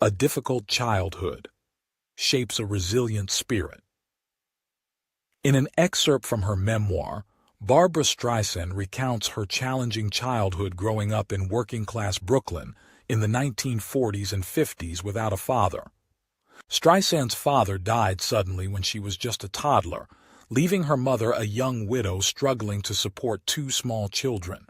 A difficult childhood shapes a resilient spirit. In an excerpt from her memoir, Barbra Streisand recounts her challenging childhood growing up in working-class Brooklyn in the 1940s and 50s without a father. Streisand's father died suddenly when she was just a toddler, leaving her mother a young widow struggling to support two small children.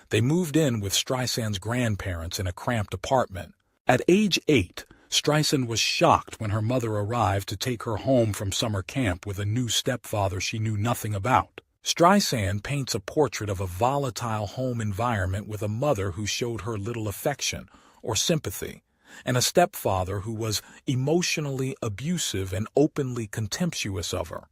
They moved in with Streisand's grandparents in a cramped apartment. At age 8, Streisand was shocked when her mother arrived to take her home from summer camp with a new stepfather she knew nothing about. Streisand paints a portrait of a volatile home environment with a mother who showed her little affection or sympathy, and a stepfather who was emotionally abusive and openly contemptuous of her.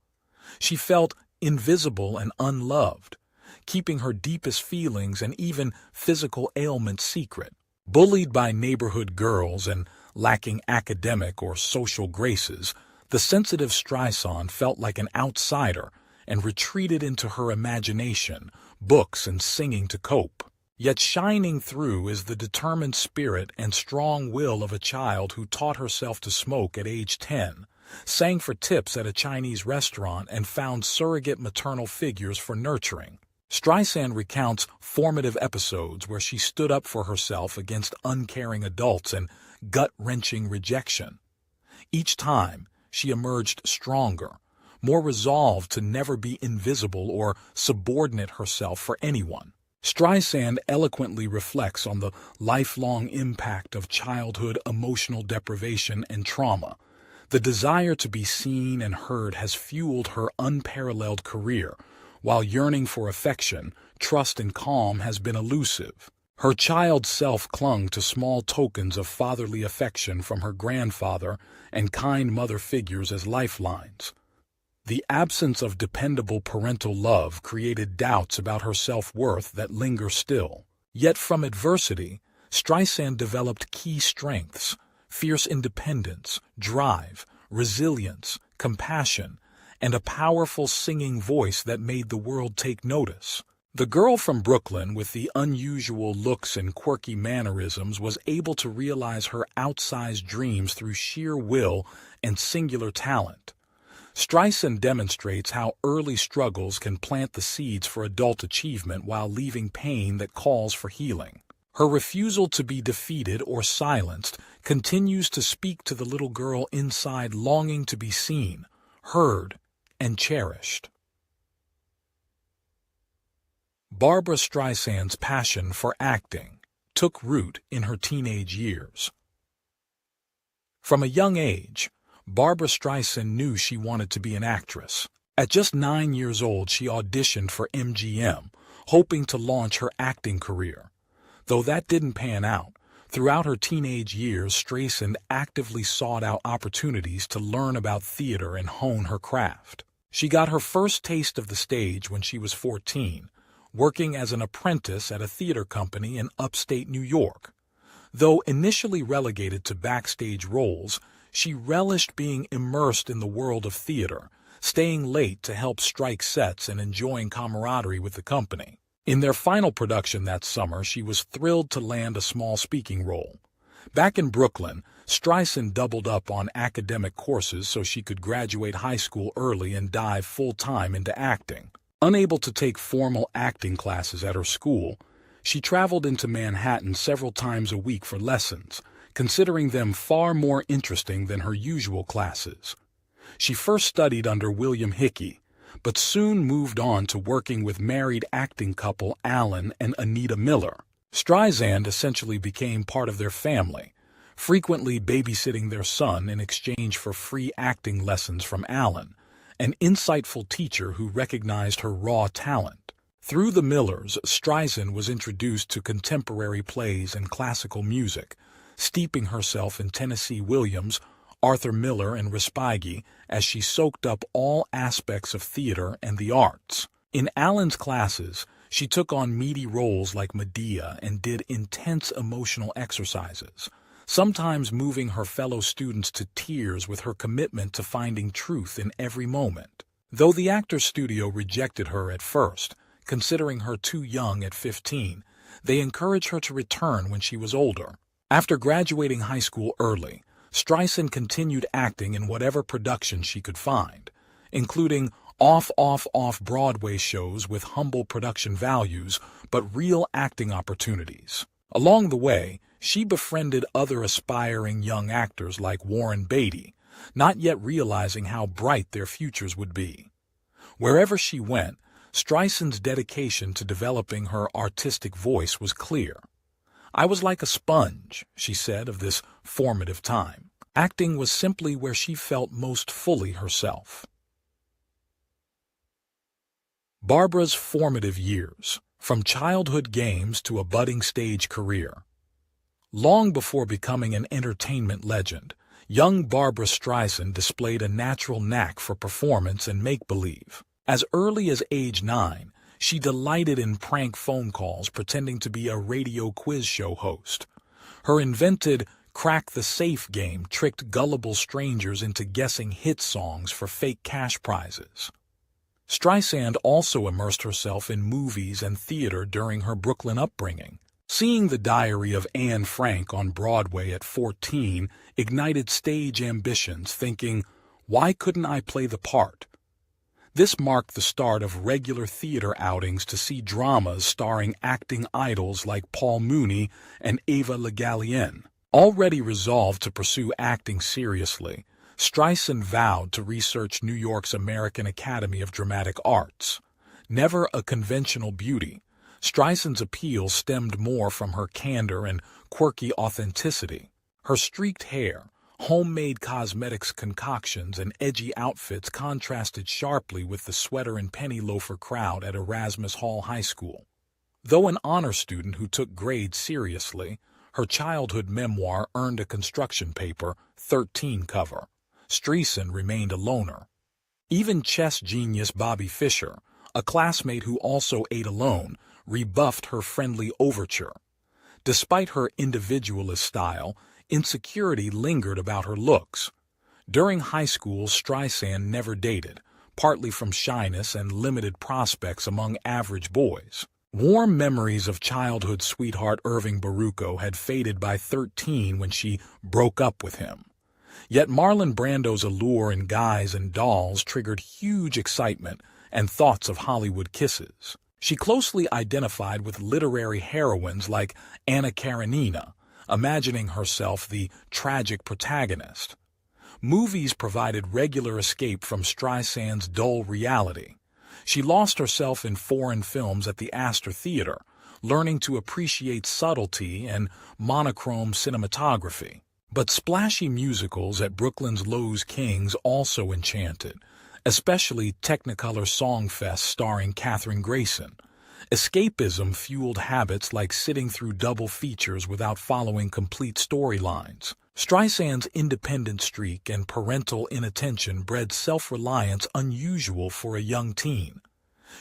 She felt invisible and unloved, keeping her deepest feelings and even physical ailments secret. Bullied by neighborhood girls and lacking academic or social graces, the sensitive Streisand felt like an outsider and retreated into her imagination, books, and singing to cope. Yet shining through is the determined spirit and strong will of a child who taught herself to smoke at age 10, sang for tips at a Chinese restaurant, and found surrogate maternal figures for nurturing. Streisand recounts formative episodes where she stood up for herself against uncaring adults and gut-wrenching rejection. Each time, she emerged stronger, more resolved to never be invisible or subordinate herself for anyone. Streisand eloquently reflects on the lifelong impact of childhood emotional deprivation and trauma. The desire to be seen and heard has fueled her unparalleled career, while yearning for affection, trust, and calm has been elusive. Her child self clung to small tokens of fatherly affection from her grandfather and kind mother figures as lifelines. The absence of dependable parental love created doubts about her self-worth that linger still. Yet from adversity, Streisand developed key strengths: fierce independence, drive, resilience, compassion, and a powerful singing voice that made the world take notice. The girl from Brooklyn with the unusual looks and quirky mannerisms was able to realize her outsized dreams through sheer will and singular talent. Streisand demonstrates how early struggles can plant the seeds for adult achievement while leaving pain that calls for healing. Her refusal to be defeated or silenced continues to speak to the little girl inside, longing to be seen, heard, and cherished. Barbra Streisand's passion for acting took root in her teenage years. From a young age, Barbra Streisand knew she wanted to be an actress. At just 9 years old, she auditioned for MGM, hoping to launch her acting career. Though that didn't pan out, throughout her teenage years, Streisand actively sought out opportunities to learn about theater and hone her craft. She got her first taste of the stage when she was 14, working as an apprentice at a theater company in upstate New York. Though initially relegated to backstage roles, she relished being immersed in the world of theater, staying late to help strike sets and enjoying camaraderie with the company. In their final production that summer, she was thrilled to land a small speaking role. Back in Brooklyn, Streisand doubled up on academic courses so she could graduate high school early and dive full-time into acting. Unable to take formal acting classes at her school, she traveled into Manhattan several times a week for lessons, considering them far more interesting than her usual classes. She first studied under William Hickey, but soon moved on to working with married acting couple Alan and Anita Miller. Streisand essentially became part of their family, frequently babysitting their son in exchange for free acting lessons from Alan, an insightful teacher who recognized her raw talent. Through the Millers, Streisand was introduced to contemporary plays and classical music, steeping herself in Tennessee Williams, Arthur Miller, and Respighi as she soaked up all aspects of theater and the arts. In Alan's classes, she took on meaty roles like Medea and did intense emotional exercises, sometimes moving her fellow students to tears with her commitment to finding truth in every moment. Though the Actors Studio rejected her at first, considering her too young at 15, they encouraged her to return when she was older. After graduating high school early, Streisand continued acting in whatever production she could find, including off Broadway shows with humble production values but real acting opportunities. Along the way, she befriended other aspiring young actors like Warren Beatty, not yet realizing how bright their futures would be. Wherever she went, Streisand's dedication to developing her artistic voice was clear. "I was like a sponge," she said of this formative time. Acting was simply where she felt most fully herself. Barbra's formative years, from childhood games to a budding stage career. Long before becoming an entertainment legend, young Barbra Streisand displayed a natural knack for performance and make-believe. As early as age 9, she delighted in prank phone calls pretending to be a radio quiz show host. Her invented crack the safe game tricked gullible strangers into guessing hit songs for fake cash prizes. Streisand also immersed herself in movies and theater during her Brooklyn upbringing. Seeing The Diary of Anne Frank on Broadway at 14 ignited stage ambitions, thinking, "Why couldn't I play the part?" This marked the start of regular theater outings to see dramas starring acting idols like Paul Mooney and Ava Le Gallienne. Already resolved to pursue acting seriously, Streisand vowed to research New York's American Academy of Dramatic Arts. Never a conventional beauty, Streisand's appeal stemmed more from her candor and quirky authenticity. Her streaked hair, homemade cosmetics concoctions, and edgy outfits contrasted sharply with the sweater and penny loafer crowd at Erasmus Hall High School. Though an honor student who took grades seriously, her childhood memoir earned a construction paper 13 cover. Streisand remained a loner. Even chess genius Bobby Fischer, a classmate who also ate alone, rebuffed her friendly overture. Despite her individualist style, insecurity lingered about her looks. During high school, Streisand never dated, partly from shyness and limited prospects among average boys. Warm memories of childhood sweetheart Irving Baruco had faded by 13 when she broke up with him. Yet Marlon Brando's allure in guys and dolls triggered huge excitement and thoughts of Hollywood kisses. She closely identified with literary heroines like Anna Karenina, imagining herself the tragic protagonist. Movies provided regular escape from Streisand's dull reality. She lost herself in foreign films at the Astor Theater, learning to appreciate subtlety and monochrome cinematography. But splashy musicals at Brooklyn's Loew's Kings also enchanted, especially Technicolor Songfest starring Katherine Grayson. Escapism fueled habits like sitting through double features without following complete storylines. Streisand's independent streak and parental inattention bred self-reliance unusual for a young teen.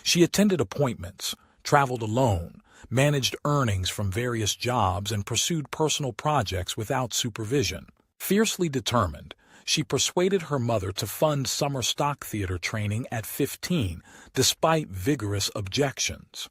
She attended appointments, traveled alone, managed earnings from various jobs, and pursued personal projects without supervision. Fiercely determined, she persuaded her mother to fund summer stock theater training at 15, despite vigorous objections.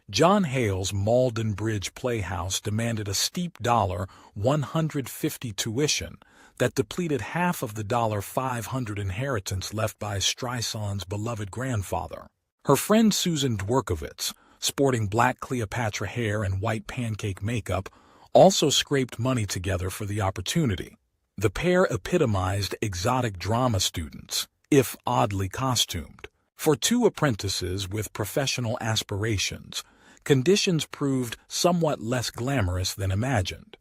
John Hale's Malden Bridge Playhouse demanded a steep $150 tuition that depleted half of the $500 inheritance left by Streisand's beloved grandfather. Her friend Susan Dworkovitz, sporting black Cleopatra hair and white pancake makeup, also scraped money together for the opportunity. The pair epitomized exotic drama students, if oddly costumed. For two apprentices with professional aspirations, conditions proved somewhat less glamorous than imagined.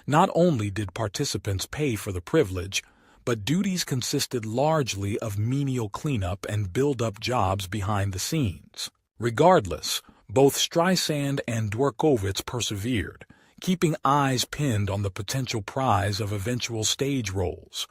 Not only did participants pay for the privilege, but duties consisted largely of menial cleanup and build-up jobs behind the scenes. Regardless, both Streisand and Dworkovitz persevered, keeping eyes pinned on the potential prize of eventual stage roles.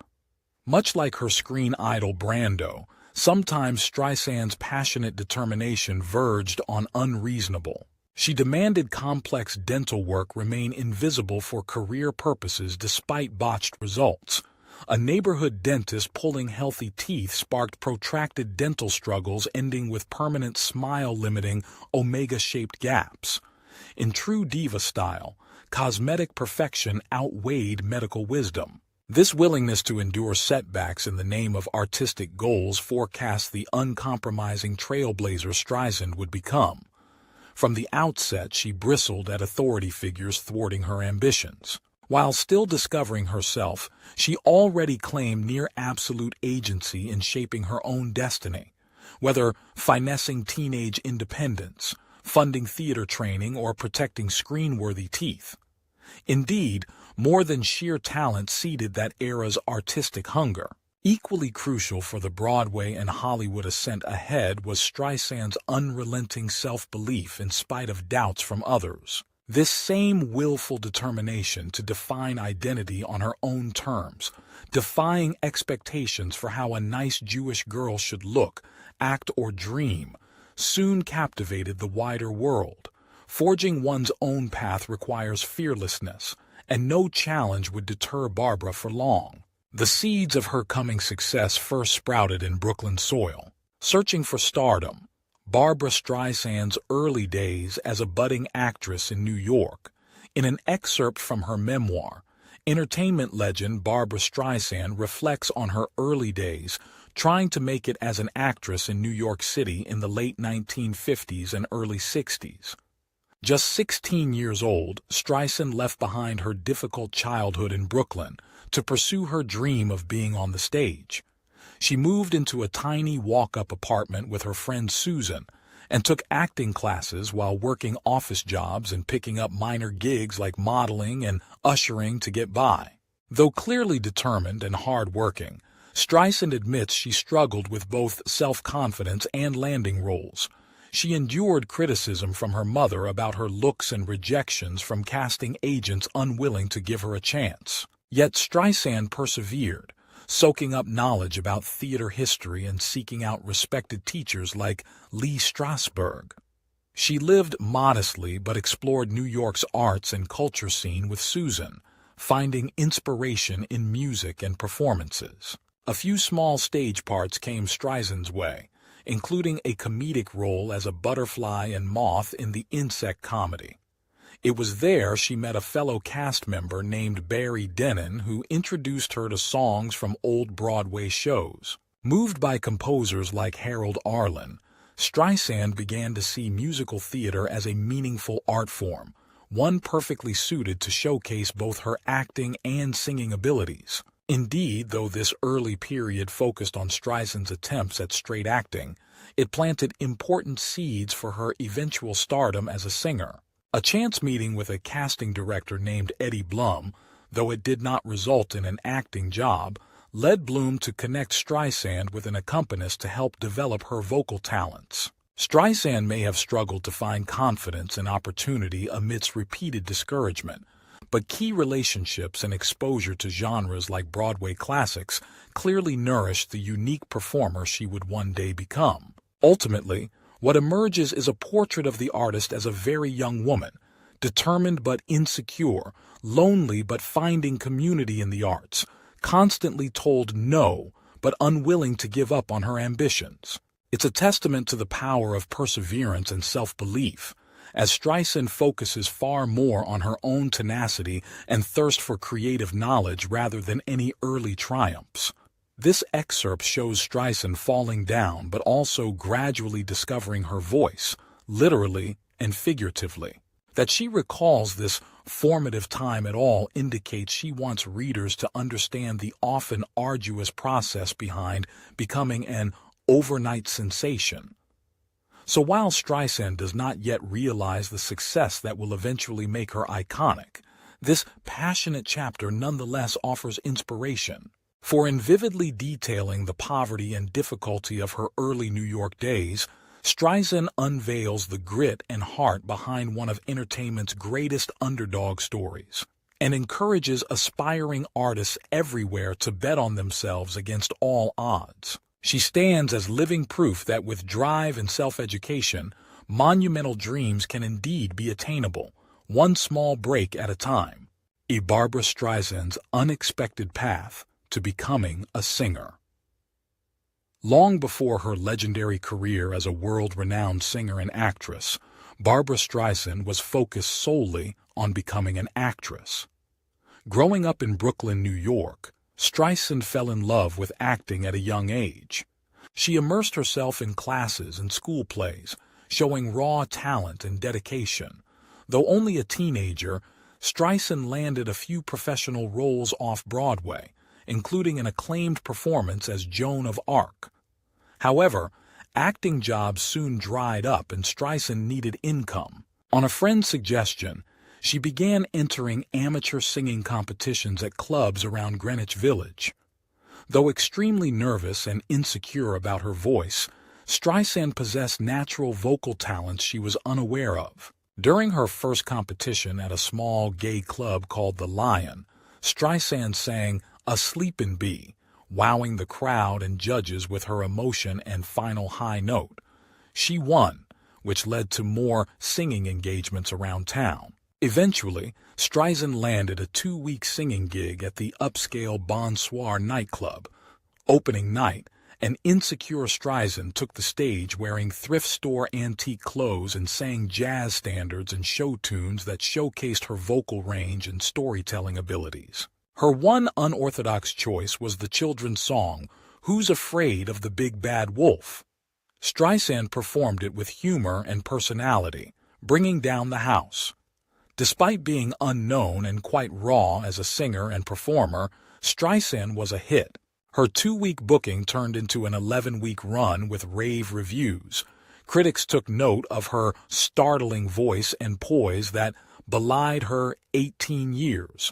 Much like her screen idol Brando, sometimes Streisand's passionate determination verged on unreasonable. She demanded complex dental work remain invisible for career purposes despite botched results. A neighborhood dentist pulling healthy teeth sparked protracted dental struggles ending with permanent smile-limiting omega-shaped gaps. In true diva style, cosmetic perfection outweighed medical wisdom. This willingness to endure setbacks in the name of artistic goals forecast the uncompromising trailblazer Streisand would become. From the outset, she bristled at authority figures thwarting her ambitions. While still discovering herself, she already claimed near absolute agency in shaping her own destiny, whether finessing teenage independence, funding theater training, or protecting screen-worthy teeth. Indeed, more than sheer talent seeded that era's artistic hunger. Equally crucial for the Broadway and Hollywood ascent ahead was Streisand's unrelenting self-belief in spite of doubts from others. This same willful determination to define identity on her own terms, defying expectations for how a nice Jewish girl should look, act, or dream, soon captivated the wider world. Forging one's own path requires fearlessness, and no challenge would deter Barbra for long. The seeds of her coming success first sprouted in Brooklyn soil. Searching for stardom, Barbra Streisand's early days as a budding actress in New York. In an excerpt from her memoir, entertainment legend Barbra Streisand reflects on her early days trying to make it as an actress in New York City in the late 1950s and early 60s. Just 16 years old, Streisand left behind her difficult childhood in Brooklyn to pursue her dream of being on the stage. She moved into a tiny walk-up apartment with her friend Susan and took acting classes while working office jobs and picking up minor gigs like modeling and ushering to get by. Though clearly determined and hard-working, Streisand admits she struggled with both self-confidence and landing roles. She endured criticism from her mother about her looks and rejections from casting agents unwilling to give her a chance. Yet Streisand persevered, soaking up knowledge about theater history and seeking out respected teachers like Lee Strasberg. She lived modestly but explored New York's arts and culture scene with Susan, finding inspiration in music and performances. A few small stage parts came Streisand's way, including a comedic role as a butterfly and moth in the insect comedy. It was there she met a fellow cast member named Barry Dennen who introduced her to songs from old Broadway shows. Moved by composers like Harold Arlen, Streisand began to see musical theater as a meaningful art form, one perfectly suited to showcase both her acting and singing abilities. Indeed, though this early period focused on Streisand's attempts at straight acting, it planted important seeds for her eventual stardom as a singer. A chance meeting with a casting director named Eddie Blum, though it did not result in an acting job, led Blum to connect Streisand with an accompanist to help develop her vocal talents. Streisand may have struggled to find confidence and opportunity amidst repeated discouragement, but key relationships and exposure to genres like Broadway classics clearly nourished the unique performer she would one day become. Ultimately, what emerges is a portrait of the artist as a very young woman, determined but insecure, lonely but finding community in the arts, constantly told no but unwilling to give up on her ambitions. It's a testament to the power of perseverance and self-belief, as Streisand focuses far more on her own tenacity and thirst for creative knowledge rather than any early triumphs. This excerpt shows Streisand falling down but also gradually discovering her voice, literally and figuratively. That she recalls this formative time at all indicates she wants readers to understand the often arduous process behind becoming an overnight sensation. So while Streisand does not yet realize the success that will eventually make her iconic, this passionate chapter nonetheless offers inspiration. For in vividly detailing the poverty and difficulty of her early New York days, Streisand unveils the grit and heart behind one of entertainment's greatest underdog stories, and encourages aspiring artists everywhere to bet on themselves against all odds. She stands as living proof that with drive and self-education, monumental dreams can indeed be attainable, one small break at a time. Barbra Streisand's unexpected path to becoming a singer. Long before her legendary career as a world-renowned singer and actress, Barbra Streisand was focused solely on becoming an actress. Growing up in Brooklyn, New York, Streisand fell in love with acting at a young age. She immersed herself in classes and school plays, showing raw talent and dedication. Though only a teenager, Streisand landed a few professional roles off Broadway, including an acclaimed performance as Joan of Arc. However, acting jobs soon dried up and Streisand needed income. On a friend's suggestion, she began entering amateur singing competitions at clubs around Greenwich Village. Though extremely nervous and insecure about her voice, Streisand possessed natural vocal talents she was unaware of. During her first competition at a small gay club called the Lion, Streisand sang "A Sleepin' Bee," wowing the crowd and judges with her emotion and final high note. She won, which led to more singing engagements around town. Eventually, Streisand landed a 2-week singing gig at the upscale Bonsoir nightclub. Opening night, an insecure Streisand took the stage wearing thrift store antique clothes and sang jazz standards and show tunes that showcased her vocal range and storytelling abilities. Her one unorthodox choice was the children's song, "Who's Afraid of the Big Bad Wolf?" Streisand performed it with humor and personality, bringing down the house. Despite being unknown and quite raw as a singer and performer, Streisand was a hit. Her 2-week booking turned into an 11-week run with rave reviews. Critics took note of her startling voice and poise that belied her 18 years.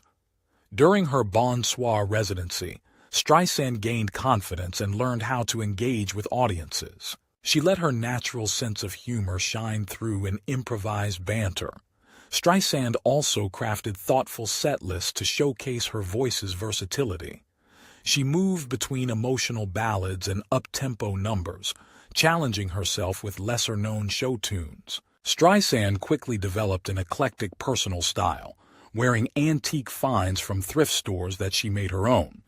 During her Bonsoir residency, Streisand gained confidence and learned how to engage with audiences. She let her natural sense of humor shine through in improvised banter. Streisand also crafted thoughtful set lists to showcase her voice's versatility. She moved between emotional ballads and up-tempo numbers, challenging herself with lesser-known show tunes. Streisand quickly developed an eclectic personal style, wearing antique finds from thrift stores that she made her own.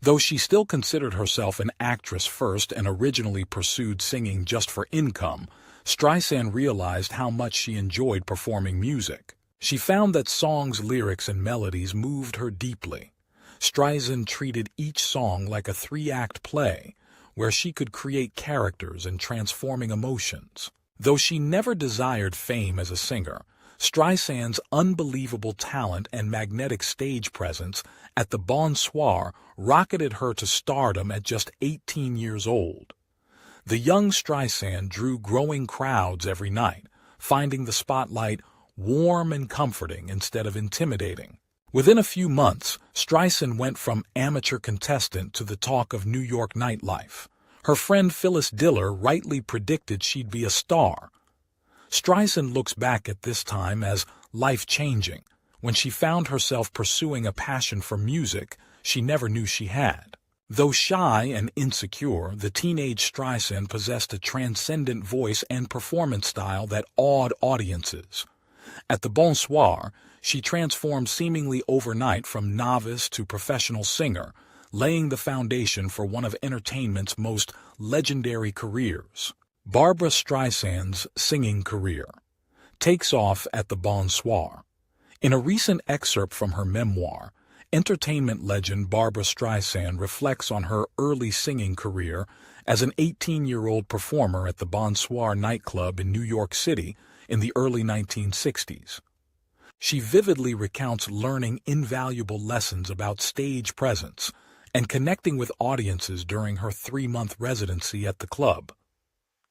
Though she still considered herself an actress first and originally pursued singing just for income, Streisand realized how much she enjoyed performing music. She found that songs' lyrics and melodies moved her deeply. Streisand treated each song like a 3-act play, where she could create characters and transforming emotions. Though she never desired fame as a singer, Streisand's unbelievable talent and magnetic stage presence at the Bonsoir rocketed her to stardom at just 18 years old. The young Streisand drew growing crowds every night, finding the spotlight warm and comforting instead of intimidating. Within a few months, Streisand went from amateur contestant to the talk of New York nightlife. Her friend Phyllis Diller rightly predicted she'd be a star. Streisand looks back at this time as life-changing, when she found herself pursuing a passion for music she never knew she had. Though shy and insecure, the teenage Streisand possessed a transcendent voice and performance style that awed audiences. At the Bonsoir, she transformed seemingly overnight from novice to professional singer, laying the foundation for one of entertainment's most legendary careers. Barbra Streisand's singing career takes off at the Bonsoir. In a recent excerpt from her memoir, entertainment legend Barbra Streisand reflects on her early singing career as an 18-year-old performer at the Bonsoir nightclub in New York City in the early 1960s. She vividly recounts learning invaluable lessons about stage presence and connecting with audiences during her 3-month residency at the club.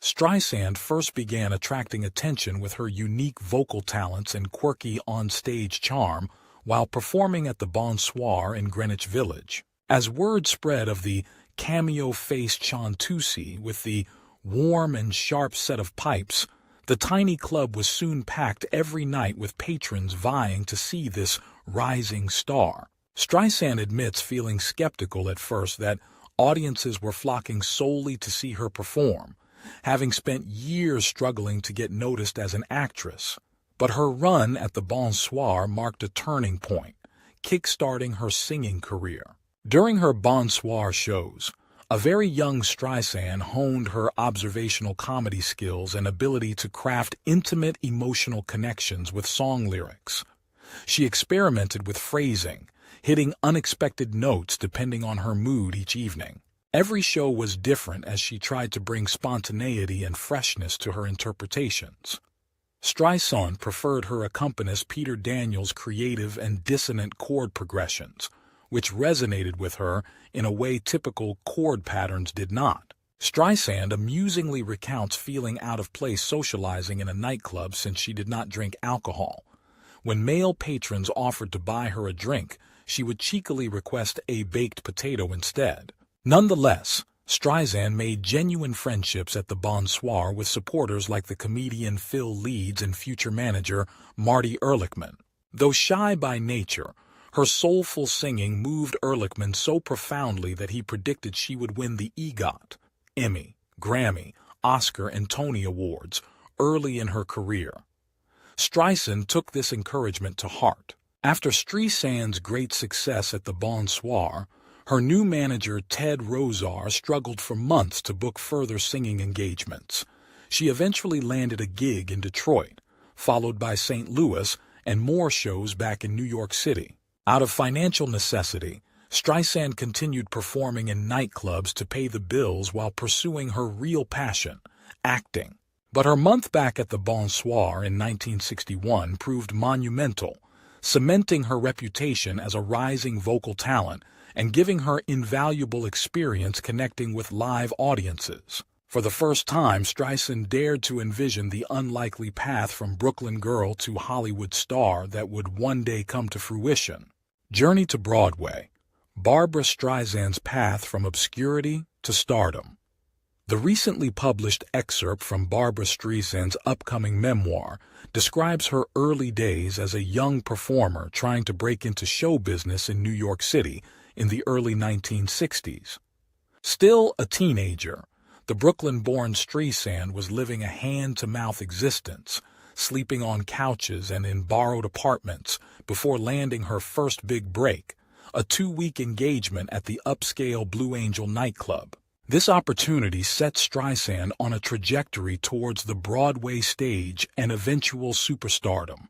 Streisand first began attracting attention with her unique vocal talents and quirky on-stage charm while performing at the Bonsoir in Greenwich Village. As word spread of the cameo-faced chanteuse with the warm and sharp set of pipes, the tiny club was soon packed every night with patrons vying to see this rising star. Streisand admits feeling skeptical at first that audiences were flocking solely to see her perform, having spent years struggling to get noticed as an actress. But her run at the Bonsoir marked a turning point, kick-starting her singing career. During her Bonsoir shows, A very young Streisand honed her observational comedy skills and ability to craft intimate emotional connections with song lyrics. She experimented with phrasing, hitting unexpected notes depending on her mood each evening. Every show was different as she tried to bring spontaneity and freshness to her interpretations. Streisand preferred her accompanist Peter Daniels' creative and dissonant chord progressions, which resonated with her in a way typical chord patterns did not. Streisand amusingly recounts feeling out of place socializing in a nightclub since she did not drink alcohol. When male patrons offered to buy her a drink, she would cheekily request a baked potato instead. Nonetheless, Streisand made genuine friendships at the Bonsoir with supporters like the comedian Phil Leeds and future manager Marty Ehrlichman. Though shy by nature, her soulful singing moved Ehrlichman so profoundly that he predicted she would win the EGOT, Emmy, Grammy, Oscar, and Tony Awards early in her career. Streisand took this encouragement to heart. After Streisand's great success at the Bonsoir, her new manager Ted Rosar struggled for months to book further singing engagements. She eventually landed a gig in Detroit, followed by St. Louis and more shows back in New York City. Out of financial necessity, Streisand continued performing in nightclubs to pay the bills while pursuing her real passion, acting. But her month back at the Bonsoir in 1961 proved monumental, cementing her reputation as a rising vocal talent and giving her invaluable experience connecting with live audiences. For the first time, Streisand dared to envision the unlikely path from Brooklyn girl to Hollywood star that would one day come to fruition. Journey to Broadway, Barbra Streisand's path from obscurity to stardom. The recently published excerpt from Barbra Streisand's upcoming memoir describes her early days as a young performer trying to break into show business in New York City in the early 1960s. Still a teenager, the Brooklyn-born Streisand was living a hand-to-mouth existence, sleeping on couches and in borrowed apartments before landing her first big break, a 2-week engagement at the upscale Blue Angel nightclub. This opportunity set Streisand on a trajectory towards the Broadway stage and eventual superstardom.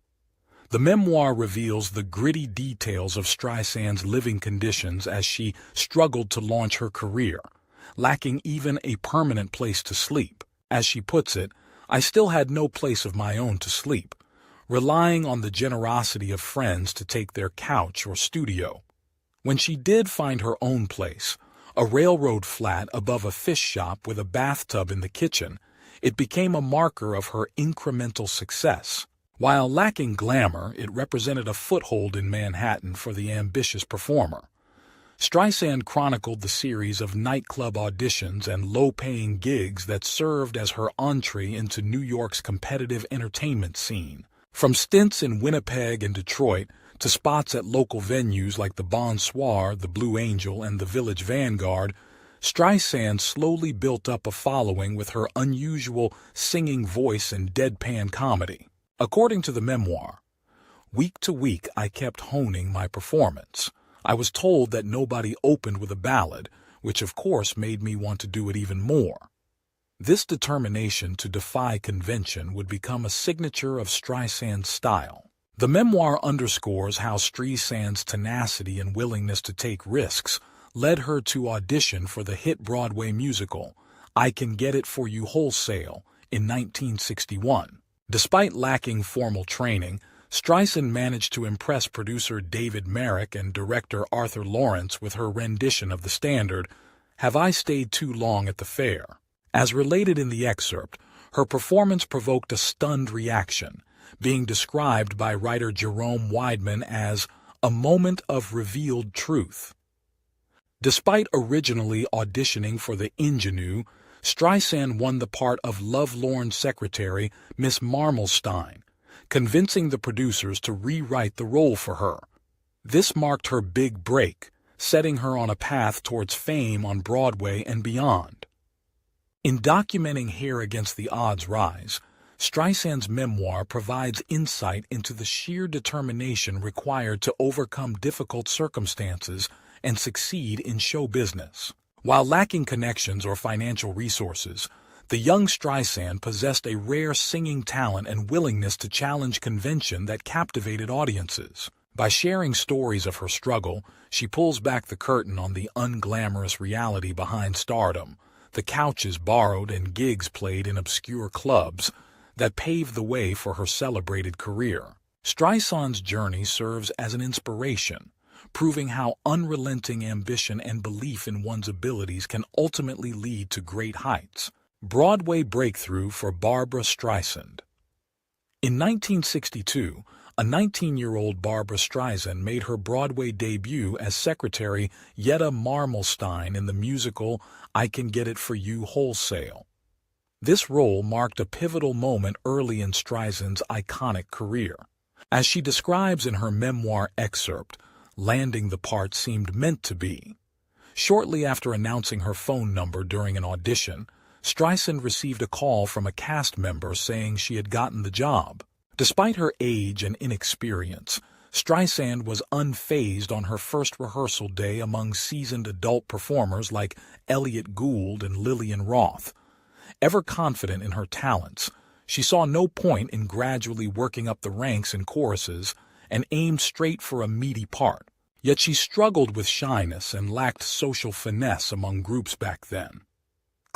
The memoir reveals the gritty details of Streisand's living conditions as she struggled to launch her career, lacking even a permanent place to sleep. As she puts it, "I still had no place of my own to sleep, relying on the generosity of friends to take their couch or studio." When she did find her own place, a railroad flat above a fish shop with a bathtub in the kitchen, it became a marker of her incremental success. While lacking glamour, it represented a foothold in Manhattan for the ambitious performer. Streisand chronicled the series of nightclub auditions and low-paying gigs that served as her entree into New York's competitive entertainment scene. From stints in Winnipeg and Detroit to spots at local venues like the Bonsoir, the Blue Angel, and the Village Vanguard, Streisand slowly built up a following with her unusual singing voice and deadpan comedy. According to the memoir, "Week to week I kept honing my performance. I was told that nobody opened with a ballad, which of course made me want to do it even more." This determination to defy convention would become a signature of Streisand's style. The memoir underscores how Streisand's tenacity and willingness to take risks led her to audition for the hit Broadway musical, I Can Get It For You Wholesale, in 1961. Despite lacking formal training, Streisand managed to impress producer David Merrick and director Arthur Lawrence with her rendition of the standard, Have I Stayed Too Long at the Fair? As related in the excerpt, her performance provoked a stunned reaction, being described by writer Jerome Weidman as a moment of revealed truth. Despite originally auditioning for the ingenue, Streisand won the part of lovelorn secretary Miss Marmelstein, convincing the producers to rewrite the role for her. This marked her big break, setting her on a path towards fame on Broadway and beyond. In documenting Hair Against the Odds' rise, Streisand's memoir provides insight into the sheer determination required to overcome difficult circumstances and succeed in show business. While lacking connections or financial resources, the young Streisand possessed a rare singing talent and willingness to challenge convention that captivated audiences. By sharing stories of her struggle, she pulls back the curtain on the unglamorous reality behind stardom, the couches borrowed and gigs played in obscure clubs that paved the way for her celebrated career. Streisand's journey serves as an inspiration, proving how unrelenting ambition and belief in one's abilities can ultimately lead to great heights. Broadway breakthrough for Barbra Streisand. In 1962, a 19-year-old Barbra Streisand made her Broadway debut as Secretary Yetta Marmelstein in the musical I Can Get It For You Wholesale. This role marked a pivotal moment early in Streisand's iconic career. As she describes in her memoir excerpt, landing the part seemed meant to be. Shortly after announcing her phone number during an audition, Streisand received a call from a cast member saying she had gotten the job. Despite her age and inexperience, Streisand was unfazed on her first rehearsal day among seasoned adult performers like Elliott Gould and Lillian Roth. Ever confident in her talents, she saw no point in gradually working up the ranks in choruses and aimed straight for a meaty part. Yet she struggled with shyness and lacked social finesse among groups back then.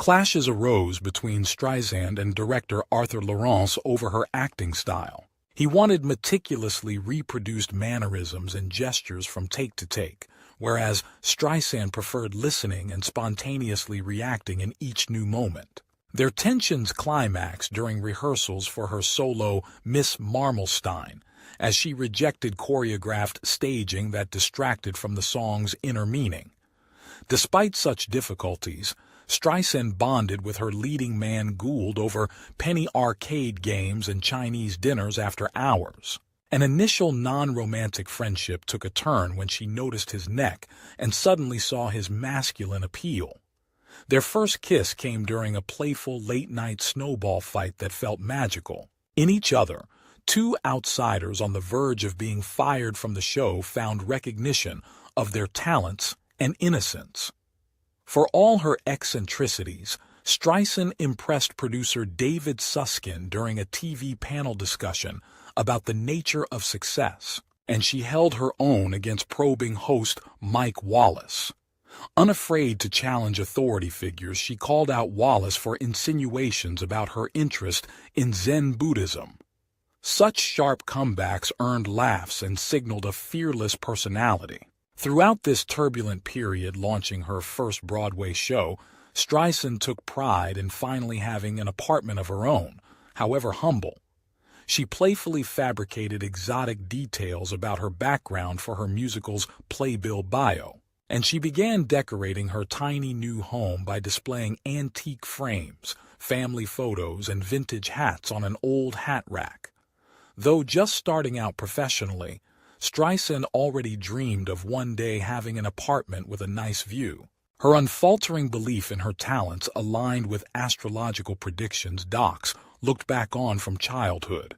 Clashes arose between Streisand and director Arthur Laurents over her acting style. He wanted meticulously reproduced mannerisms and gestures from take to take, whereas Streisand preferred listening and spontaneously reacting in each new moment. Their tensions climaxed during rehearsals for her solo Miss Marmelstein, as she rejected choreographed staging that distracted from the song's inner meaning. Despite such difficulties, Streisand bonded with her leading man Gould over penny arcade games and Chinese dinners after hours. An initial non-romantic friendship took a turn when she noticed his neck and suddenly saw his masculine appeal. Their first kiss came during a playful late-night snowball fight that felt magical. In each other, two outsiders on the verge of being fired from the show found recognition of their talents and innocence. For all her eccentricities, Streisand impressed producer David Susskind during a TV panel discussion about the nature of success, and she held her own against probing host Mike Wallace. Unafraid to challenge authority figures, she called out Wallace for insinuations about her interest in Zen Buddhism. Such sharp comebacks earned laughs and signaled a fearless personality. Throughout this turbulent period launching her first Broadway show, Streisand took pride in finally having an apartment of her own, however humble. She playfully fabricated exotic details about her background for her musical's playbill bio, and she began decorating her tiny new home by displaying antique frames, family photos, and vintage hats on an old hat rack. Though just starting out professionally, Streisand already dreamed of one day having an apartment with a nice view. Her unfaltering belief in her talents aligned with astrological predictions docs looked back on from childhood.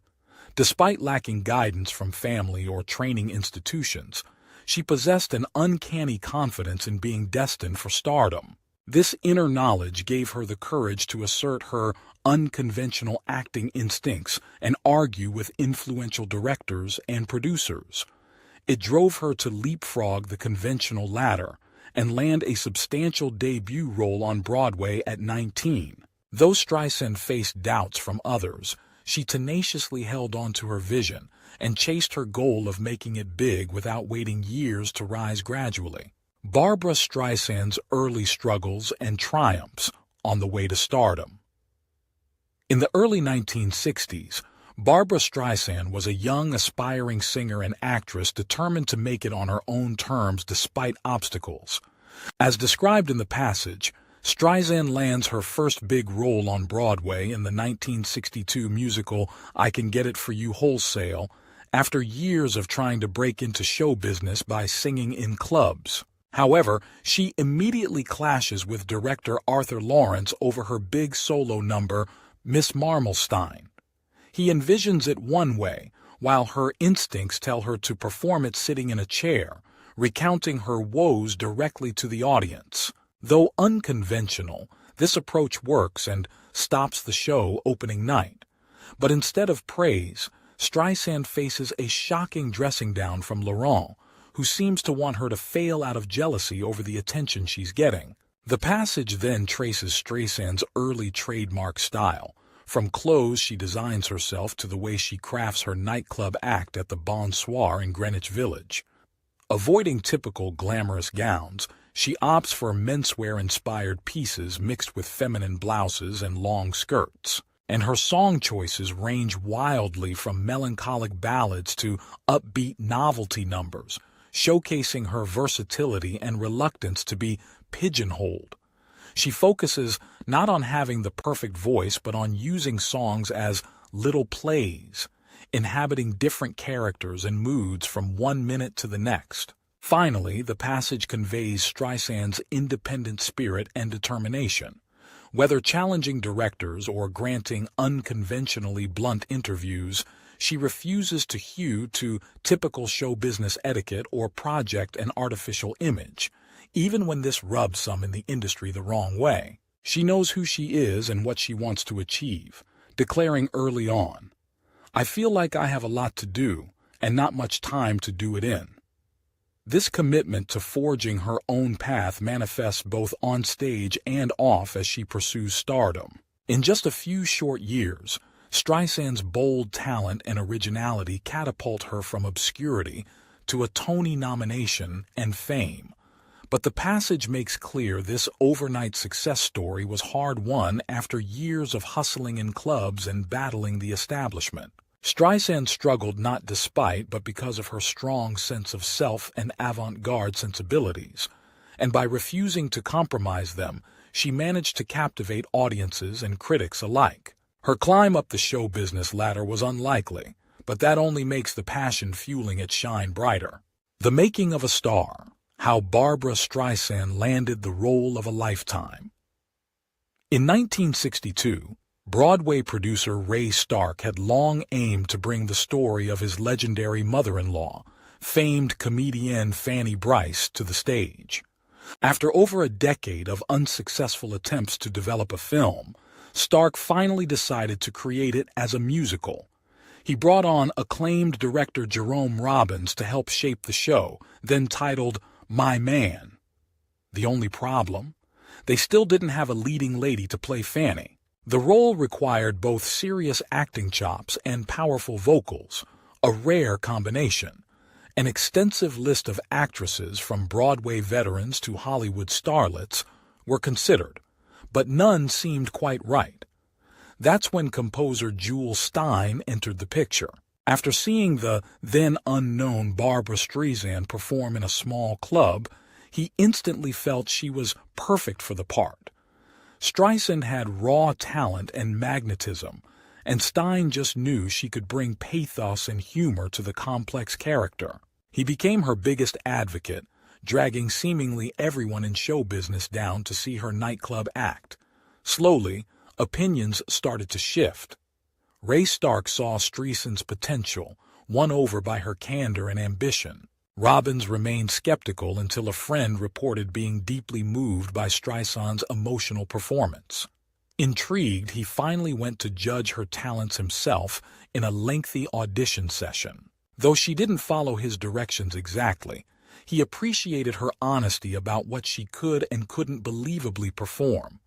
Despite lacking guidance from family or training institutions, she possessed an uncanny confidence in being destined for stardom. This inner knowledge gave her the courage to assert her unconventional acting instincts and argue with influential directors and producers. It drove her to leapfrog the conventional ladder and land a substantial debut role on Broadway at 19. Though Streisand faced doubts from others, she tenaciously held on to her vision and chased her goal of making it big without waiting years to rise gradually. Barbra Streisand's early struggles and triumphs on the way to stardom. In the early 1960s, Barbra Streisand was a young, aspiring singer and actress determined to make it on her own terms despite obstacles. As described in the passage, Streisand lands her first big role on Broadway in the 1962 musical I Can Get It For You Wholesale after years of trying to break into show business by singing in clubs. However, she immediately clashes with director Arthur Laurents over her big solo number, Miss Marmelstein. He envisions it one way, while her instincts tell her to perform it sitting in a chair, recounting her woes directly to the audience. Though unconventional, this approach works and stops the show opening night. But instead of praise, Streisand faces a shocking dressing down from Laurent, who seems to want her to fail out of jealousy over the attention she's getting. The passage then traces Streisand's early trademark style, from clothes she designs herself to the way she crafts her nightclub act at the Bonsoir in Greenwich Village. Avoiding typical glamorous gowns, she opts for menswear-inspired pieces mixed with feminine blouses and long skirts. And her song choices range wildly from melancholic ballads to upbeat novelty numbers, showcasing her versatility and reluctance to be pigeonholed. She focuses not on having the perfect voice but on using songs as little plays, inhabiting different characters and moods from one minute to the next. Finally, the passage conveys Streisand's independent spirit and determination. Whether challenging directors or granting unconventionally blunt interviews, she refuses to hew to typical show business etiquette or project an artificial image, even when this rubs some in the industry the wrong way. She knows who she is and what she wants to achieve, declaring early on, "I feel like I have a lot to do and not much time to do it in." This commitment to forging her own path manifests both on stage and off as she pursues stardom. In just a few short years, Streisand's bold talent and originality catapult her from obscurity to a Tony nomination and fame. But the passage makes clear this overnight success story was hard-won after years of hustling in clubs and battling the establishment. Streisand struggled not despite but because of her strong sense of self and avant-garde sensibilities, and by refusing to compromise them, she managed to captivate audiences and critics alike. Her climb up the show business ladder was unlikely, but that only makes the passion fueling it shine brighter. The Making of a Star: How Barbra Streisand Landed the Role of a Lifetime. In 1962, Broadway producer Ray Stark had long aimed to bring the story of his legendary mother-in-law, famed comedienne Fanny Brice, to the stage. After over a decade of unsuccessful attempts to develop a film, Stark finally decided to create it as a musical. He brought on acclaimed director Jerome Robbins to help shape the show, then titled My Man. The only problem? They still didn't have a leading lady to play Fanny. The role required both serious acting chops and powerful vocals, a rare combination. An extensive list of actresses from Broadway veterans to Hollywood starlets were considered, but none seemed quite right. That's when composer Jules Stein entered the picture. After seeing the then-unknown Barbra Streisand perform in a small club, he instantly felt she was perfect for the part. Streisand had raw talent and magnetism, and Stein just knew she could bring pathos and humor to the complex character. He became her biggest advocate, dragging seemingly everyone in show business down to see her nightclub act. Slowly, opinions started to shift. Ray Stark saw Streisand's potential, won over by her candor and ambition. Robbins remained skeptical until a friend reported being deeply moved by Streisand's emotional performance. Intrigued, he finally went to judge her talents himself in a lengthy audition session. Though she didn't follow his directions exactly, he appreciated her honesty about what she could and couldn't believably perform.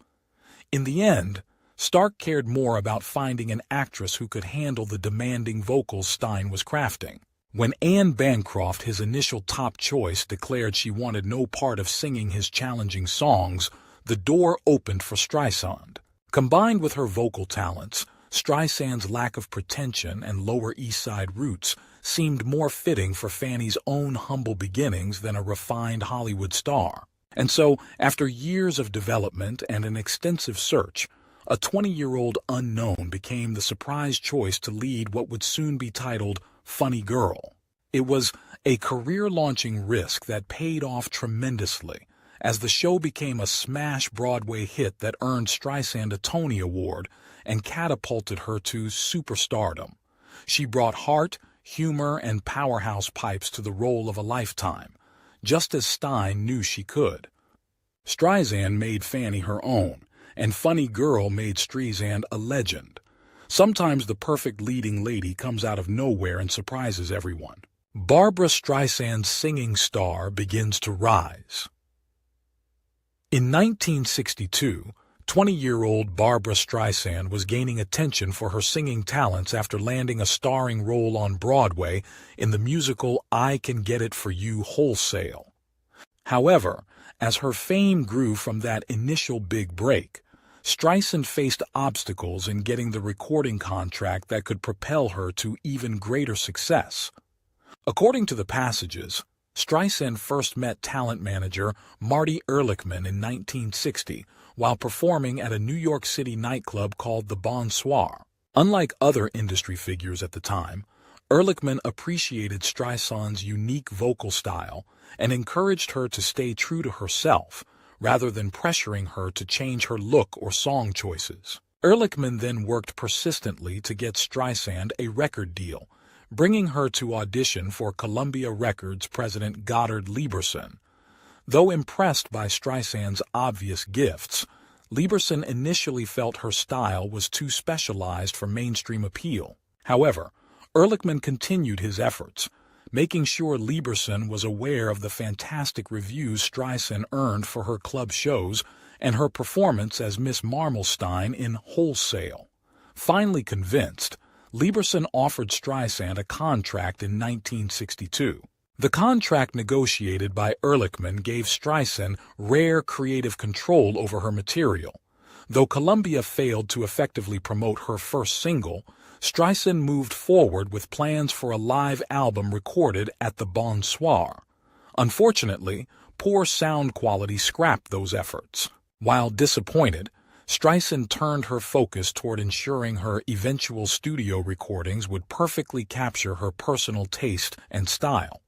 In the end, Stark cared more about finding an actress who could handle the demanding vocals Stein was crafting. When Anne Bancroft, his initial top choice, declared she wanted no part of singing his challenging songs, the door opened for Streisand. Combined with her vocal talents, Streisand's lack of pretension and Lower East Side roots seemed more fitting for Fanny's own humble beginnings than a refined Hollywood star. And so, after years of development and an extensive search, a 20-year-old unknown became the surprise choice to lead what would soon be titled Funny Girl. It was a career-launching risk that paid off tremendously, as the show became a smash Broadway hit that earned Streisand a Tony Award and catapulted her to superstardom. She brought heart, humor, and powerhouse pipes to the role of a lifetime, just as Stein knew she could. Streisand made Fanny her own, and Funny Girl made Streisand a legend. Sometimes the perfect leading lady comes out of nowhere and surprises everyone. Barbra Streisand's singing star begins to rise. In 1962, 20-year-old Barbra Streisand was gaining attention for her singing talents after landing a starring role on Broadway in the musical I Can Get It For You Wholesale. However, as her fame grew from that initial big break, Streisand faced obstacles in getting the recording contract that could propel her to even greater success. According to the passages, Streisand first met talent manager Marty Ehrlichman in 1960 while performing at a New York City nightclub called the Bonsoir. Unlike other industry figures at the time, Ehrlichman appreciated Streisand's unique vocal style and encouraged her to stay true to herself rather than pressuring her to change her look or song choices. Ehrlichman then worked persistently to get Streisand a record deal, bringing her to audition for Columbia Records president Goddard Lieberson. Though impressed by Streisand's obvious gifts, Lieberson initially felt her style was too specialized for mainstream appeal. However, Ehrlichman continued his efforts, making sure Lieberson was aware of the fantastic reviews Streisand earned for her club shows and her performance as Miss Marmelstein in Wholesale. Finally convinced, Lieberson offered Streisand a contract in 1962. The contract negotiated by Ehrlichman gave Streisand rare creative control over her material. Though Columbia failed to effectively promote her first single, Streisand moved forward with plans for a live album recorded at the Bonsoir. Unfortunately, poor sound quality scrapped those efforts. While disappointed, Streisand turned her focus toward ensuring her eventual studio recordings would perfectly capture her personal taste and style.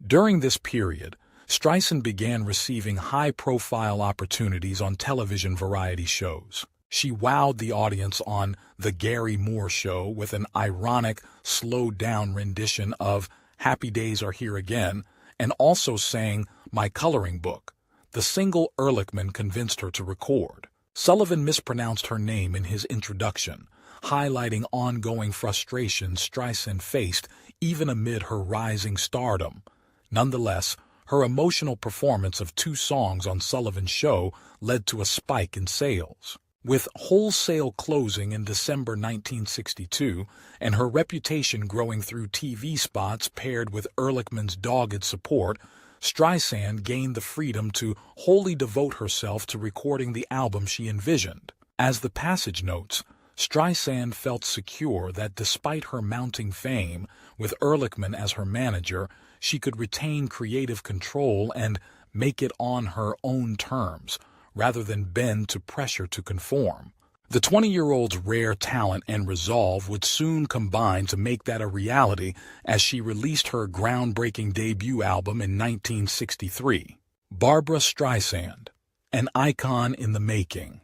During this period, Streisand began receiving high-profile opportunities on television variety shows. She wowed the audience on The Gary Moore Show with an ironic, slowed-down rendition of Happy Days Are Here Again, and also sang My Coloring Book, the single Ehrlichman convinced her to record. Sullivan mispronounced her name in his introduction, highlighting ongoing frustrations Streisand faced even amid her rising stardom. Nonetheless, her emotional performance of 2 songs on Sullivan's show led to a spike in sales. With Wholesale closing in December 1962 and her reputation growing through TV spots paired with Ehrlichman's dogged support, Streisand gained the freedom to wholly devote herself to recording the album she envisioned. As the passage notes, Streisand felt secure that despite her mounting fame, with Ehrlichman as her manager, she could retain creative control and make it on her own terms, rather than bend to pressure to conform. The 20-year-old's rare talent and resolve would soon combine to make that a reality as she released her groundbreaking debut album in 1963, Barbra Streisand, an icon in the making.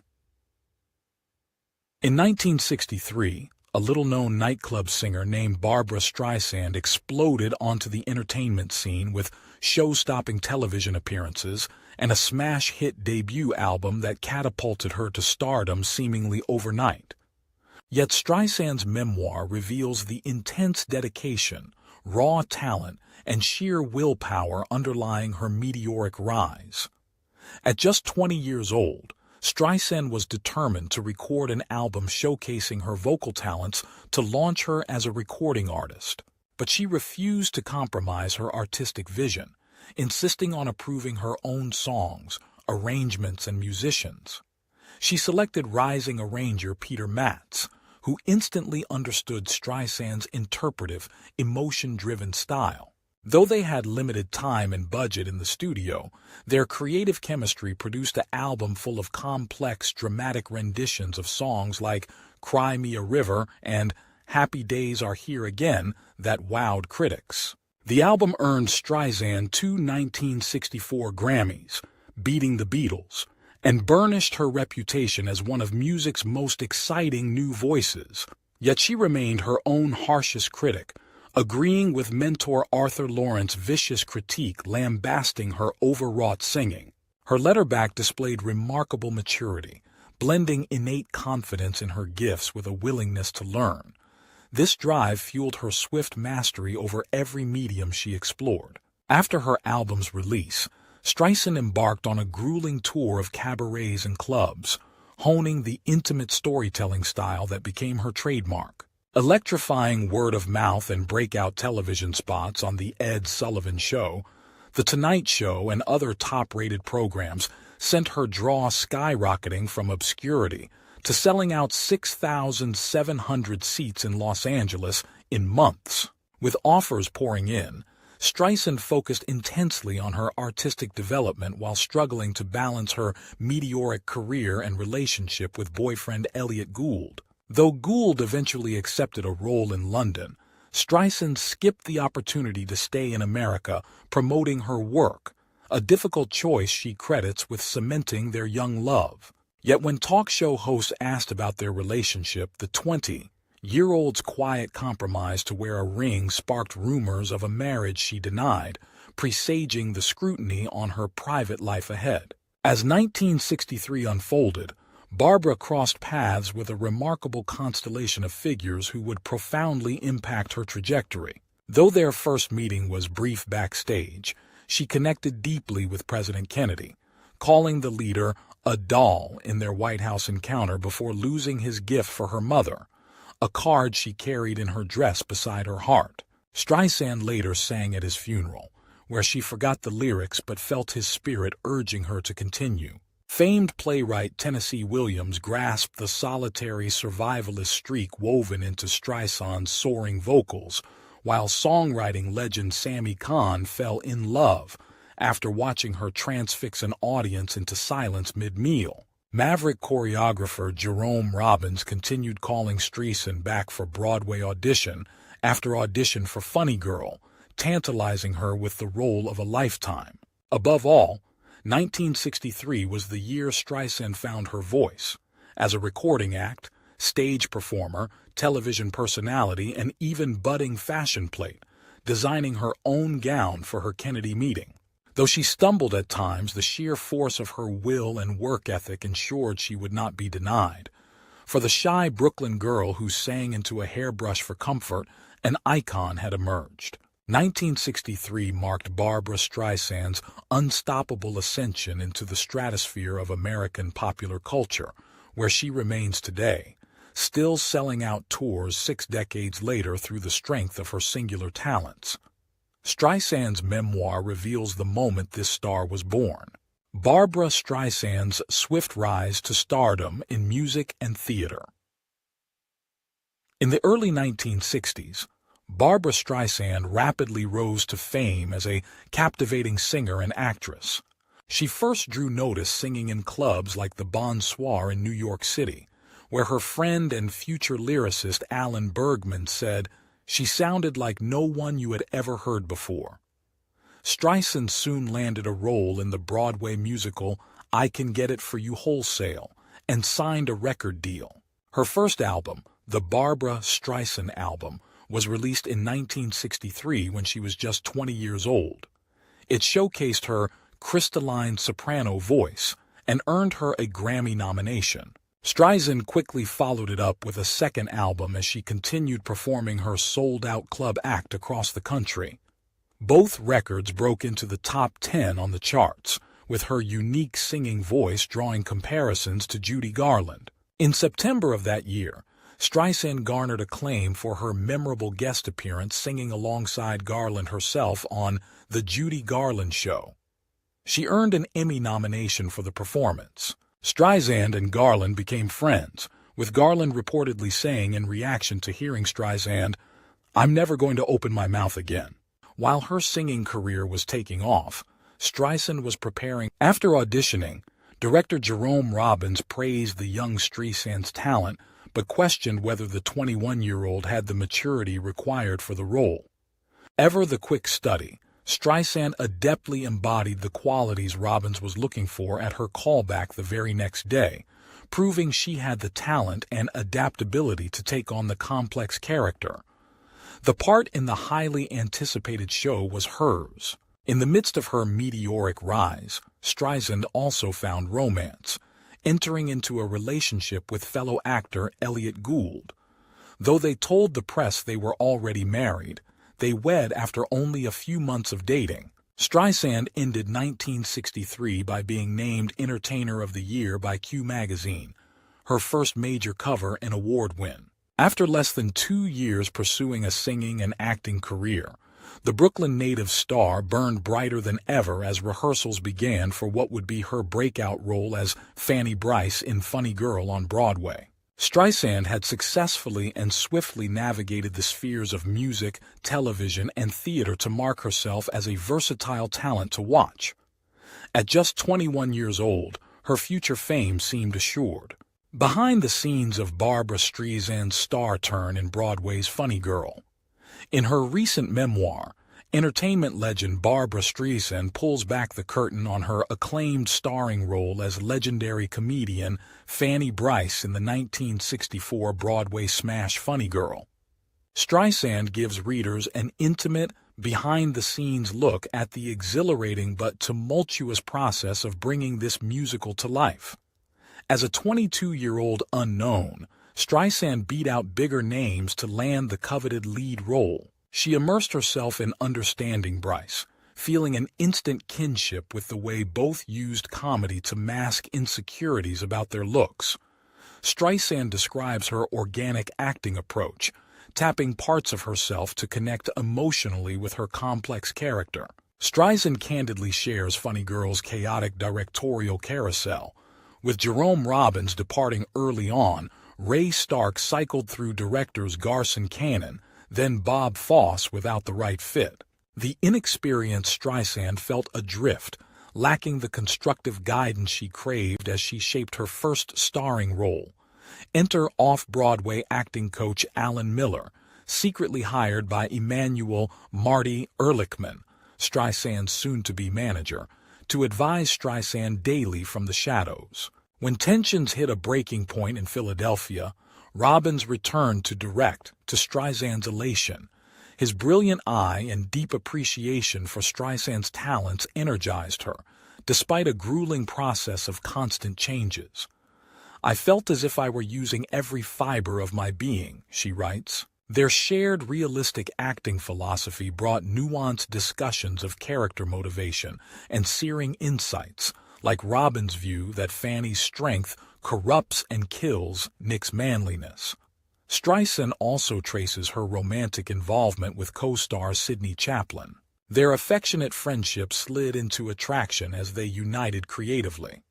In 1963, a little-known nightclub singer named Barbra Streisand exploded onto the entertainment scene with show-stopping television appearances and a smash hit debut album that catapulted her to stardom seemingly overnight. Yet Streisand's memoir reveals the intense dedication, raw talent, and sheer willpower underlying her meteoric rise. At just 20 years old, Streisand was determined to record an album showcasing her vocal talents to launch her as a recording artist. But she refused to compromise her artistic vision, insisting on approving her own songs, arrangements, and musicians. She selected rising arranger Peter Matz, who instantly understood Streisand's interpretive, emotion-driven style. Though they had limited time and budget in the studio, their creative chemistry produced an album full of complex, dramatic renditions of songs like Cry Me a River and Happy Days Are Here Again that wowed critics. The album earned Streisand 2 1964 Grammys, beating the Beatles, and burnished her reputation as one of music's most exciting new voices. Yet she remained her own harshest critic, agreeing with mentor Arthur Lawrence's vicious critique lambasting her overwrought singing. Her letterback displayed remarkable maturity, blending innate confidence in her gifts with a willingness to learn. This drive fueled her swift mastery over every medium she explored. After her album's release, Streisand embarked on a grueling tour of cabarets and clubs, honing the intimate storytelling style that became her trademark. Electrifying word-of-mouth and breakout television spots on The Ed Sullivan Show, The Tonight Show, and other top-rated programs sent her draw skyrocketing from obscurity to selling out 6,700 seats in Los Angeles in months. With offers pouring in, Streisand focused intensely on her artistic development while struggling to balance her meteoric career and relationship with boyfriend Elliot Gould. Though Gould eventually accepted a role in London, Streisand skipped the opportunity to stay in America promoting her work, a difficult choice she credits with cementing their young love. Yet when talk show hosts asked about their relationship, the 20-year-old's quiet compromise to wear a ring sparked rumors of a marriage she denied, presaging the scrutiny on her private life ahead. As 1963 unfolded, Barbra crossed paths with a remarkable constellation of figures who would profoundly impact her trajectory. Though their first meeting was brief backstage, she connected deeply with President Kennedy, calling the leader a doll in their White House encounter before losing his gift for her mother, a card she carried in her dress beside her heart. Streisand later sang at his funeral, where she forgot the lyrics but felt his spirit urging her to continue. Famed playwright Tennessee Williams grasped the solitary survivalist streak woven into Streisand's soaring vocals, while songwriting legend Sammy Cahn fell in love after watching her transfix an audience into silence mid-meal. Maverick choreographer Jerome Robbins continued calling Streisand back for Broadway audition after audition for Funny Girl, tantalizing her with the role of a lifetime. Above all, 1963 was the year Streisand found her voice. As a recording act, stage performer, television personality, and even budding fashion plate, designing her own gown for her Kennedy meeting. Though she stumbled at times, the sheer force of her will and work ethic ensured she would not be denied. For the shy Brooklyn girl who sang into a hairbrush for comfort, an icon had emerged. 1963 marked Barbra Streisand's unstoppable ascension into the stratosphere of American popular culture, where she remains today, still selling out tours 6 decades later through the strength of her singular talents. Streisand's memoir reveals the moment this star was born. Barbra Streisand's swift rise to stardom in music and theater. In the early 1960s, Barbra Streisand rapidly rose to fame as a captivating singer and actress. She first drew notice singing in clubs like the Bonsoir in New York City, where her friend and future lyricist Alan Bergman said, "She sounded like no one you had ever heard before." Streisand soon landed a role in the Broadway musical I Can Get It For You Wholesale and signed a record deal. Her first album, the Barbra Streisand Album, was released in 1963 when she was just 20 years old. It showcased her crystalline soprano voice and earned her a Grammy nomination. Streisand quickly followed it up with a second album as she continued performing her sold-out club act across the country. Both records broke into the top 10 on the charts, with her unique singing voice drawing comparisons to Judy Garland. In September of that year, Streisand garnered acclaim for her memorable guest appearance singing alongside Garland herself on The Judy Garland Show. She earned an Emmy nomination for the performance. Streisand and Garland became friends, with Garland reportedly saying in reaction to hearing Streisand, "I'm never going to open my mouth again." While her singing career was taking off, Streisand was preparing. After auditioning, director Jerome Robbins praised the young Streisand's talent, but questioned whether the 21-year-old had the maturity required for the role. Ever the quick study, Streisand adeptly embodied the qualities Robbins was looking for at her callback the very next day, proving she had the talent and adaptability to take on the complex character. The part in the highly anticipated show was hers. In the midst of her meteoric rise, Streisand also found romance, entering into a relationship with fellow actor Elliot Gould. Though they told the press they were already married, they wed after only a few months of dating. Streisand ended 1963 by being named Entertainer of the Year by Q magazine, her first major cover and award win. After less than 2 years pursuing a singing and acting career, the Brooklyn native star burned brighter than ever as rehearsals began for what would be her breakout role as Fanny Brice in Funny Girl on Broadway. Streisand had successfully and swiftly navigated the spheres of music, television, and theater to mark herself as a versatile talent to watch. At just 21 years old, her future fame seemed assured. Behind the scenes of Barbra Streisand's star turn in Broadway's Funny Girl. In her recent memoir, entertainment legend Barbra Streisand pulls back the curtain on her acclaimed starring role as legendary comedian Fanny Brice in the 1964 Broadway smash Funny Girl. Streisand gives readers an intimate, behind-the-scenes look at the exhilarating but tumultuous process of bringing this musical to life. As a 22-year-old unknown, Streisand beat out bigger names to land the coveted lead role. She immersed herself in understanding Brice, feeling an instant kinship with the way both used comedy to mask insecurities about their looks. Streisand describes her organic acting approach, tapping parts of herself to connect emotionally with her complex character. Streisand candidly shares Funny Girl's chaotic directorial carousel. With Jerome Robbins departing early on, Ray Stark cycled through directors Garson Kanin, then Bob Fosse without the right fit. The inexperienced Streisand felt adrift, lacking the constructive guidance she craved as she shaped her first starring role. Enter off-Broadway acting coach Alan Miller, secretly hired by Emanuel Marty Ehrlichman, Streisand's soon-to-be manager, to advise Streisand daily from the shadows. When tensions hit a breaking point in Philadelphia, Robbins returned to direct, to Streisand's elation. His brilliant eye and deep appreciation for Streisand's talents energized her, despite a grueling process of constant changes. "I felt as if I were using every fiber of my being," she writes. Their shared realistic acting philosophy brought nuanced discussions of character motivation and searing insights, like Robbins' view that Fanny's strength corrupts and kills Nick's manliness. Streisand also traces her romantic involvement with co-star Sidney Chaplin. Their affectionate friendship slid into attraction as they united creatively.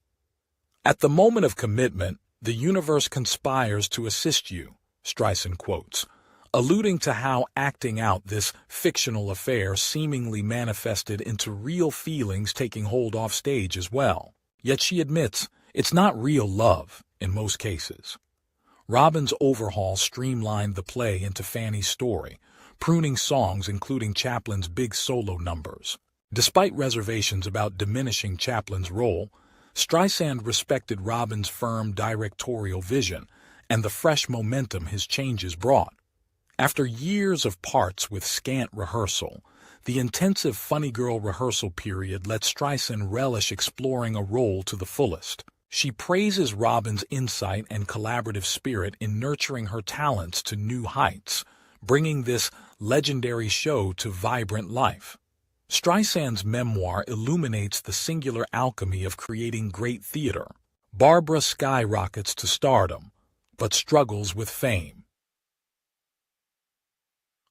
"At the moment of commitment, the universe conspires to assist you," Streisand quotes, alluding to how acting out this fictional affair seemingly manifested into real feelings taking hold off stage as well. Yet she admits it's not real love in most cases. Robbins' overhaul streamlined the play into Fanny's story, pruning songs including Chaplin's big solo numbers. Despite reservations about diminishing Chaplin's role, Streisand respected Robbins' firm directorial vision and the fresh momentum his changes brought. After years of parts with scant rehearsal, the intensive Funny Girl rehearsal period let Streisand relish exploring a role to the fullest. She praises Robbins' insight and collaborative spirit in nurturing her talents to new heights, bringing this legendary show to vibrant life. Streisand's memoir illuminates the singular alchemy of creating great theater. Barbra skyrockets to stardom, but struggles with fame.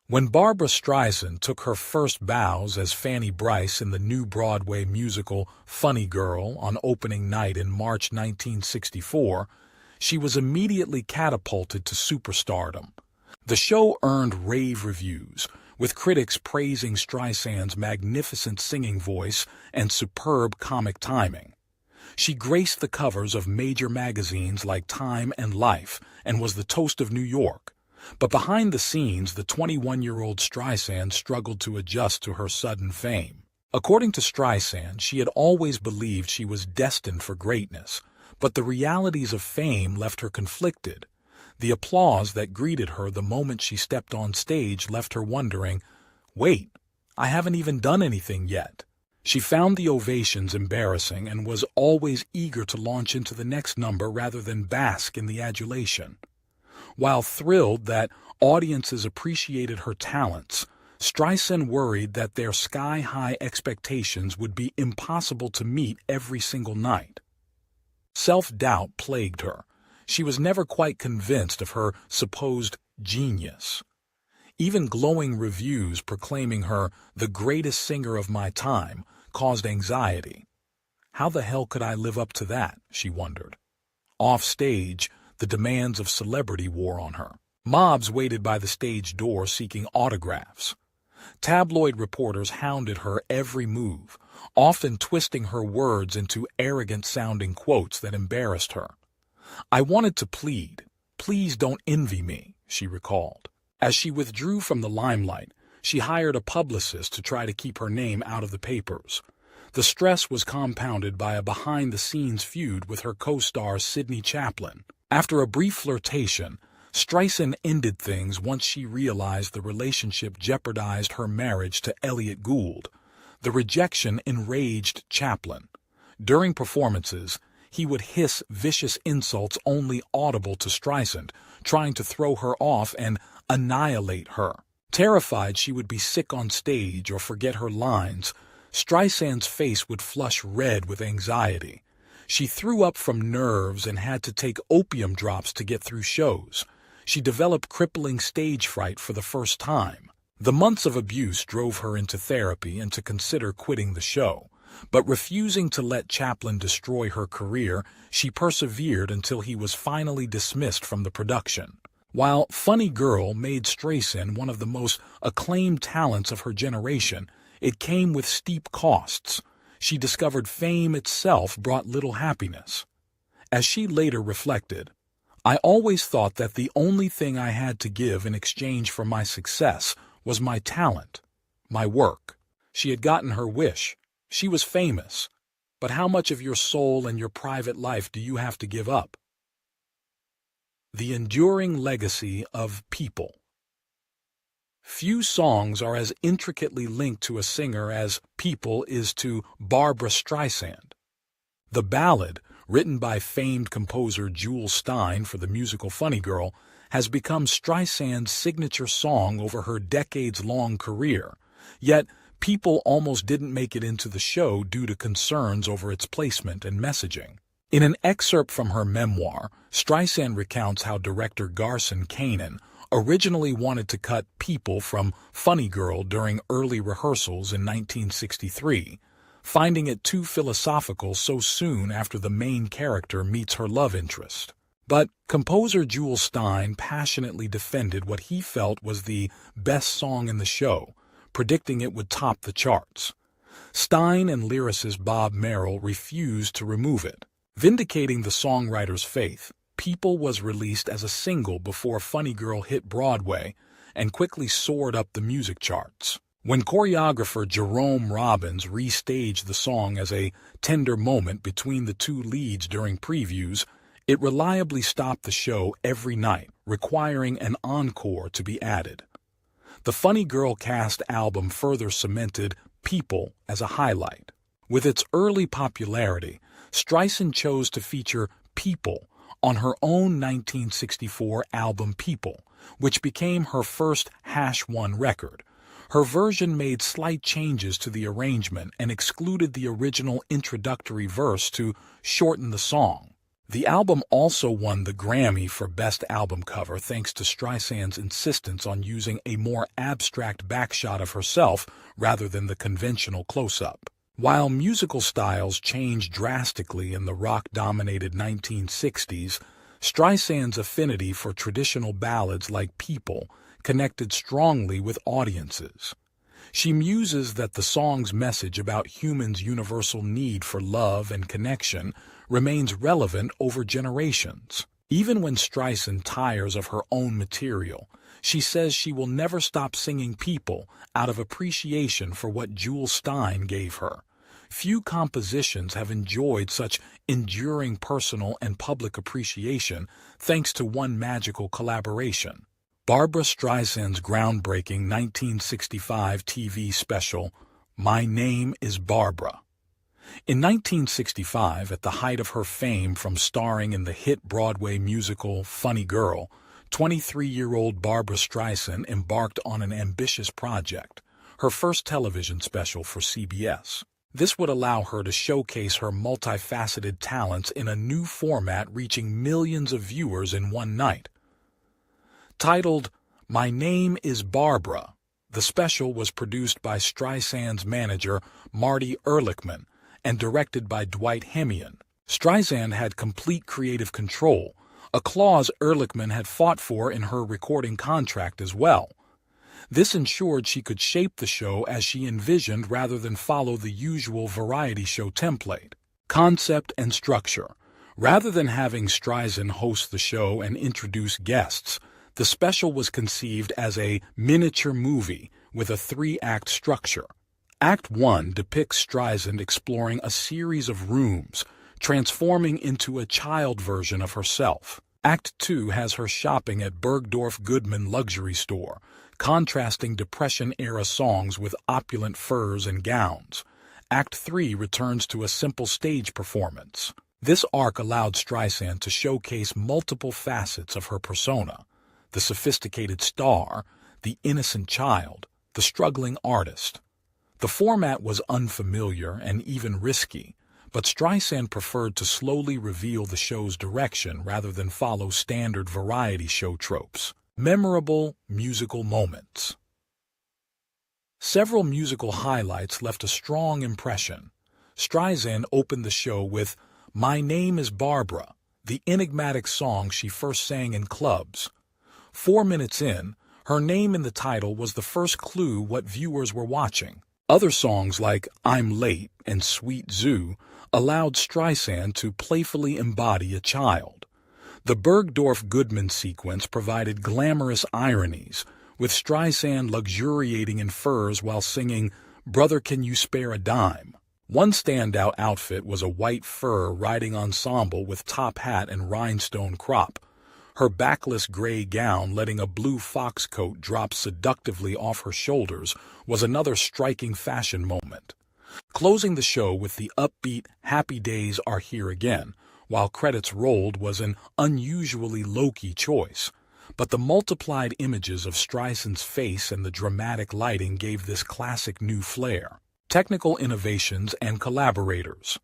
When Barbra Streisand took her first bows as Fanny Brice in the new Broadway musical Funny Girl on opening night in March 1964, she was immediately catapulted to superstardom. The show earned rave reviews, with critics praising Streisand's magnificent singing voice and superb comic timing. She graced the covers of major magazines like Time and Life and was the toast of New York. But behind the scenes, the 21-year-old Streisand struggled to adjust to her sudden fame. According to Streisand, she had always believed she was destined for greatness, but the realities of fame left her conflicted. The applause that greeted her the moment she stepped on stage left her wondering, "Wait, I haven't even done anything yet." She found the ovations embarrassing and was always eager to launch into the next number rather than bask in the adulation. While thrilled that audiences appreciated her talents, Streisand worried that their sky-high expectations would be impossible to meet every single night. Self-doubt plagued her. She was never quite convinced of her supposed genius. Even glowing reviews proclaiming her the greatest singer of my time caused anxiety. How the hell could I live up to that, she wondered. Off stage, the demands of celebrity wore on her. Mobs waited by the stage door seeking autographs. Tabloid reporters hounded her every move, often twisting her words into arrogant-sounding quotes that embarrassed her. I wanted to plead, "Please don't envy me," she recalled. As she withdrew from the limelight, she hired a publicist to try to keep her name out of the papers. The stress was compounded by a behind-the-scenes feud with her co-star Sidney Chaplin. After a brief flirtation, Streisand ended things once she realized the relationship jeopardized her marriage to Elliot Gould. The rejection enraged Chaplin. During performances, he would hiss vicious insults only audible to Streisand, trying to throw her off and annihilate her. Terrified she would be sick on stage or forget her lines, Streisand's face would flush red with anxiety. She threw up from nerves and had to take opium drops to get through shows. She developed crippling stage fright for the first time. The months of abuse drove her into therapy and to consider quitting the show. But refusing to let Chaplin destroy her career, she persevered until he was finally dismissed from the production. While Funny Girl made Streisand one of the most acclaimed talents of her generation, it came with steep costs. She discovered fame itself brought little happiness. As she later reflected, I always thought that the only thing I had to give in exchange for my success was my talent, my work. She had gotten her wish. She was famous. But how much of your soul and your private life do you have to give up? The enduring legacy of people. Few songs are as intricately linked to a singer as People is to Barbra Streisand. The ballad, written by famed composer Jules Stein for the musical Funny Girl, has become Streisand's signature song over her decades-long career. Yet, People almost didn't make it into the show due to concerns over its placement and messaging. In an excerpt from her memoir, Streisand recounts how director Garson Kanin originally wanted to cut People from Funny Girl during early rehearsals in 1963, finding it too philosophical so soon after the main character meets her love interest. But composer Jules Stein passionately defended what he felt was the best song in the show, predicting it would top the charts. Stein and lyricist Bob Merrill refused to remove it. Vindicating the songwriter's faith, People was released as a single before Funny Girl hit Broadway and quickly soared up the music charts. When choreographer Jerome Robbins restaged the song as a tender moment between the two leads during previews, it reliably stopped the show every night, requiring an encore to be added. The Funny Girl cast album further cemented People as a highlight. With its early popularity, Streisand chose to feature People on her own 1964 album People, which became her first #1 record. Her version made slight changes to the arrangement and excluded the original introductory verse to shorten the song. The album also won the Grammy for Best Album Cover thanks to Streisand's insistence on using a more abstract backshot of herself rather than the conventional close-up. While musical styles changed drastically in the rock-dominated 1960s, Streisand's affinity for traditional ballads like People connected strongly with audiences. She muses that the song's message about humans' universal need for love and connection remains relevant over generations. Even when Streisand tires of her own material, she says she will never stop singing People out of appreciation for what Jules Stein gave her. Few compositions have enjoyed such enduring personal and public appreciation thanks to one magical collaboration. Barbra Streisand's groundbreaking 1965 TV special, My Name is Barbra. In 1965, at the height of her fame from starring in the hit Broadway musical Funny Girl, 23-year-old Barbra Streisand embarked on an ambitious project, her first television special for CBS. This would allow her to showcase her multifaceted talents in a new format reaching millions of viewers in one night. Titled My Name is Barbra, the special was produced by Streisand's manager Marty Ehrlichman and directed by Dwight Hemian. Streisand had complete creative control, a clause Ehrlichman had fought for in her recording contract as well. This ensured she could shape the show as she envisioned rather than follow the usual variety show template. Concept and structure. Rather than having Streisand host the show and introduce guests, the special was conceived as a miniature movie with a 3-act structure. Act 1 depicts Streisand exploring a series of rooms, transforming into a child version of herself. Act 2 has her shopping at Bergdorf Goodman luxury store, contrasting Depression-era songs with opulent furs and gowns. Act 3 returns to a simple stage performance. This arc allowed Streisand to showcase multiple facets of her persona: the sophisticated star, the innocent child, the struggling artist. The format was unfamiliar and even risky, but Streisand preferred to slowly reveal the show's direction rather than follow standard variety show tropes. Memorable musical moments. Several musical highlights left a strong impression. Streisand opened the show with My Name is Barbra, the enigmatic song she first sang in clubs. 4 minutes in, her name in the title was the first clue what viewers were watching. Other songs like I'm Late and Sweet Zoo allowed Streisand to playfully embody a child. The Bergdorf Goodman sequence provided glamorous ironies, with Streisand luxuriating in furs while singing Brother Can You Spare a Dime. One standout outfit was a white fur riding ensemble with top hat and rhinestone crop. Her backless gray gown letting a blue fox coat drop seductively off her shoulders was another striking fashion moment. Closing the show with the upbeat Happy Days Are Here Again, while credits rolled, was an unusually low-key choice, but the multiplied images of Streisand's face and the dramatic lighting gave this classic new flair. Technical innovations and collaborators.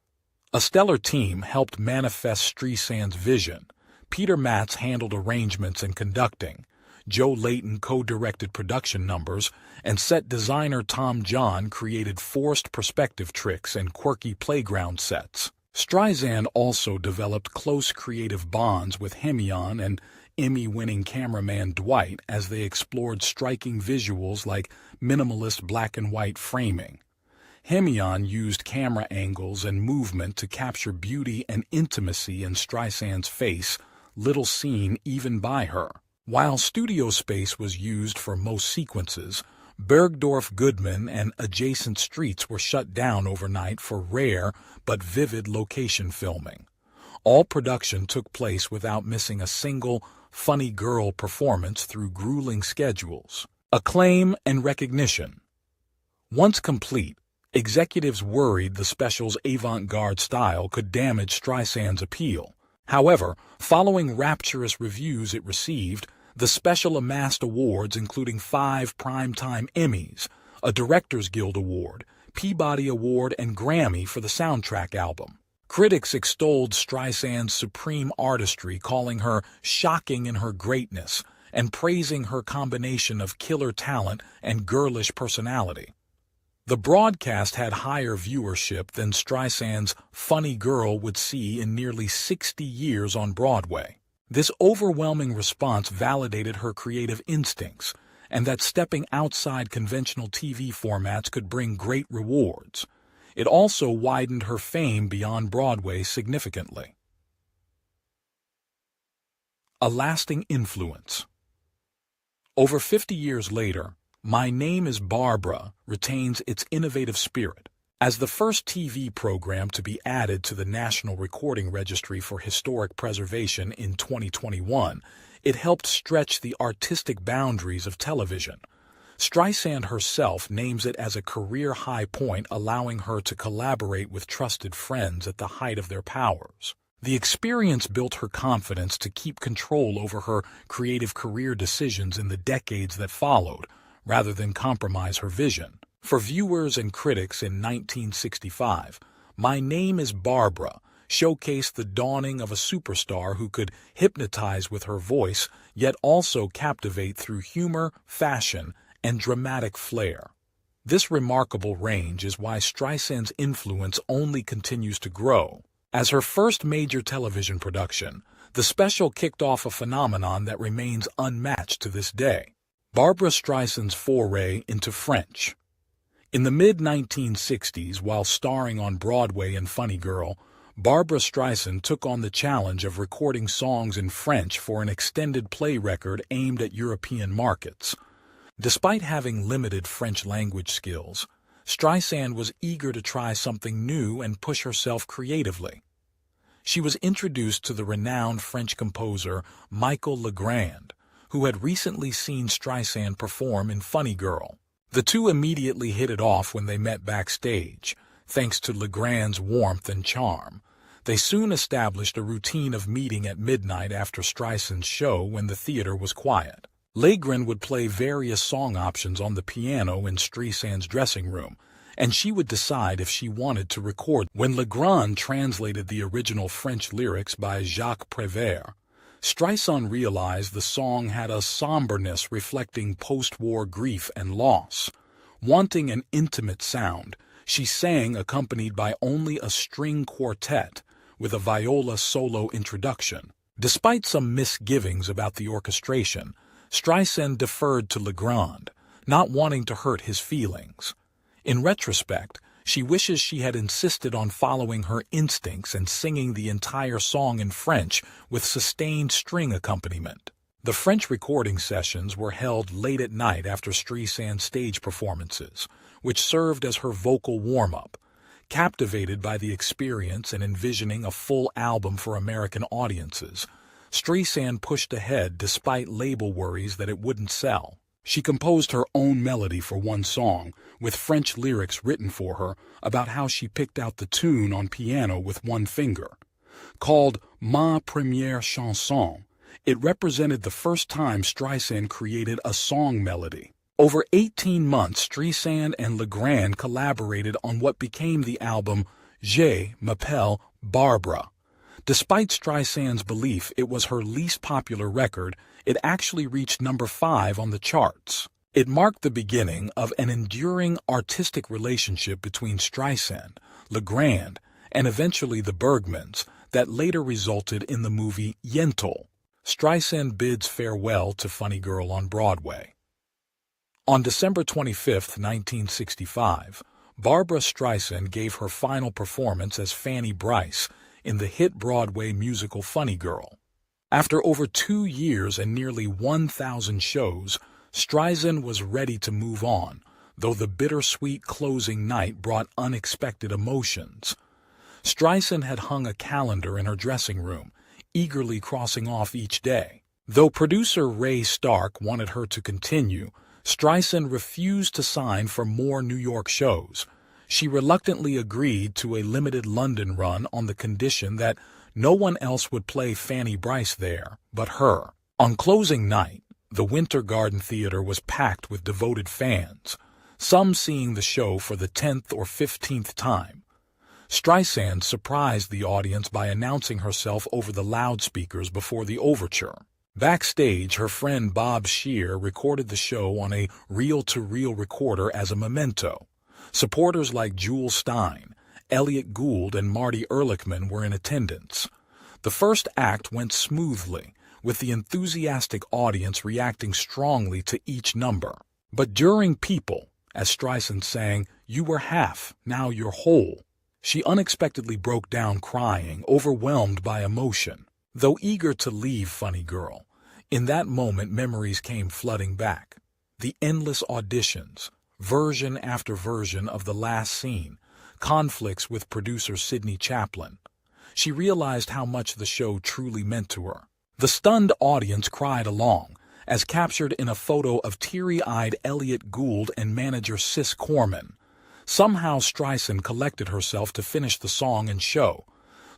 A stellar team helped manifest Streisand's vision. Peter Matz handled arrangements and conducting, Joe Layton co-directed production numbers, and set designer Tom John created forced perspective tricks and quirky playground sets. Streisand also developed close creative bonds with Hemian and Emmy-winning cameraman Dwight as they explored striking visuals like minimalist black-and-white framing. Hemian used camera angles and movement to capture beauty and intimacy in Streisand's face, little seen even by her. While studio space was used for most sequences, Bergdorf Goodman and adjacent streets were shut down overnight for rare but vivid location filming. All production took place without missing a single Funny Girl performance through grueling schedules. Acclaim and recognition. Once complete, executives worried the special's avant-garde style could damage Streisand's appeal. However, following rapturous reviews it received, the special amassed awards including 5 Primetime Emmys, a Directors Guild Award, Peabody Award, and Grammy for the soundtrack album. Critics extolled Streisand's supreme artistry, calling her shocking in her greatness and praising her combination of killer talent and girlish personality. The broadcast had higher viewership than Streisand's Funny Girl would see in nearly 60 years on Broadway. This overwhelming response validated her creative instincts and that stepping outside conventional TV formats could bring great rewards. It also widened her fame beyond Broadway significantly. A lasting influence. Over 50 years later, My Name is Barbra retains its innovative spirit. As the first TV program to be added to the National Recording Registry for Historic Preservation in 2021, it helped stretch the artistic boundaries of television. Streisand herself names it as a career high point, allowing her to collaborate with trusted friends at the height of their powers. The experience built her confidence to keep control over her creative career decisions in the decades that followed, rather than compromise her vision. For viewers and critics in 1965, My Name is Barbra showcased the dawning of a superstar who could hypnotize with her voice, yet also captivate through humor, fashion, and dramatic flair. This remarkable range is why Streisand's influence only continues to grow. As her first major television production, the special kicked off a phenomenon that remains unmatched to this day: Barbra Streisand's foray into French. In the mid-1960s, while starring on Broadway in Funny Girl, Barbra Streisand took on the challenge of recording songs in French for an extended play record aimed at European markets. Despite having limited French language skills, Streisand was eager to try something new and push herself creatively. She was introduced to the renowned French composer Michael Legrand, who had recently seen Streisand perform in Funny Girl. The two immediately hit it off when they met backstage. Thanks to Legrand's warmth and charm, they soon established a routine of meeting at midnight after Streisand's show when the theater was quiet. Legrand would play various song options on the piano in Streisand's dressing room, and she would decide if she wanted to record. When Legrand translated the original French lyrics by Jacques Prévert, Streisand realized the song had a somberness reflecting post-war grief and loss. Wanting an intimate sound, she sang accompanied by only a string quartet with a viola solo introduction. Despite some misgivings about the orchestration, Streisand deferred to Legrand, not wanting to hurt his feelings. In retrospect, she wishes she had insisted on following her instincts and singing the entire song in French with sustained string accompaniment. The French recording sessions were held late at night after Streisand's stage performances, which served as her vocal warm-up. Captivated by the experience and envisioning a full album for American audiences, Streisand pushed ahead despite label worries that it wouldn't sell. She composed her own melody for one song, with French lyrics written for her about how she picked out the tune on piano with one finger. Called Ma Première Chanson, it represented the first time Streisand created a song melody. Over 18 months, Streisand and Legrand collaborated on what became the album Je m'appelle Barbra. Despite Streisand's belief it was her least popular record, it actually reached number 5 on the charts. It marked the beginning of an enduring artistic relationship between Streisand, Legrand, and eventually the Bergmans that later resulted in the movie Yentl. Streisand bids farewell to Funny Girl on Broadway. On December 25, 1965, Barbra Streisand gave her final performance as Fanny Brice in the hit Broadway musical Funny Girl. After over 2 years and nearly 1,000 shows, Streisand was ready to move on, though the bittersweet closing night brought unexpected emotions. Streisand had hung a calendar in her dressing room, eagerly crossing off each day. Though producer Ray Stark wanted her to continue, Streisand refused to sign for more New York shows. She reluctantly agreed to a limited London run on the condition that no one else would play Fanny Brice there but her. On closing night, the Winter Garden Theater was packed with devoted fans, some seeing the show for the 10th or 15th time. Streisand surprised the audience by announcing herself over the loudspeakers before the overture. Backstage, her friend Bob Shear recorded the show on a reel-to-reel recorder as a memento. Supporters like Jewel Stein, Elliot Gould, and Marty Ehrlichman were in attendance. The first act went smoothly, with the enthusiastic audience reacting strongly to each number. But during People, as Streisand sang, "You were half, now you're whole," she unexpectedly broke down crying, overwhelmed by emotion. Though eager to leave Funny Girl, in that moment memories came flooding back. The endless auditions, version after version of the last scene, conflicts with producer Sidney Chaplin. She realized how much the show truly meant to her. The stunned audience cried along, as captured in a photo of teary-eyed Elliot Gould and manager Sis Corman. Somehow Streisand collected herself to finish the song and show.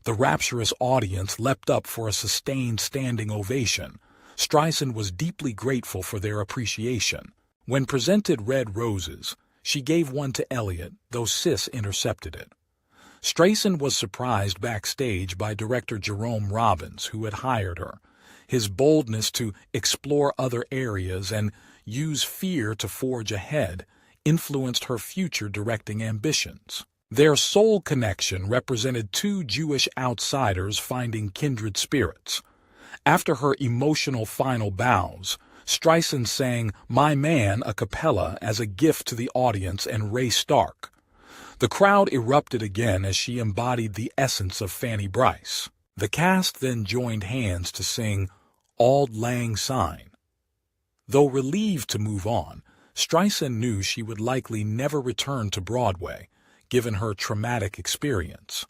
The rapturous audience leapt up for a sustained standing ovation. Streisand was deeply grateful for their appreciation. When presented red roses, she gave one to Elliot, though Sis intercepted it. Streisand was surprised backstage by director Jerome Robbins, who had hired her. His boldness to explore other areas and use fear to forge ahead influenced her future directing ambitions. Their soul connection represented two Jewish outsiders finding kindred spirits. After her emotional final bows, Streisand sang My Man a cappella as a gift to the audience and Ray Stark. The crowd erupted again as she embodied the essence of Fanny Brice. The cast then joined hands to sing Auld Lang Syne. Though relieved to move on, Streisand knew she would likely never return to Broadway, given her traumatic experience.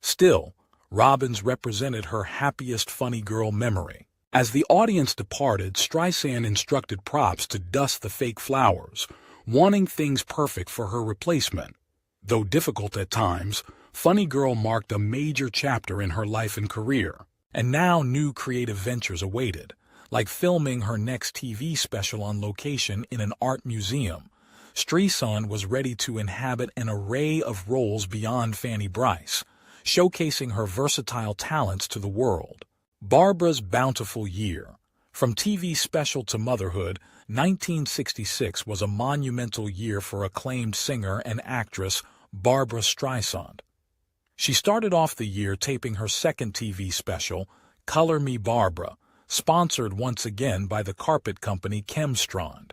Still, Robbins represented her happiest funny girl memory. As the audience departed, Streisand instructed props to dust the fake flowers, wanting things perfect for her replacement. Though difficult at times, Funny Girl marked a major chapter in her life and career, and now new creative ventures awaited, like filming her next TV special on location in an art museum. Streisand was ready to inhabit an array of roles beyond Fanny Brice, showcasing her versatile talents to the world. Barbra's bountiful year. From TV special to motherhood, 1966 was a monumental year for acclaimed singer and actress Barbra Streisand. She started off the year taping her second TV special, Color Me Barbra, sponsored once again by the carpet company Chemstrand.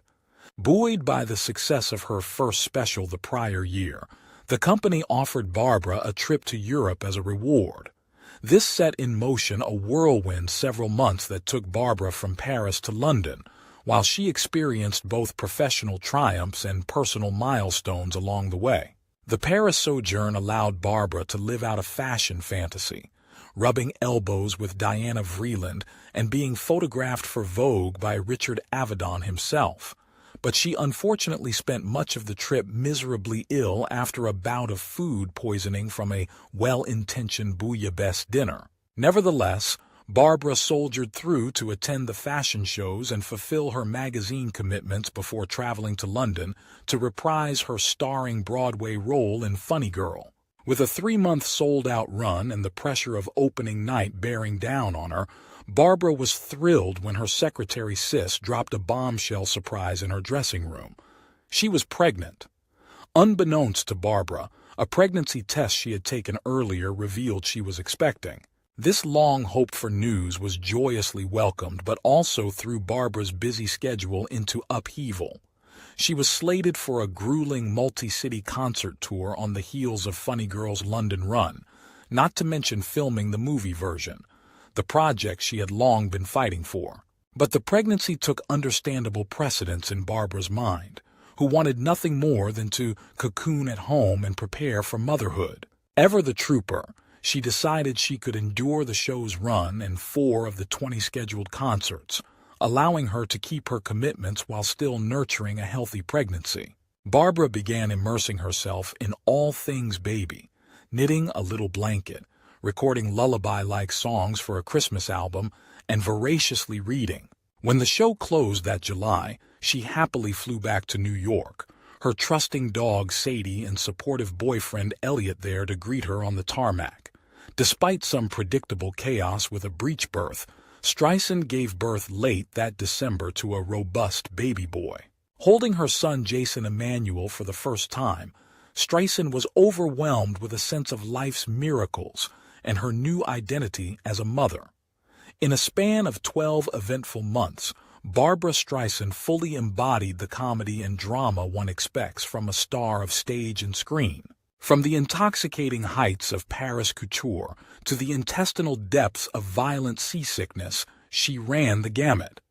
Buoyed by the success of her first special the prior year, the company offered Barbra a trip to Europe as a reward. This set in motion a whirlwind several months that took Barbra from Paris to London, while she experienced both professional triumphs and personal milestones along the way. The Paris sojourn allowed Barbra to live out a fashion fantasy, rubbing elbows with Diana Vreeland and being photographed for Vogue by Richard Avedon himself. But she unfortunately spent much of the trip miserably ill after a bout of food poisoning from a well-intentioned bouillabaisse dinner. Nevertheless, Barbra soldiered through to attend the fashion shows and fulfill her magazine commitments before traveling to London to reprise her starring Broadway role in Funny Girl. With a 3-month sold-out run and the pressure of opening night bearing down on her, Barbra was thrilled when her secretary Sis dropped a bombshell surprise in her dressing room. She was pregnant. Unbeknownst to Barbra, a pregnancy test she had taken earlier revealed she was expecting. This long-hoped-for news was joyously welcomed, but also threw Barbra's busy schedule into upheaval. She was slated for a grueling multi-city concert tour on the heels of Funny Girl's London run, not to mention filming the movie version, the project she had long been fighting for. But the pregnancy took understandable precedence in Barbra's mind, who wanted nothing more than to cocoon at home and prepare for motherhood. Ever the trooper, she decided she could endure the show's run and 4 of the 20 scheduled concerts, allowing her to keep her commitments while still nurturing a healthy pregnancy. Barbra began immersing herself in all things baby, knitting a little blanket, recording lullaby-like songs for a Christmas album, and voraciously reading. When the show closed that July, she happily flew back to New York, her trusting dog Sadie and supportive boyfriend Elliot there to greet her on the tarmac. Despite some predictable chaos with a breech birth, Streisand gave birth late that December to a robust baby boy. Holding her son Jason Emmanuel for the first time, Streisand was overwhelmed with a sense of life's miracles and her new identity as a mother. In a span of 12 eventful months, Barbra Streisand fully embodied the comedy and drama one expects from a star of stage and screen. From the intoxicating heights of Paris couture to the intestinal depths of violent seasickness, she ran the gamut.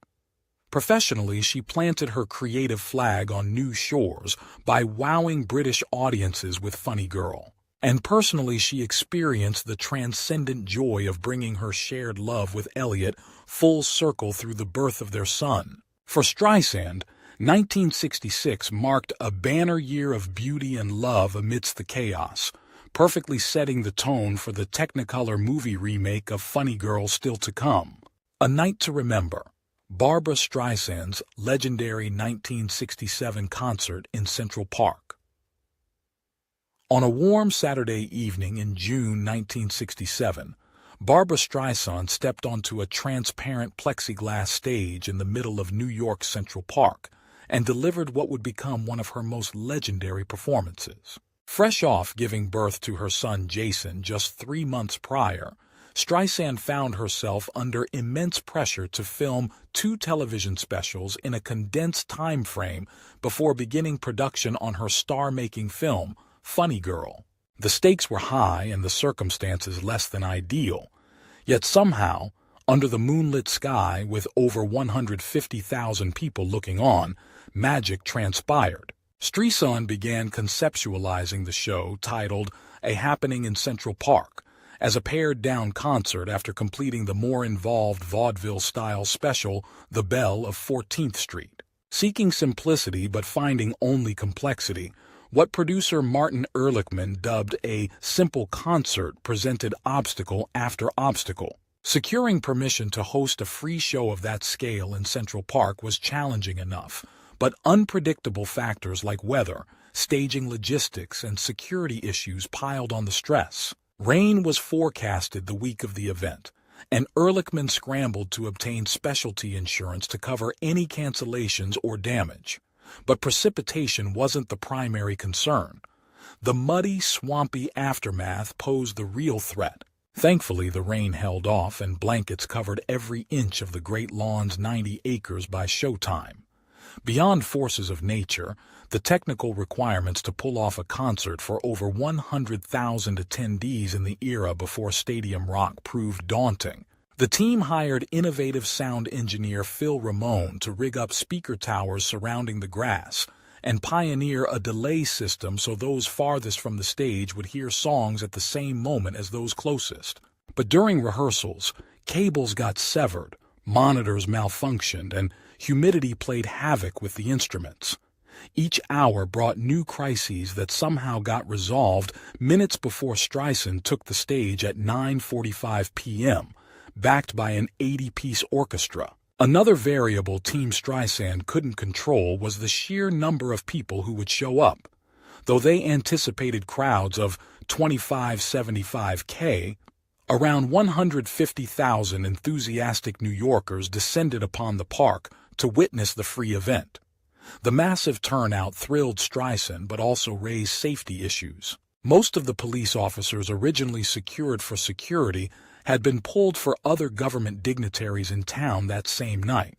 Professionally, she planted her creative flag on new shores by wowing British audiences with Funny Girl. And personally, she experienced the transcendent joy of bringing her shared love with Elliot full circle through the birth of their son. For Streisand, 1966 marked a banner year of beauty and love amidst the chaos, perfectly setting the tone for the Technicolor movie remake of Funny Girl still to come. A Night to Remember, Barbra Streisand's legendary 1967 concert in Central Park. On a warm Saturday evening in June 1967, Barbra Streisand stepped onto a transparent plexiglass stage in the middle of New York's Central Park and delivered what would become one of her most legendary performances. Fresh off giving birth to her son Jason just 3 months prior, Streisand found herself under immense pressure to film 2 television specials in a condensed time frame before beginning production on her star-making film, Funny Girl. The stakes were high and the circumstances less than ideal, yet somehow, under the moonlit sky with over 150,000 people looking on, magic transpired. Streisand began conceptualizing the show titled A Happening in Central Park as a pared-down concert after completing the more involved vaudeville-style special The Belle of 14th Street. Seeking simplicity but finding only complexity, what producer Martin Ehrlichman dubbed a simple concert presented obstacle after obstacle. Securing permission to host a free show of that scale in Central Park was challenging enough, but unpredictable factors like weather, staging logistics, and security issues piled on the stress. Rain was forecasted the week of the event, and Ehrlichman scrambled to obtain specialty insurance to cover any cancellations or damage. But precipitation wasn't the primary concern. The muddy, swampy aftermath posed the real threat. Thankfully, the rain held off and blankets covered every inch of the great lawn's 90 acres by showtime. Beyond forces of nature, the technical requirements to pull off a concert for over 100,000 attendees in the era before stadium rock proved daunting. The team hired innovative sound engineer Phil Ramone to rig up speaker towers surrounding the grass and pioneer a delay system so those farthest from the stage would hear songs at the same moment as those closest. But during rehearsals, cables got severed, monitors malfunctioned, and humidity played havoc with the instruments. Each hour brought new crises that somehow got resolved minutes before Streisand took the stage at 9:45 p.m., backed by an 80-piece orchestra. Another variable Team Streisand couldn't control was the sheer number of people who would show up. Though they anticipated crowds of 25-75K, around 150,000 enthusiastic New Yorkers descended upon the park to witness the free event. The massive turnout thrilled Streisand but also raised safety issues. Most of the police officers originally secured for security had been pulled for other government dignitaries in town that same night.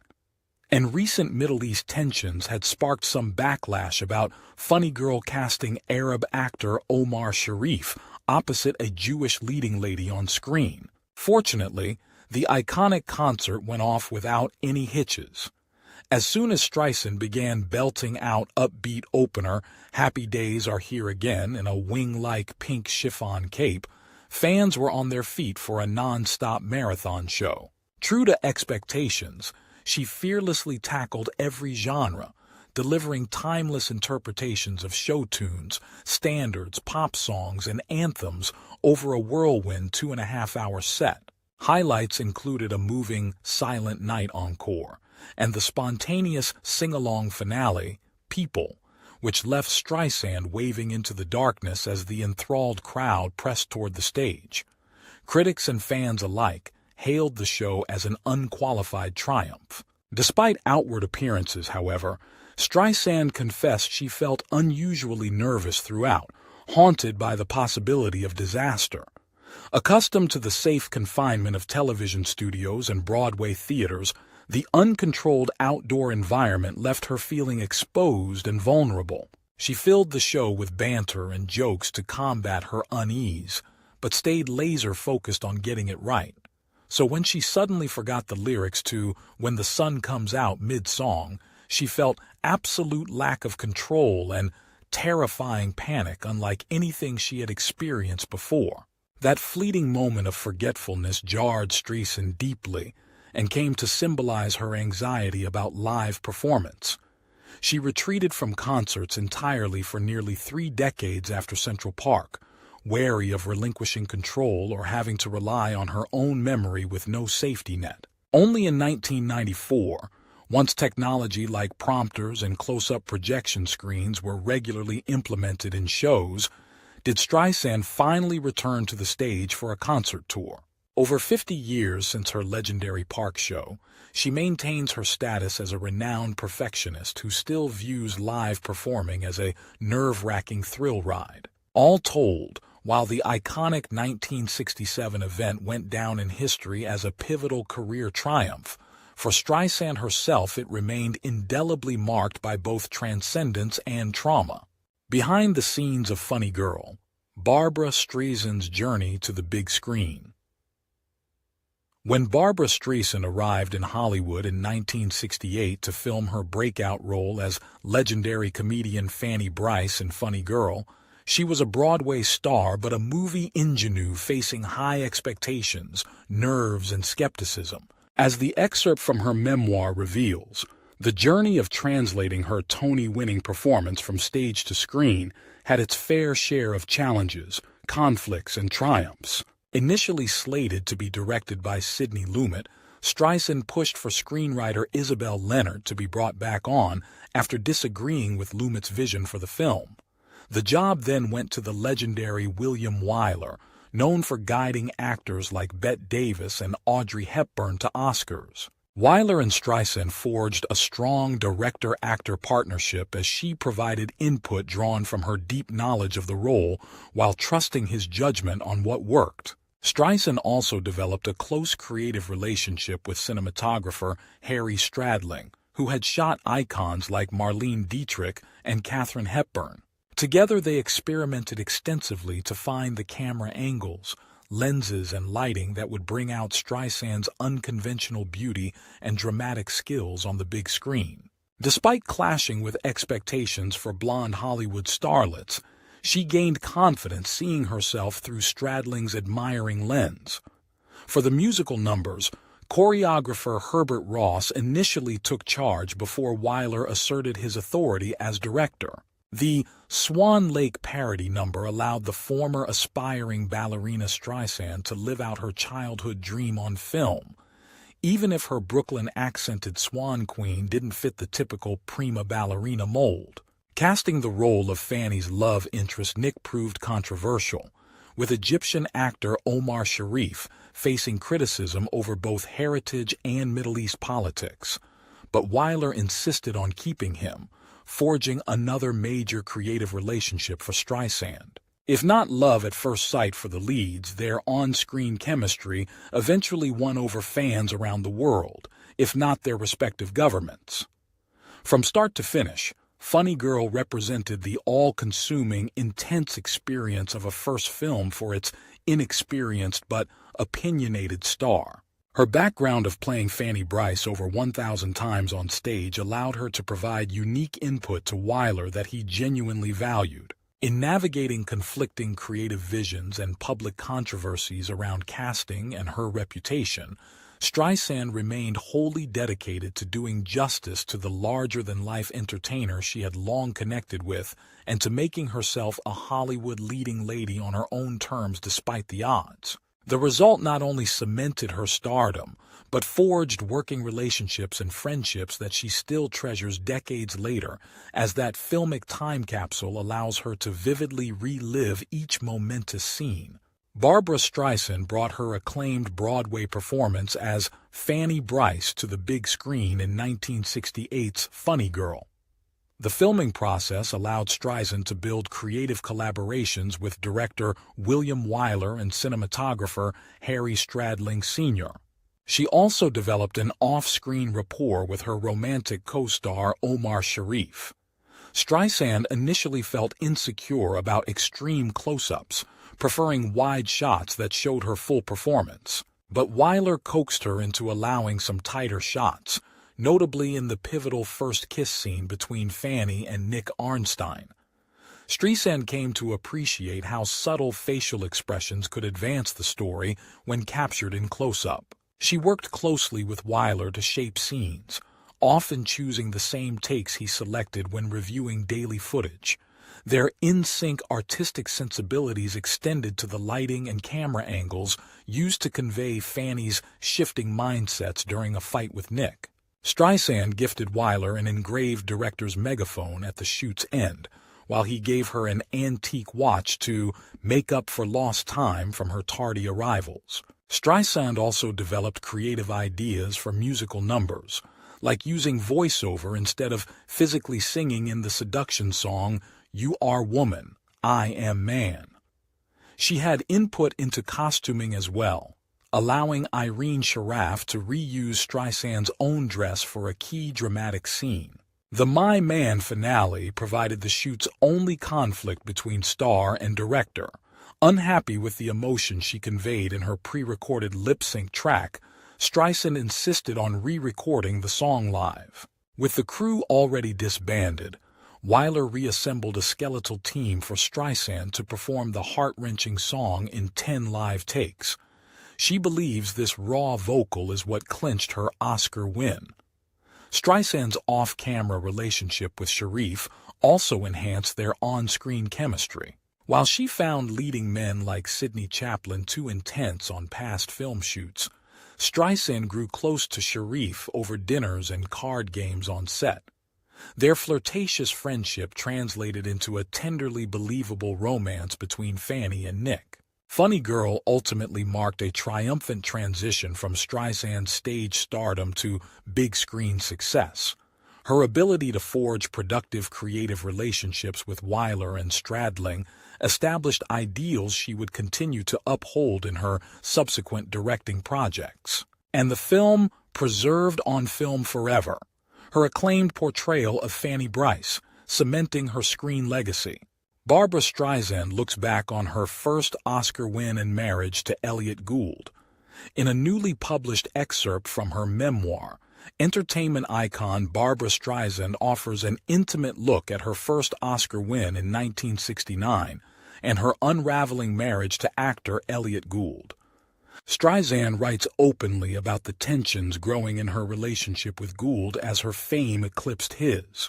And recent Middle East tensions had sparked some backlash about Funny Girl casting Arab actor Omar Sharif opposite a Jewish leading lady on screen. Fortunately, the iconic concert went off without any hitches. As soon as Streisand began belting out upbeat opener Happy Days Are Here Again in a wing-like pink chiffon cape, fans were on their feet for a non-stop marathon show. True to expectations, she fearlessly tackled every genre, delivering timeless interpretations of show tunes, standards, pop songs, and anthems over a whirlwind 2.5-hour set. Highlights included a moving Silent Night encore and the spontaneous sing-along finale, People, which left Streisand waving into the darkness as the enthralled crowd pressed toward the stage. Critics and fans alike hailed the show as an unqualified triumph. Despite outward appearances, however, Streisand confessed she felt unusually nervous throughout, haunted by the possibility of disaster. Accustomed to the safe confinement of television studios and Broadway theaters, the uncontrolled outdoor environment left her feeling exposed and vulnerable. She filled the show with banter and jokes to combat her unease, but stayed laser-focused on getting it right. So when she suddenly forgot the lyrics to When the Sun Comes Out mid-song, she felt absolute lack of control and terrifying panic unlike anything she had experienced before. That fleeting moment of forgetfulness jarred Streisand deeply and came to symbolize her anxiety about live performance. She retreated from concerts entirely for nearly 3 decades after Central Park, wary of relinquishing control or having to rely on her own memory with no safety net. Only in 1994, once technology like prompters and close-up projection screens were regularly implemented in shows, did Streisand finally return to the stage for a concert tour. Over 50 years since her legendary Park show, she maintains her status as a renowned perfectionist who still views live performing as a nerve-wracking thrill ride. All told, while the iconic 1967 event went down in history as a pivotal career triumph, for Streisand herself it remained indelibly marked by both transcendence and trauma. Behind the scenes of Funny Girl, Barbra Streisand's journey to the big screen. When Barbra Streisand arrived in Hollywood in 1968 to film her breakout role as legendary comedian Fanny Brice in Funny Girl, she was a Broadway star but a movie ingenue facing high expectations, nerves, and skepticism. As the excerpt from her memoir reveals, the journey of translating her Tony-winning performance from stage to screen had its fair share of challenges, conflicts, and triumphs. Initially slated to be directed by Sidney Lumet, Streisand pushed for screenwriter Isabel Leonard to be brought back on after disagreeing with Lumet's vision for the film. The job then went to the legendary William Wyler, known for guiding actors like Bette Davis and Audrey Hepburn to Oscars. Wyler and Streisand forged a strong director-actor partnership as she provided input drawn from her deep knowledge of the role while trusting his judgment on what worked. Streisand also developed a close creative relationship with cinematographer Harry Stradling, who had shot icons like Marlene Dietrich and Katharine Hepburn. Together they experimented extensively to find the camera angles, lenses, and lighting that would bring out Streisand's unconventional beauty and dramatic skills on the big screen. Despite clashing with expectations for blonde Hollywood starlets, she gained confidence seeing herself through Stradling's admiring lens. For the musical numbers, choreographer Herbert Ross initially took charge before Wyler asserted his authority as director. The Swan Lake parody number allowed the former aspiring ballerina Streisand to live out her childhood dream on film, even if her Brooklyn-accented Swan Queen didn't fit the typical prima ballerina mold. Casting the role of Fanny's love interest Nick proved controversial, with Egyptian actor Omar Sharif facing criticism over both heritage and Middle East politics. But Wyler insisted on keeping him, forging another major creative relationship for Streisand. If not love at first sight for the leads, their on-screen chemistry eventually won over fans around the world, if not their respective governments. From start to finish, Funny Girl represented the all-consuming, intense experience of a first film for its inexperienced but opinionated star. Her background of playing Fanny Brice over 1,000 times on stage allowed her to provide unique input to Wyler that he genuinely valued. In navigating conflicting creative visions and public controversies around casting and her reputation, Streisand remained wholly dedicated to doing justice to the larger-than-life entertainer she had long connected with and to making herself a Hollywood leading lady on her own terms despite the odds. The result not only cemented her stardom, but forged working relationships and friendships that she still treasures decades later, as that filmic time capsule allows her to vividly relive each momentous scene. Barbra Streisand brought her acclaimed Broadway performance as Fanny Brice to the big screen in 1968's Funny Girl. The filming process allowed Streisand to build creative collaborations with director William Wyler and cinematographer Harry Stradling Sr. She also developed an off-screen rapport with her romantic co-star Omar Sharif. Streisand initially felt insecure about extreme close-ups, preferring wide shots that showed her full performance. But Wyler coaxed her into allowing some tighter shots, notably in the pivotal first kiss scene between Fanny and Nick Arnstein. Streisand came to appreciate how subtle facial expressions could advance the story when captured in close-up. She worked closely with Wyler to shape scenes, often choosing the same takes he selected when reviewing daily footage. Their in-sync artistic sensibilities extended to the lighting and camera angles used to convey Fanny's shifting mindsets during a fight with Nick. Streisand gifted Wyler an engraved director's megaphone at the shoot's end, while he gave her an antique watch to make up for lost time from her tardy arrivals. Streisand also developed creative ideas for musical numbers, like using voiceover instead of physically singing in the seduction song "You Are Woman, I Am Man." She had input into costuming as well, allowing Irene Sharaff to reuse Streisand's own dress for a key dramatic scene. The My Man finale provided the shoot's only conflict between star and director. Unhappy with the emotion she conveyed in her pre-recorded lip-sync track, Streisand insisted on re-recording the song live. With the crew already disbanded, Wyler reassembled a skeletal team for Streisand to perform the heart-wrenching song in 10 live takes. She believes this raw vocal is what clinched her Oscar win. Streisand's off-camera relationship with Sharif also enhanced their on-screen chemistry. While she found leading men like Sidney Chaplin too intense on past film shoots, Streisand grew close to Sharif over dinners and card games on set. Their flirtatious friendship translated into a tenderly believable romance between Fanny and Nick. Funny Girl ultimately marked a triumphant transition from Streisand's stage stardom to big-screen success. Her ability to forge productive creative relationships with Wyler and Stradling established ideals she would continue to uphold in her subsequent directing projects. And the film preserved on film forever, her acclaimed portrayal of Fanny Brice, cementing her screen legacy. Barbra Streisand looks back on her first Oscar win and marriage to Elliott Gould. In a newly published excerpt from her memoir, entertainment icon Barbra Streisand offers an intimate look at her first Oscar win in 1969 and her unraveling marriage to actor Elliott Gould. Streisand writes openly about the tensions growing in her relationship with Gould as her fame eclipsed his.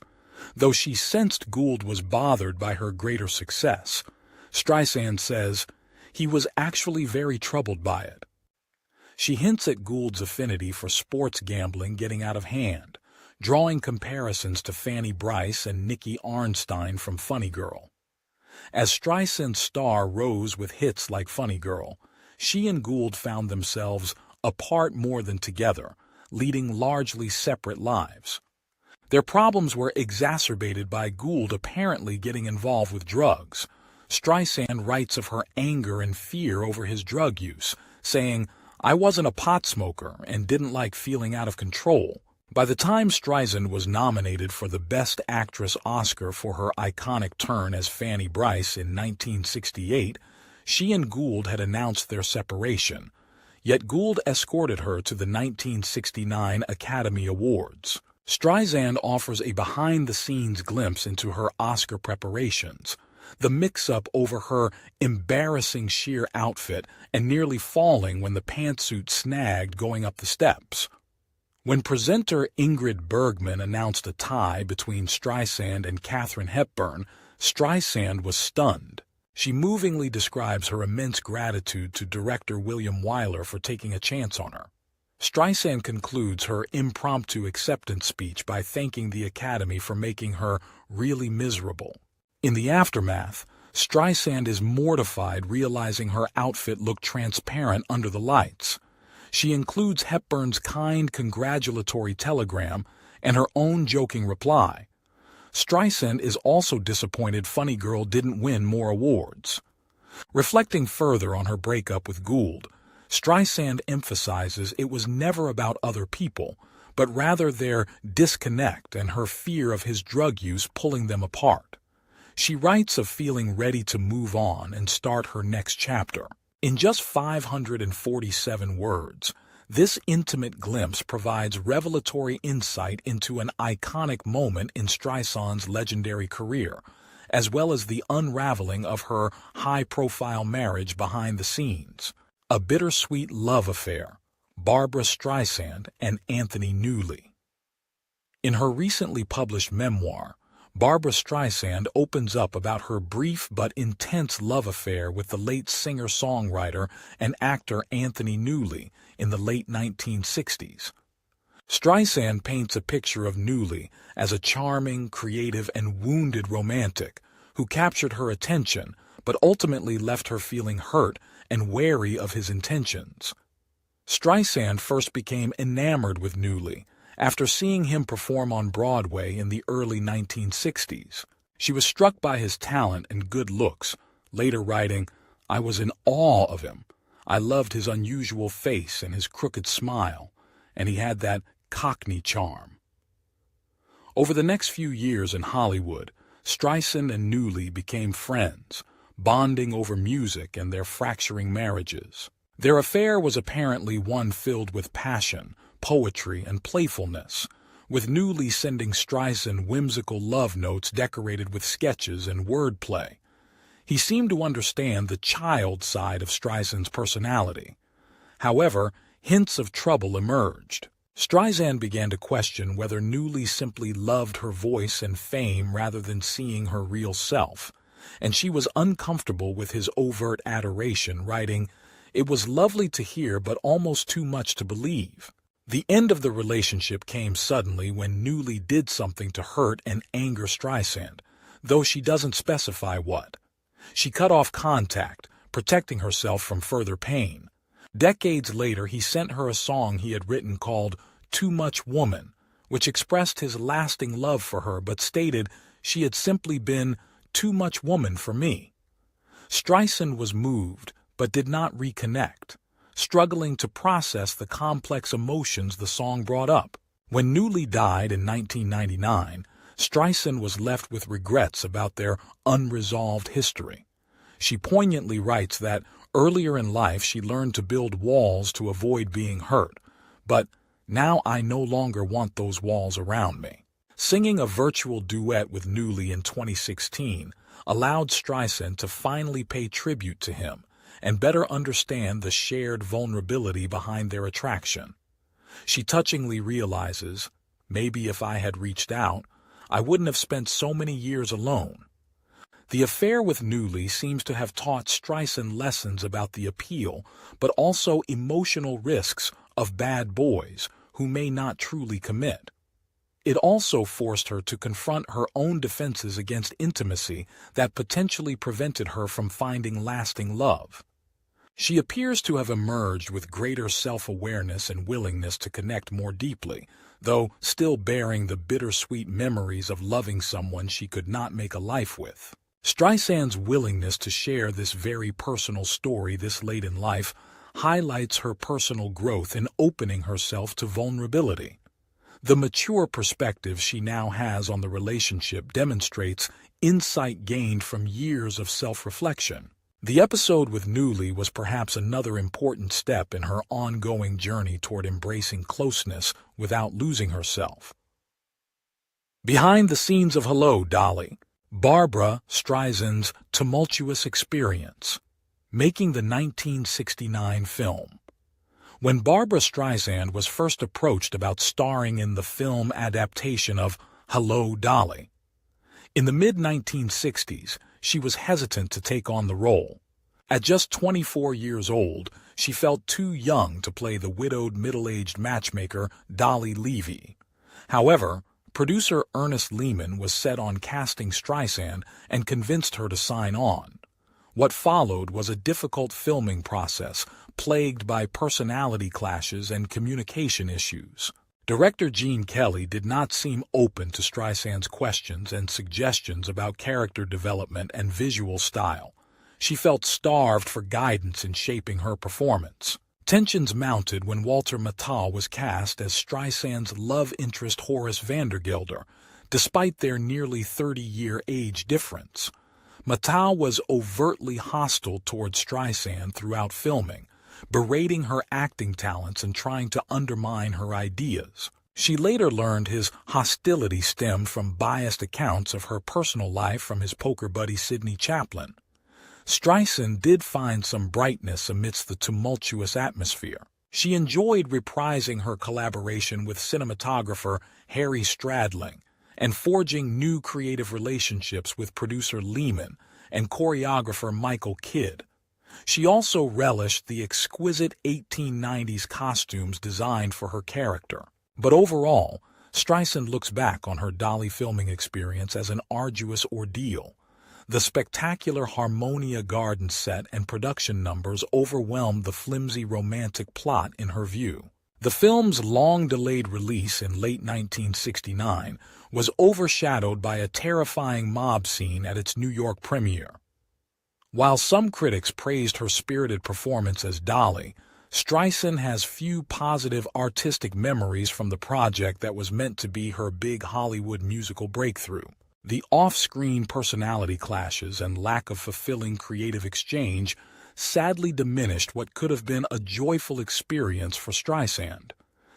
Though she sensed Gould was bothered by her greater success, Streisand says, "He was actually very troubled by it." She hints at Gould's affinity for sports gambling getting out of hand, drawing comparisons to Fanny Brice and Nikki Arnstein from Funny Girl. As Streisand's star rose with hits like Funny Girl, she and Gould found themselves apart more than together, leading largely separate lives. Their problems were exacerbated by Gould apparently getting involved with drugs. Streisand writes of her anger and fear over his drug use, saying, "I wasn't a pot smoker and didn't like feeling out of control." By the time Streisand was nominated for the Best Actress Oscar for her iconic turn as Fanny Brice in 1968, she and Gould had announced their separation, yet Gould escorted her to the 1969 Academy Awards. Streisand offers a behind-the-scenes glimpse into her Oscar preparations, the mix-up over her embarrassing sheer outfit and nearly falling when the pantsuit snagged going up the steps. When presenter Ingrid Bergman announced a tie between Streisand and Katharine Hepburn, Streisand was stunned. She movingly describes her immense gratitude to director William Wyler for taking a chance on her. Streisand concludes her impromptu acceptance speech by thanking the Academy for making her really miserable. In the aftermath, Streisand is mortified realizing her outfit looked transparent under the lights. She includes Hepburn's kind congratulatory telegram and her own joking reply. Streisand is also disappointed Funny Girl didn't win more awards. Reflecting further on her breakup with Gould, Streisand emphasizes it was never about other people, but rather their disconnect and her fear of his drug use pulling them apart. She writes of feeling ready to move on and start her next chapter. In just 547 words, this intimate glimpse provides revelatory insight into an iconic moment in Streisand's legendary career, as well as the unraveling of her high-profile marriage behind the scenes. A bittersweet love affair, Barbra Streisand and Anthony Newley. In her recently published memoir, Barbra Streisand opens up about her brief but intense love affair with the late singer-songwriter and actor Anthony Newley in the late 1960s. Streisand paints a picture of Newley as a charming, creative, and wounded romantic who captured her attention but ultimately left her feeling hurt and wary of his intentions. Streisand first became enamored with Newley after seeing him perform on Broadway in the early 1960s. She was struck by his talent and good looks, later writing, "I was in awe of him. I loved his unusual face and his crooked smile, and he had that Cockney charm." Over the next few years in Hollywood, Streisand and Newley became friends, bonding over music and their fracturing marriages. Their affair was apparently one filled with passion, poetry, and playfulness, with Newley sending Streisand whimsical love notes decorated with sketches and wordplay. He seemed to understand the child side of Streisand's personality. However, hints of trouble emerged. Streisand began to question whether Newley simply loved her voice and fame rather than seeing her real self, and she was uncomfortable with his overt adoration, writing, "It was lovely to hear but almost too much to believe." The end of the relationship came suddenly when Newley did something to hurt and anger Streisand, though she doesn't specify what. She cut off contact, protecting herself from further pain. Decades later, he sent her a song he had written called "Too Much Woman," which expressed his lasting love for her but stated she had simply been too much woman for me. Streisand was moved but did not reconnect, struggling to process the complex emotions the song brought up. When Newley died in 1999, Streisand was left with regrets about their unresolved history. She poignantly writes that earlier in life she learned to build walls to avoid being hurt, but now I no longer want those walls around me. Singing a virtual duet with Newley in 2016 allowed Streisand to finally pay tribute to him and better understand the shared vulnerability behind their attraction. She touchingly realizes, maybe if I had reached out, I wouldn't have spent so many years alone. The affair with Newley seems to have taught Streisand lessons about the appeal, but also emotional risks of bad boys who may not truly commit. It also forced her to confront her own defenses against intimacy that potentially prevented her from finding lasting love. She appears to have emerged with greater self-awareness and willingness to connect more deeply, though still bearing the bittersweet memories of loving someone she could not make a life with. Streisand's willingness to share this very personal story this late in life highlights her personal growth in opening herself to vulnerability. The mature perspective she now has on the relationship demonstrates insight gained from years of self-reflection. The episode with Newley was perhaps another important step in her ongoing journey toward embracing closeness without losing herself. Behind the scenes of Hello, Dolly, Barbra Streisand's tumultuous experience, making the 1969 film. When Barbra Streisand was first approached about starring in the film adaptation of Hello, Dolly, in the mid-1960s, she was hesitant to take on the role. At just 24 years old, she felt too young to play the widowed middle-aged matchmaker Dolly Levy. However, producer Ernest Lehman was set on casting Streisand and convinced her to sign on. What followed was a difficult filming process, plagued by personality clashes and communication issues. Director Gene Kelly did not seem open to Streisand's questions and suggestions about character development and visual style. She felt starved for guidance in shaping her performance. Tensions mounted when Walter Matthau was cast as Streisand's love interest Horace Vandergelder, despite their nearly 30-year age difference. Matthau was overtly hostile towards Streisand throughout filming, berating her acting talents and trying to undermine her ideas. She later learned his hostility stemmed from biased accounts of her personal life from his poker buddy Sidney Chaplin. Streisand did find some brightness amidst the tumultuous atmosphere. She enjoyed reprising her collaboration with cinematographer Harry Stradling and forging new creative relationships with producer Lehman and choreographer Michael Kidd. She also relished the exquisite 1890s costumes designed for her character. But overall, Streisand looks back on her Dolly filming experience as an arduous ordeal. The spectacular Harmonia Garden set and production numbers overwhelmed the flimsy romantic plot in her view. The film's long-delayed release in late 1969 was overshadowed by a terrifying mob scene at its New York premiere. While some critics praised her spirited performance as Dolly, Streisand has few positive artistic memories from the project that was meant to be her big Hollywood musical breakthrough. The off-screen personality clashes and lack of fulfilling creative exchange sadly diminished what could have been a joyful experience for Streisand.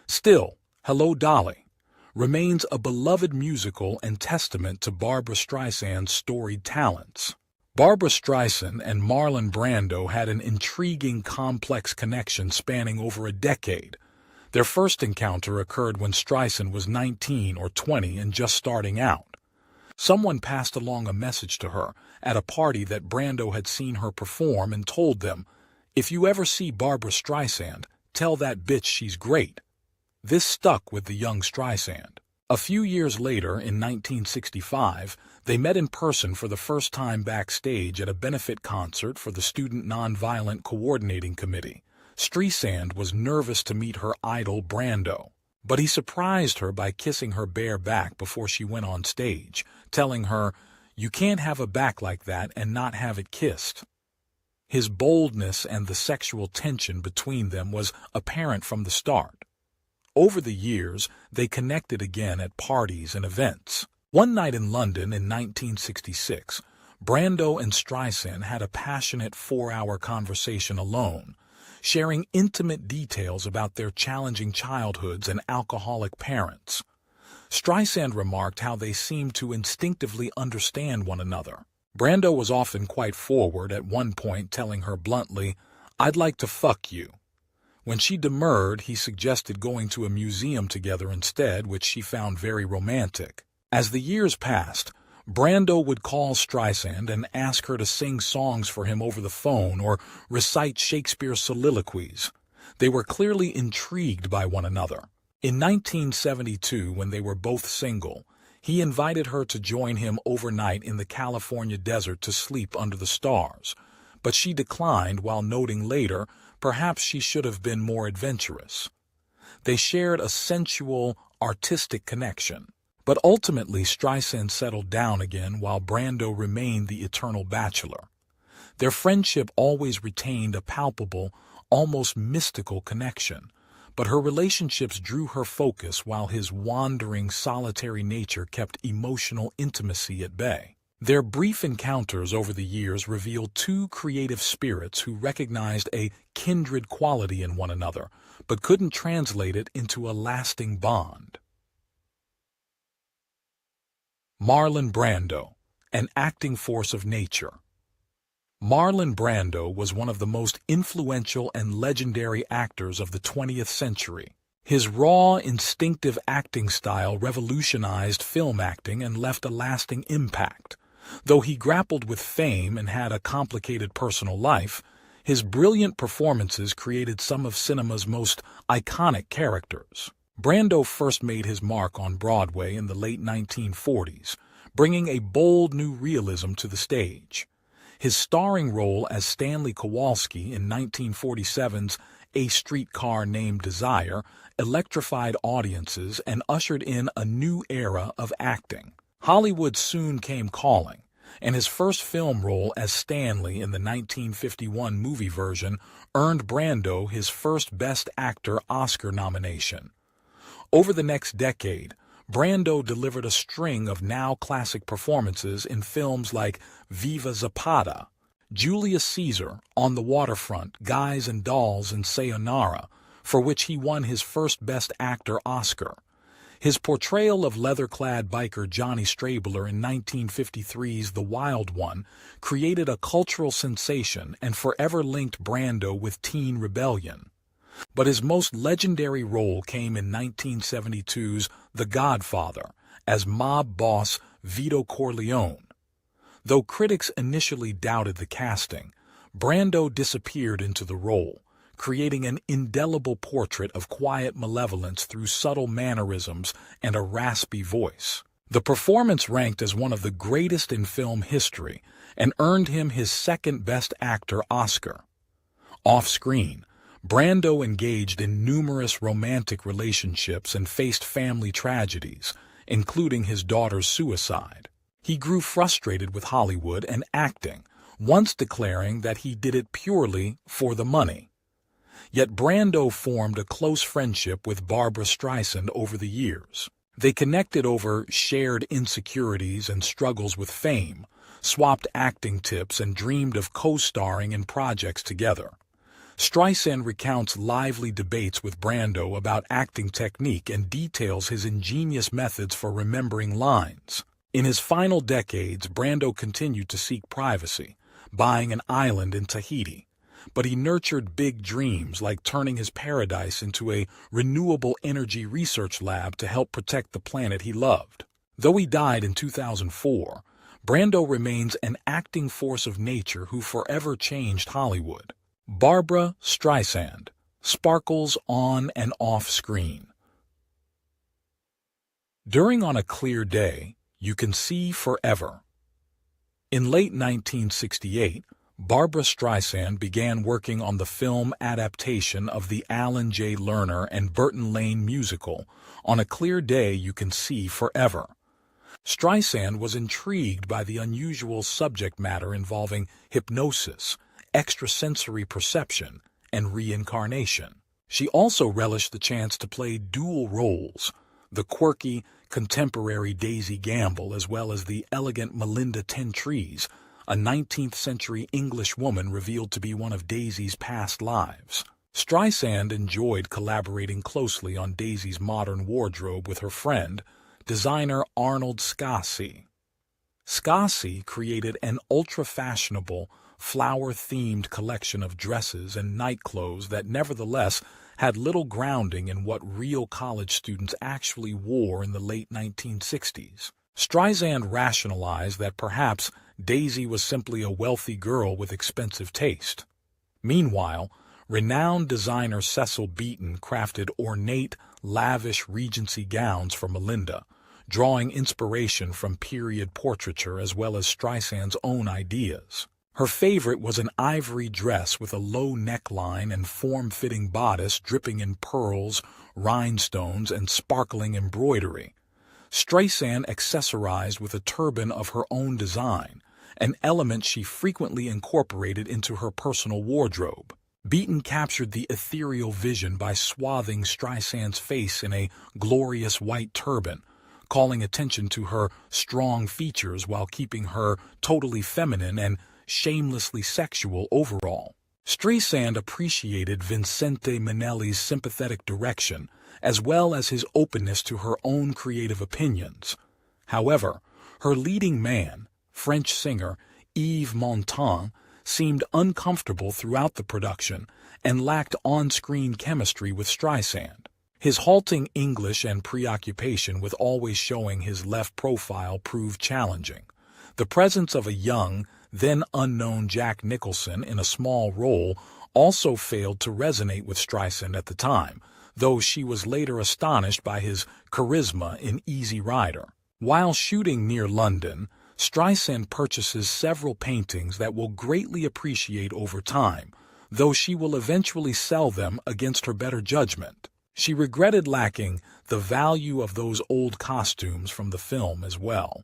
Still, Hello, Dolly remains a beloved musical and testament to Barbra Streisand's storied talents. Barbra Streisand and Marlon Brando had an intriguing, complex connection spanning over a decade. Their first encounter occurred when Streisand was 19 or 20 and just starting out. Someone passed along a message to her at a party that Brando had seen her perform and told them, "If you ever see Barbra Streisand, tell that bitch she's great." This stuck with the young Streisand. A few years later, in 1965, they met in person for the first time backstage at a benefit concert for the Student Nonviolent Coordinating Committee. Streisand was nervous to meet her idol Brando, but he surprised her by kissing her bare back before she went on stage, telling her, "You can't have a back like that and not have it kissed." His boldness and the sexual tension between them was apparent from the start. Over the years, they connected again at parties and events. One night in London in 1966, Brando and Streisand had a passionate 4-hour conversation alone, sharing intimate details about their challenging childhoods and alcoholic parents. Streisand remarked how they seemed to instinctively understand one another. Brando was often quite forward, at one point telling her bluntly, "I'd like to fuck you." When she demurred, he suggested going to a museum together instead, which she found very romantic. As the years passed, Brando would call Streisand and ask her to sing songs for him over the phone or recite Shakespeare's soliloquies. They were clearly intrigued by one another. In 1972, when they were both single, he invited her to join him overnight in the California desert to sleep under the stars, but she declined while noting later perhaps she should have been more adventurous. They shared a sensual, artistic connection, but ultimately Streisand settled down again while Brando remained the eternal bachelor. Their friendship always retained a palpable, almost mystical connection, but her relationships drew her focus while his wandering, solitary nature kept emotional intimacy at bay. Their brief encounters over the years revealed two creative spirits who recognized a kindred quality in one another, but couldn't translate it into a lasting bond. Marlon Brando, an acting force of nature. Marlon Brando was one of the most influential and legendary actors of the 20th century. His raw, instinctive acting style revolutionized film acting and left a lasting impact. Though he grappled with fame and had a complicated personal life, his brilliant performances created some of cinema's most iconic characters. Brando first made his mark on Broadway in the late 1940s, bringing a bold new realism to the stage. His starring role as Stanley Kowalski in 1947's A Streetcar Named Desire electrified audiences and ushered in a new era of acting. Hollywood soon came calling, and his first film role as Stanley in the 1951 movie version earned Brando his first Best Actor Oscar nomination. Over the next decade, Brando delivered a string of now-classic performances in films like Viva Zapata, Julius Caesar, On the Waterfront, Guys and Dolls, and Sayonara, for which he won his first Best Actor Oscar. His portrayal of leather-clad biker Johnny Strabler in 1953's The Wild One created a cultural sensation and forever linked Brando with teen rebellion. But his most legendary role came in 1972's The Godfather as mob boss Vito Corleone. Though critics initially doubted the casting, Brando disappeared into the role, creating an indelible portrait of quiet malevolence through subtle mannerisms and a raspy voice. The performance ranked as one of the greatest in film history and earned him his second Best Actor Oscar. Off-screen, Brando engaged in numerous romantic relationships and faced family tragedies, including his daughter's suicide. He grew frustrated with Hollywood and acting, once declaring that he did it purely for the money. Yet Brando formed a close friendship with Barbra Streisand over the years. They connected over shared insecurities and struggles with fame, swapped acting tips, and dreamed of co-starring in projects together. Streisand recounts lively debates with Brando about acting technique and details his ingenious methods for remembering lines. In his final decades, Brando continued to seek privacy, buying an island in Tahiti. But he nurtured big dreams like turning his paradise into a renewable energy research lab to help protect the planet he loved. Though he died in 2004, Brando remains an acting force of nature who forever changed Hollywood. Barbra Streisand sparkles on and off screen. During On a Clear Day, You Can See Forever. In late 1968, Barbra Streisand began working on the film adaptation of the Alan J. Lerner and Burton Lane musical, On a Clear Day You Can See Forever. Streisand was intrigued by the unusual subject matter involving hypnosis, extrasensory perception, and reincarnation. She also relished the chance to play dual roles, the quirky, contemporary Daisy Gamble as well as the elegant Melinda Tentrees, a 19th-century English woman revealed to be one of Daisy's past lives. Streisand enjoyed collaborating closely on Daisy's modern wardrobe with her friend, designer Arnold Scassi. Scassi created an ultra-fashionable, flower-themed collection of dresses and nightclothes that nevertheless had little grounding in what real college students actually wore in the late 1960s. Streisand rationalized that perhaps Daisy was simply a wealthy girl with expensive taste. Meanwhile, renowned designer Cecil Beaton crafted ornate, lavish Regency gowns for Melinda, drawing inspiration from period portraiture as well as Streisand's own ideas. Her favorite was an ivory dress with a low neckline and form-fitting bodice dripping in pearls, rhinestones, and sparkling embroidery. Streisand accessorized with a turban of her own design, an element she frequently incorporated into her personal wardrobe. Beaton captured the ethereal vision by swathing Streisand's face in a glorious white turban, calling attention to her strong features while keeping her totally feminine and shamelessly sexual overall. Streisand appreciated Vincente Minnelli's sympathetic direction, as well as his openness to her own creative opinions. However, her leading man, French singer Yves Montand, seemed uncomfortable throughout the production and lacked on-screen chemistry with Streisand. His halting English and preoccupation with always showing his left profile proved challenging. The presence of a young, then unknown Jack Nicholson in a small role also failed to resonate with Streisand at the time, though she was later astonished by his charisma in Easy Rider. While shooting near London, Streisand purchases several paintings that will greatly appreciate over time, though she will eventually sell them against her better judgment. She regretted lacking the value of those old costumes from the film as well,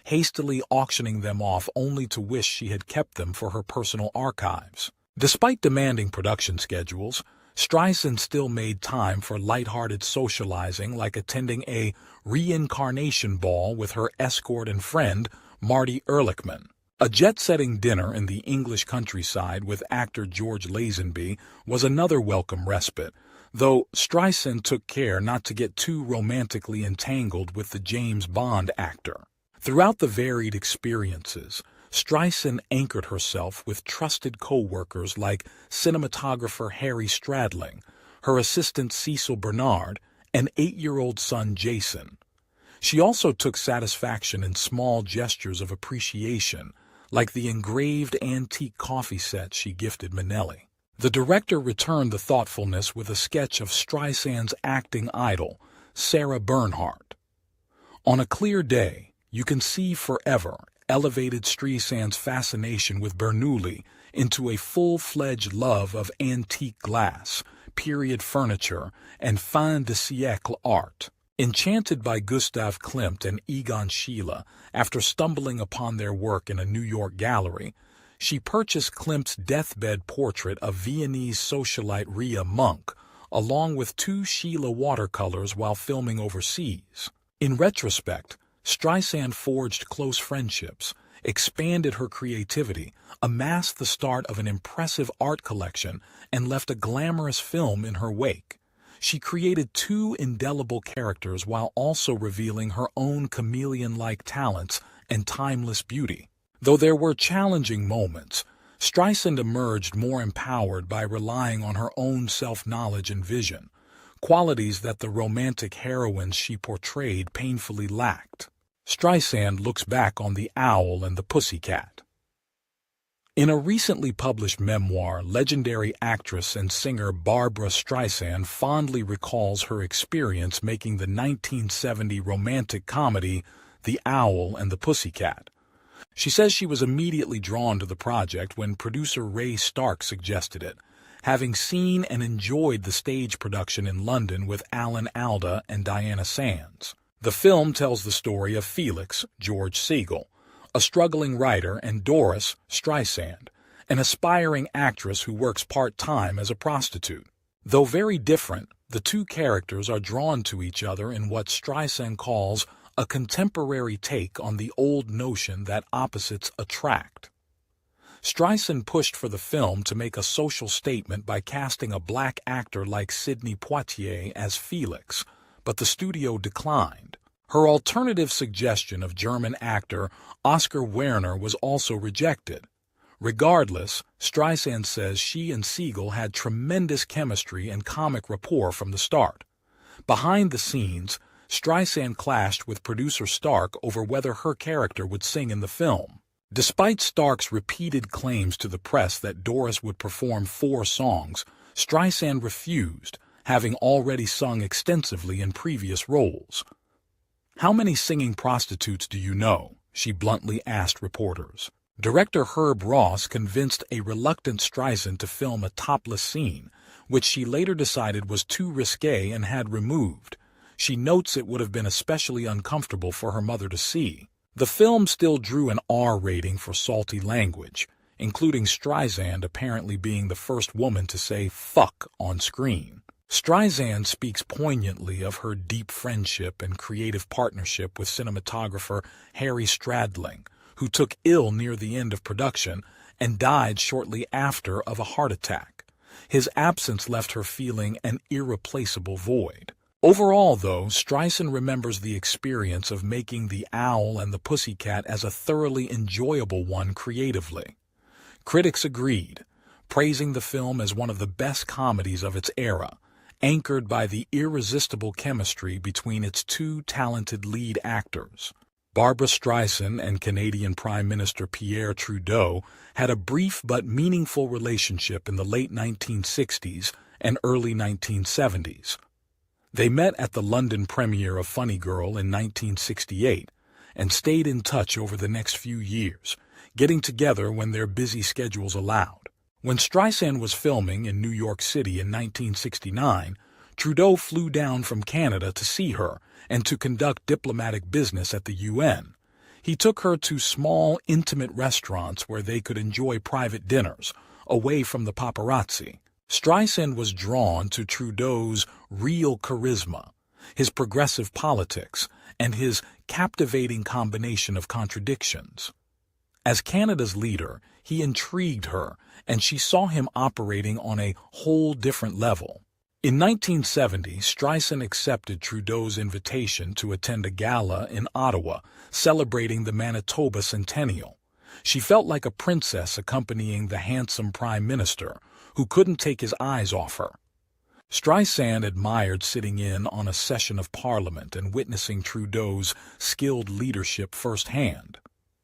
hastily auctioning them off only to wish she had kept them for her personal archives. Despite demanding production schedules, Streisand still made time for lighthearted socializing like attending a reincarnation ball with her escort and friend, Marty Ehrlichman. A jet-setting dinner in the English countryside with actor George Lazenby was another welcome respite, though Streisand took care not to get too romantically entangled with the James Bond actor. Throughout the varied experiences, Streisand anchored herself with trusted co-workers like cinematographer Harry Stradling, her assistant Cecil Bernard, and 8-year-old son Jason. She also took satisfaction in small gestures of appreciation, like the engraved antique coffee set she gifted Minnelli. The director returned the thoughtfulness with a sketch of Streisand's acting idol, Sarah Bernhardt. On a clear day, you can see forever elevated Streisand's fascination with Bernoulli into a full-fledged love of antique glass, period furniture, and fin de siècle art. Enchanted by Gustav Klimt and Egon Schiele after stumbling upon their work in a New York gallery, she purchased Klimt's deathbed portrait of Viennese socialite Ria Monk, along with 2 Schiele watercolors while filming overseas. In retrospect, Streisand forged close friendships, expanded her creativity, amassed the start of an impressive art collection, and left a glamorous film in her wake. She created 2 indelible characters while also revealing her own chameleon-like talents and timeless beauty. Though there were challenging moments, Streisand emerged more empowered by relying on her own self-knowledge and vision, qualities that the romantic heroines she portrayed painfully lacked. Streisand looks back on The Owl and the Pussycat. In a recently published memoir, legendary actress and singer Barbra Streisand fondly recalls her experience making the 1970 romantic comedy The Owl and the Pussycat. She says she was immediately drawn to the project when producer Ray Stark suggested it, having seen and enjoyed the stage production in London with Alan Alda and Diana Sands. The film tells the story of Felix, George Segal, a struggling writer, and Doris, Streisand, an aspiring actress who works part-time as a prostitute. Though very different, the 2 characters are drawn to each other in what Streisand calls a contemporary take on the old notion that opposites attract. Streisand pushed for the film to make a social statement by casting a black actor like Sidney Poitier as Felix, but the studio declined. Her alternative suggestion of German actor Oskar Werner was also rejected. Regardless, Streisand says she and Segal had tremendous chemistry and comic rapport from the start. Behind the scenes, Streisand clashed with producer Stark over whether her character would sing in the film. Despite Stark's repeated claims to the press that Doris would perform 4 songs, Streisand refused, having already sung extensively in previous roles. "How many singing prostitutes do you know?" she bluntly asked reporters. Director Herb Ross convinced a reluctant Streisand to film a topless scene, which she later decided was too risque and had removed. She notes it would have been especially uncomfortable for her mother to see. The film still drew an R rating for salty language, including Streisand apparently being the first woman to say "fuck" on screen. Streisand speaks poignantly of her deep friendship and creative partnership with cinematographer Harry Stradling, who took ill near the end of production and died shortly after of a heart attack. His absence left her feeling an irreplaceable void. Overall, though, Streisand remembers the experience of making The Owl and the Pussycat as a thoroughly enjoyable one creatively. Critics agreed, praising the film as one of the best comedies of its era, anchored by the irresistible chemistry between its 2 talented lead actors. Barbra Streisand and Canadian Prime Minister Pierre Trudeau had a brief but meaningful relationship in the late 1960s and early 1970s. They met at the London premiere of Funny Girl in 1968 and stayed in touch over the next few years, getting together when their busy schedules allowed. When Streisand was filming in New York City in 1969, Trudeau flew down from Canada to see her and to conduct diplomatic business at the UN. He took her to small, intimate restaurants where they could enjoy private dinners, away from the paparazzi. Streisand was drawn to Trudeau's real charisma, his progressive politics, and his captivating combination of contradictions. As Canada's leader, he intrigued her, and she saw him operating on a whole different level. In 1970, Streisand accepted Trudeau's invitation to attend a gala in Ottawa celebrating the Manitoba Centennial. She felt like a princess accompanying the handsome prime minister, who couldn't take his eyes off her. Streisand admired sitting in on a session of Parliament and witnessing Trudeau's skilled leadership firsthand.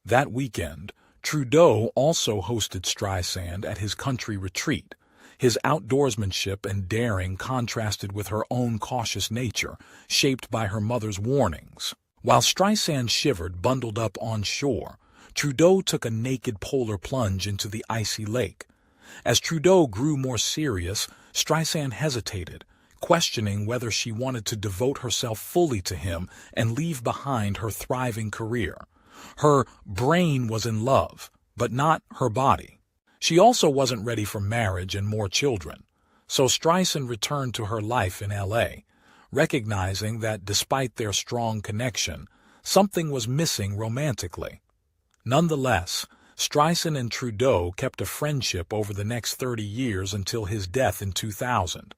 That weekend, Trudeau also hosted Streisand at his country retreat. His outdoorsmanship and daring contrasted with her own cautious nature, shaped by her mother's warnings. While Streisand shivered bundled up on shore, Trudeau took a naked polar plunge into the icy lake. As Trudeau grew more serious, Streisand hesitated, questioning whether she wanted to devote herself fully to him and leave behind her thriving career. Her brain was in love, but not her body. She also wasn't ready for marriage and more children, so Streisand returned to her life in L.A., recognizing that despite their strong connection, something was missing romantically. Nonetheless, Streisand and Trudeau kept a friendship over the next 30 years until his death in 2000.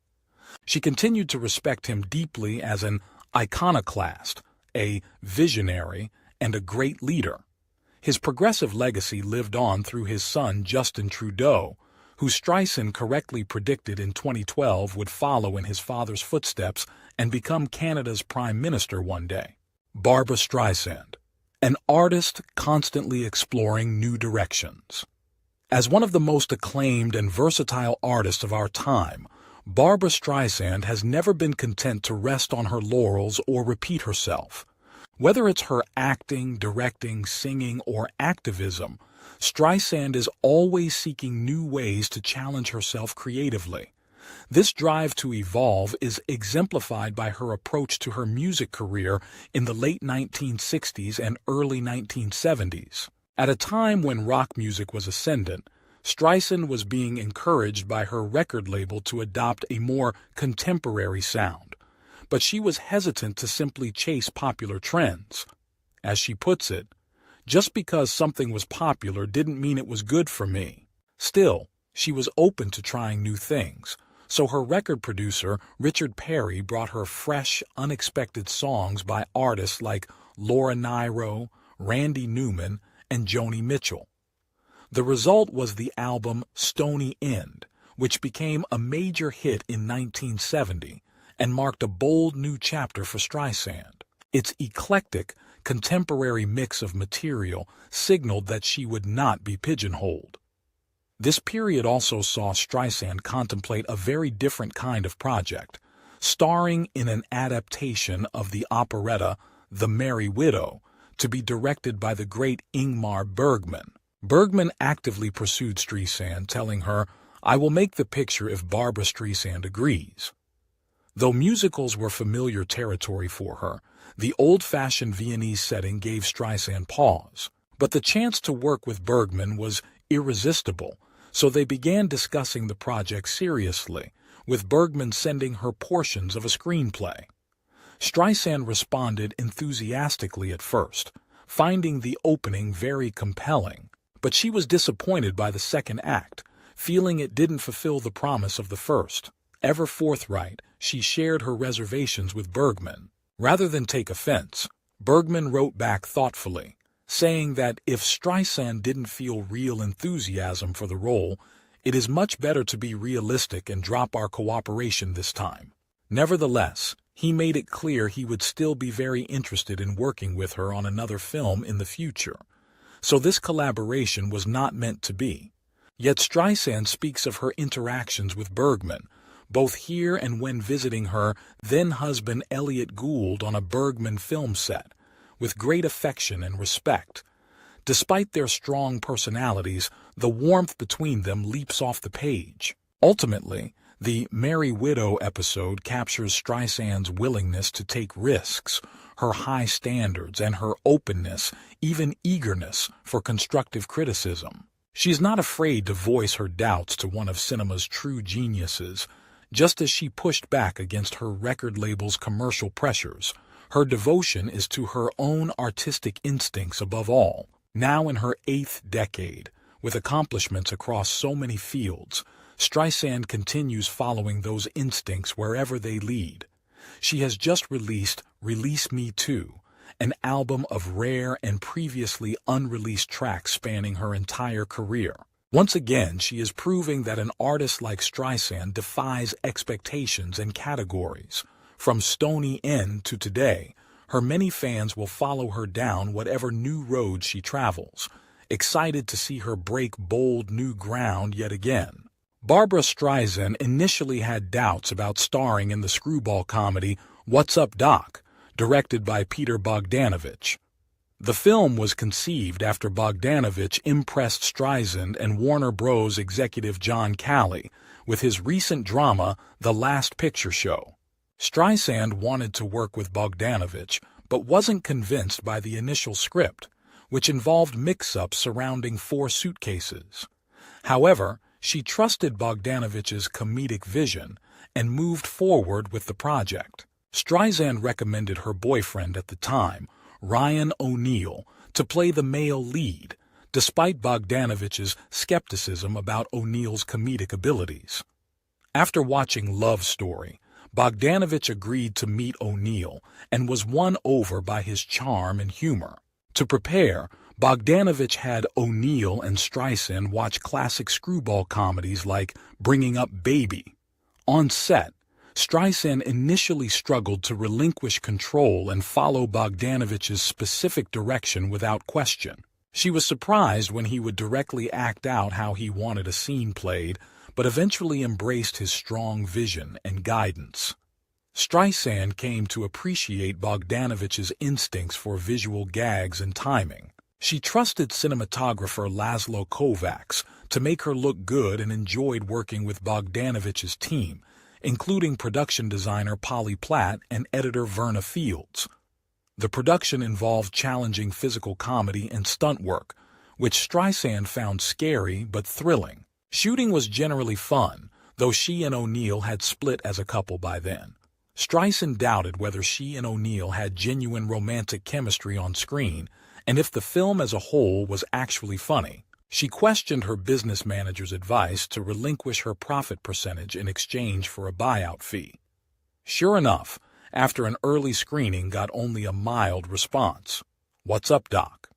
She continued to respect him deeply as an iconoclast, a visionary, and a great leader. His progressive legacy lived on through his son Justin Trudeau, who Streisand correctly predicted in 2012 would follow in his father's footsteps and become Canada's Prime Minister one day. Barbra Streisand, an artist constantly exploring new directions. As one of the most acclaimed and versatile artists of our time, Barbra Streisand has never been content to rest on her laurels or repeat herself. Whether it's her acting, directing, singing, or activism, Streisand is always seeking new ways to challenge herself creatively. This drive to evolve is exemplified by her approach to her music career in the late 1960s and early 1970s. At a time when rock music was ascendant, Streisand was being encouraged by her record label to adopt a more contemporary sound. But she was hesitant to simply chase popular trends. As she puts it, just because something was popular didn't mean it was good for me. Still, she was open to trying new things, so her record producer, Richard Perry, brought her fresh, unexpected songs by artists like Laura Nyro, Randy Newman, and Joni Mitchell. The result was the album Stony End, which became a major hit in 1970, and marked a bold new chapter for Streisand. Its eclectic, contemporary mix of material signaled that she would not be pigeonholed. This period also saw Streisand contemplate a very different kind of project, starring in an adaptation of the operetta The Merry Widow, to be directed by the great Ingmar Bergman. Bergman actively pursued Streisand, telling her, "I will make the picture if Barbra Streisand agrees." Though musicals were familiar territory for her, the old-fashioned Viennese setting gave Streisand pause. But the chance to work with Bergman was irresistible, so they began discussing the project seriously, with Bergman sending her portions of a screenplay. Streisand responded enthusiastically at first, finding the opening very compelling, but she was disappointed by the second act, feeling it didn't fulfill the promise of the first. Ever forthright, she shared her reservations with Bergman. Rather than take offense, Bergman wrote back thoughtfully, saying that if Streisand didn't feel real enthusiasm for the role, it is much better to be realistic and drop our cooperation this time. Nevertheless, he made it clear he would still be very interested in working with her on another film in the future. So this collaboration was not meant to be. Yet Streisand speaks of her interactions with Bergman, both here and when visiting her then-husband Elliot Gould on a Bergman film set, with great affection and respect. Despite their strong personalities, the warmth between them leaps off the page. Ultimately, the Merry Widow episode captures Streisand's willingness to take risks, her high standards, and her openness, even eagerness, for constructive criticism. She's not afraid to voice her doubts to one of cinema's true geniuses. Just as she pushed back against her record label's commercial pressures, her devotion is to her own artistic instincts above all. Now in her 8th decade, with accomplishments across so many fields, Streisand continues following those instincts wherever they lead. She has just released Release Me Too, an album of rare and previously unreleased tracks spanning her entire career. Once again, she is proving that an artist like Streisand defies expectations and categories. From Stony End to today, her many fans will follow her down whatever new road she travels, excited to see her break bold new ground yet again. Barbra Streisand initially had doubts about starring in the screwball comedy What's Up, Doc?, directed by Peter Bogdanovich. The film was conceived after Bogdanovich impressed Streisand and Warner Bros. Executive John Calley with his recent drama The Last Picture Show. Streisand wanted to work with Bogdanovich, but wasn't convinced by the initial script, which involved mix-ups surrounding 4 suitcases. However, she trusted Bogdanovich's comedic vision and moved forward with the project. Streisand recommended her boyfriend at the time, Ryan O'Neal, to play the male lead, despite Bogdanovich's skepticism about O'Neal's comedic abilities. After watching Love Story, Bogdanovich agreed to meet O'Neal and was won over by his charm and humor. To prepare, Bogdanovich had O'Neal and Streisand watch classic screwball comedies like Bringing Up Baby. On set, Streisand initially struggled to relinquish control and follow Bogdanovich's specific direction without question. She was surprised when he would directly act out how he wanted a scene played, but eventually embraced his strong vision and guidance. Streisand came to appreciate Bogdanovich's instincts for visual gags and timing. She trusted cinematographer Laszlo Kovacs to make her look good and enjoyed working with Bogdanovich's team, including production designer Polly Platt and editor Verna Fields. The production involved challenging physical comedy and stunt work, which Streisand found scary but thrilling. Shooting was generally fun, though she and O'Neal had split as a couple by then. Streisand doubted whether she and O'Neal had genuine romantic chemistry on screen, and if the film as a whole was actually funny. She questioned her business manager's advice to relinquish her profit percentage in exchange for a buyout fee. Sure enough, after an early screening got only a mild response. What's Up, Doc?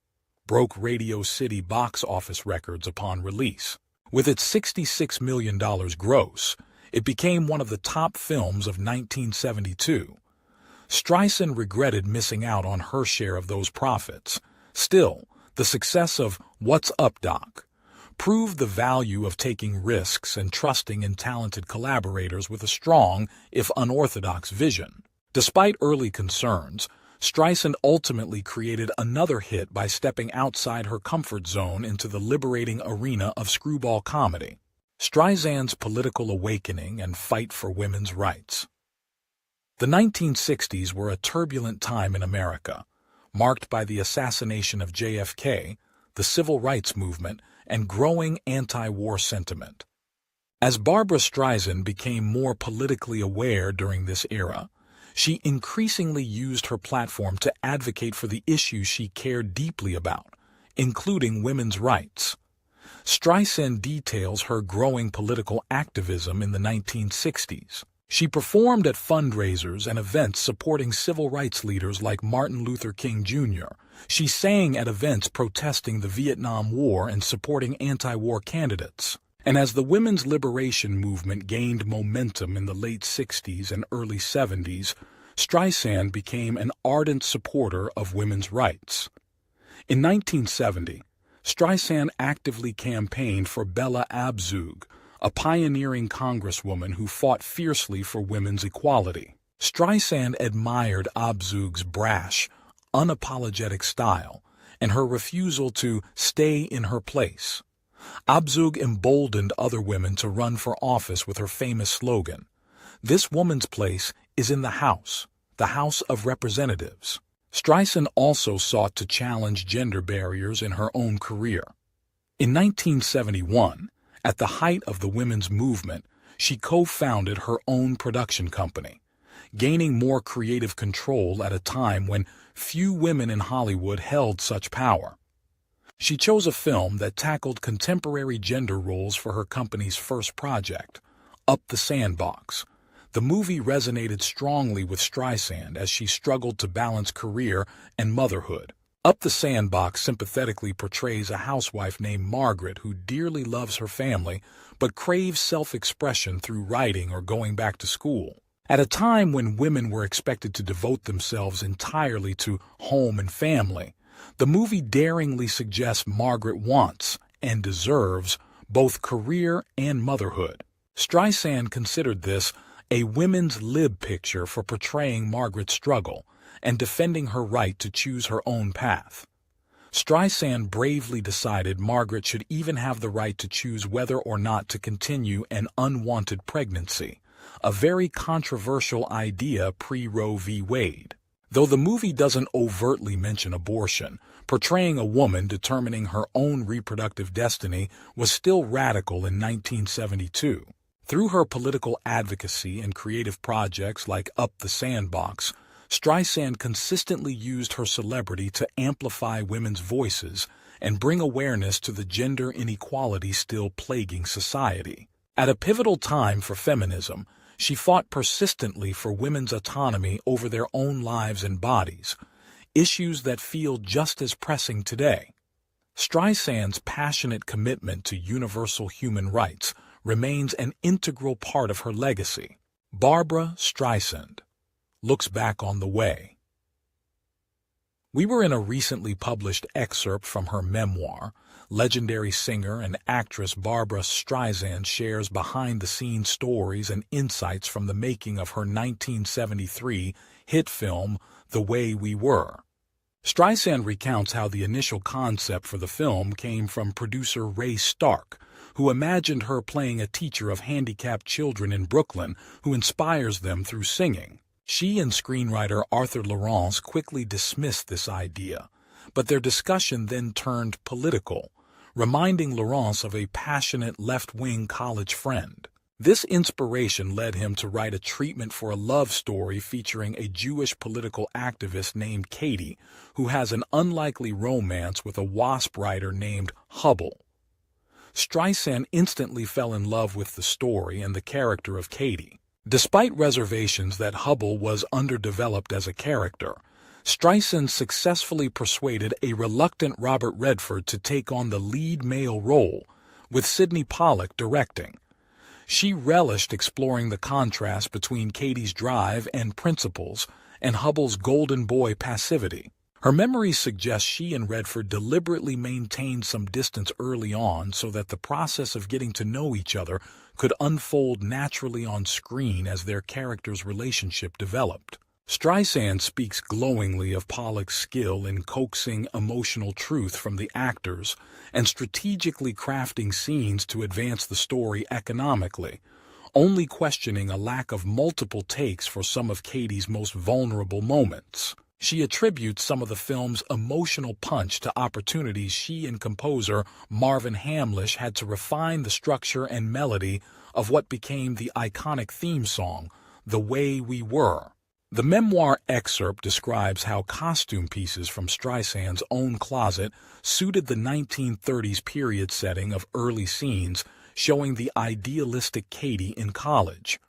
Broke Radio City box office records upon release. With its $66 million gross, it became one of the top films of 1972. Streisand regretted missing out on her share of those profits. Still, the success of What's Up, Doc? Proved the value of taking risks and trusting in talented collaborators with a strong, if unorthodox, vision. Despite early concerns, Streisand ultimately created another hit by stepping outside her comfort zone into the liberating arena of screwball comedy. Streisand's political awakening and fight for women's rights. The 1960s were a turbulent time in America, marked by the assassination of JFK, the civil rights movement, and growing anti-war sentiment. As Barbra Streisand became more politically aware during this era, she increasingly used her platform to advocate for the issues she cared deeply about, including women's rights. Streisand details her growing political activism in the 1960s. She performed at fundraisers and events supporting civil rights leaders like Martin Luther King Jr. She sang at events protesting the Vietnam War and supporting anti-war candidates. And as the women's liberation movement gained momentum in the late 60s and early 70s, Streisand became an ardent supporter of women's rights. In 1970, Streisand actively campaigned for Bella Abzug, a pioneering congresswoman who fought fiercely for women's equality. Streisand admired Abzug's brash, unapologetic style and her refusal to stay in her place. Abzug emboldened other women to run for office with her famous slogan, "This woman's place is in the House of Representatives." Streisand also sought to challenge gender barriers in her own career. In 1971, at the height of the women's movement, she co-founded her own production company, gaining more creative control at a time when few women in Hollywood held such power. She chose a film that tackled contemporary gender roles for her company's first project, Up the Sandbox. The movie resonated strongly with Streisand as she struggled to balance career and motherhood. Up the Sandbox sympathetically portrays a housewife named Margaret who dearly loves her family but craves self-expression through writing or going back to school. At a time when women were expected to devote themselves entirely to home and family, the movie daringly suggests Margaret wants and deserves both career and motherhood. Streisand considered this a women's lib picture for portraying Margaret's struggle and defending her right to choose her own path. Streisand bravely decided Margaret should even have the right to choose whether or not to continue an unwanted pregnancy, a very controversial idea pre-Roe v. Wade. Though the movie doesn't overtly mention abortion, portraying a woman determining her own reproductive destiny was still radical in 1972. Through her political advocacy and creative projects like Up the Sandbox, Streisand consistently used her celebrity to amplify women's voices and bring awareness to the gender inequality still plaguing society. At a pivotal time for feminism, she fought persistently for women's autonomy over their own lives and bodies, issues that feel just as pressing today. Streisand's passionate commitment to universal human rights remains an integral part of her legacy. Barbra Streisand looks back on the way. We were in a recently published excerpt from her memoir. Legendary singer and actress Barbra Streisand shares behind-the-scenes stories and insights from the making of her 1973 hit film, The Way We Were. Streisand recounts how the initial concept for the film came from producer Ray Stark, who imagined her playing a teacher of handicapped children in Brooklyn who inspires them through singing. She and screenwriter Arthur Laurence quickly dismissed this idea, but their discussion then turned political, reminding Laurence of a passionate left-wing college friend. This inspiration led him to write a treatment for a love story featuring a Jewish political activist named Katie, who has an unlikely romance with a WASP writer named Hubble. Streisand instantly fell in love with the story and the character of Katie. Despite reservations that Hubble was underdeveloped as a character, Streisand successfully persuaded a reluctant Robert Redford to take on the lead male role, with Sidney Pollack directing. She relished exploring the contrast between Katie's drive and principles and Hubble's golden boy passivity. Her memories suggest she and Redford deliberately maintained some distance early on so that the process of getting to know each other could unfold naturally on screen as their characters' relationship developed. Streisand speaks glowingly of Pollack's skill in coaxing emotional truth from the actors and strategically crafting scenes to advance the story economically, only questioning a lack of multiple takes for some of Katie's most vulnerable moments. She attributes some of the film's emotional punch to opportunities she and composer Marvin Hamlisch had to refine the structure and melody of what became the iconic theme song, The Way We Were. The memoir excerpt describes how costume pieces from Streisand's own closet suited the 1930s period setting of early scenes, showing the idealistic Katie in college.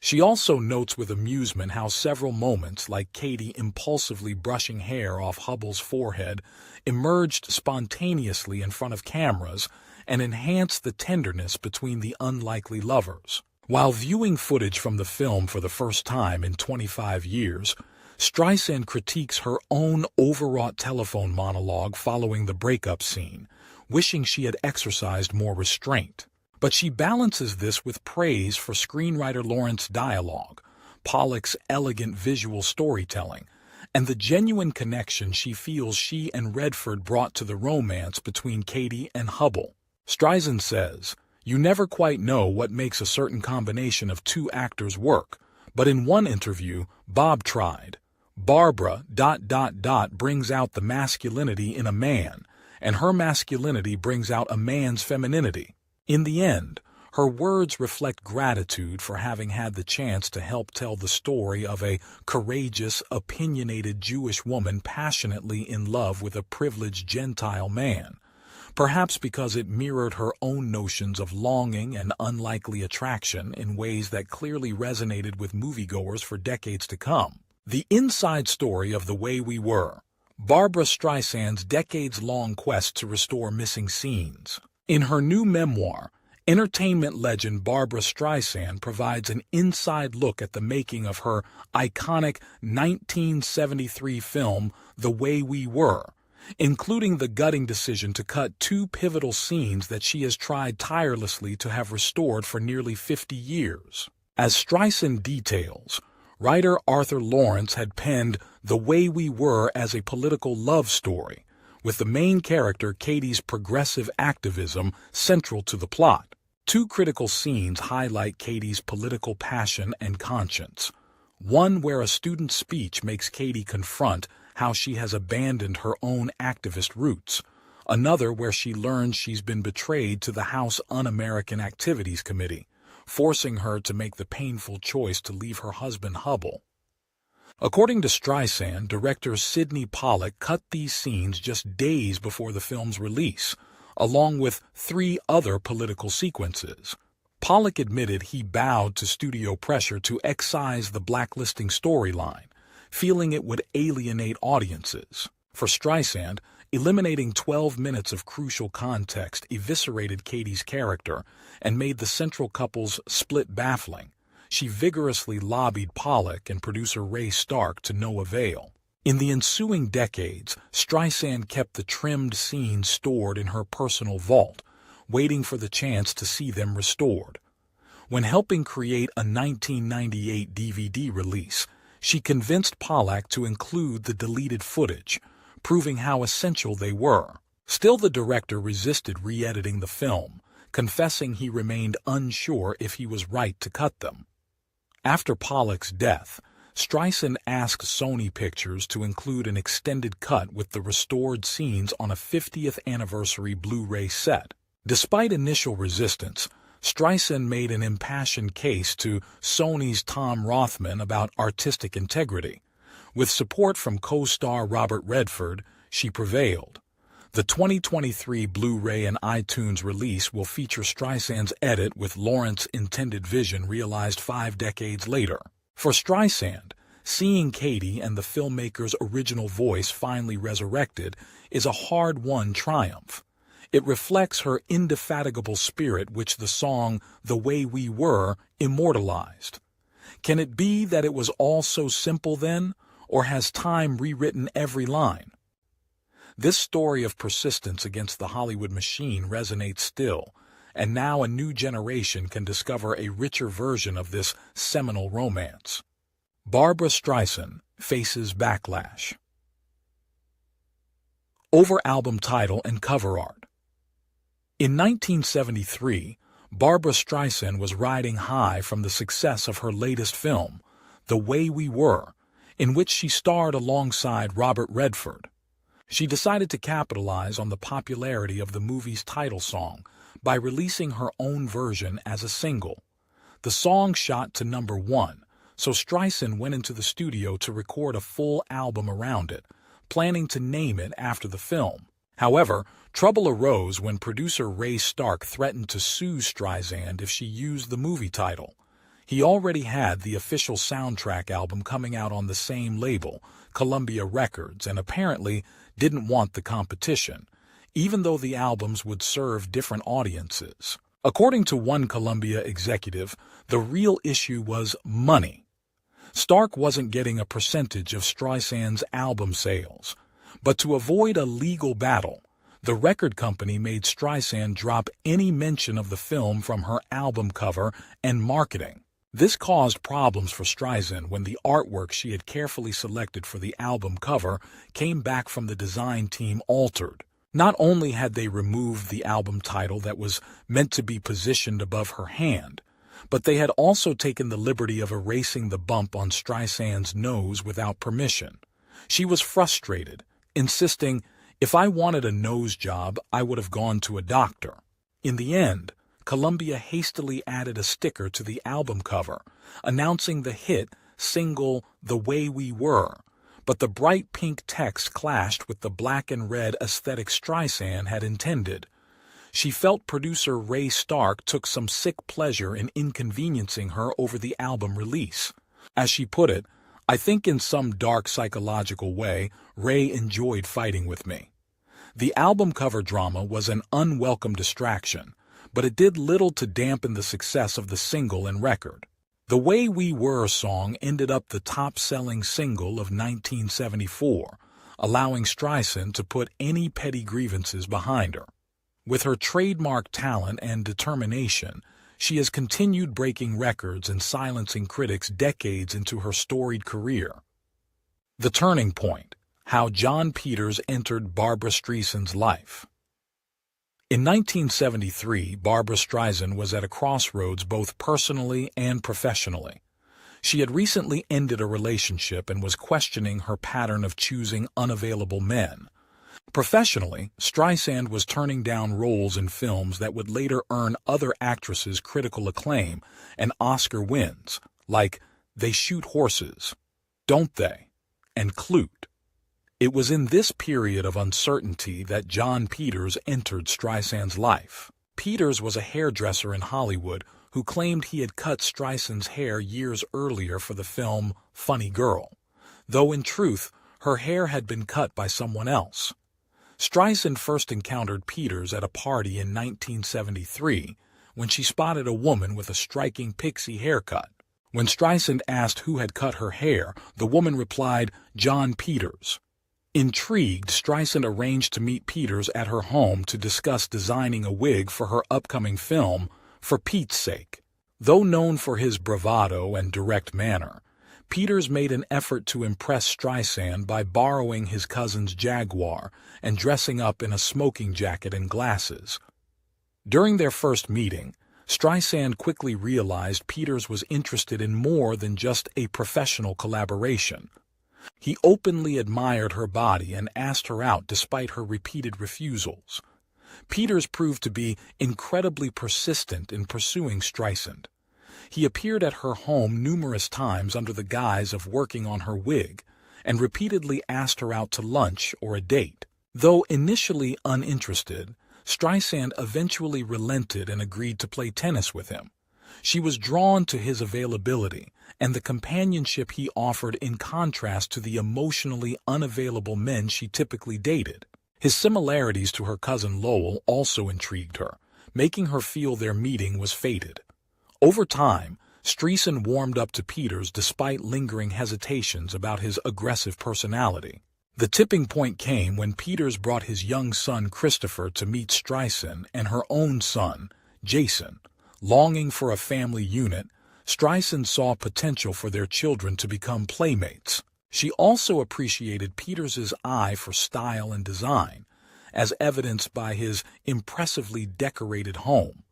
She also notes with amusement how several moments, like Katie impulsively brushing hair off Hubble's forehead, emerged spontaneously in front of cameras and enhanced the tenderness between the unlikely lovers. While viewing footage from the film for the first time in 25 years, Streisand critiques her own overwrought telephone monologue following the breakup scene, wishing she had exercised more restraint. But she balances this with praise for screenwriter Lawrence's dialogue, Pollack's elegant visual storytelling, and the genuine connection she feels she and Redford brought to the romance between Katie and Hubble. Streisand says, "You never quite know what makes a certain combination of two actors work, but in one interview, Bob tried. Barbra ... brings out the masculinity in a man, and her masculinity brings out a man's femininity. In the end, Her words reflect gratitude for having had the chance to help tell the story of a courageous, opinionated Jewish woman passionately in love with a privileged Gentile man, perhaps because it mirrored her own notions of longing and unlikely attraction in ways that clearly resonated with moviegoers for decades to come. The inside story of The Way We Were, Barbra Streisand's decades-long quest to restore missing scenes. In her new memoir, entertainment legend Barbra Streisand provides an inside look at the making of her iconic 1973 film The Way We Were, including the gutting decision to cut two pivotal scenes that she has tried tirelessly to have restored for nearly 50 years. As Streisand details, writer Arthur Lawrence had penned The Way We Were as a political love story, with the main character Katie's progressive activism central to the plot. Two critical scenes highlight Katie's political passion and conscience. One where a student's speech makes Katie confront how she has abandoned her own activist roots. Another where she learns she's been betrayed to the House Un-American Activities Committee, forcing her to make the painful choice to leave her husband Hubble. According to Streisand, director Sidney Pollack cut these scenes just days before the film's release, along with 3 other political sequences. Pollack admitted he bowed to studio pressure to excise the blacklisting storyline, feeling it would alienate audiences. For Streisand, eliminating 12 minutes of crucial context eviscerated Katie's character and made the central couple's split baffling. She vigorously lobbied Pollack and producer Ray Stark to no avail. In the ensuing decades, Streisand kept the trimmed scenes stored in her personal vault, waiting for the chance to see them restored. When helping create a 1998 DVD release, she convinced Pollack to include the deleted footage, proving how essential they were. Still, the director resisted re-editing the film, confessing he remained unsure if he was right to cut them. After Pollack's death, Streisand asked Sony Pictures to include an extended cut with the restored scenes on a 50th anniversary Blu-ray set. Despite initial resistance, Streisand made an impassioned case to Sony's Tom Rothman about artistic integrity. With support from co-star Robert Redford, she prevailed. The 2023 Blu-ray and iTunes release will feature Streisand's edit with Lawrence's intended vision realized 5 decades later. For Streisand, seeing Katie and the filmmaker's original voice finally resurrected is a hard-won triumph. It reflects her indefatigable spirit which the song The Way We Were immortalized. Can it be that it was all so simple then, or has time rewritten every line? This story of persistence against the Hollywood machine resonates still, and now a new generation can discover a richer version of this seminal romance. Barbra Streisand faces backlash over album title and cover art. In 1973, Barbra Streisand was riding high from the success of her latest film, The Way We Were, in which she starred alongside Robert Redford. She decided to capitalize on the popularity of the movie's title song by releasing her own version as a single. The song shot to #1, so Streisand went into the studio to record a full album around it, planning to name it after the film. However, trouble arose when producer Ray Stark threatened to sue Streisand if she used the movie title. He already had the official soundtrack album coming out on the same label, Columbia Records, and apparently didn't want the competition, even though the albums would serve different audiences. According to one Columbia executive, the real issue was money. Stark wasn't getting a percentage of Streisand's album sales, but to avoid a legal battle, the record company made Streisand drop any mention of the film from her album cover and marketing. This caused problems for Streisand when the artwork she had carefully selected for the album cover came back from the design team altered. Not only had they removed the album title that was meant to be positioned above her hand, but they had also taken the liberty of erasing the bump on Streisand's nose without permission. She was frustrated, insisting, "If I wanted a nose job, I would have gone to a doctor." In the end, Columbia hastily added a sticker to the album cover, announcing the hit single The Way We Were, but the bright pink text clashed with the black and red aesthetic Streisand had intended. She felt producer Ray Stark took some sick pleasure in inconveniencing her over the album release. As she put it, "I think in some dark psychological way, Ray enjoyed fighting with me." The album cover drama was an unwelcome distraction, but it did little to dampen the success of the single and record. The Way We Were song ended up the top-selling single of 1974, allowing Streisand to put any petty grievances behind her. With her trademark talent and determination, she has continued breaking records and silencing critics decades into her storied career. The Turning Point: How John Peters Entered Barbra Streisand's Life. In 1973, Barbra Streisand was at a crossroads both personally and professionally. She had recently ended a relationship and was questioning her pattern of choosing unavailable men. Professionally, Streisand was turning down roles in films that would later earn other actresses critical acclaim and Oscar wins, like They Shoot Horses, Don't They, and Clute. It was in this period of uncertainty that John Peters entered Streisand's life. Peters was a hairdresser in Hollywood who claimed he had cut Streisand's hair years earlier for the film Funny Girl, though in truth, her hair had been cut by someone else. Streisand first encountered Peters at a party in 1973 when she spotted a woman with a striking pixie haircut. When Streisand asked who had cut her hair, the woman replied, "John Peters." Intrigued, Streisand arranged to meet Peters at her home to discuss designing a wig for her upcoming film, For Pete's Sake. Though known for his bravado and direct manner, Peters made an effort to impress Streisand by borrowing his cousin's Jaguar and dressing up in a smoking jacket and glasses. During their first meeting, Streisand quickly realized Peters was interested in more than just a professional collaboration. He openly admired her body and asked her out despite her repeated refusals. Peters proved to be incredibly persistent in pursuing Streisand. He appeared at her home numerous times under the guise of working on her wig, and repeatedly asked her out to lunch or a date. Though initially uninterested, Streisand eventually relented and agreed to play tennis with him. She was drawn to his availability and the companionship he offered in contrast to the emotionally unavailable men she typically dated. His similarities to her cousin Lowell also intrigued her, making her feel their meeting was fated. Over time, Streisand warmed up to Peters despite lingering hesitations about his aggressive personality. The tipping point came when Peters brought his young son Christopher to meet Streisand and her own son, Jason. Longing for a family unit, Streisand saw potential for their children to become playmates. She also appreciated Peters's eye for style and design, as evidenced by his impressively decorated home.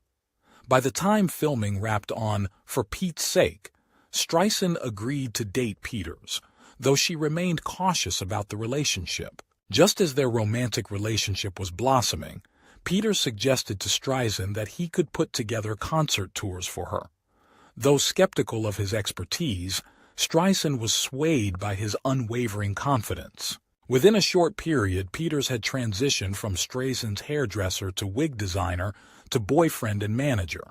By the time filming wrapped on For Pete's Sake, Streisand agreed to date Peters, though she remained cautious about the relationship. Just as their romantic relationship was blossoming, Peters suggested to Streisand that he could put together concert tours for her. Though skeptical of his expertise, Streisand was swayed by his unwavering confidence. Within a short period, Peters had transitioned from Streisand's hairdresser to wig designer to boyfriend and manager.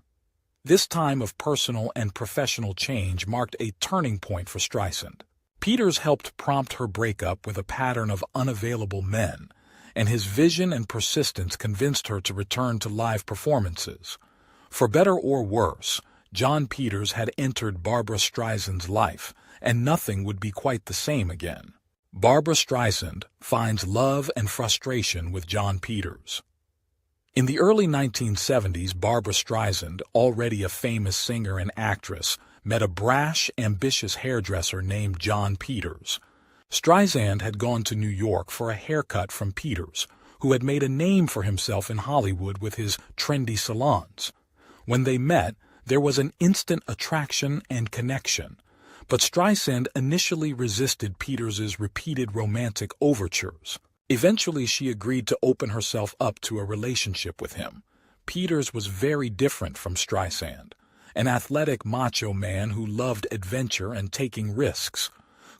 This time of personal and professional change marked a turning point for Streisand. Peters helped prompt her breakup with a pattern of unavailable men, and his vision and persistence convinced her to return to live performances. For better or worse, John Peters had entered Barbra Streisand's life, and nothing would be quite the same again. Barbra Streisand finds love and frustration with John Peters. In the early 1970s, Barbra Streisand, already a famous singer and actress, met a brash, ambitious hairdresser named John Peters. Streisand had gone to New York for a haircut from Peters, who had made a name for himself in Hollywood with his trendy salons. When they met, there was an instant attraction and connection, but Streisand initially resisted Peters's repeated romantic overtures. Eventually, she agreed to open herself up to a relationship with him. Peters was very different from Streisand, an athletic macho man who loved adventure and taking risks,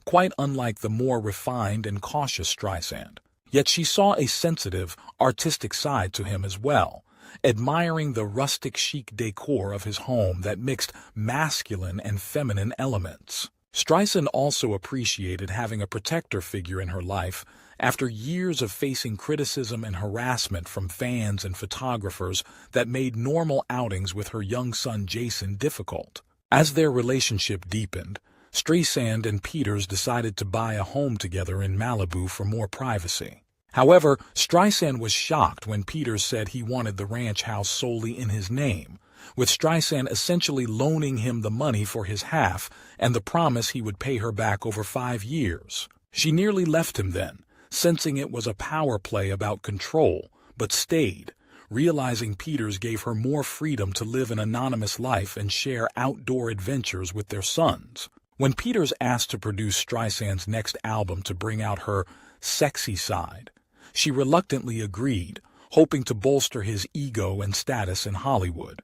quite unlike the more refined and cautious Streisand. Yet she saw a sensitive, artistic side to him as well, admiring the rustic chic decor of his home that mixed masculine and feminine elements. Streisand also appreciated having a protector figure in her life after years of facing criticism and harassment from fans and photographers that made normal outings with her young son Jason difficult. As their relationship deepened, Streisand and Peters decided to buy a home together in Malibu for more privacy. However, Streisand was shocked when Peters said he wanted the ranch house solely in his name, with Streisand essentially loaning him the money for his half and the promise he would pay her back over 5 years. She nearly left him then, sensing it was a power play about control, but stayed, realizing Peters gave her more freedom to live an anonymous life and share outdoor adventures with their sons. When Peters asked to produce Streisand's next album to bring out her sexy side, she reluctantly agreed, hoping to bolster his ego and status in Hollywood.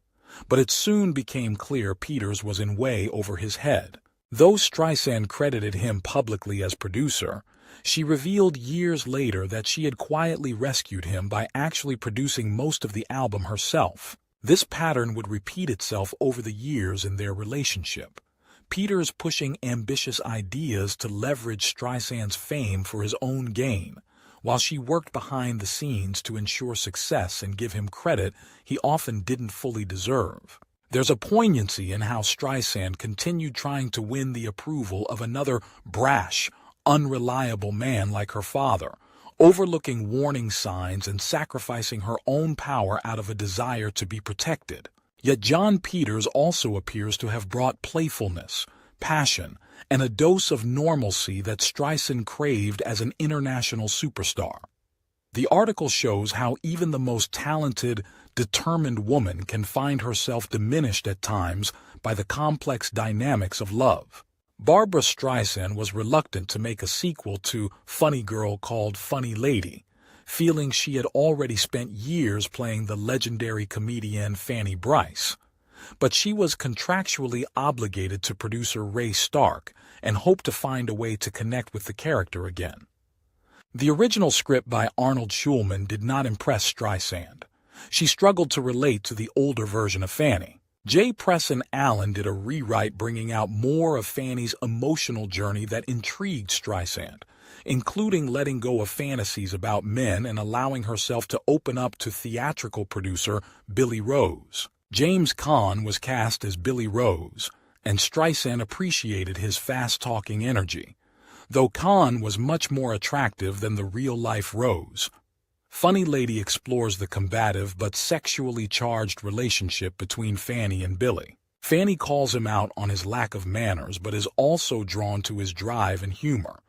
But it soon became clear Peters was in way over his head. Though Streisand credited him publicly as producer, she revealed years later that she had quietly rescued him by actually producing most of the album herself. This pattern would repeat itself over the years in their relationship, Peters pushing ambitious ideas to leverage Streisand's fame for his own gain, while she worked behind the scenes to ensure success and give him credit he often didn't fully deserve. There's a poignancy in how Streisand continued trying to win the approval of another brash, unreliable man like her father, overlooking warning signs and sacrificing her own power out of a desire to be protected. Yet John Peters also appears to have brought playfulness, passion, and a dose of normalcy that Streisand craved as an international superstar. The article shows how even the most talented, determined woman can find herself diminished at times by the complex dynamics of love. Barbra Streisand was reluctant to make a sequel to Funny Girl called Funny Lady, feeling she had already spent years playing the legendary comedienne Fanny Brice. But she was contractually obligated to producer Ray Stark and hoped to find a way to connect with the character again. The original script by Arnold Schulman did not impress Streisand. She struggled to relate to the older version of Fanny. J. Preston Allen did a rewrite bringing out more of Fanny's emotional journey that intrigued Streisand, including letting go of fantasies about men and allowing herself to open up to theatrical producer Billy Rose. James Caan was cast as Billy Rose, and Streisand appreciated his fast-talking energy, though Caan was much more attractive than the real-life Rose. Funny Lady explores the combative but sexually charged relationship between Fanny and Billy. Fanny calls him out on his lack of manners but is also drawn to his drive and humor.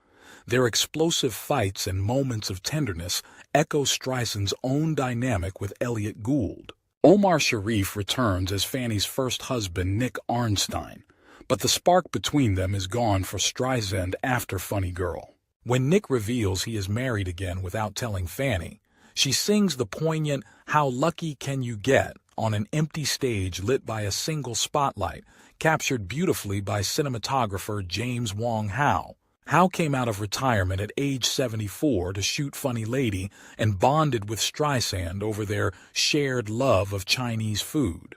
Their explosive fights and moments of tenderness echo Streisand's own dynamic with Elliot Gould. Omar Sharif returns as Fanny's first husband, Nick Arnstein, but the spark between them is gone for Streisand after Funny Girl. When Nick reveals he is married again without telling Fanny, she sings the poignant "How Lucky Can You Get" on an empty stage lit by a single spotlight, captured beautifully by cinematographer James Wong Howe. Howe came out of retirement at age 74 to shoot Funny Lady and bonded with Streisand over their shared love of Chinese food.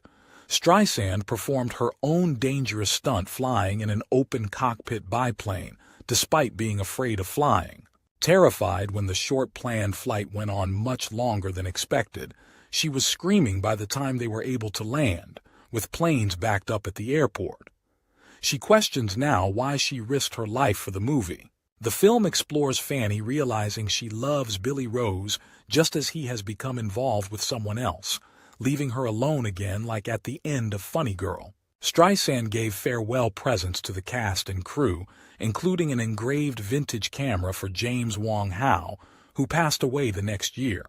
Streisand performed her own dangerous stunt flying in an open cockpit biplane, despite being afraid of flying. Terrified when the short-planned flight went on much longer than expected, she was screaming by the time they were able to land, with planes backed up at the airport. She questions now why she risked her life for the movie. The film explores Fanny realizing she loves Billy Rose just as he has become involved with someone else, leaving her alone again like at the end of Funny Girl. Streisand gave farewell presents to the cast and crew, including an engraved vintage camera for James Wong Howe, who passed away the next year.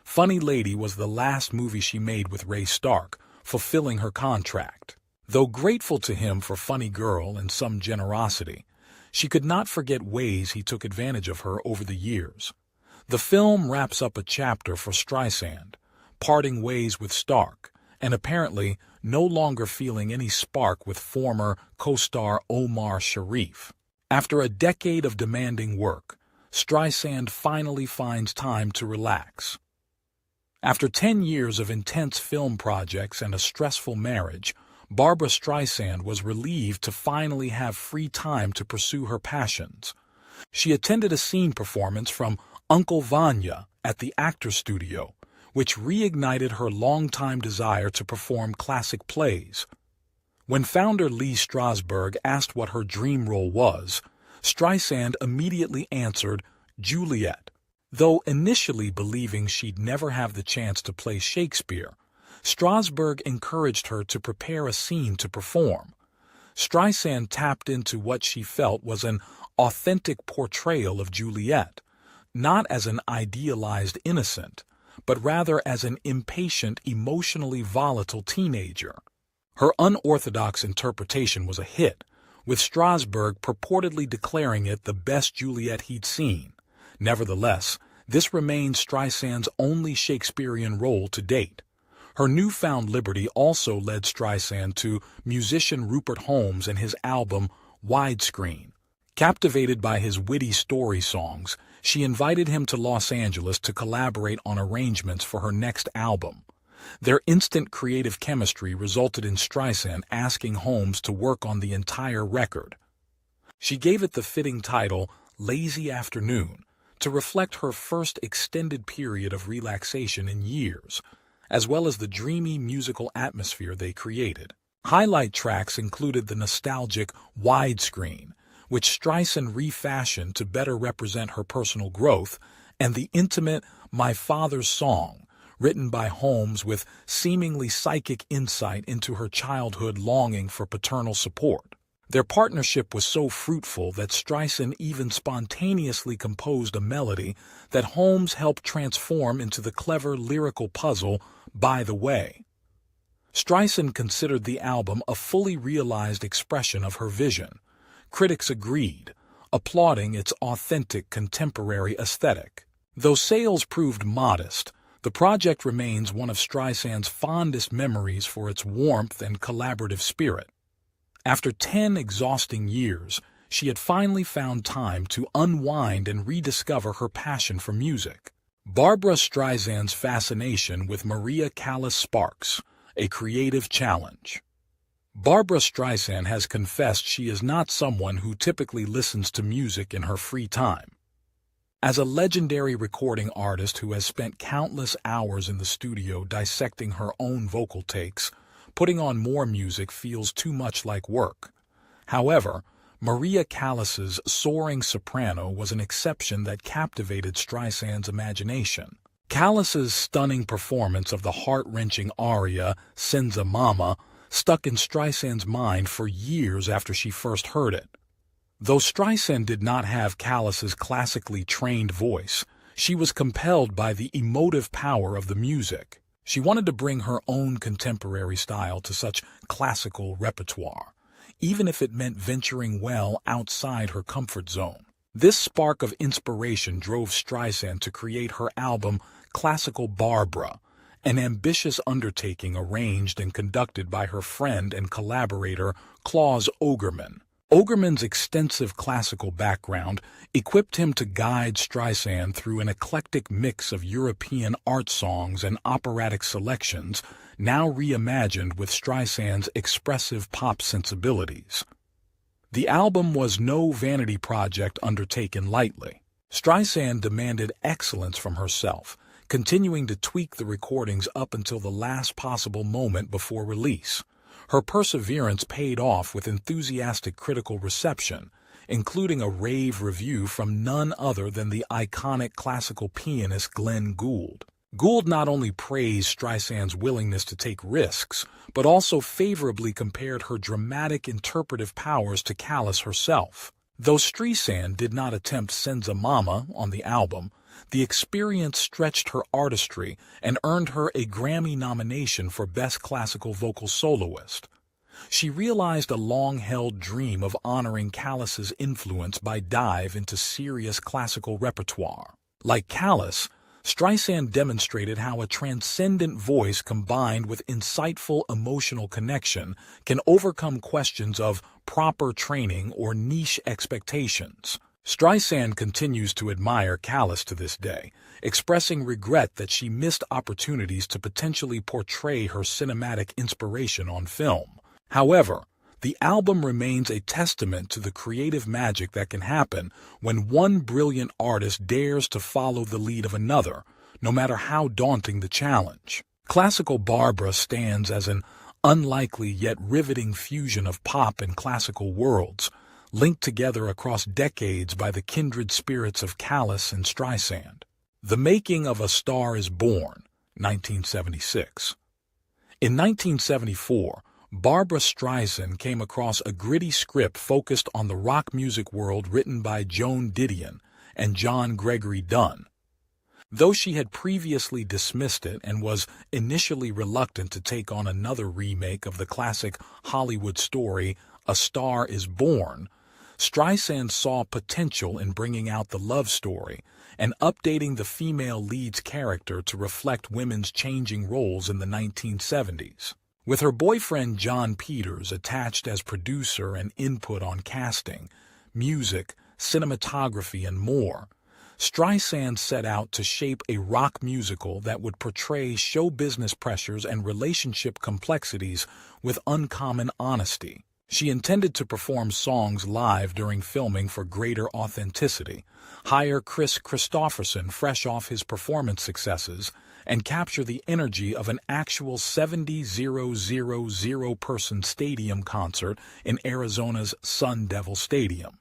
Funny Lady was the last movie she made with Ray Stark, fulfilling her contract. Though grateful to him for Funny Girl and some generosity, she could not forget ways he took advantage of her over the years. The film wraps up a chapter for Streisand, parting ways with Stark, and apparently no longer feeling any spark with former co-star Omar Sharif. After a decade of demanding work, Streisand finally finds time to relax. After 10 years of intense film projects and a stressful marriage, Barbra Streisand was relieved to finally have free time to pursue her passions. She attended a scene performance from Uncle Vanya at the Actors Studio, which reignited her longtime desire to perform classic plays. When founder Lee Strasberg asked what her dream role was, Streisand immediately answered Juliet. Though initially believing she'd never have the chance to play Shakespeare, Strasberg encouraged her to prepare a scene to perform. Streisand tapped into what she felt was an authentic portrayal of Juliet, not as an idealized innocent, but rather as an impatient, emotionally volatile teenager. Her unorthodox interpretation was a hit, with Strasberg purportedly declaring it the best Juliet he'd seen. Nevertheless, this remains Streisand's only Shakespearean role to date. Her newfound liberty also led Streisand to musician Rupert Holmes and his album Widescreen. Captivated by his witty story songs, she invited him to Los Angeles to collaborate on arrangements for her next album. Their instant creative chemistry resulted in Streisand asking Holmes to work on the entire record. She gave it the fitting title, Lazy Afternoon, to reflect her first extended period of relaxation in years, as well as the dreamy musical atmosphere they created. Highlight tracks included the nostalgic Widescreen, which Streisand refashioned to better represent her personal growth, and the intimate My Father's Song, written by Holmes with seemingly psychic insight into her childhood longing for paternal support. Their partnership was so fruitful that Streisand even spontaneously composed a melody that Holmes helped transform into the clever lyrical puzzle By the Way. Streisand considered the album a fully realized expression of her vision. Critics agreed, applauding its authentic contemporary aesthetic. Though sales proved modest, the project remains one of Streisand's fondest memories for its warmth and collaborative spirit. After 10 exhausting years, she had finally found time to unwind and rediscover her passion for music. Barbra Streisand's fascination with Maria Callas-Sparks, a creative challenge. Barbra Streisand has confessed she is not someone who typically listens to music in her free time. As a legendary recording artist who has spent countless hours in the studio dissecting her own vocal takes, putting on more music feels too much like work. However, Maria Callas's soaring soprano was an exception that captivated Streisand's imagination. Callas's stunning performance of the heart-wrenching aria Senza Mama stuck in Streisand's mind for years after she first heard it. Though Streisand did not have Callas's classically trained voice, she was compelled by the emotive power of the music. She wanted to bring her own contemporary style to such classical repertoire, even if it meant venturing well outside her comfort zone. This spark of inspiration drove Streisand to create her album Classical Barbra, an ambitious undertaking arranged and conducted by her friend and collaborator Klaus Ogerman. Ogerman's extensive classical background equipped him to guide Streisand through an eclectic mix of European art songs and operatic selections, now reimagined with Streisand's expressive pop sensibilities. The album was no vanity project undertaken lightly. Streisand demanded excellence from herself, continuing to tweak the recordings up until the last possible moment before release. Her perseverance paid off with enthusiastic critical reception, including a rave review from none other than the iconic classical pianist Glenn Gould. Gould not only praised Streisand's willingness to take risks, but also favorably compared her dramatic interpretive powers to Callas herself. Though Streisand did not attempt Senza Mama on the album, the experience stretched her artistry and earned her a Grammy nomination for Best Classical Vocal Soloist. She realized a long-held dream of honoring Callas's influence by dive into serious classical repertoire. Like Callas, Streisand demonstrated how a transcendent voice combined with insightful emotional connection can overcome questions of proper training or niche expectations. Streisand continues to admire Callas to this day, expressing regret that she missed opportunities to potentially portray her cinematic inspiration on film. However, the album remains a testament to the creative magic that can happen when one brilliant artist dares to follow the lead of another, no matter how daunting the challenge. Classical Barbra stands as an unlikely yet riveting fusion of pop and classical worlds, linked together across decades by the kindred spirits of Callas and Streisand. The Making of a Star is Born, 1976. In 1974, Barbra Streisand came across a gritty script focused on the rock music world written by Joan Didion and John Gregory Dunn. Though she had previously dismissed it and was initially reluctant to take on another remake of the classic Hollywood story A Star is Born, Streisand saw potential in bringing out the love story and updating the female lead's character to reflect women's changing roles in the 1970s. With her boyfriend John Peters attached as producer and input on casting, music, cinematography, and more, Streisand set out to shape a rock musical that would portray show business pressures and relationship complexities with uncommon honesty. She intended to perform songs live during filming for greater authenticity, hire Chris Christopherson fresh off his performance successes, and capture the energy of an actual 70,000-person stadium concert in Arizona's Sun Devil Stadium.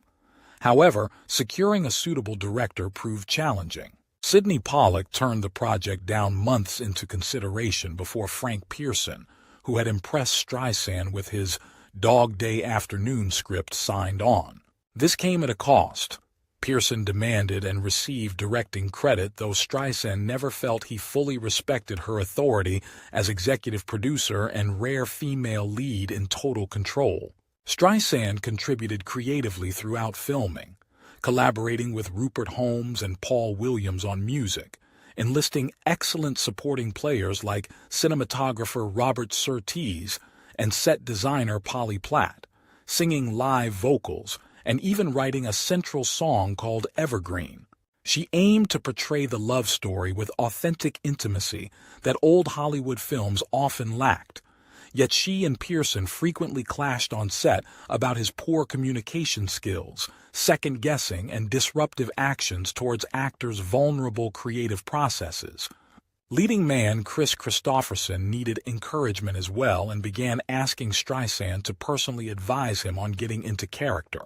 However, securing a suitable director proved challenging. Sidney Pollack turned the project down months into consideration before Frank Pearson, who had impressed Streisand with his Dog Day Afternoon script, signed on. This came at a cost. Pearson demanded and received directing credit, though Streisand never felt he fully respected her authority as executive producer and rare female lead in total control. Streisand contributed creatively throughout filming, collaborating with Rupert Holmes and Paul Williams on music, enlisting excellent supporting players like cinematographer Robert Surtees and set designer Polly Platt, singing live vocals, and even writing a central song called Evergreen. She aimed to portray the love story with authentic intimacy that old Hollywood films often lacked, yet she and Pearson frequently clashed on set about his poor communication skills, second-guessing, and disruptive actions towards actors' vulnerable creative processes. Leading man Chris Christopherson needed encouragement as well and began asking Streisand to personally advise him on getting into character.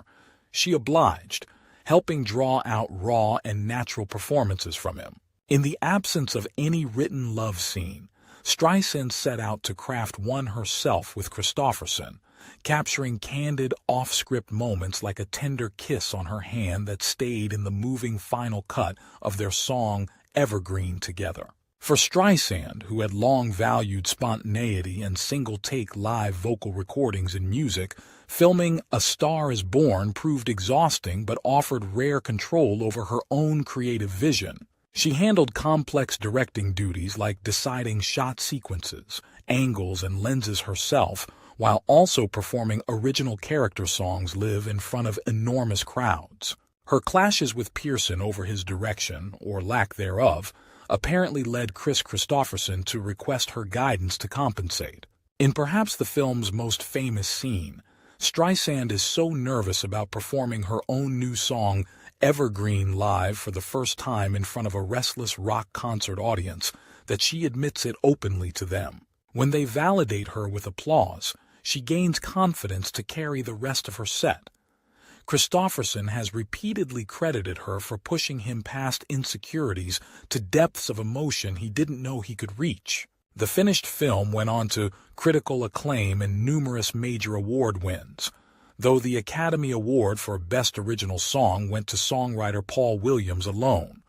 She obliged, helping draw out raw and natural performances from him. In the absence of any written love scene, Streisand set out to craft one herself with Christopherson, capturing candid, off-script moments like a tender kiss on her hand that stayed in the moving final cut of their song Evergreen together. For Streisand, who had long valued spontaneity and single-take live vocal recordings in music, filming A Star is Born proved exhausting but offered rare control over her own creative vision. She handled complex directing duties like deciding shot sequences, angles, and lenses herself, while also performing original character songs live in front of enormous crowds. Her clashes with Pearson over his direction, or lack thereof, apparently led Chris Christopherson to request her guidance to compensate. In perhaps the film's most famous scene, Streisand is so nervous about performing her own new song Evergreen live for the first time in front of a restless rock concert audience that she admits it openly to them. When they validate her with applause, she gains confidence to carry the rest of her set. Christopherson has repeatedly credited her for pushing him past insecurities to depths of emotion he didn't know he could reach. The finished film went on to critical acclaim and numerous major award wins, though the Academy Award for Best Original Song went to songwriter Paul Williams alone.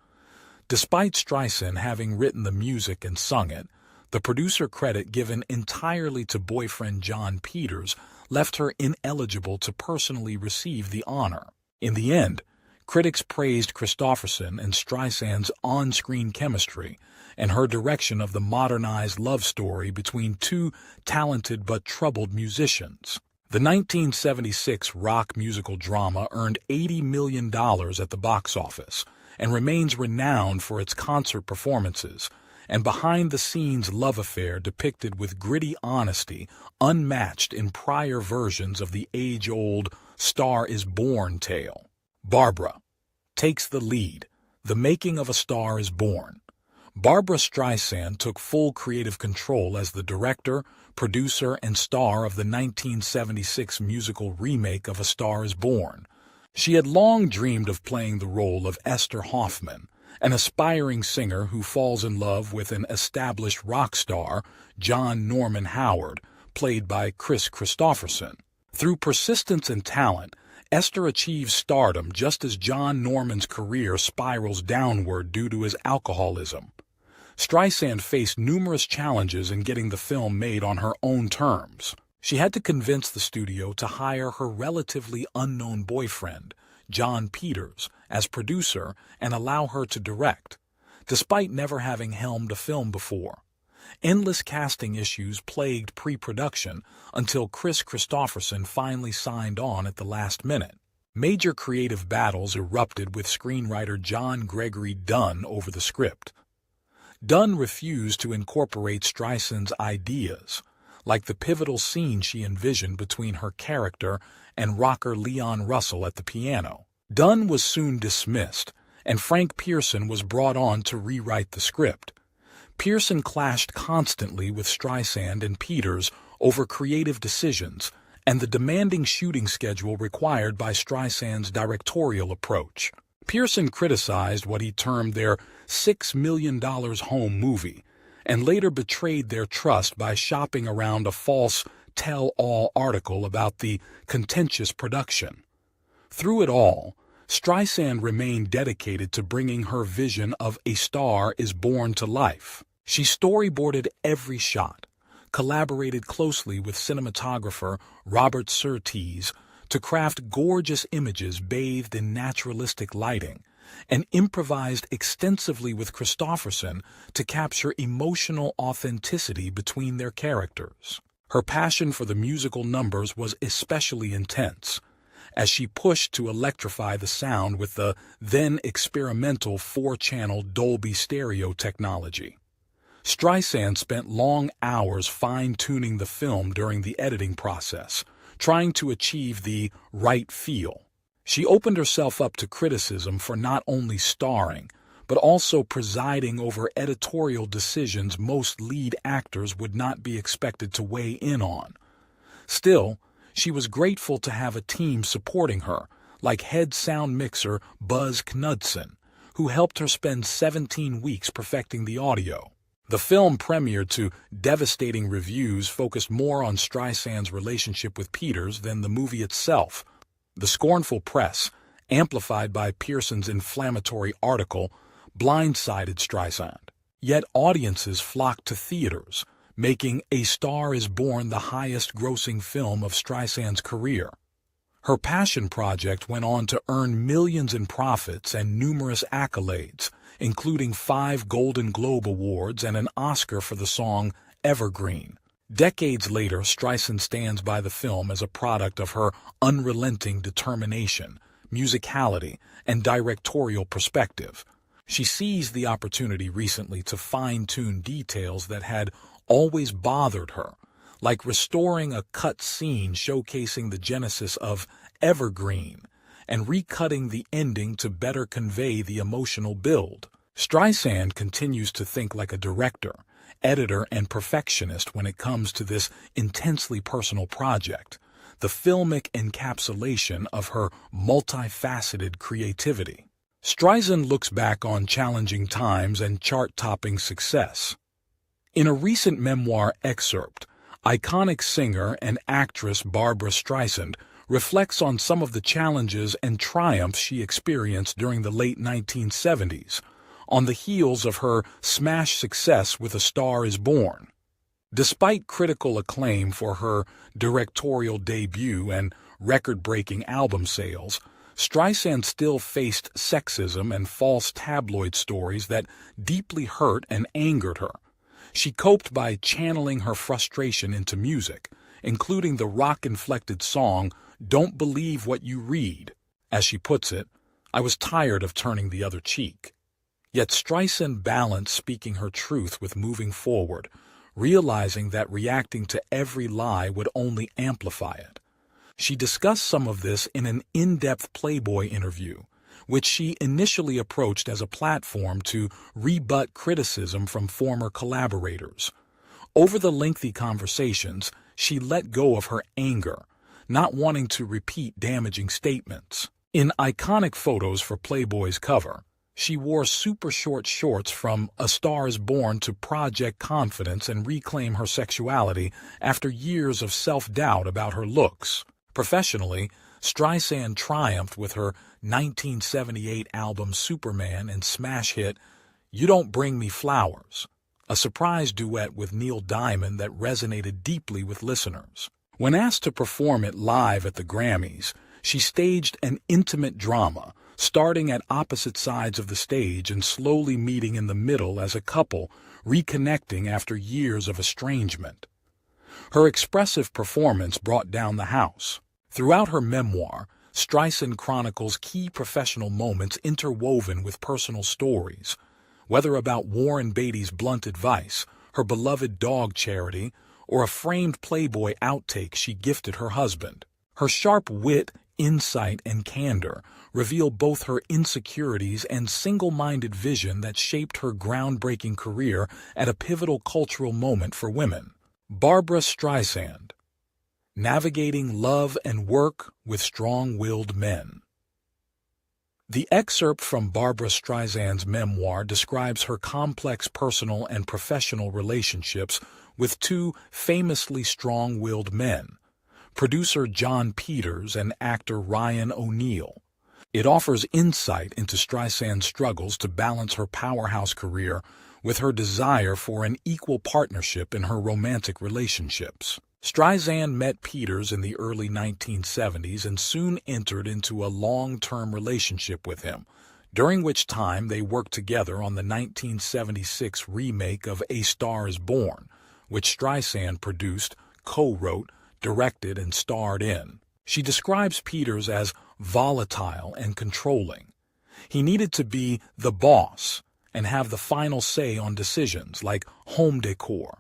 Despite Streisand having written the music and sung it, the producer credit given entirely to boyfriend John Peters left her ineligible to personally receive the honor. In the end, Critics praised Kristofferson and Streisand's on-screen chemistry and her direction of the modernized love story between two talented but troubled musicians. The 1976 rock musical drama earned $80 million at the box office and remains renowned for its concert performances and behind-the-scenes love affair depicted with gritty honesty unmatched in prior versions of the age-old Star is Born tale. Barbra takes the lead. The Making of a Star is Born. Barbra Streisand took full creative control as the director, producer, and star of the 1976 musical remake of A Star is Born. She had long dreamed of playing the role of Esther Hoffman, an aspiring singer who falls in love with an established rock star, John Norman Howard, played by Kris Kristofferson. Through persistence and talent, Esther achieves stardom just as John Norman's career spirals downward due to his alcoholism. Streisand faced numerous challenges in getting the film made on her own terms. She had to convince the studio to hire her relatively unknown boyfriend, Jon Peters, as producer and allow her to direct, despite never having helmed a film before. Endless casting issues plagued pre-production until Kris Kristofferson finally signed on at the last minute. Major creative battles erupted with screenwriter John Gregory Dunne over the script. Dunne refused to incorporate Streisand's ideas, like the pivotal scene she envisioned between her character and rocker Leon Russell at the piano. Dunne was soon dismissed, and Frank Pearson was brought on to rewrite the script. Pearson clashed constantly with Streisand and Peters over creative decisions and the demanding shooting schedule required by Streisand's directorial approach. Pearson criticized what he termed their $6 million home movie, and later betrayed their trust by shopping around a false tell-all article about the contentious production. Through it all, Streisand remained dedicated to bringing her vision of A Star is Born to life. She storyboarded every shot, collaborated closely with cinematographer Robert Surtees to craft gorgeous images bathed in naturalistic lighting, and improvised extensively with Kristofferson to capture emotional authenticity between their characters. Her passion for the musical numbers was especially intense, as she pushed to electrify the sound with the then experimental 4-channel Dolby stereo technology. Streisand spent long hours fine-tuning the film during the editing process, trying to achieve the right feel. She opened herself up to criticism for not only starring, but also presiding over editorial decisions most lead actors would not be expected to weigh in on. Still, she was grateful to have a team supporting her, like head sound mixer Buzz Knudsen, who helped her spend 17 weeks perfecting the audio. The film premiered to devastating reviews focused more on Streisand's relationship with Peters than the movie itself. The scornful press, amplified by Pearson's inflammatory article, blindsided Streisand. Yet audiences flocked to theaters, making A Star is Born the highest-grossing film of Streisand's career. Her passion project went on to earn millions in profits and numerous accolades, including 5 Golden Globe Awards and an Oscar for the song Evergreen. Decades later, Streisand stands by the film as a product of her unrelenting determination, musicality, and directorial perspective. She seized the opportunity recently to fine-tune details that had always bothered her, like restoring a cut scene showcasing the genesis of Evergreen and recutting the ending to better convey the emotional build. Streisand continues to think like a director, editor, and perfectionist when it comes to this intensely personal project, the filmic encapsulation of her multifaceted creativity. Streisand looks back on challenging times and chart-topping success. In a recent memoir excerpt, iconic singer and actress Barbra Streisand reflects on some of the challenges and triumphs she experienced during the late 1970s, on the heels of her smash success with A Star is Born. Despite critical acclaim for her directorial debut and record-breaking album sales, Streisand still faced sexism and false tabloid stories that deeply hurt and angered her. She coped by channeling her frustration into music, including the rock-inflected song "Don't Believe What You Read." As she puts it, "I was tired of turning the other cheek." Yet Streisand balanced speaking her truth with moving forward, realizing that reacting to every lie would only amplify it. She discussed some of this in an in-depth Playboy interview, which she initially approached as a platform to rebut criticism from former collaborators. Over the lengthy conversations, she let go of her anger, not wanting to repeat damaging statements. In iconic photos for Playboy's cover, she wore super short shorts from A Star is Born to project confidence and reclaim her sexuality after years of self-doubt about her looks. Professionally, Streisand triumphed with her 1978 album Superman and smash hit You Don't Bring Me Flowers, a surprise duet with Neil Diamond that resonated deeply with listeners. When asked to perform it live at the Grammys, she staged an intimate drama, starting at opposite sides of the stage and slowly meeting in the middle as a couple, reconnecting after years of estrangement. Her expressive performance brought down the house. Throughout her memoir, Streisand chronicles key professional moments interwoven with personal stories, whether about Warren Beatty's blunt advice, her beloved dog charity, or a framed Playboy outtake she gifted her husband. Her sharp wit, insight, and candor reveal both her insecurities and single-minded vision that shaped her groundbreaking career at a pivotal cultural moment for women. Barbra Streisand, Navigating Love and Work with Strong-Willed Men. The excerpt from Barbra Streisand's memoir describes her complex personal and professional relationships with two famously strong-willed men, producer John Peters and actor Ryan O'Neal. It offers insight into Streisand's struggles to balance her powerhouse career with her desire for an equal partnership in her romantic relationships. Streisand met Peters in the early 1970s and soon entered into a long-term relationship with him, during which time they worked together on the 1976 remake of A Star is Born, which Streisand produced, co-wrote, directed, and starred in. She describes Peters as volatile and controlling. He needed to be the boss and have the final say on decisions like home decor.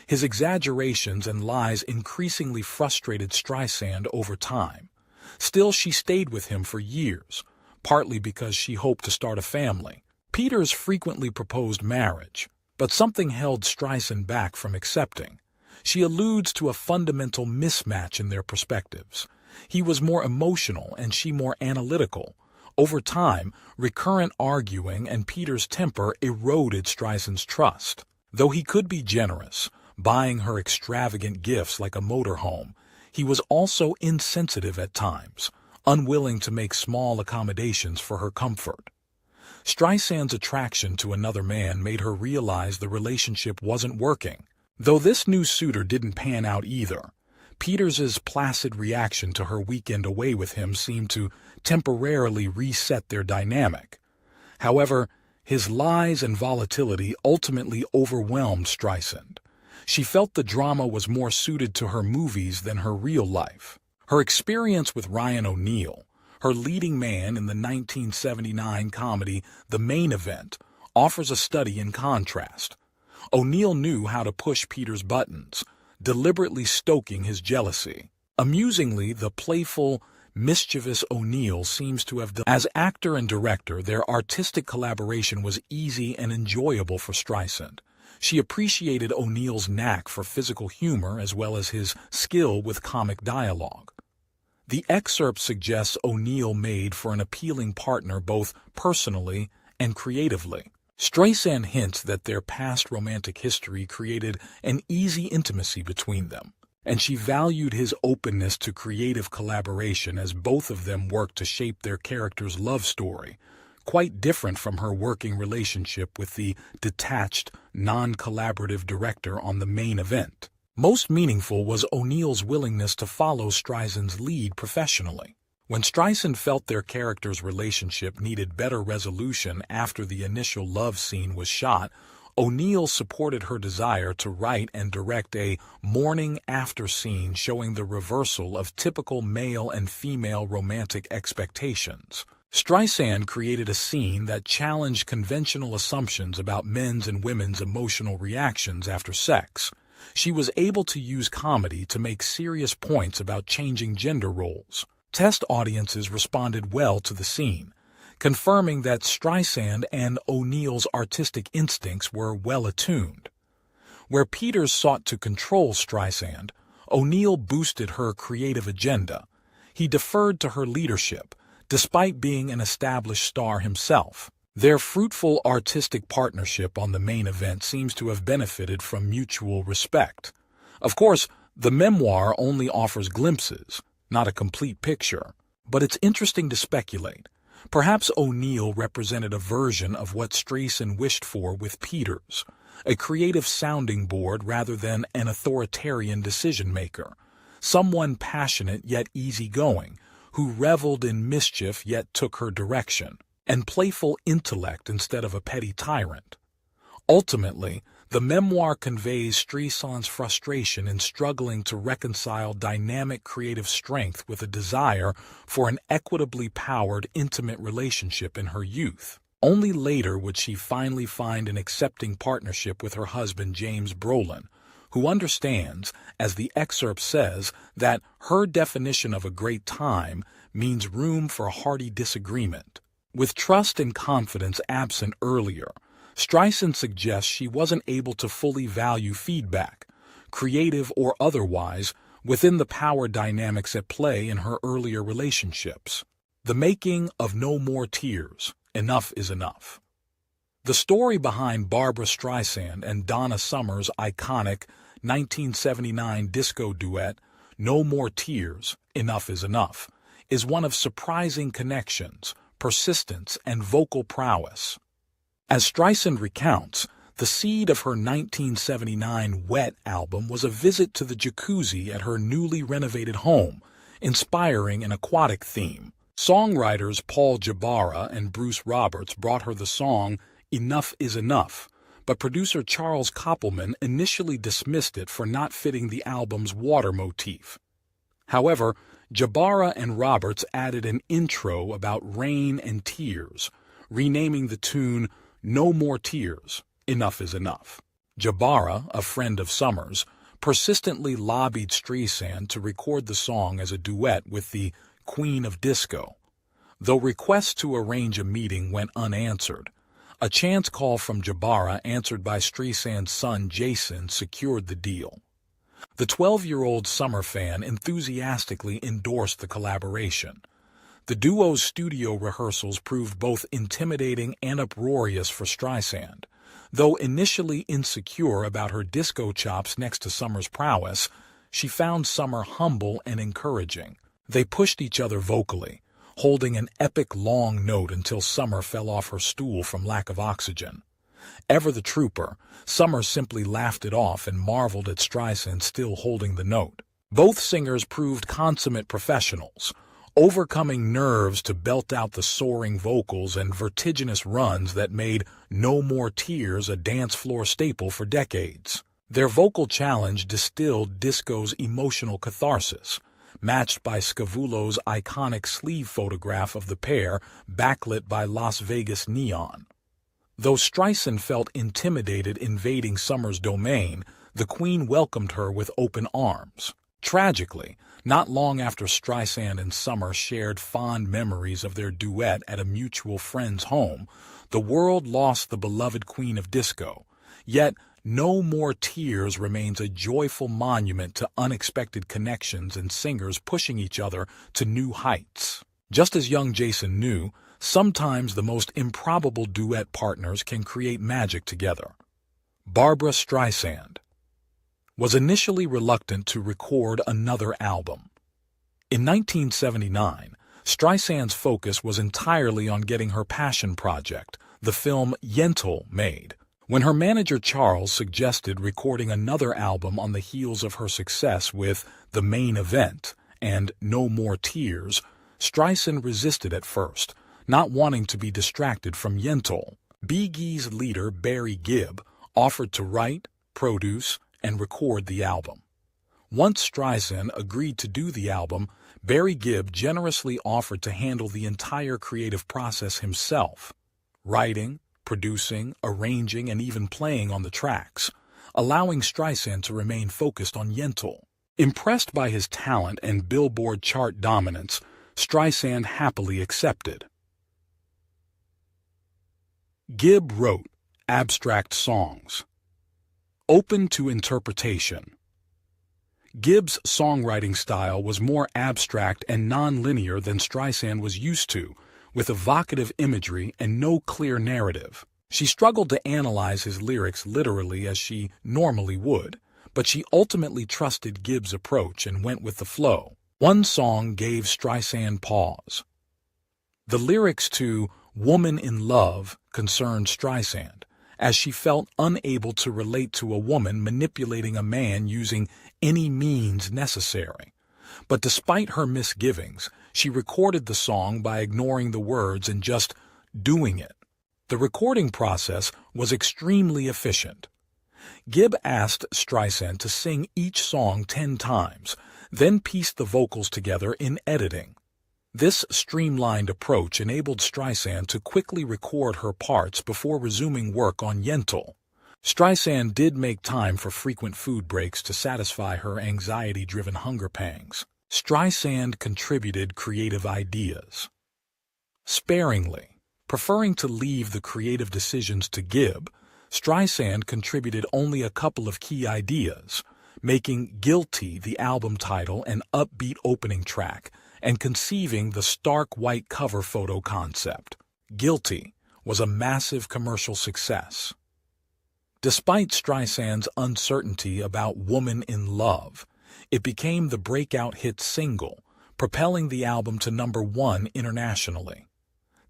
His exaggerations and lies increasingly frustrated Streisand over time. Still, she stayed with him for years, partly because she hoped to start a family. Peters frequently proposed marriage, but something held Streisand back from accepting. She alludes to a fundamental mismatch in their perspectives. He was more emotional and she more analytical. Over time, recurrent arguing and Peters' temper eroded Streisand's trust. Though he could be generous, buying her extravagant gifts like a motorhome, he was also insensitive at times, unwilling to make small accommodations for her comfort. Streisand's attraction to another man made her realize the relationship wasn't working. Though this new suitor didn't pan out either, Peters's placid reaction to her weekend away with him seemed to temporarily reset their dynamic. However, his lies and volatility ultimately overwhelmed Streisand. She felt the drama was more suited to her movies than her real life. Her experience with Ryan O'Neal, her leading man in the 1979 comedy The Main Event, offers a study in contrast. O'Neal knew how to push Peters' buttons, deliberately stoking his jealousy. Amusingly, the playful, mischievous O'Neal seems to have done. As actor and director, their artistic collaboration was easy and enjoyable for Streisand. She appreciated O'Neal's knack for physical humor as well as his skill with comic dialogue. The excerpt suggests O'Neal made for an appealing partner both personally and creatively. Streisand hints that their past romantic history created an easy intimacy between them, and she valued his openness to creative collaboration as both of them worked to shape their character's love story, quite different from her working relationship with the detached, non-collaborative director on The Main Event. Most meaningful was O'Neal's willingness to follow Streisand's lead professionally. When Streisand felt their characters' relationship needed better resolution after the initial love scene was shot, O'Neill supported her desire to write and direct a morning after scene showing the reversal of typical male and female romantic expectations. Streisand created a scene that challenged conventional assumptions about men's and women's emotional reactions after sex. She was able to use comedy to make serious points about changing gender roles. Test audiences responded well to the scene, confirming that Streisand and O'Neill's artistic instincts were well attuned. Where Peters sought to control Streisand, O'Neill boosted her creative agenda. He deferred to her leadership, despite being an established star himself. Their fruitful artistic partnership on the main event seems to have benefited from mutual respect. Of course, the memoir only offers glimpses, not a complete picture, but it's interesting to speculate. Perhaps O'Neill represented a version of what Streisand wished for with Peters, a creative sounding board rather than an authoritarian decision-maker, someone passionate yet easygoing, who reveled in mischief yet took her direction, and playful intellect instead of a petty tyrant. Ultimately, the memoir conveys Streisand's frustration in struggling to reconcile dynamic creative strength with a desire for an equitably powered, intimate relationship in her youth. Only later would she finally find an accepting partnership with her husband James Brolin, who understands, as the excerpt says, that her definition of a great time means room for hearty disagreement. With trust and confidence absent earlier, Streisand suggests she wasn't able to fully value feedback, creative or otherwise, within the power dynamics at play in her earlier relationships. The making of No More Tears, Enough is Enough. The story behind Barbra Streisand and Donna Summer's iconic 1979 disco duet, No More Tears, Enough is Enough, is one of surprising connections, persistence, and vocal prowess. As Streisand recounts, the seed of her 1979 Wet album was a visit to the jacuzzi at her newly renovated home, inspiring an aquatic theme. Songwriters Paul Jabara and Bruce Roberts brought her the song Enough is Enough, but producer Charles Koppelman initially dismissed it for not fitting the album's water motif. However, Jabara and Roberts added an intro about rain and tears, renaming the tune No More Tears, Enough is Enough. Jabara, a friend of Summers, persistently lobbied Streisand to record the song as a duet with the Queen of Disco. Though requests to arrange a meeting went unanswered, a chance call from Jabara answered by Streisand's son Jason secured the deal. The 12-year-old Summer fan enthusiastically endorsed the collaboration. The duo's studio rehearsals proved both intimidating and uproarious for Streisand. Though initially insecure about her disco chops next to Summer's prowess, she found Summer humble and encouraging. They pushed each other vocally, holding an epic long note until Summer fell off her stool from lack of oxygen. Ever the trooper, Summer simply laughed it off and marveled at Streisand still holding the note. Both singers proved consummate professionals, overcoming nerves to belt out the soaring vocals and vertiginous runs that made No More Tears a dance floor staple for decades. Their vocal challenge distilled disco's emotional catharsis, matched by Scavullo's iconic sleeve photograph of the pair backlit by Las Vegas neon. Though Streisand felt intimidated invading Summer's domain, the Queen welcomed her with open arms. Tragically, not long after Streisand and Summer shared fond memories of their duet at a mutual friend's home, the world lost the beloved Queen of Disco. Yet, No More Tears remains a joyful monument to unexpected connections and singers pushing each other to new heights. Just as young Jason knew, sometimes the most improbable duet partners can create magic together. Barbra Streisand was initially reluctant to record another album. In 1979, Streisand's focus was entirely on getting her passion project, the film Yentl, made. When her manager Charles suggested recording another album on the heels of her success with The Main Event and No More Tears, Streisand resisted at first, not wanting to be distracted from Yentl. Bee Gees leader Barry Gibb offered to write, produce, and record the album. Once Streisand agreed to do the album, Barry Gibb generously offered to handle the entire creative process himself, writing, producing, arranging, and even playing on the tracks, allowing Streisand to remain focused on Yentl. Impressed by his talent and Billboard chart dominance, Streisand happily accepted. Gibb wrote abstract songs, open to interpretation. Gibb's songwriting style was more abstract and non-linear than Streisand was used to, with evocative imagery and no clear narrative. She struggled to analyze his lyrics literally as she normally would, but she ultimately trusted Gibb's approach and went with the flow. One song gave Streisand pause. The lyrics to Woman in Love concerned Streisand, as she felt unable to relate to a woman manipulating a man using any means necessary. But despite her misgivings, she recorded the song by ignoring the words and just doing it. The recording process was extremely efficient. Gibb asked Streisand to sing each song 10 times, then pieced the vocals together in editing. This streamlined approach enabled Streisand to quickly record her parts before resuming work on Yentl. Streisand did make time for frequent food breaks to satisfy her anxiety-driven hunger pangs. Streisand contributed creative ideas sparingly. Preferring to leave the creative decisions to Gibb, Streisand contributed only a couple of key ideas, making Guilty the album title and upbeat opening track, and conceiving the stark white cover photo concept. Guilty was a massive commercial success. Despite Streisand's uncertainty about Woman in Love, it became the breakout hit single, propelling the album to #1 internationally.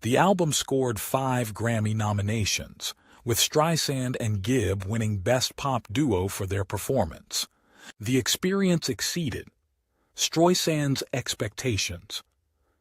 The album scored 5 Grammy nominations, with Streisand and Gibb winning Best Pop Duo for their performance. The experience exceeded Streisand's expectations.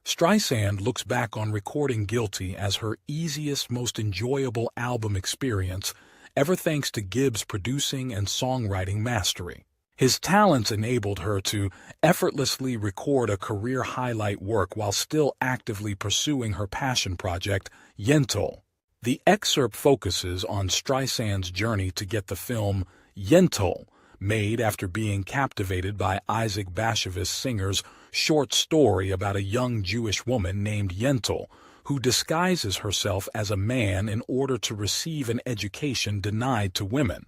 Streisand looks back on recording Guilty as her easiest, most enjoyable album experience ever, thanks to Gibb's producing and songwriting mastery. His talents enabled her to effortlessly record a career highlight work while still actively pursuing her passion project, Yentl. The excerpt focuses on Streisand's journey to get the film Yentl made after being captivated by Isaac Bashevis Singer's short story about a young Jewish woman named Yentl who disguises herself as a man in order to receive an education denied to women.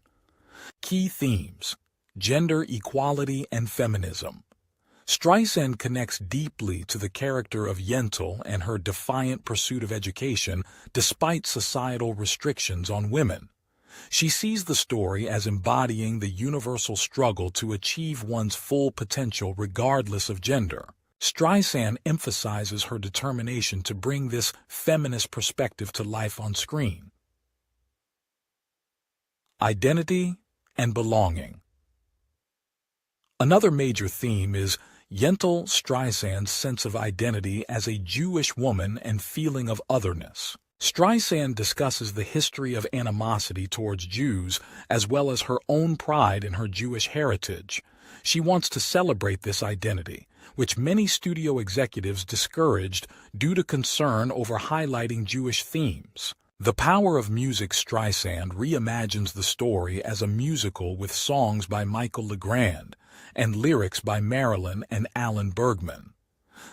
Key themes: gender equality and feminism. Streisand connects deeply to the character of Yentl and her defiant pursuit of education despite societal restrictions on women. She sees the story as embodying the universal struggle to achieve one's full potential regardless of gender. Streisand emphasizes her determination to bring this feminist perspective to life on screen. Identity and belonging. Another major theme is Yentl Streisand's sense of identity as a Jewish woman and feeling of otherness. Streisand discusses the history of animosity towards Jews as well as her own pride in her Jewish heritage. She wants to celebrate this identity, which many studio executives discouraged due to concern over highlighting Jewish themes. The Power of Music. Streisand reimagines the story as a musical with songs by Michael Legrand and lyrics by Marilyn and Alan Bergman.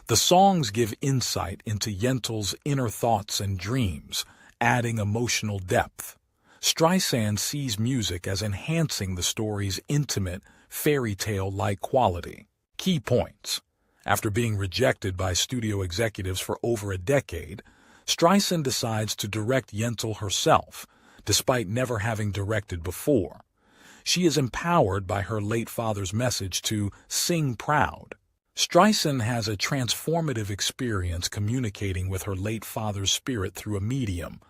The songs give insight into Yentl's inner thoughts and dreams, adding emotional depth. Streisand sees music as enhancing the story's intimate, fairy tale-like quality. Key points. After being rejected by studio executives for over a decade, Streisand decides to direct Yentl herself, despite never having directed before. She is empowered by her late father's message to sing proud. Streisand has a transformative experience communicating with her late father's spirit through a medium,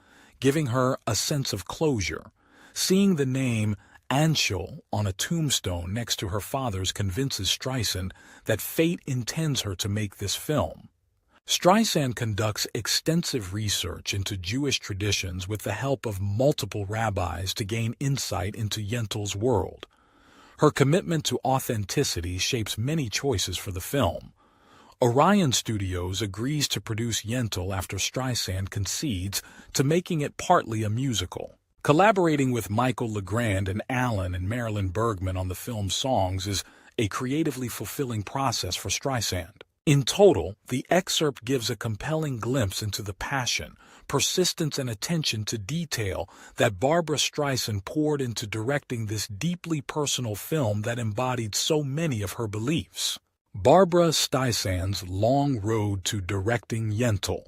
giving her a sense of closure. Seeing the name Anshel on a tombstone next to her father's convinces Streisand that fate intends her to make this film. Streisand conducts extensive research into Jewish traditions with the help of multiple rabbis to gain insight into Yentl's world. Her commitment to authenticity shapes many choices for the film. Orion Studios agrees to produce Yentl after Streisand concedes to making it partly a musical. Collaborating with Michael Legrand and Alan and Marilyn Bergman on the film's songs is a creatively fulfilling process for Streisand. In total, the excerpt gives a compelling glimpse into the passion, persistence, and attention to detail that Barbra Streisand poured into directing this deeply personal film that embodied so many of her beliefs. Barbra Streisand's long road to directing Yentl.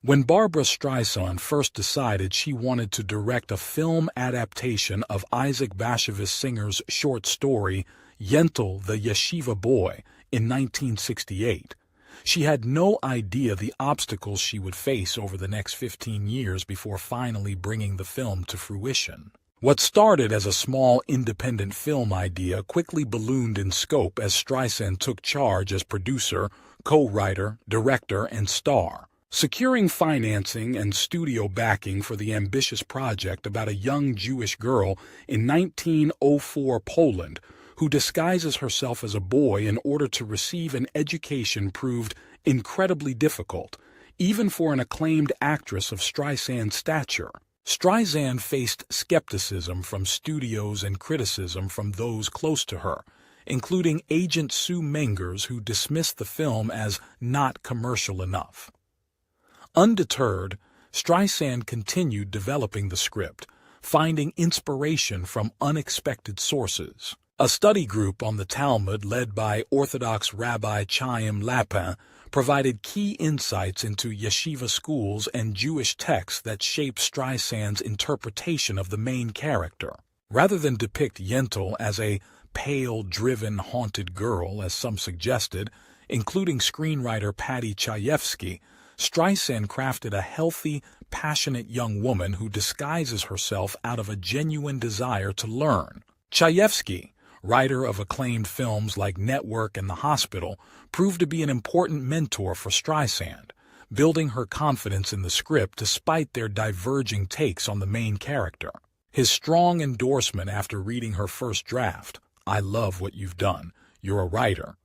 When Barbra Streisand first decided she wanted to direct a film adaptation of Isaac Bashevis Singer's short story, Yentl the Yeshiva Boy, in 1968, she had no idea the obstacles she would face over the next 15 years before finally bringing the film to fruition. What started as a small independent film idea quickly ballooned in scope as Streisand took charge as producer, co-writer, director, and star. Securing financing and studio backing for the ambitious project about a young Jewish girl in 1904 Poland who disguises herself as a boy in order to receive an education proved incredibly difficult, even for an acclaimed actress of Streisand's stature. Streisand faced skepticism from studios and criticism from those close to her, including agent Sue Mengers, who dismissed the film as not commercial enough. Undeterred, Streisand continued developing the script, finding inspiration from unexpected sources. A study group on the Talmud led by Orthodox Rabbi Chaim Lapin provided key insights into yeshiva schools and Jewish texts that shaped Streisand's interpretation of the main character. Rather than depict Yentl as a pale, driven, haunted girl, as some suggested, including screenwriter Patty Chayefsky, Streisand crafted a healthy, passionate young woman who disguises herself out of a genuine desire to learn. Chayefsky, writer of acclaimed films like Network and The Hospital, proved to be an important mentor for Streisand, building her confidence in the script despite their diverging takes on the main character. His strong endorsement after reading her first draft, "I love what you've done, you're a writer,"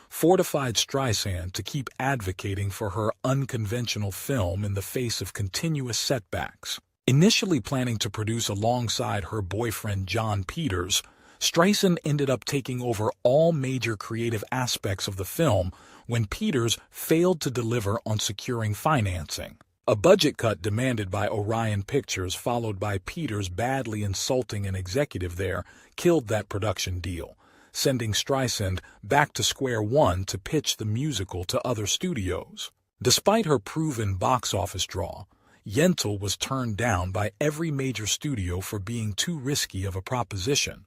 fortified Streisand to keep advocating for her unconventional film in the face of continuous setbacks. Initially planning to produce alongside her boyfriend John Peters, Streisand ended up taking over all major creative aspects of the film when Peters failed to deliver on securing financing. A budget cut demanded by Orion Pictures, followed by Peters badly insulting an executive there, killed that production deal, sending Streisand back to square one to pitch the musical to other studios. Despite her proven box office draw, Yentl was turned down by every major studio for being too risky of a proposition.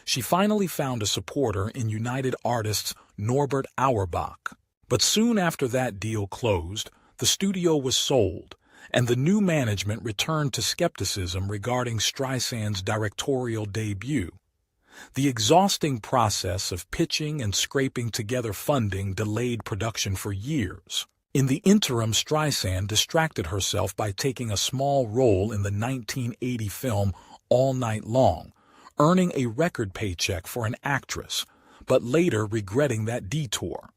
She finally found a supporter in United Artists Norbert Auerbach. But soon after that deal closed, the studio was sold, and the new management returned to skepticism regarding Streisand's directorial debut. The exhausting process of pitching and scraping together funding delayed production for years. In the interim, Streisand distracted herself by taking a small role in the 1980 film All Night Long, earning a record paycheck for an actress, but later regretting that detour.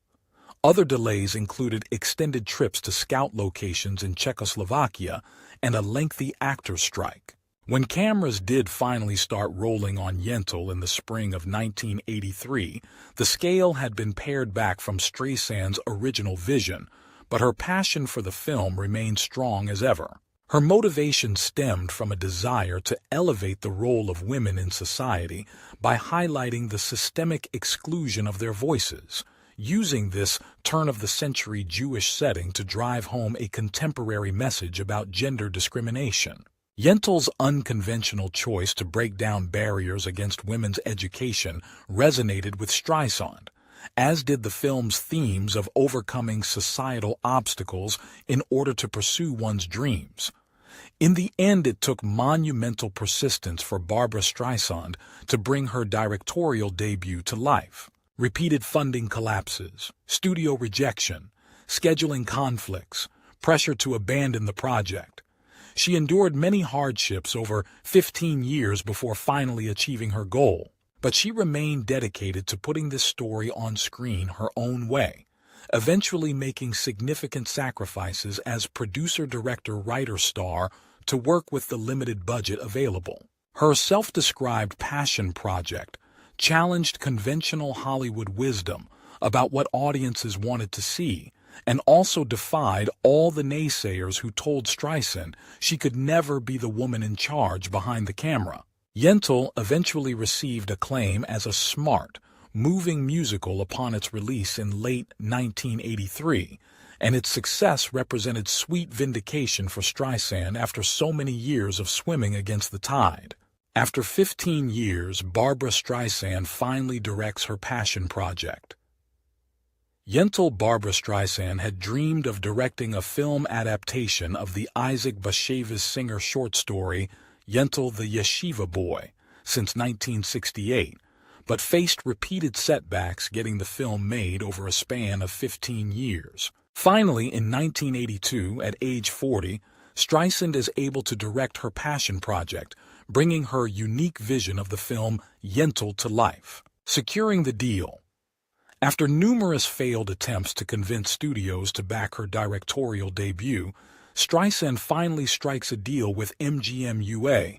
Other delays included extended trips to scout locations in Czechoslovakia and a lengthy actor strike. When cameras did finally start rolling on Yentl in the spring of 1983, the scale had been pared back from Streisand's original vision, but her passion for the film remained strong as ever. Her motivation stemmed from a desire to elevate the role of women in society by highlighting the systemic exclusion of their voices, using this turn-of-the-century Jewish setting to drive home a contemporary message about gender discrimination. Yentl's unconventional choice to break down barriers against women's education resonated with Streisand, as did the film's themes of overcoming societal obstacles in order to pursue one's dreams. In the end, it took monumental persistence for Barbra Streisand to bring her directorial debut to life. Repeated funding collapses, studio rejection, scheduling conflicts, pressure to abandon the project. She endured many hardships over 15 years before finally achieving her goal, but she remained dedicated to putting this story on screen her own way, eventually making significant sacrifices as producer, director, writer, star to work with the limited budget available. Her self-described passion project challenged conventional Hollywood wisdom about what audiences wanted to see, and also defied all the naysayers who told Streisand she could never be the woman in charge behind the camera. Yentl eventually received acclaim as a smart, moving musical upon its release in late 1983, and its success represented sweet vindication for Streisand after so many years of swimming against the tide. After 15 years, Barbra Streisand finally directs her passion project. Barbra Streisand had dreamed of directing a film adaptation of the Isaac Bashevis Singer short story Yentl the Yeshiva Boy since 1968, but faced repeated setbacks getting the film made over a span of 15 years. Finally, in 1982, at age 40, Streisand is able to direct her passion project, bringing her unique vision of the film Yentl to life. Securing the deal. After numerous failed attempts to convince studios to back her directorial debut, Streisand finally strikes a deal with MGM UA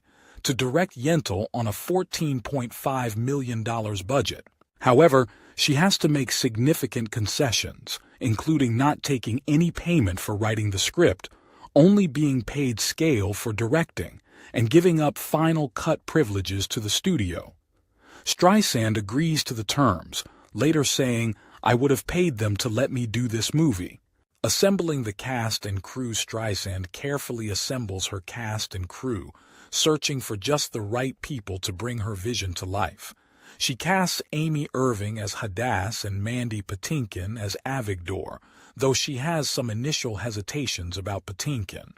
to direct Yentl on a $14.5 million budget. However, she has to make significant concessions, including not taking any payment for writing the script, only being paid scale for directing, and giving up final cut privileges to the studio. Streisand agrees to the terms, later saying, "I would have paid them to let me do this movie." Assembling the cast and crew, Streisand carefully assembles her cast and crew, searching for just the right people to bring her vision to life. She casts Amy Irving as Hadass and Mandy Patinkin as Avigdor, though she has some initial hesitations about Patinkin.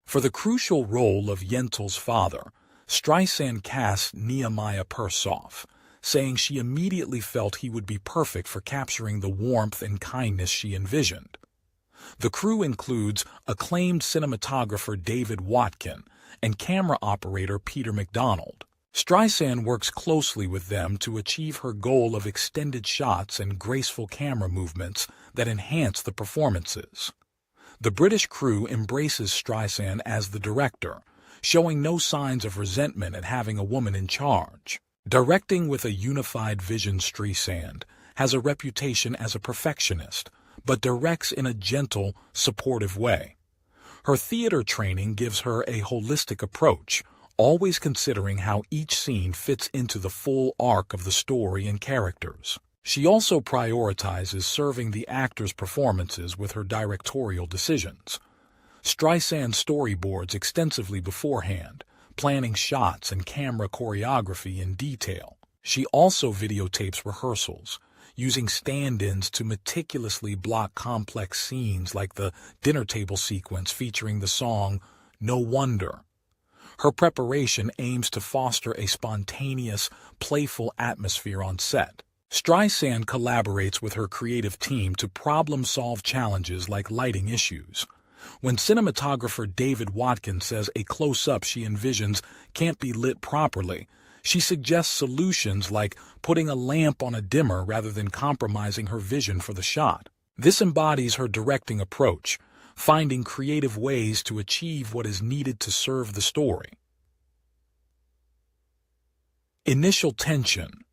For the crucial role of Yentl's father, Streisand cast Nehemiah Persoff, saying she immediately felt he would be perfect for capturing the warmth and kindness she envisioned. The crew includes acclaimed cinematographer David Watkin and camera operator Peter McDonald. Streisand works closely with them to achieve her goal of extended shots and graceful camera movements that enhance the performances. The British crew embraces Streisand as the director, showing no signs of resentment at having a woman in charge. Directing with a unified vision, Streisand has a reputation as a perfectionist, but directs in a gentle, supportive way. Her theater training gives her a holistic approach, always considering how each scene fits into the full arc of the story and characters. She also prioritizes serving the actors' performances with her directorial decisions. Streisand storyboards extensively beforehand, planning shots and camera choreography in detail. She also videotapes rehearsals, using stand-ins to meticulously block complex scenes like the dinner table sequence featuring the song No Wonder. Her preparation aims to foster a spontaneous, playful atmosphere on set. Streisand collaborates with her creative team to problem-solve challenges like lighting issues. When cinematographer David Watkin says a close-up she envisions can't be lit properly, she suggests solutions like putting a lamp on a dimmer rather than compromising her vision for the shot. This embodies her directing approach, finding creative ways to achieve what is needed to serve the story. Initial tension,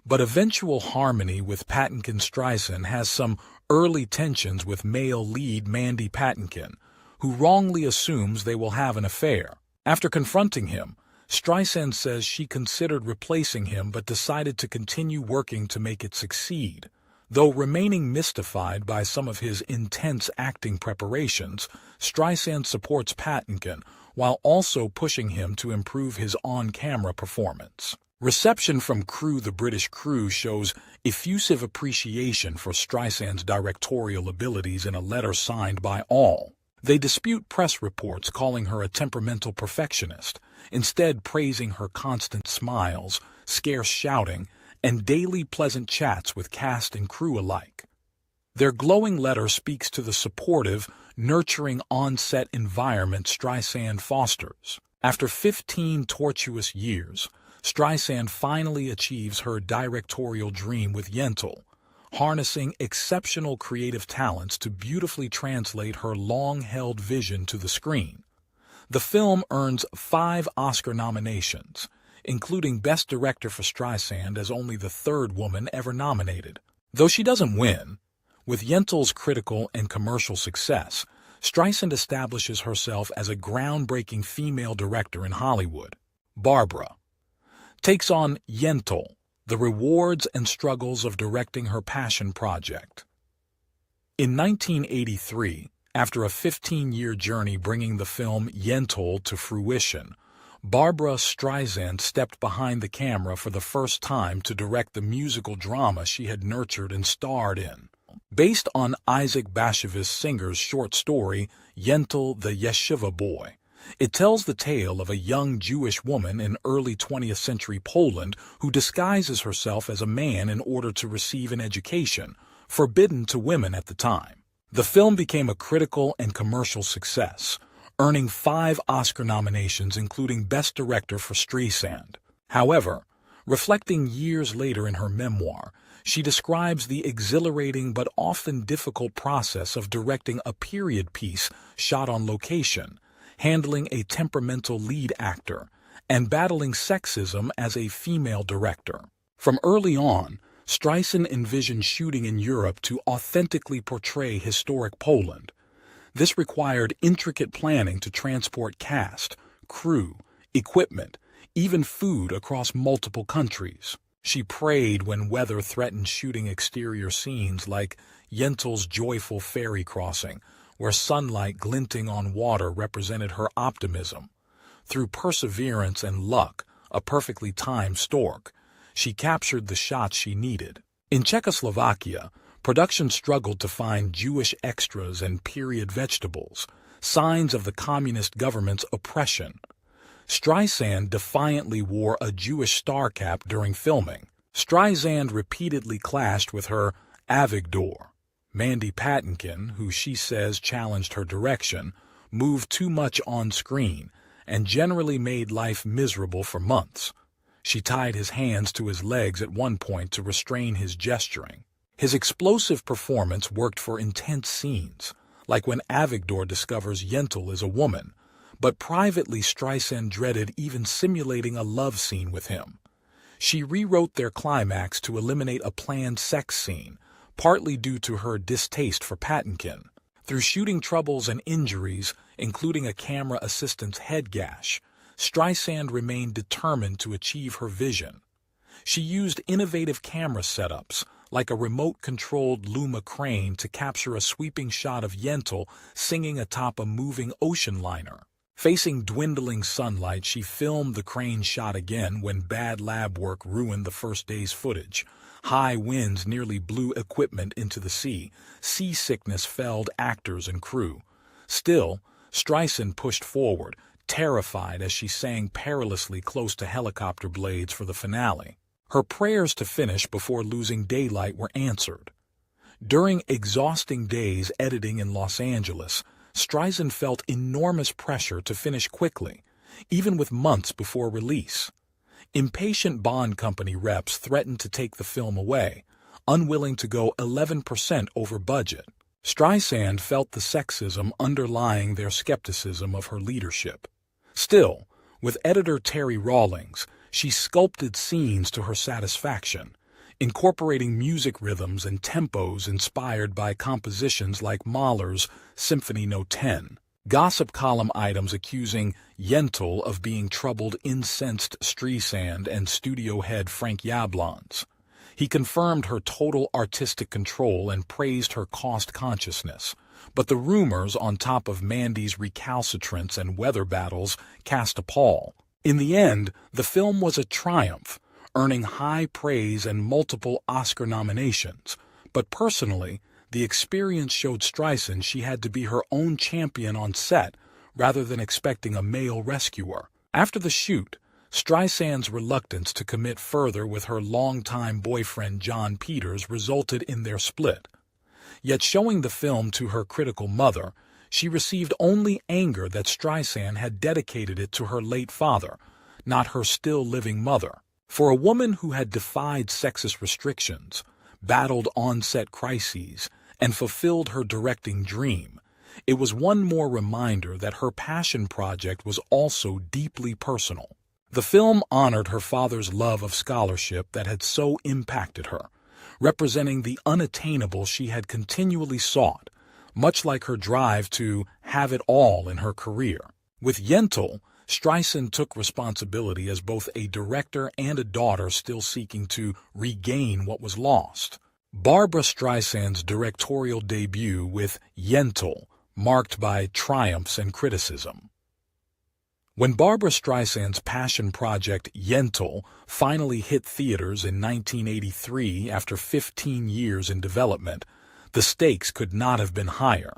but eventual harmony with Patinkin-Streisand has some early tensions with male lead Mandy Patinkin, who wrongly assumes they will have an affair. After confronting him, Streisand says she considered replacing him but decided to continue working to make it succeed. Though remaining mystified by some of his intense acting preparations, Streisand supports Patinkin while also pushing him to improve his on-camera performance. Reception from crew. The British crew shows effusive appreciation for Streisand's directorial abilities in a letter signed by all. They dispute press reports calling her a temperamental perfectionist, instead praising her constant smiles, scarce shouting, and daily pleasant chats with cast and crew alike. Their glowing letter speaks to the supportive, nurturing on-set environment Streisand fosters. After 15 tortuous years, Streisand finally achieves her directorial dream with Yentl, harnessing exceptional creative talents to beautifully translate her long-held vision to the screen. The film earns 5 Oscar nominations, including Best Director for Streisand as only the 3rd woman ever nominated. Though she doesn't win, with Yentl's critical and commercial success, Streisand establishes herself as a groundbreaking female director in Hollywood. Barbra takes on Yentl, the rewards and struggles of directing her passion project. In 1983, after a 15-year journey bringing the film Yentl to fruition, Barbra Streisand stepped behind the camera for the first time to direct the musical drama she had nurtured and starred in. Based on Isaac Bashevis Singer's short story, Yentl the Yeshiva Boy, it tells the tale of a young Jewish woman in early 20th century Poland who disguises herself as a man in order to receive an education, forbidden to women at the time. The film became a critical and commercial success, earning 5 Oscar nominations including Best Director for Streisand. However, reflecting years later in her memoir, she describes the exhilarating but often difficult process of directing a period piece shot on location, handling a temperamental lead actor, and battling sexism as a female director. From early on, Streisand envisioned shooting in Europe to authentically portray historic Poland. This required intricate planning to transport cast, crew, equipment, even food across multiple countries. She prayed when weather threatened shooting exterior scenes like Yentl's joyful ferry crossing, where sunlight glinting on water represented her optimism. Through perseverance and luck, a perfectly timed stork, she captured the shots she needed. In Czechoslovakia, production struggled to find Jewish extras and period vegetables, signs of the communist government's oppression. Streisand defiantly wore a Jewish star cap during filming. Streisand repeatedly clashed with her avigdor, Mandy Patinkin, who she says challenged her direction, moved too much on screen, and generally made life miserable for months. She tied his hands to his legs at one point to restrain his gesturing. His explosive performance worked for intense scenes, like when Avigdor discovers Yentl is a woman, but privately Streisand dreaded even simulating a love scene with him. She rewrote their climax to eliminate a planned sex scene, partly due to her distaste for Patinkin. Through shooting troubles and injuries, including a camera assistant's head gash, Streisand remained determined to achieve her vision. She used innovative camera setups, like a remote-controlled Luma crane to capture a sweeping shot of Yentl singing atop a moving ocean liner. Facing dwindling sunlight, she filmed the crane shot again when bad lab work ruined the first day's footage. High winds nearly blew equipment into the sea. Seasickness felled actors and crew. Still, Streisand pushed forward, terrified as she sang perilously close to helicopter blades for the finale. Her prayers to finish before losing daylight were answered. During exhausting days editing in Los Angeles, Streisand felt enormous pressure to finish quickly, even with months before release. Impatient Bond company reps threatened to take the film away, unwilling to go 11% over budget. Streisand felt the sexism underlying their skepticism of her leadership. Still, with editor Terry Rawlings, she sculpted scenes to her satisfaction, incorporating music rhythms and tempos inspired by compositions like Mahler's Symphony No. 10. Gossip column items accusing Yentl of being troubled incensed Streisand and studio head Frank Yablans. He confirmed her total artistic control and praised her cost consciousness. But the rumors, on top of Mandy's recalcitrance and weather battles, cast a pall. In the end, the film was a triumph, earning high praise and multiple Oscar nominations. But personally, the experience showed Streisand she had to be her own champion on set rather than expecting a male rescuer. After the shoot, Streisand's reluctance to commit further with her longtime boyfriend John Peters resulted in their split. Yet showing the film to her critical mother, she received only anger that Streisand had dedicated it to her late father, not her still-living mother. For a woman who had defied sexist restrictions, battled on-set crises, and fulfilled her directing dream, it was one more reminder that her passion project was also deeply personal. The film honored her father's love of scholarship that had so impacted her, representing the unattainable she had continually sought, much like her drive to have it all in her career. With Yentl, Streisand took responsibility as both a director and a daughter still seeking to regain what was lost. Barbra Streisand's directorial debut with Yentl, marked by triumphs and criticism. When Barbra Streisand's passion project Yentl finally hit theaters in 1983 after 15 years in development, the stakes could not have been higher.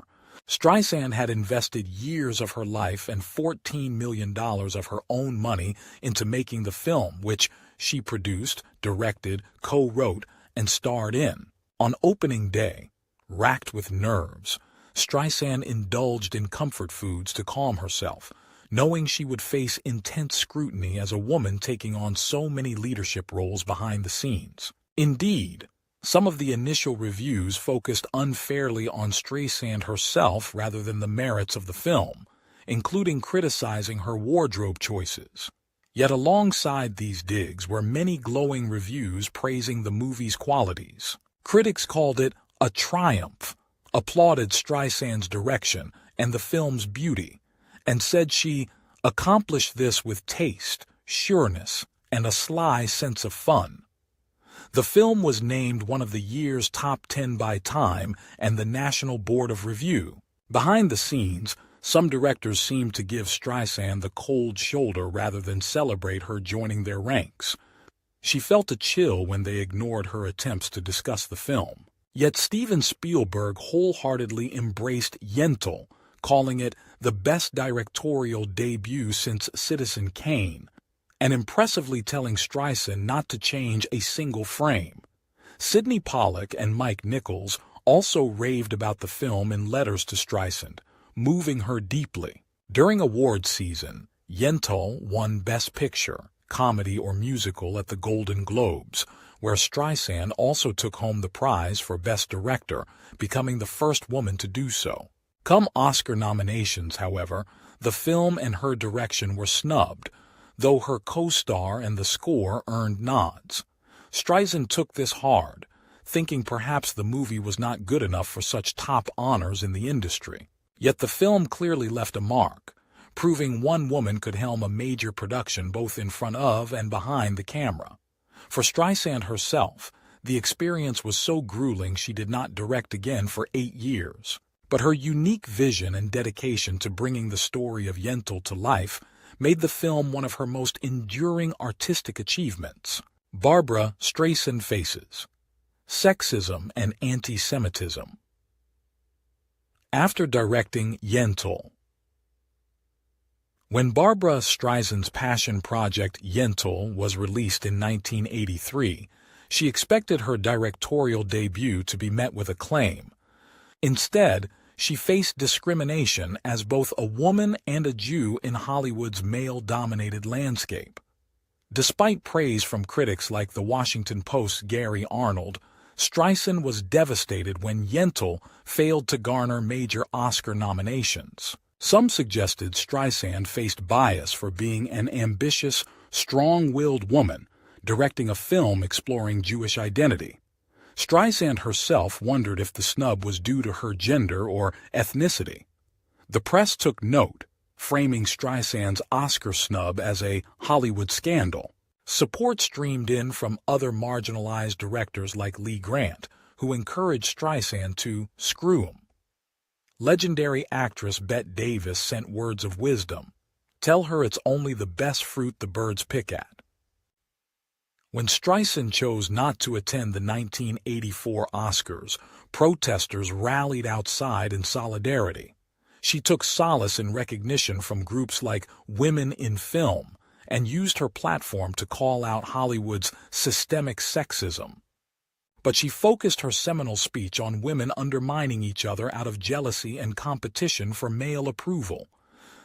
Streisand had invested years of her life and $14 million of her own money into making the film, which she produced, directed, co-wrote, and starred in. On opening day, racked with nerves, Streisand indulged in comfort foods to calm herself, knowing she would face intense scrutiny as a woman taking on so many leadership roles behind the scenes. Indeed, some of the initial reviews focused unfairly on Streisand herself rather than the merits of the film, including criticizing her wardrobe choices. Yet alongside these digs were many glowing reviews praising the movie's qualities. Critics called it a triumph, applauded Streisand's direction and the film's beauty, and said she accomplished this with taste, sureness, and a sly sense of fun. The film was named one of the year's top 10 by Time and the National Board of Review. Behind the scenes, some directors seemed to give Streisand the cold shoulder rather than celebrate her joining their ranks. She felt a chill when they ignored her attempts to discuss the film. Yet Steven Spielberg wholeheartedly embraced Yentl, calling it the best directorial debut since Citizen Kane, and impressively telling Streisand not to change a single frame. Sidney Pollack and Mike Nichols also raved about the film in letters to Streisand, moving her deeply. During awards season, Yentl won Best Picture, Comedy or Musical at the Golden Globes, where Streisand also took home the prize for Best Director, becoming the first woman to do so. Come Oscar nominations, however, the film and her direction were snubbed, though her co-star and the score earned nods. Streisand took this hard, thinking perhaps the movie was not good enough for such top honors in the industry. Yet the film clearly left a mark, proving one woman could helm a major production both in front of and behind the camera. For Streisand herself, the experience was so grueling she did not direct again for 8 years. But her unique vision and dedication to bringing the story of Yentl to life made the film one of her most enduring artistic achievements. Barbra Streisand faces sexism and anti-Semitism. After directing Yentl. When Barbra Streisand's passion project Yentl was released in 1983, she expected her directorial debut to be met with acclaim. Instead, she faced discrimination as both a woman and a Jew in Hollywood's male-dominated landscape. Despite praise from critics like The Washington Post's Gary Arnold, Streisand was devastated when Yentl failed to garner major Oscar nominations. Some suggested Streisand faced bias for being an ambitious, strong-willed woman, directing a film exploring Jewish identity. Streisand herself wondered if the snub was due to her gender or ethnicity. The press took note, framing Streisand's Oscar snub as a Hollywood scandal. Support streamed in from other marginalized directors like Lee Grant, who encouraged Streisand to screw 'em. Legendary actress Bette Davis sent words of wisdom. Tell her it's only the best fruit the birds pick at. When Streisand chose not to attend the 1984 Oscars, protesters rallied outside in solidarity. She took solace in recognition from groups like Women in Film and used her platform to call out Hollywood's systemic sexism. but she focused her seminal speech on women undermining each other out of jealousy and competition for male approval.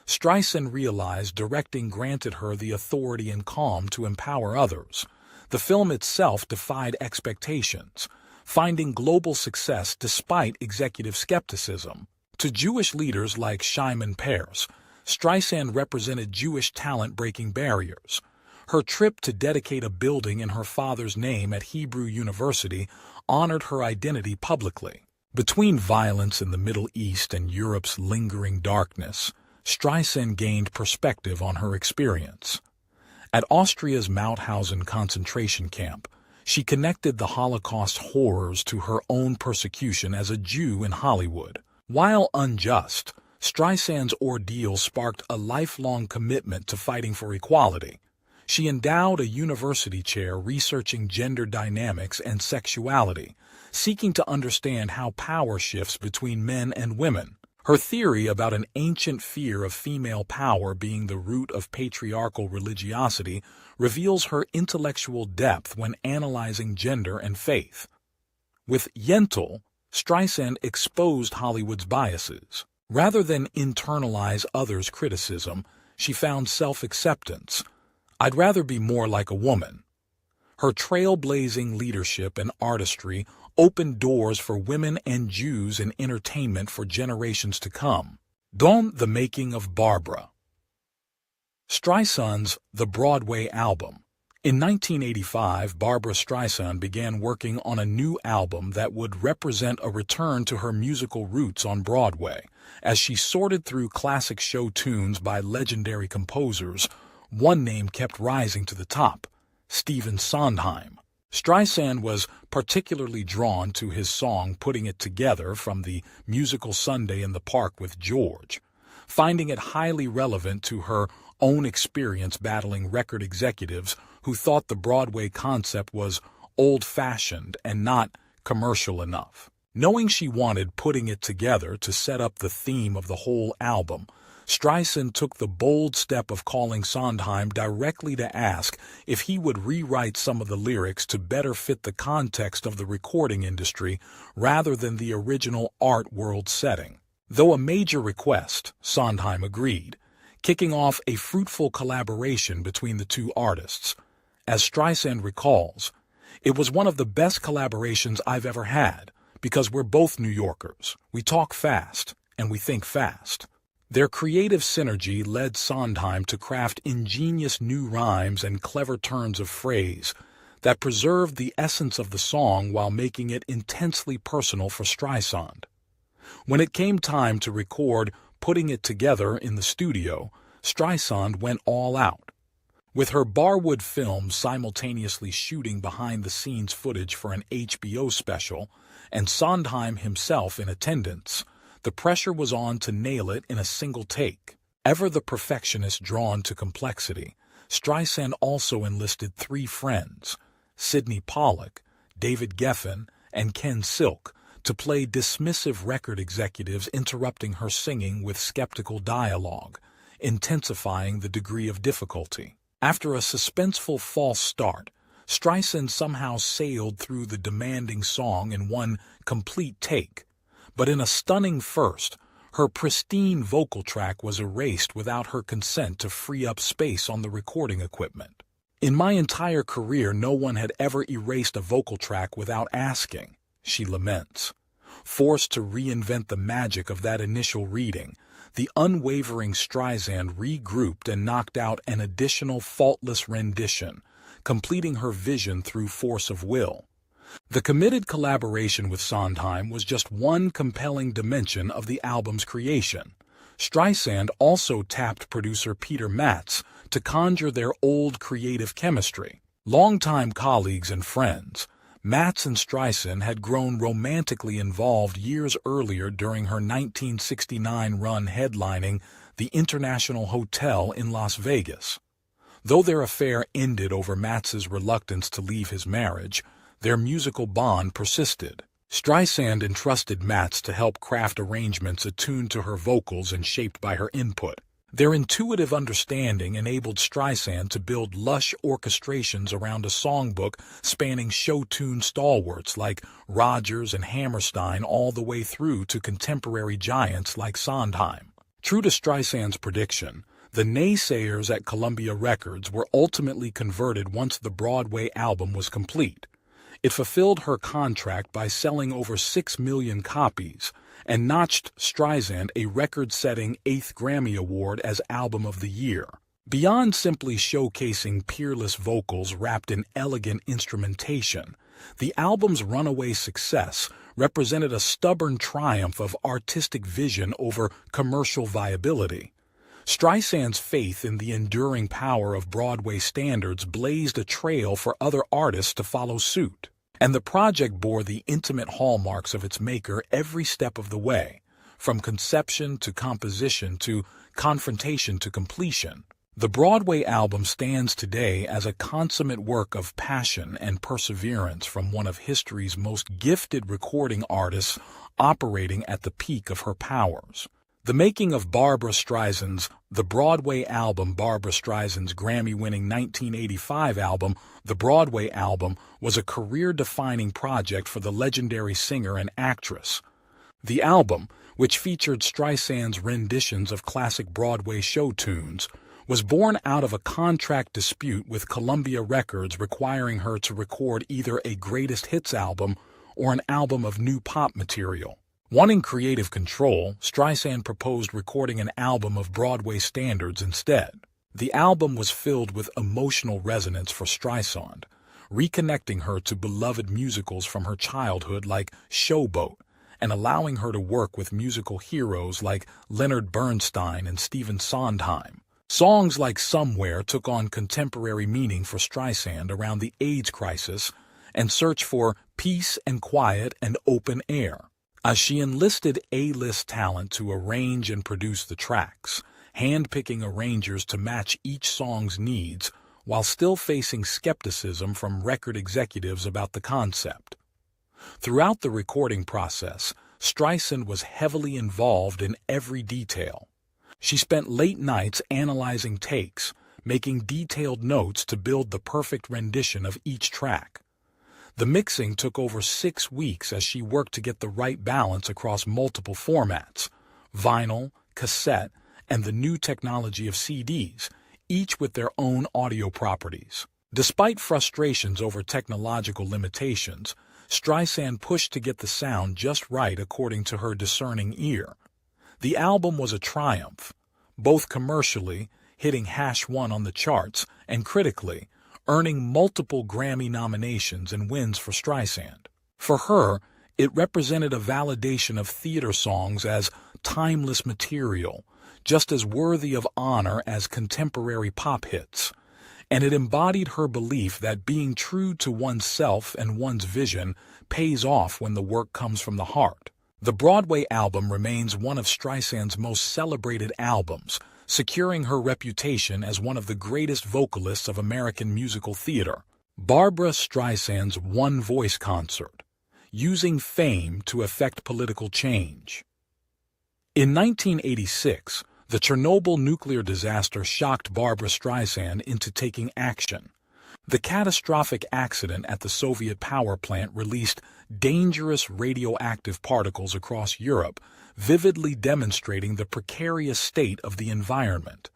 Streisand realized directing granted her the authority and calm to empower others. The film itself defied expectations, finding global success despite executive skepticism. To Jewish leaders like Shimon Peres, Streisand represented Jewish talent breaking barriers. Her trip to dedicate a building in her father's name at Hebrew University honored her identity publicly. Between violence in the Middle East and Europe's lingering darkness, Streisand gained perspective on her experience. At Austria's Mauthausen concentration camp, she connected the Holocaust horrors to her own persecution as a Jew in Hollywood. While unjust, Streisand's ordeal sparked a lifelong commitment to fighting for equality. She endowed a university chair researching gender dynamics and sexuality, seeking to understand how power shifts between men and women. Her theory about an ancient fear of female power being the root of patriarchal religiosity reveals her intellectual depth when analyzing gender and faith. With Yentl, Streisand exposed Hollywood's biases. Rather than internalize others' criticism, she found self-acceptance. I'd rather be more like a woman. Her trailblazing leadership and artistry opened doors for women and Jews in entertainment for generations to come. Don the Making of Barbra. Streisand's The Broadway album. In 1985, Barbra Streisand began working on a new album that would represent a return to her musical roots on Broadway. As she sorted through classic show tunes by legendary composers, one name kept rising to the top: Stephen Sondheim. Streisand was particularly drawn to his song Putting It Together from the musical Sunday in the Park with George, finding it highly relevant to her own experience battling record executives who thought the Broadway concept was old-fashioned and not commercial enough. Knowing she wanted Putting It Together to set up the theme of the whole album, Streisand took the bold step of calling Sondheim directly to ask if he would rewrite some of the lyrics to better fit the context of the recording industry rather than the original art world setting. Though a major request, Sondheim agreed, kicking off a fruitful collaboration between the two artists. As Streisand recalls, "It was one of the best collaborations I've ever had, because we're both New Yorkers. We talk fast, and we think fast." Their creative synergy led Sondheim to craft ingenious new rhymes and clever turns of phrase that preserved the essence of the song while making it intensely personal for Streisand. When it came time to record Putting It Together in the studio, Streisand went all out. With her Barwood Films simultaneously shooting behind-the-scenes footage for an HBO special, and Sondheim himself in attendance, the pressure was on to nail it in a single take. Ever the perfectionist drawn to complexity, Streisand also enlisted three friends, Sidney Pollack, David Geffen, and Ken Silk, to play dismissive record executives interrupting her singing with skeptical dialogue, intensifying the degree of difficulty. After a suspenseful false start, Streisand somehow sailed through the demanding song in one complete take. But in a stunning first, her pristine vocal track was erased without her consent to free up space on the recording equipment. "In my entire career, no one had ever erased a vocal track without asking," she laments. Forced to reinvent the magic of that initial reading, the unwavering Streisand regrouped and knocked out an additional faultless rendition, completing her vision through force of will. The committed collaboration with Sondheim was just one compelling dimension of the album's creation. Streisand also tapped producer Peter Matz to conjure their old creative chemistry. Longtime colleagues and friends, Matz and Streisand had grown romantically involved years earlier during her 1969 run headlining the International Hotel in Las Vegas. Though their affair ended over Matz's reluctance to leave his marriage, their musical bond persisted. Streisand entrusted Matz to help craft arrangements attuned to her vocals and shaped by her input. Their intuitive understanding enabled Streisand to build lush orchestrations around a songbook spanning show tune stalwarts like Rodgers and Hammerstein all the way through to contemporary giants like Sondheim. True to Streisand's prediction, the naysayers at Columbia Records were ultimately converted once the Broadway album was complete. It fulfilled her contract by selling over 6 million copies and notched Streisand a record-setting 8th Grammy Award as Album of the Year. Beyond simply showcasing peerless vocals wrapped in elegant instrumentation, the album's runaway success represented a stubborn triumph of artistic vision over commercial viability. Streisand's faith in the enduring power of Broadway standards blazed a trail for other artists to follow suit. And the project bore the intimate hallmarks of its maker every step of the way, from conception to composition to confrontation to completion. The Broadway album stands today as a consummate work of passion and perseverance from one of history's most gifted recording artists operating at the peak of her powers. The making of Barbra Streisand's The Broadway album, Barbra Streisand's Grammy-winning 1985 album, The Broadway album, was a career-defining project for the legendary singer and actress. The album, which featured Streisand's renditions of classic Broadway show tunes, was born out of a contract dispute with Columbia Records requiring her to record either a greatest hits album or an album of new pop material. Wanting creative control, Streisand proposed recording an album of Broadway standards instead. The album was filled with emotional resonance for Streisand, reconnecting her to beloved musicals from her childhood like Showboat, and allowing her to work with musical heroes like Leonard Bernstein and Stephen Sondheim. Songs like Somewhere took on contemporary meaning for Streisand around the AIDS crisis and search for peace and quiet and open air. As she enlisted A-list talent to arrange and produce the tracks, hand-picking arrangers to match each song's needs while still facing skepticism from record executives about the concept. Throughout the recording process, Streisand was heavily involved in every detail. She spent late nights analyzing takes, making detailed notes to build the perfect rendition of each track. The mixing took over 6 weeks as she worked to get the right balance across multiple formats, vinyl, cassette, and the new technology of CDs, each with their own audio properties. Despite frustrations over technological limitations, Streisand pushed to get the sound just right according to her discerning ear. The album was a triumph, both commercially, hitting #1 on the charts, and critically, earning multiple Grammy nominations and wins for Streisand. For her, it represented a validation of theater songs as timeless material, just as worthy of honor as contemporary pop hits, and it embodied her belief that being true to oneself and one's vision pays off when the work comes from the heart. The Broadway album remains one of Streisand's most celebrated albums, securing her reputation as one of the greatest vocalists of American musical theater. Barbra Streisand's One Voice concert, using fame to effect political change. In 1986, the Chernobyl nuclear disaster shocked Barbra Streisand into taking action. The catastrophic accident at the Soviet power plant released dangerous radioactive particles across Europe, vividly demonstrating the precarious state of the environment.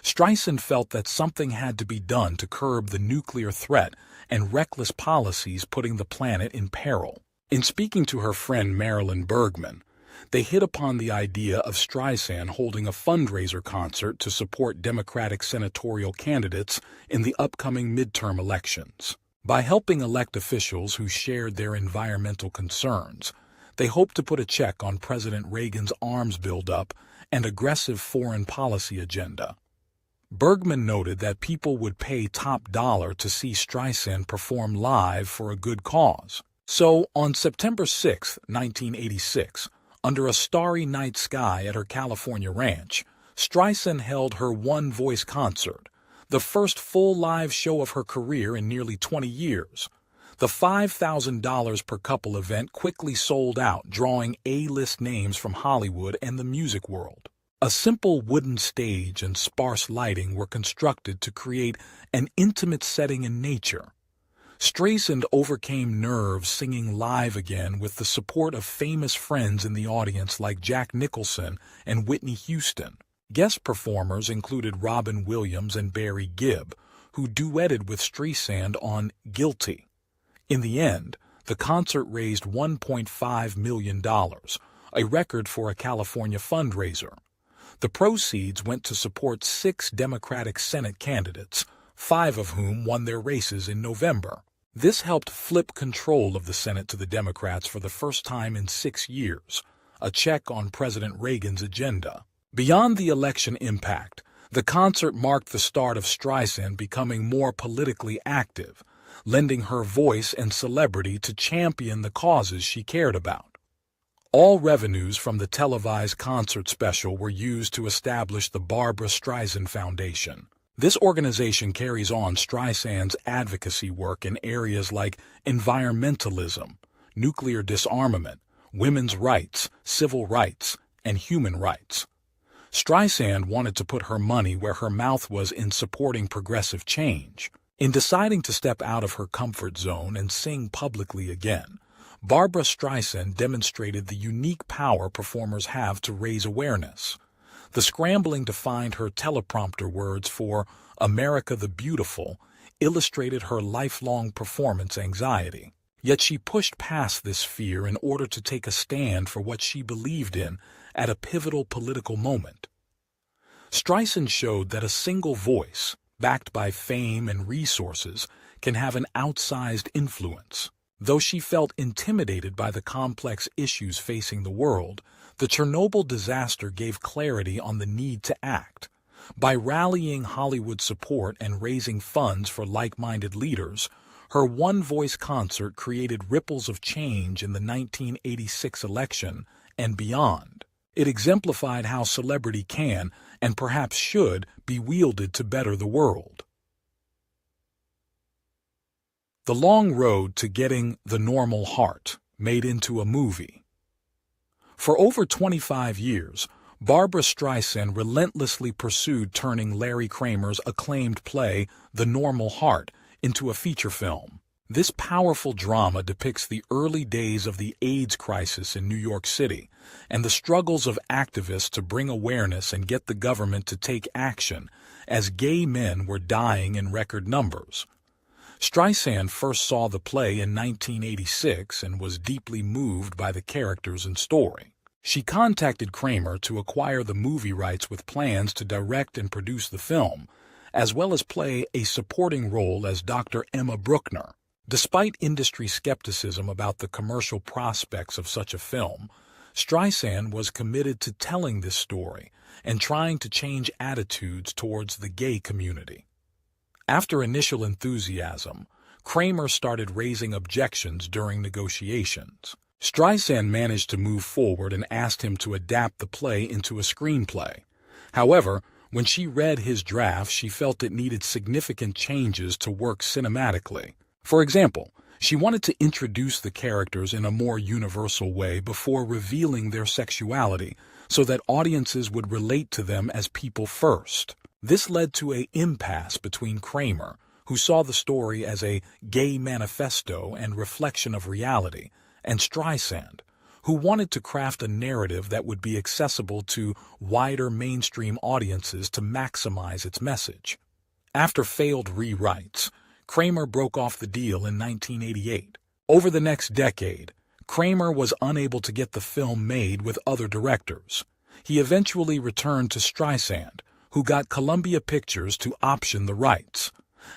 Streisand felt that something had to be done to curb the nuclear threat and reckless policies putting the planet in peril. In speaking to her friend Marilyn Bergman, they hit upon the idea of Streisand holding a fundraiser concert to support Democratic senatorial candidates in the upcoming midterm elections. By helping elect officials who shared their environmental concerns, they hoped to put a check on President Reagan's arms buildup and aggressive foreign policy agenda. Bergman noted that people would pay top dollar to see Streisand perform live for a good cause. So, on September 6, 1986, under a starry night sky at her California ranch, Streisand held her One Voice concert, the first full live show of her career in nearly 20 years. The $5,000 per couple event quickly sold out, drawing A-list names from Hollywood and the music world. A simple wooden stage and sparse lighting were constructed to create an intimate setting in nature. Streisand overcame nerves singing live again with the support of famous friends in the audience like Jack Nicholson and Whitney Houston. Guest performers included Robin Williams and Barry Gibb, who duetted with Streisand on Guilty. In the end, the concert raised $1.5 million, a record for a California fundraiser. The proceeds went to support 6 Democratic Senate candidates, 5 of whom won their races in November. This helped flip control of the Senate to the Democrats for the first time in 6 years, a check on President Reagan's agenda. Beyond the election impact, the concert marked the start of Streisand becoming more politically active, lending her voice and celebrity to champion the causes she cared about. All revenues from the televised concert special were used to establish the Barbra Streisand Foundation. This organization carries on Streisand's advocacy work in areas like environmentalism, nuclear disarmament, women's rights, civil rights, and human rights. Streisand wanted to put her money where her mouth was in supporting progressive change. In deciding to step out of her comfort zone and sing publicly again, Barbra Streisand demonstrated the unique power performers have to raise awareness. The scrambling to find her teleprompter words for America the Beautiful illustrated her lifelong performance anxiety. Yet she pushed past this fear in order to take a stand for what she believed in at a pivotal political moment. Streisand showed that a single voice, backed by fame and resources, can have an outsized influence. Though she felt intimidated by the complex issues facing the world, the Chernobyl disaster gave clarity on the need to act. By rallying Hollywood support and raising funds for like-minded leaders, her one-voice concert created ripples of change in the 1986 election and beyond. It exemplified how celebrity can, and perhaps should, be wielded to better the world. The long road to getting The Normal Heart made into a movie. For over 25 years, Barbra Streisand relentlessly pursued turning Larry Kramer's acclaimed play, The Normal Heart, into a feature film. This powerful drama depicts the early days of the AIDS crisis in New York City and the struggles of activists to bring awareness and get the government to take action as gay men were dying in record numbers. Streisand first saw the play in 1986 and was deeply moved by the characters and story. She contacted Kramer to acquire the movie rights with plans to direct and produce the film, as well as play a supporting role as Dr. Emma Bruckner. Despite industry skepticism about the commercial prospects of such a film, Streisand was committed to telling this story and trying to change attitudes towards the gay community. After initial enthusiasm, Kramer started raising objections during negotiations. Streisand managed to move forward and asked him to adapt the play into a screenplay. However, when she read his draft, she felt it needed significant changes to work cinematically. For example, she wanted to introduce the characters in a more universal way before revealing their sexuality, so that audiences would relate to them as people first. This led to an impasse between Kramer, who saw the story as a gay manifesto and reflection of reality, and Streisand, who wanted to craft a narrative that would be accessible to wider mainstream audiences to maximize its message. After failed rewrites, Kramer broke off the deal in 1988. Over the next decade, Kramer was unable to get the film made with other directors. He eventually returned to Streisand, who got Columbia Pictures to option the rights.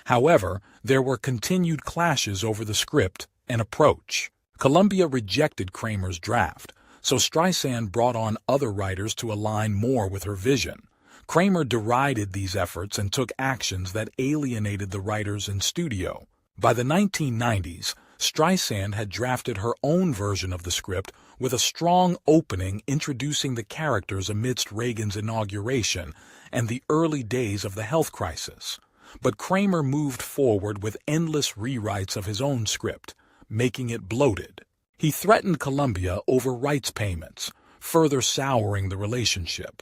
However, there were continued clashes over the script and approach. Columbia rejected Kramer's draft, so Streisand brought on other writers to align more with her vision. Kramer derided these efforts and took actions that alienated the writers in studio. By the 1990s, Streisand had drafted her own version of the script with a strong opening introducing the characters amidst Reagan's inauguration and the early days of the health crisis. But Kramer moved forward with endless rewrites of his own script, making it bloated. He threatened Columbia over rights payments, further souring the relationship.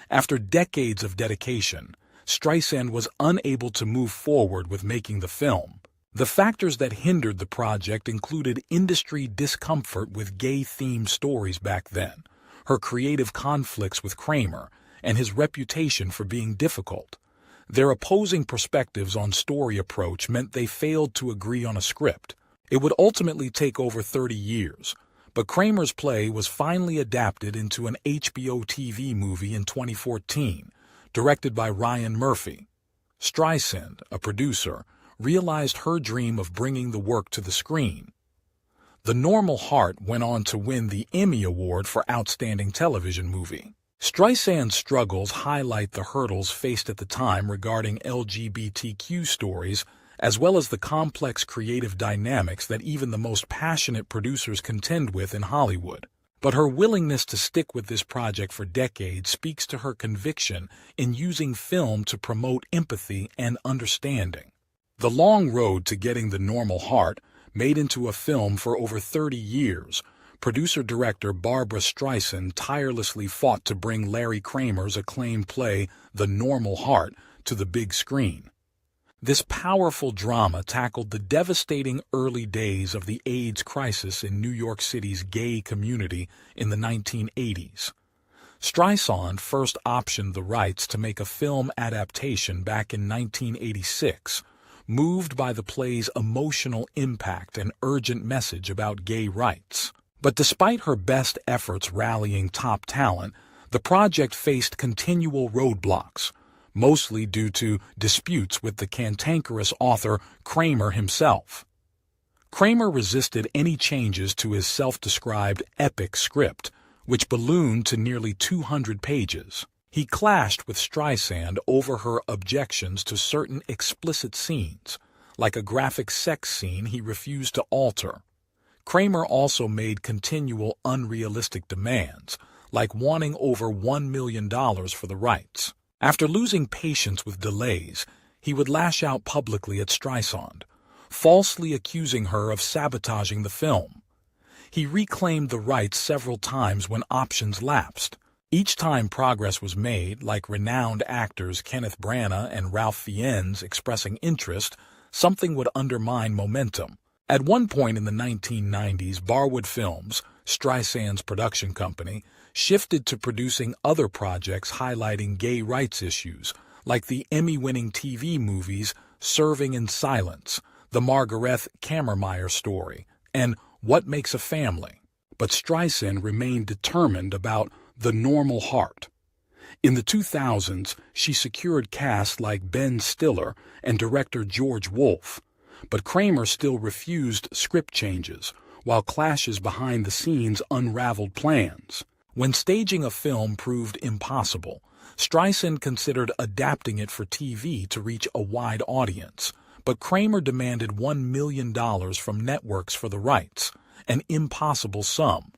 After decades of dedication, Streisand was unable to move forward with making the film. The factors that hindered the project included industry discomfort with gay-themed stories back then, her creative conflicts with Kramer, and his reputation for being difficult. Their opposing perspectives on story approach meant they failed to agree on a script. It would ultimately take over 30 years, but Kramer's play was finally adapted into an HBO TV movie in 2014, directed by Ryan Murphy. Streisand, a producer, realized her dream of bringing the work to the screen. The Normal Heart went on to win the Emmy Award for Outstanding Television Movie. Streisand's struggles highlight the hurdles faced at the time regarding LGBTQ stories, as well as the complex creative dynamics that even the most passionate producers contend with in Hollywood. But her willingness to stick with this project for decades speaks to her conviction in using film to promote empathy and understanding. The long road to getting The Normal Heart made into a film for over 30 years, producer-director Barbra Streisand tirelessly fought to bring Larry Kramer's acclaimed play The Normal Heart to the big screen. This powerful drama tackled the devastating early days of the AIDS crisis in New York City's gay community in the 1980s. Streisand first optioned the rights to make a film adaptation back in 1986, moved by the play's emotional impact and urgent message about gay rights. But despite her best efforts rallying top talent, the project faced continual roadblocks, mostly due to disputes with the cantankerous author Kramer himself. Kramer resisted any changes to his self-described epic script, which ballooned to nearly 200 pages. He clashed with Streisand over her objections to certain explicit scenes, like a graphic sex scene he refused to alter. Kramer also made continual unrealistic demands, like wanting over $1 million for the rights. After losing patience with delays, he would lash out publicly at Streisand, falsely accusing her of sabotaging the film. He reclaimed the rights several times when options lapsed. Each time progress was made, like renowned actors Kenneth Branagh and Ralph Fiennes expressing interest, something would undermine momentum. At one point in the 1990s, Barwood Films, Streisand's production company, shifted to producing other projects highlighting gay rights issues, like the Emmy-winning TV movies Serving in Silence, the Margarethe Kammermeyer story, and What Makes a Family. But Streisand remained determined about The Normal Heart. In the 2000s, she secured casts like Ben Stiller and director George Wolfe, but Kramer still refused script changes, while clashes behind the scenes unraveled plans. When staging a film proved impossible, Streisand considered adapting it for TV to reach a wide audience, but Kramer demanded $1 million from networks for the rights, an impossible sum.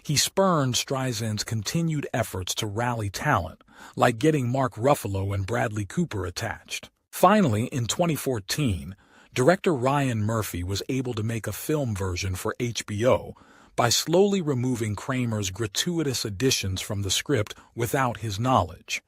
He spurned Streisand's continued efforts to rally talent, like getting Mark Ruffalo and Bradley Cooper attached. Finally, in 2014, director Ryan Murphy was able to make a film version for HBO by slowly removing Kramer's gratuitous additions from the script without his knowledge.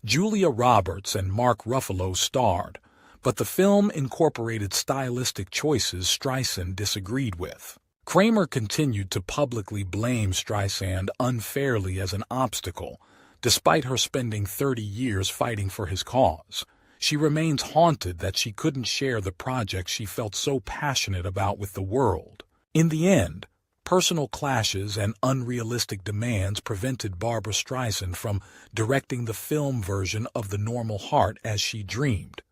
Julia Roberts and Mark Ruffalo starred, but the film incorporated stylistic choices Streisand disagreed with. Kramer continued to publicly blame Streisand unfairly as an obstacle, despite her spending 30 years fighting for his cause. She remains haunted that she couldn't share the project she felt so passionate about with the world. In the end, personal clashes and unrealistic demands prevented Barbra Streisand from directing the film version of The Normal Heart as she dreamed.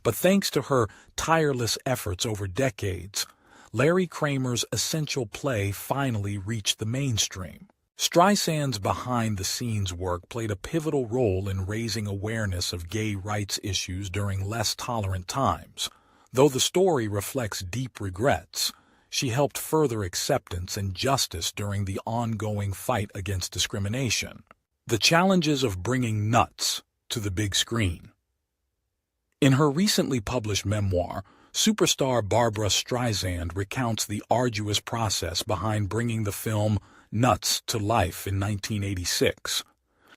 But thanks to her tireless efforts over decades, Larry Kramer's essential play finally reached the mainstream. Streisand's behind-the-scenes work played a pivotal role in raising awareness of gay rights issues during less tolerant times. Though the story reflects deep regrets, she helped further acceptance and justice during the ongoing fight against discrimination. The challenges of bringing nuts to the big screen. In her recently published memoir, superstar Barbra Streisand recounts the arduous process behind bringing the film Nuts to life in 1986.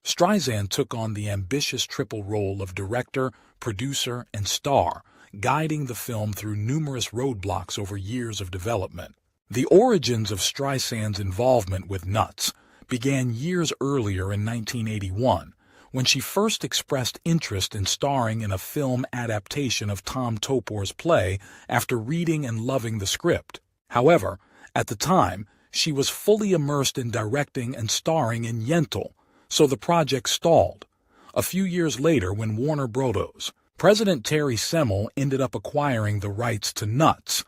Streisand took on the ambitious triple role of director, producer, and star, guiding the film through numerous roadblocks over years of development. The origins of Streisand's involvement with Nuts began years earlier in 1981, when she first expressed interest in starring in a film adaptation of Tom Topor's play after reading and loving the script. However, at the time, she was fully immersed in directing and starring in Yentl, so the project stalled. A few years later, when Warner Bros. President Terry Semel ended up acquiring the rights to Nuts,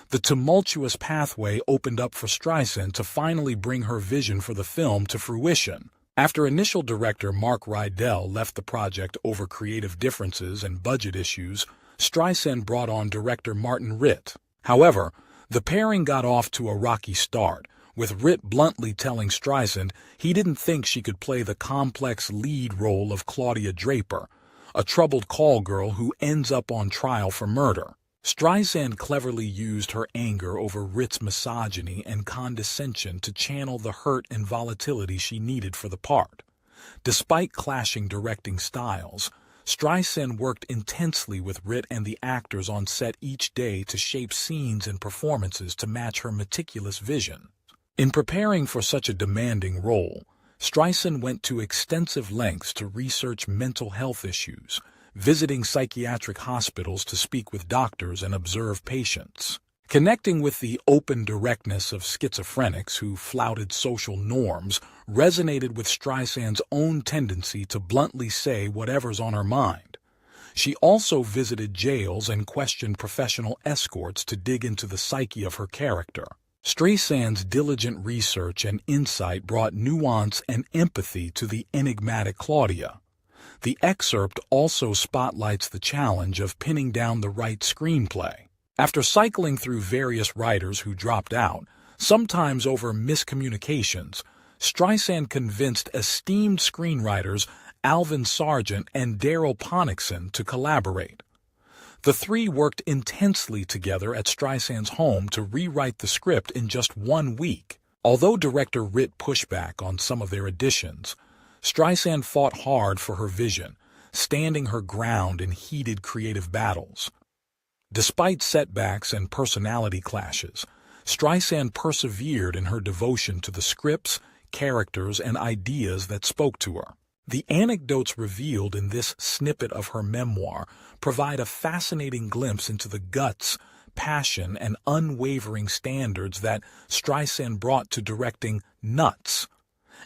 the tumultuous pathway opened up for Streisand to finally bring her vision for the film to fruition. After initial director Mark Rydell left the project over creative differences and budget issues, Streisand brought on director Martin Ritt. However, the pairing got off to a rocky start, with Ritt bluntly telling Streisand he didn't think she could play the complex lead role of Claudia Draper, a troubled call girl who ends up on trial for murder. Streisand cleverly used her anger over Ritt's misogyny and condescension to channel the hurt and volatility she needed for the part. Despite clashing directing styles, Streisand worked intensely with Ritt and the actors on set each day to shape scenes and performances to match her meticulous vision. In preparing for such a demanding role, Streisand went to extensive lengths to research mental health issues, visiting psychiatric hospitals to speak with doctors and observe patients. Connecting with the open directness of schizophrenics who flouted social norms resonated with Streisand's own tendency to bluntly say whatever's on her mind. She also visited jails and questioned professional escorts to dig into the psyche of her character. Streisand's diligent research and insight brought nuance and empathy to the enigmatic Claudia. The excerpt also spotlights the challenge of pinning down the right screenplay. After cycling through various writers who dropped out, sometimes over miscommunications, Streisand convinced esteemed screenwriters Alvin Sargent and Daryl Ponnickson to collaborate. The three worked intensely together at Streisand's home to rewrite the script in just 1 week. Although director Ritt pushed back on some of their additions, Streisand fought hard for her vision, standing her ground in heated creative battles. Despite setbacks and personality clashes, Streisand persevered in her devotion to the scripts, characters, and ideas that spoke to her. The anecdotes revealed in this snippet of her memoir provide a fascinating glimpse into the guts, passion, and unwavering standards that Streisand brought to directing Nuts,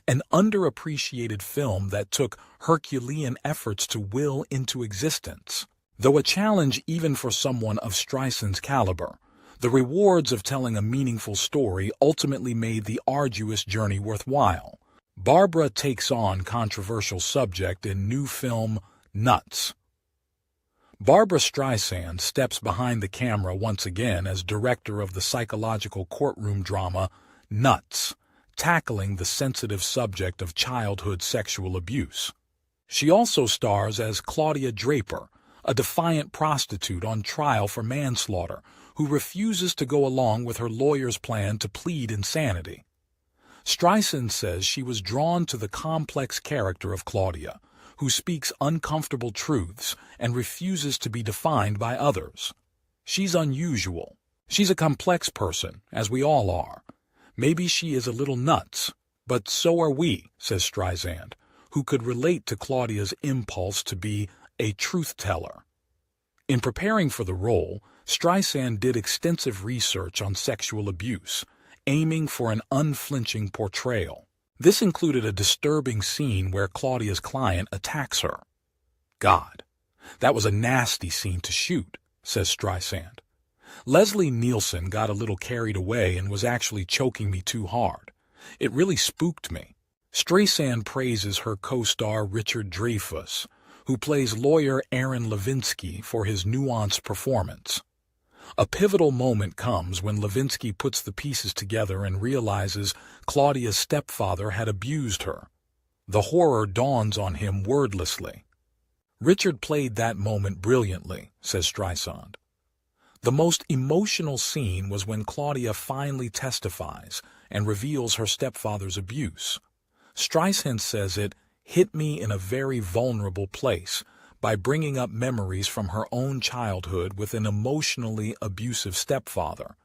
an underappreciated film that took Herculean efforts to will into existence. Though a challenge even for someone of Streisand's caliber, the rewards of telling a meaningful story ultimately made the arduous journey worthwhile. Barbra takes on controversial subject in new film Nuts. Barbra Streisand steps behind the camera once again as director of the psychological courtroom drama Nuts, tackling the sensitive subject of childhood sexual abuse. She also stars as Claudia Draper, a defiant prostitute on trial for manslaughter who refuses to go along with her lawyer's plan to plead insanity. Streisand says she was drawn to the complex character of Claudia, who speaks uncomfortable truths and refuses to be defined by others. She's unusual. She's a complex person, as we all are. Maybe she is a little nuts, but so are we, says Streisand, who could relate to Claudia's impulse to be a truth-teller. In preparing for the role, Streisand did extensive research on sexual abuse, aiming for an unflinching portrayal. This included a disturbing scene where Claudia's client attacks her. God, that was a nasty scene to shoot, says Streisand. Leslie Nielsen got a little carried away and was actually choking me too hard. It really spooked me. Streisand praises her co-star Richard Dreyfuss, who plays lawyer Aaron Levinsky, for his nuanced performance. A pivotal moment comes when Levinsky puts the pieces together and realizes Claudia's stepfather had abused her. The horror dawns on him wordlessly. Richard played that moment brilliantly, says Streisand. The most emotional scene was when Claudia finally testifies and reveals her stepfather's abuse. Streisand says it hit me in a very vulnerable place by bringing up memories from her own childhood with an emotionally abusive stepfather.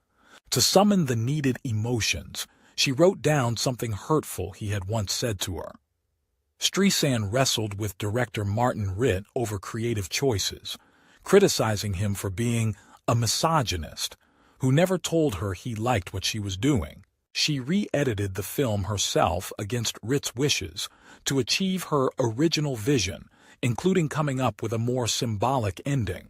To summon the needed emotions, she wrote down something hurtful he had once said to her. Streisand wrestled with director Martin Ritt over creative choices, criticizing him for being a misogynist who never told her he liked what she was doing. She re-edited the film herself against Ritt's wishes to achieve her original vision, including coming up with a more symbolic ending.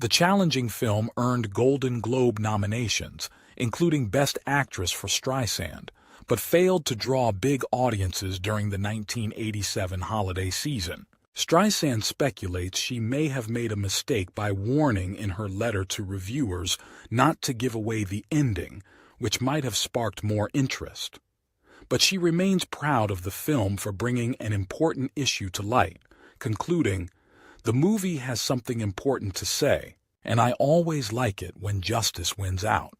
The challenging film earned Golden Globe nominations, including Best Actress for Streisand, but failed to draw big audiences during the 1987 holiday season. Streisand speculates she may have made a mistake by warning in her letter to reviewers not to give away the ending, which might have sparked more interest. But she remains proud of the film for bringing an important issue to light, concluding, "The movie has something important to say, and I always like it when justice wins out."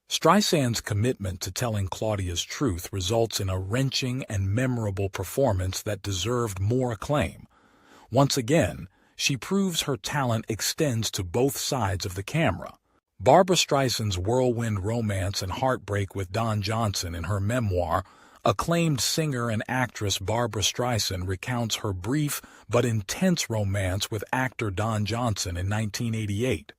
Streisand's commitment to telling Claudia's truth results in a wrenching and memorable performance that deserved more acclaim. Once again, she proves her talent extends to both sides of the camera. Barbra Streisand's whirlwind romance and heartbreak with Don Johnson in her memoir, acclaimed singer and actress Barbra Streisand recounts her brief but intense romance with actor Don Johnson in 1988.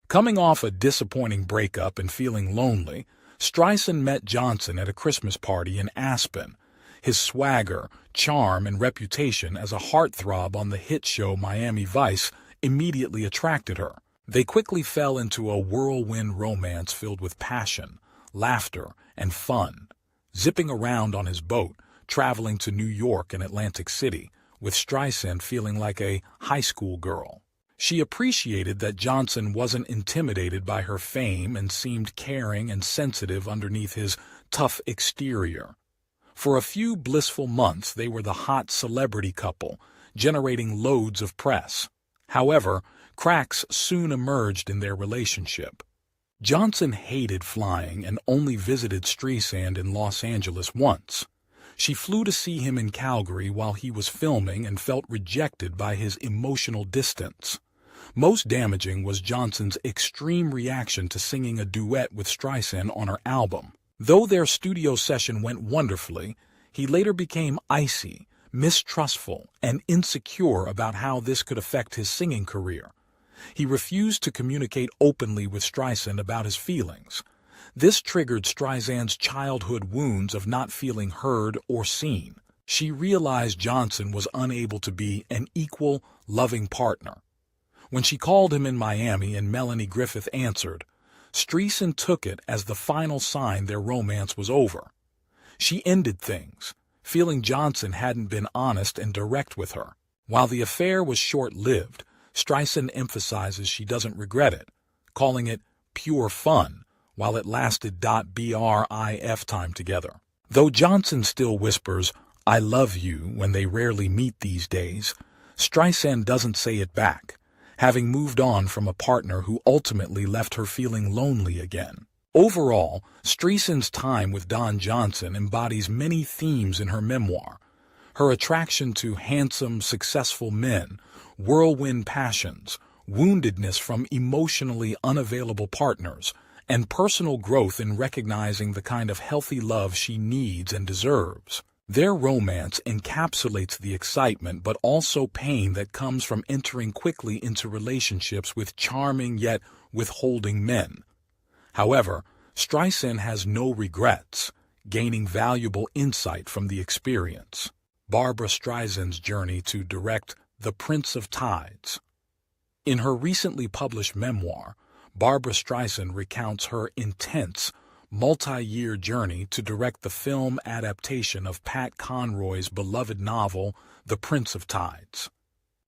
Coming off a disappointing breakup and feeling lonely, Streisand met Johnson at a Christmas party in Aspen. His swagger, charm, and reputation as a heartthrob on the hit show Miami Vice immediately attracted her. They quickly fell into a whirlwind romance filled with passion, laughter, and fun. Zipping around on his boat, traveling to New York and Atlantic City, with Streisand feeling like a high school girl. She appreciated that Johnson wasn't intimidated by her fame and seemed caring and sensitive underneath his tough exterior. For a few blissful months, they were the hot celebrity couple, generating loads of press. However, cracks soon emerged in their relationship. Johnson hated flying and only visited Streisand in Los Angeles once. She flew to see him in Calgary while he was filming and felt rejected by his emotional distance. Most damaging was Johnson's extreme reaction to singing a duet with Streisand on her album. Though their studio session went wonderfully, he later became icy, mistrustful, and insecure about how this could affect his singing career. He refused to communicate openly with Streisand about his feelings. This triggered Streisand's childhood wounds of not feeling heard or seen. She realized Johnson was unable to be an equal, loving partner. When she called him in Miami and Melanie Griffith answered, Streisand took it as the final sign their romance was over. She ended things, feeling Johnson hadn't been honest and direct with her. While the affair was short-lived, Streisand emphasizes she doesn't regret it, calling it pure fun while it lasted. Brif time together. Though Johnson still whispers, "I love you," when they rarely meet these days, Streisand doesn't say it back, having moved on from a partner who ultimately left her feeling lonely again. Overall, Streisand's time with Don Johnson embodies many themes in her memoir. Her attraction to handsome, successful men, whirlwind passions, woundedness from emotionally unavailable partners, and personal growth in recognizing the kind of healthy love she needs and deserves. Their romance encapsulates the excitement but also pain that comes from entering quickly into relationships with charming yet withholding men. However, Streisand has no regrets, gaining valuable insight from the experience. Barbra Streisand's journey to direct The Prince of Tides. In her recently published memoir, Barbra Streisand recounts her intense, multi-year journey to direct the film adaptation of Pat Conroy's beloved novel, The Prince of Tides.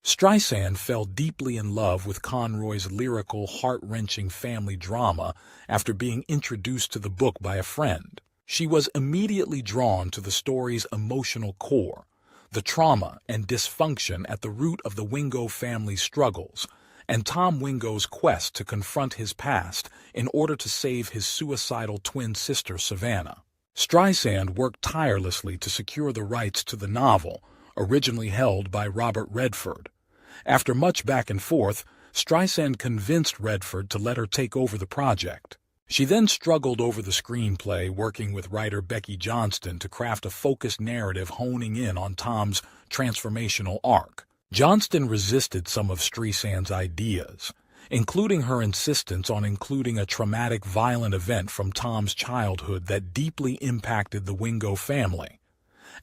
Streisand fell deeply in love with Conroy's lyrical, heart-wrenching family drama after being introduced to the book by a friend. She was immediately drawn to the story's emotional core, the trauma and dysfunction at the root of the Wingo family's struggles, and Tom Wingo's quest to confront his past in order to save his suicidal twin sister Savannah. Streisand worked tirelessly to secure the rights to the novel, originally held by Robert Redford. After much back and forth, Streisand convinced Redford to let her take over the project. She then struggled over the screenplay, working with writer Becky Johnston to craft a focused narrative honing in on Tom's transformational arc. Johnston resisted some of Streisand's ideas, including her insistence on including a traumatic, violent event from Tom's childhood that deeply impacted the Wingo family.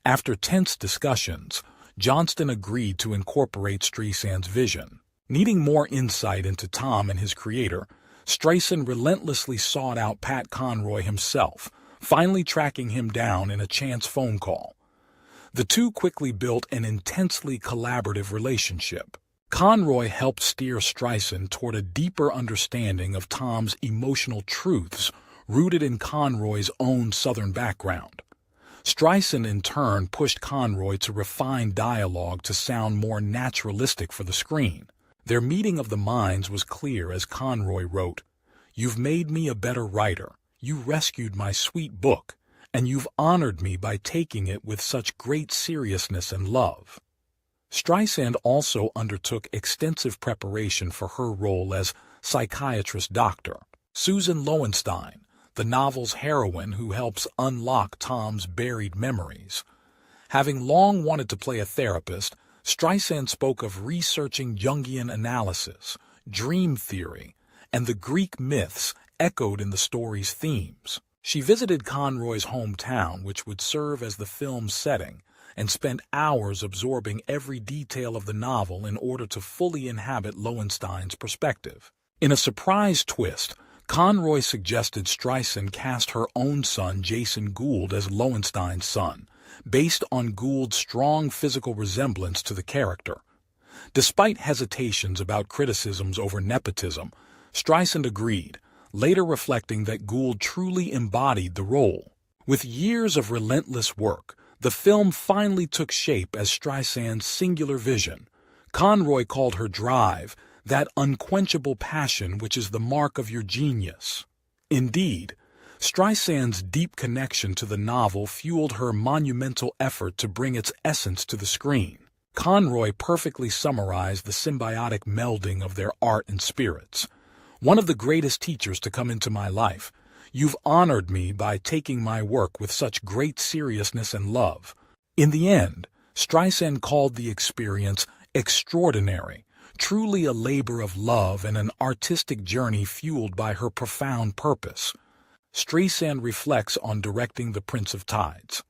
After tense discussions, Johnston agreed to incorporate Streisand's vision. Needing more insight into Tom and his creator, Streisand relentlessly sought out Pat Conroy himself, finally tracking him down in a chance phone call. The two quickly built an intensely collaborative relationship. Conroy helped steer Streisand toward a deeper understanding of Tom's emotional truths rooted in Conroy's own Southern background. Streisand, in turn, pushed Conroy to refine dialogue to sound more naturalistic for the screen. Their meeting of the minds was clear as Conroy wrote, "You've made me a better writer, you rescued my sweet book, and you've honored me by taking it with such great seriousness and love." Streisand also undertook extensive preparation for her role as psychiatrist doctor. Susan Lowenstein, the novel's heroine who helps unlock Tom's buried memories. Having long wanted to play a therapist, Streisand spoke of researching Jungian analysis, dream theory, and the Greek myths echoed in the story's themes. She visited Conroy's hometown, which would serve as the film's setting, and spent hours absorbing every detail of the novel in order to fully inhabit Lowenstein's perspective. In a surprise twist, Conroy suggested Streisand cast her own son Jason Gould as Lowenstein's son, based on Gould's strong physical resemblance to the character. Despite hesitations about criticisms over nepotism, Streisand agreed, later reflecting that Gould truly embodied the role. With years of relentless work, the film finally took shape as Streisand's singular vision. Conroy called her drive, that unquenchable passion which is the mark of your genius. Indeed, Streisand's deep connection to the novel fueled her monumental effort to bring its essence to the screen. Conroy perfectly summarized the symbiotic melding of their art and spirits. "One of the greatest teachers to come into my life. You've honored me by taking my work with such great seriousness and love." In the end, Streisand called the experience extraordinary, truly a labor of love and an artistic journey fueled by her profound purpose. Streisand reflects on directing The Prince of Tides.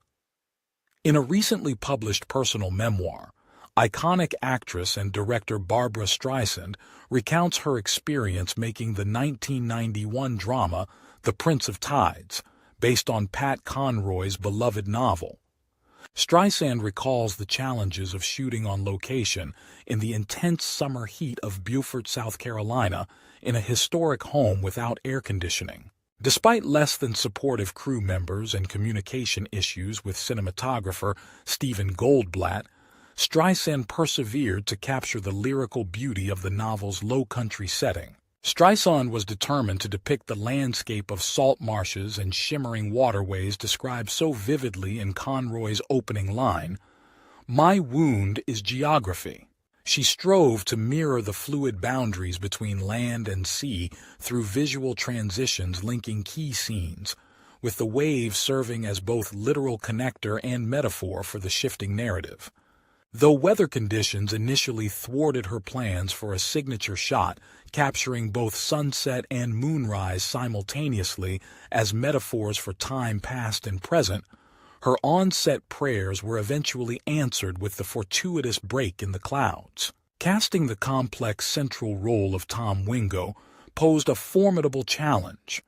In a recently published personal memoir, iconic actress and director Barbra Streisand recounts her experience making the 1991 drama The Prince of Tides, based on Pat Conroy's beloved novel. Streisand recalls the challenges of shooting on location in the intense summer heat of Beaufort, South Carolina, in a historic home without air conditioning. Despite less than supportive crew members and communication issues with cinematographer Stephen Goldblatt, Streisand persevered to capture the lyrical beauty of the novel's low-country setting. Streisand was determined to depict the landscape of salt marshes and shimmering waterways described so vividly in Conroy's opening line, "My wound is geography." She strove to mirror the fluid boundaries between land and sea through visual transitions linking key scenes, with the waves serving as both literal connector and metaphor for the shifting narrative. Though weather conditions initially thwarted her plans for a signature shot capturing both sunset and moonrise simultaneously as metaphors for time past and present, her on-set prayers were eventually answered with the fortuitous break in the clouds. Casting the complex central role of Tom Wingo posed a formidable challenge.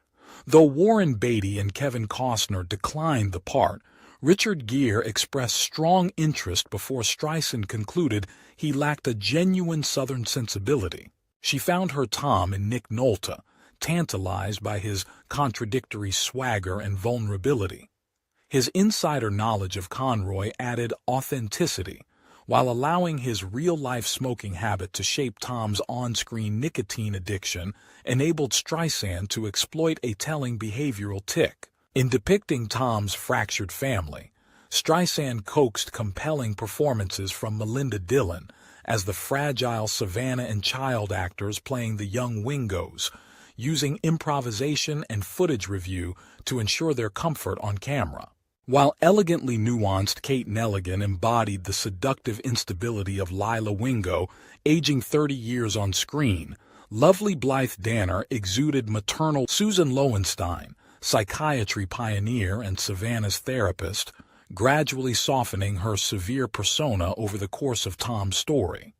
Though Warren Beatty and Kevin Costner declined the part, Richard Gere expressed strong interest before Streisand concluded he lacked a genuine Southern sensibility. She found her Tom in Nick Nolte, tantalized by his contradictory swagger and vulnerability. His insider knowledge of Conroy added authenticity, while allowing his real-life smoking habit to shape Tom's on-screen nicotine addiction enabled Streisand to exploit a telling behavioral tic. In depicting Tom's fractured family, Streisand coaxed compelling performances from Melinda Dillon as the fragile Savannah and child actors playing the young Wingos, using improvisation and footage review to ensure their comfort on camera. While elegantly nuanced Kate Nelligan embodied the seductive instability of Lila Wingo, aging 30 years on screen, lovely Blythe Danner exuded maternal Susan Lowenstein, psychiatry pioneer and Savannah's therapist, gradually softening her severe persona over the course of Tom's story.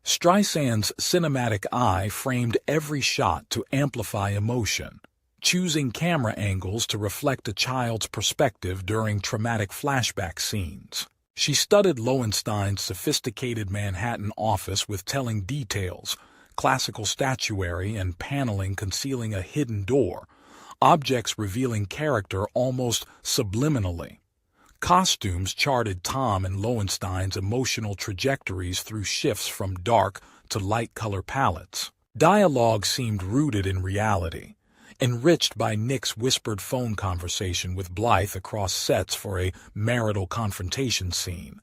Streisand's cinematic eye framed every shot to amplify emotion, choosing camera angles to reflect a child's perspective during traumatic flashback scenes. She studied Lowenstein's sophisticated Manhattan office with telling details, classical statuary and paneling concealing a hidden door, objects revealing character almost subliminally. Costumes charted Tom and Lowenstein's emotional trajectories through shifts from dark to light color palettes. Dialogue seemed rooted in reality, enriched by Nick's whispered phone conversation with Blythe across sets for a marital confrontation scene.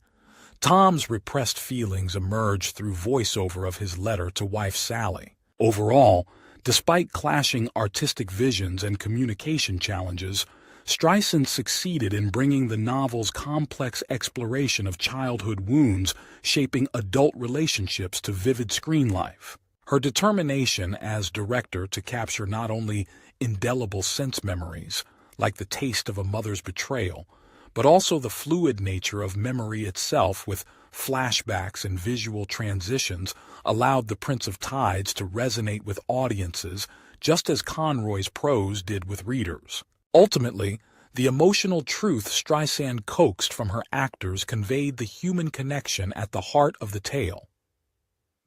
Tom's repressed feelings emerged through voiceover of his letter to wife Sally. Overall, despite clashing artistic visions and communication challenges, Streisand succeeded in bringing the novel's complex exploration of childhood wounds shaping adult relationships to vivid screen life. Her determination as director to capture not only indelible sense memories, like the taste of a mother's betrayal, but also the fluid nature of memory itself with flashbacks and visual transitions allowed The Prince of Tides to resonate with audiences just as Conroy's prose did with readers. Ultimately, the emotional truth Streisand coaxed from her actors conveyed the human connection at the heart of the tale.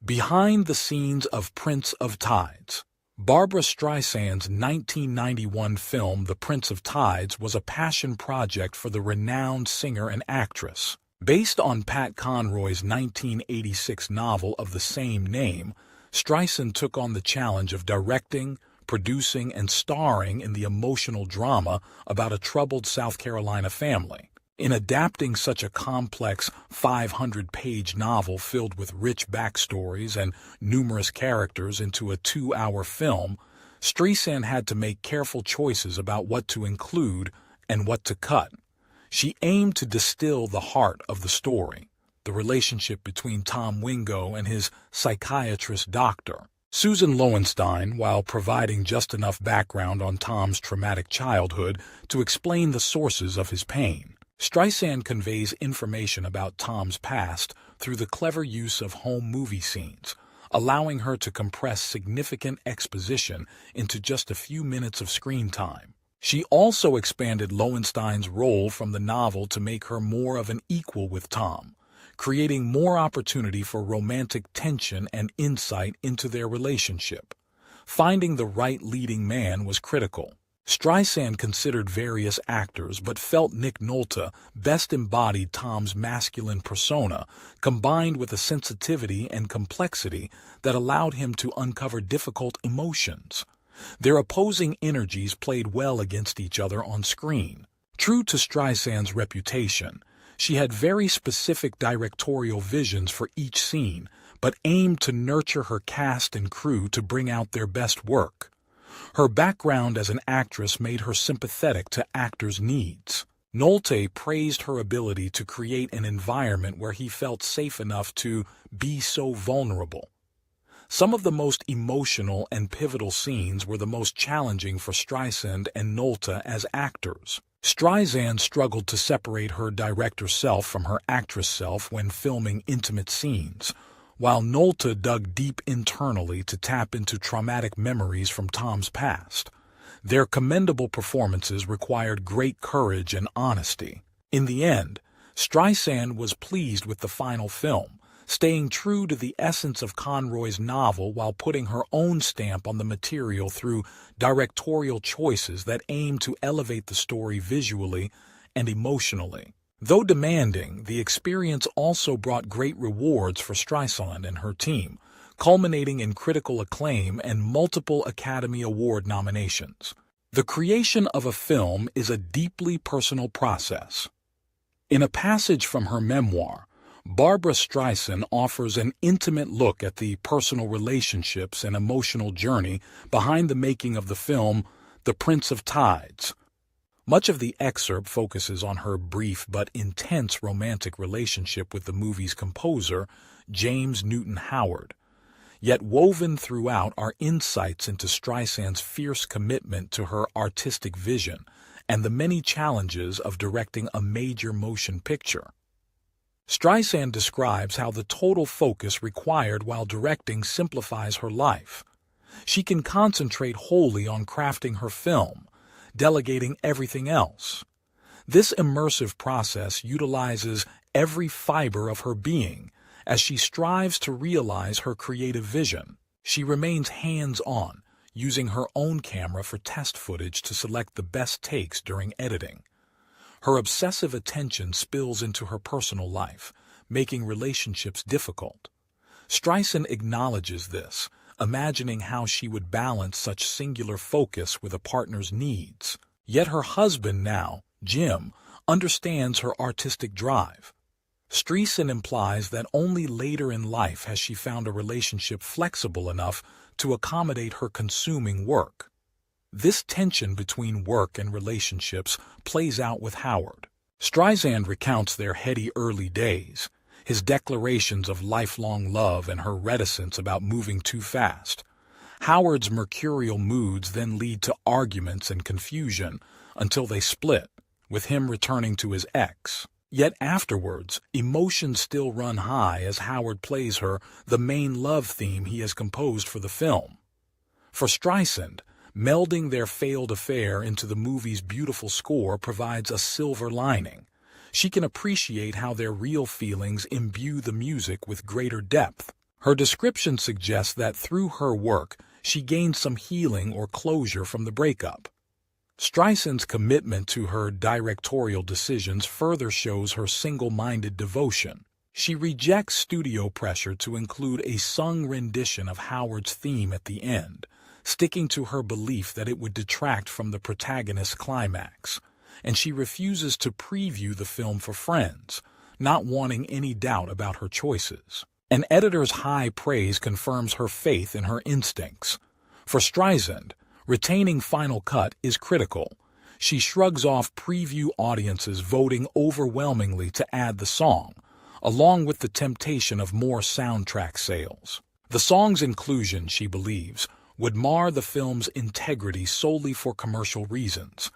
Behind the scenes of Prince of Tides. Barbra Streisand's 1991 film The Prince of Tides was a passion project for the renowned singer and actress. Based on Pat Conroy's 1986 novel of the same name, Streisand took on the challenge of directing, producing, and starring in the emotional drama about a troubled South Carolina family. In adapting such a complex 500-page novel filled with rich backstories and numerous characters into a 2-hour film, Streisand had to make careful choices about what to include and what to cut. She aimed to distill the heart of the story, the relationship between Tom Wingo and his psychiatrist doctor, Susan Lowenstein, while providing just enough background on Tom's traumatic childhood to explain the sources of his pain. Streisand conveys information about Tom's past through the clever use of home movie scenes, allowing her to compress significant exposition into just a few minutes of screen time. She also expanded Lowenstein's role from the novel to make her more of an equal with Tom, creating more opportunity for romantic tension and insight into their relationship. Finding the right leading man was critical. Streisand considered various actors but felt Nick Nolte best embodied Tom's masculine persona, combined with a sensitivity and complexity that allowed him to uncover difficult emotions. Their opposing energies played well against each other on screen. True to Streisand's reputation, she had very specific directorial visions for each scene, but aimed to nurture her cast and crew to bring out their best work. Her background as an actress made her sympathetic to actors' needs. Nolte praised her ability to create an environment where he felt safe enough to be so vulnerable. Some of the most emotional and pivotal scenes were the most challenging for Streisand and Nolte as actors. Streisand struggled to separate her director self from her actress self when filming intimate scenes, while Nolte dug deep internally to tap into traumatic memories from Tom's past. Their commendable performances required great courage and honesty. In the end, Streisand was pleased with the final film, staying true to the essence of Conroy's novel while putting her own stamp on the material through directorial choices that aimed to elevate the story visually and emotionally. Though demanding, the experience also brought great rewards for Streisand and her team, culminating in critical acclaim and multiple Academy Award nominations. The creation of a film is a deeply personal process. In a passage from her memoir, Barbra Streisand offers an intimate look at the personal relationships and emotional journey behind the making of the film The Prince of Tides. Much of the excerpt focuses on her brief but intense romantic relationship with the movie's composer, James Newton Howard. Yet woven throughout are insights into Streisand's fierce commitment to her artistic vision and the many challenges of directing a major motion picture. Streisand describes how the total focus required while directing simplifies her life. She can concentrate wholly on crafting her film, delegating everything else. This immersive process utilizes every fiber of her being as she strives to realize her creative vision. She remains hands-on, using her own camera for test footage to select the best takes during editing. Her obsessive attention spills into her personal life, making relationships difficult. Streisand acknowledges this, imagining how she would balance such singular focus with a partner's needs. Yet her husband now, Jim, understands her artistic drive. Streisand implies that only later in life has she found a relationship flexible enough to accommodate her consuming work. This tension between work and relationships plays out with Howard. Streisand recounts their heady early days, his declarations of lifelong love and her reticence about moving too fast. Howard's mercurial moods then lead to arguments and confusion until they split, with him returning to his ex. Yet afterwards, emotions still run high as Howard plays her the main love theme he has composed for the film. For Streisand, melding their failed affair into the movie's beautiful score provides a silver lining. She can appreciate how their real feelings imbue the music with greater depth. Her description suggests that through her work, she gained some healing or closure from the breakup. Streisand's commitment to her directorial decisions further shows her single-minded devotion. She rejects studio pressure to include a sung rendition of Howard's theme at the end, sticking to her belief that it would detract from the protagonist's climax, and she refuses to preview the film for friends, not wanting any doubt about her choices. An editor's high praise confirms her faith in her instincts. For Streisand, retaining final cut is critical. She shrugs off preview audiences voting overwhelmingly to add the song, along with the temptation of more soundtrack sales. The song's inclusion, she believes, would mar the film's integrity solely for commercial reasons.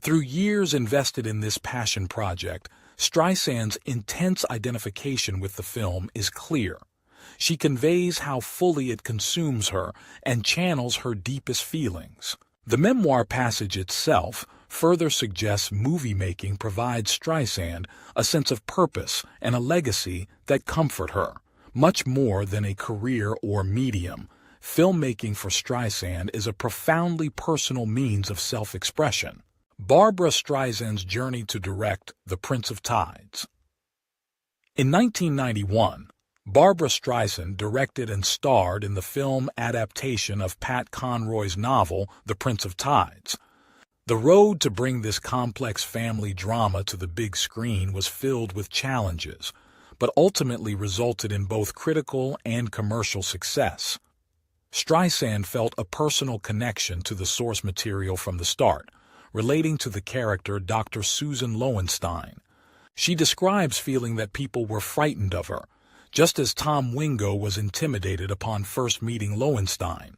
Through years invested in this passion project, Streisand's intense identification with the film is clear. She conveys how fully it consumes her and channels her deepest feelings. The memoir passage itself further suggests movie-making provides Streisand a sense of purpose and a legacy that comfort her. Much more than a career or medium, filmmaking for Streisand is a profoundly personal means of self-expression. Barbra Streisand's journey to direct The Prince of Tides. In 1991, Barbra Streisand directed and starred in the film adaptation of Pat Conroy's novel, The Prince of Tides. The road to bring this complex family drama to the big screen was filled with challenges, but ultimately resulted in both critical and commercial success. Streisand felt a personal connection to the source material from the start, relating to the character Dr. Susan Lowenstein. She describes feeling that people were frightened of her, just as Tom Wingo was intimidated upon first meeting Lowenstein.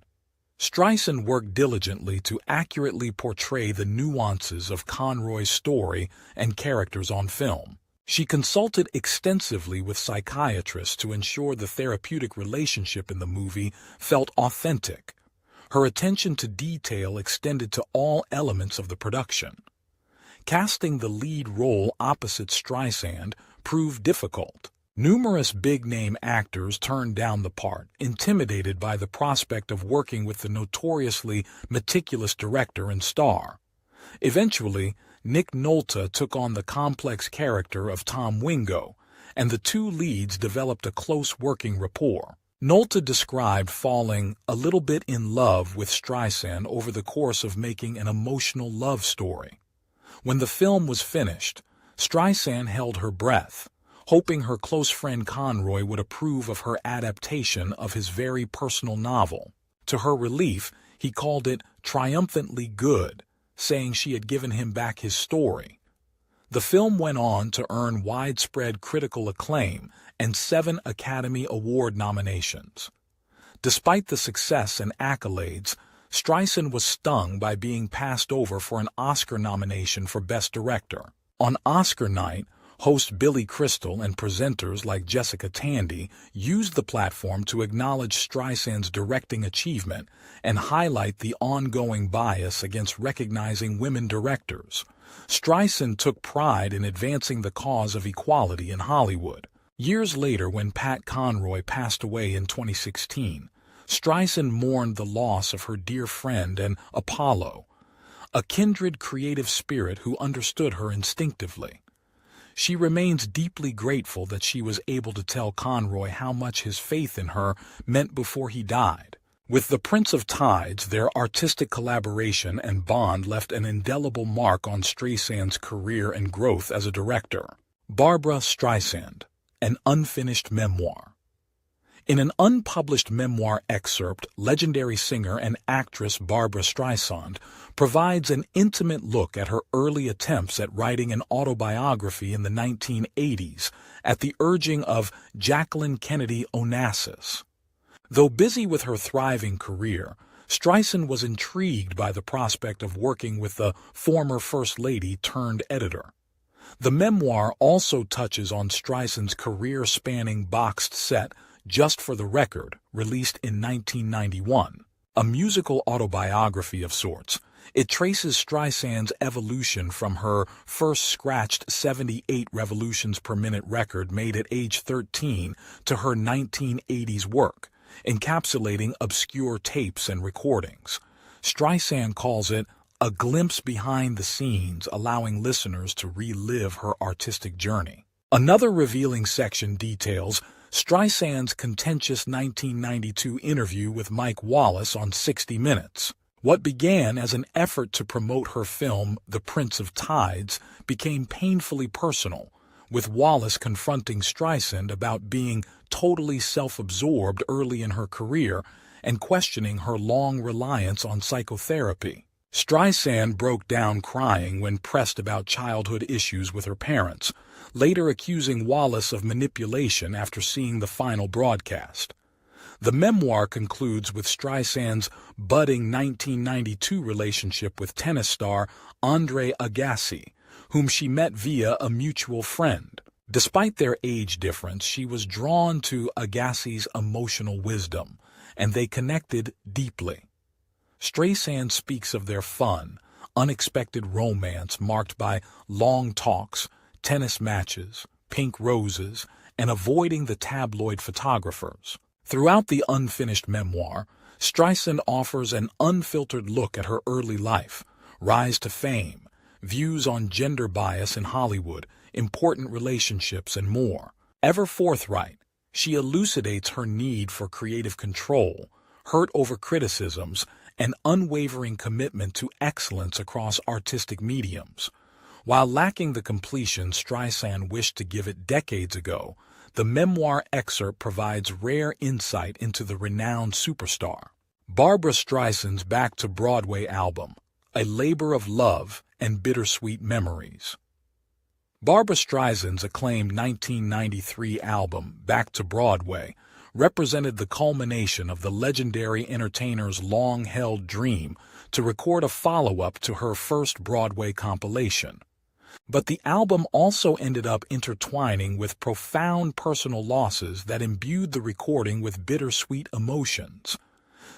Streisand worked diligently to accurately portray the nuances of Conroy's story and characters on film. She consulted extensively with psychiatrists to ensure the therapeutic relationship in the movie felt authentic. Her attention to detail extended to all elements of the production. Casting the lead role opposite Streisand proved difficult. Numerous big-name actors turned down the part, intimidated by the prospect of working with the notoriously meticulous director and star. Eventually, Nick Nolte took on the complex character of Tom Wingo, and the two leads developed a close working rapport. Nolte described falling a little bit in love with Streisand over the course of making an emotional love story. When the film was finished, Streisand held her breath, hoping her close friend Conroy would approve of her adaptation of his very personal novel. To her relief, he called it triumphantly good, saying she had given him back his story. The film went on to earn widespread critical acclaim and 7 Academy Award nominations. Despite the success and accolades, Streisand was stung by being passed over for an Oscar nomination for Best Director. On Oscar night, host Billy Crystal and presenters like Jessica Tandy used the platform to acknowledge Streisand's directing achievement and highlight the ongoing bias against recognizing women directors. Streisand took pride in advancing the cause of equality in Hollywood. Years later, when Pat Conroy passed away in 2016, Streisand mourned the loss of her dear friend and Apollo, a kindred creative spirit who understood her instinctively. She remains deeply grateful that she was able to tell Conroy how much his faith in her meant before he died. With The Prince of Tides, their artistic collaboration and bond left an indelible mark on Streisand's career and growth as a director. Barbra Streisand, an unfinished memoir. In an unpublished memoir excerpt, legendary singer and actress Barbra Streisand provides an intimate look at her early attempts at writing an autobiography in the 1980s at the urging of Jacqueline Kennedy Onassis. Though busy with her thriving career, Streisand was intrigued by the prospect of working with the former First Lady turned editor. The memoir also touches on Streisand's career-spanning boxed set Just for the Record, released in 1991. A musical autobiography of sorts, it traces Streisand's evolution from her first scratched 78 revolutions per minute record made at age 13 to her 1980s work, encapsulating obscure tapes and recordings. Streisand calls it a glimpse behind the scenes, allowing listeners to relive her artistic journey. Another revealing section details Streisand's contentious 1992 interview with Mike Wallace on 60 Minutes. What began as an effort to promote her film The Prince of Tides became painfully personal, with Wallace confronting Streisand about being totally self-absorbed early in her career and questioning her long reliance on psychotherapy. Streisand broke down crying when pressed about childhood issues with her parents, later accusing Wallace of manipulation after seeing the final broadcast. The memoir concludes with Streisand's budding 1992 relationship with tennis star Andre Agassi, whom she met via a mutual friend. Despite their age difference, she was drawn to Agassi's emotional wisdom, and they connected deeply. Streisand speaks of their fun, unexpected romance marked by long talks, tennis matches, pink roses, and avoiding the tabloid photographers. Throughout the unfinished memoir, Streisand offers an unfiltered look at her early life, rise to fame, views on gender bias in Hollywood, important relationships, and more. Ever forthright, she elucidates her need for creative control, hurt over criticisms, and unwavering commitment to excellence across artistic mediums. While lacking the completion Streisand wished to give it decades ago, the memoir excerpt provides rare insight into the renowned superstar. Barbra Streisand's Back to Broadway album, a labor of love and bittersweet memories. Barbra Streisand's acclaimed 1993 album, Back to Broadway, represented the culmination of the legendary entertainer's long-held dream to record a follow-up to her first Broadway compilation. But the album also ended up intertwining with profound personal losses that imbued the recording with bittersweet emotions.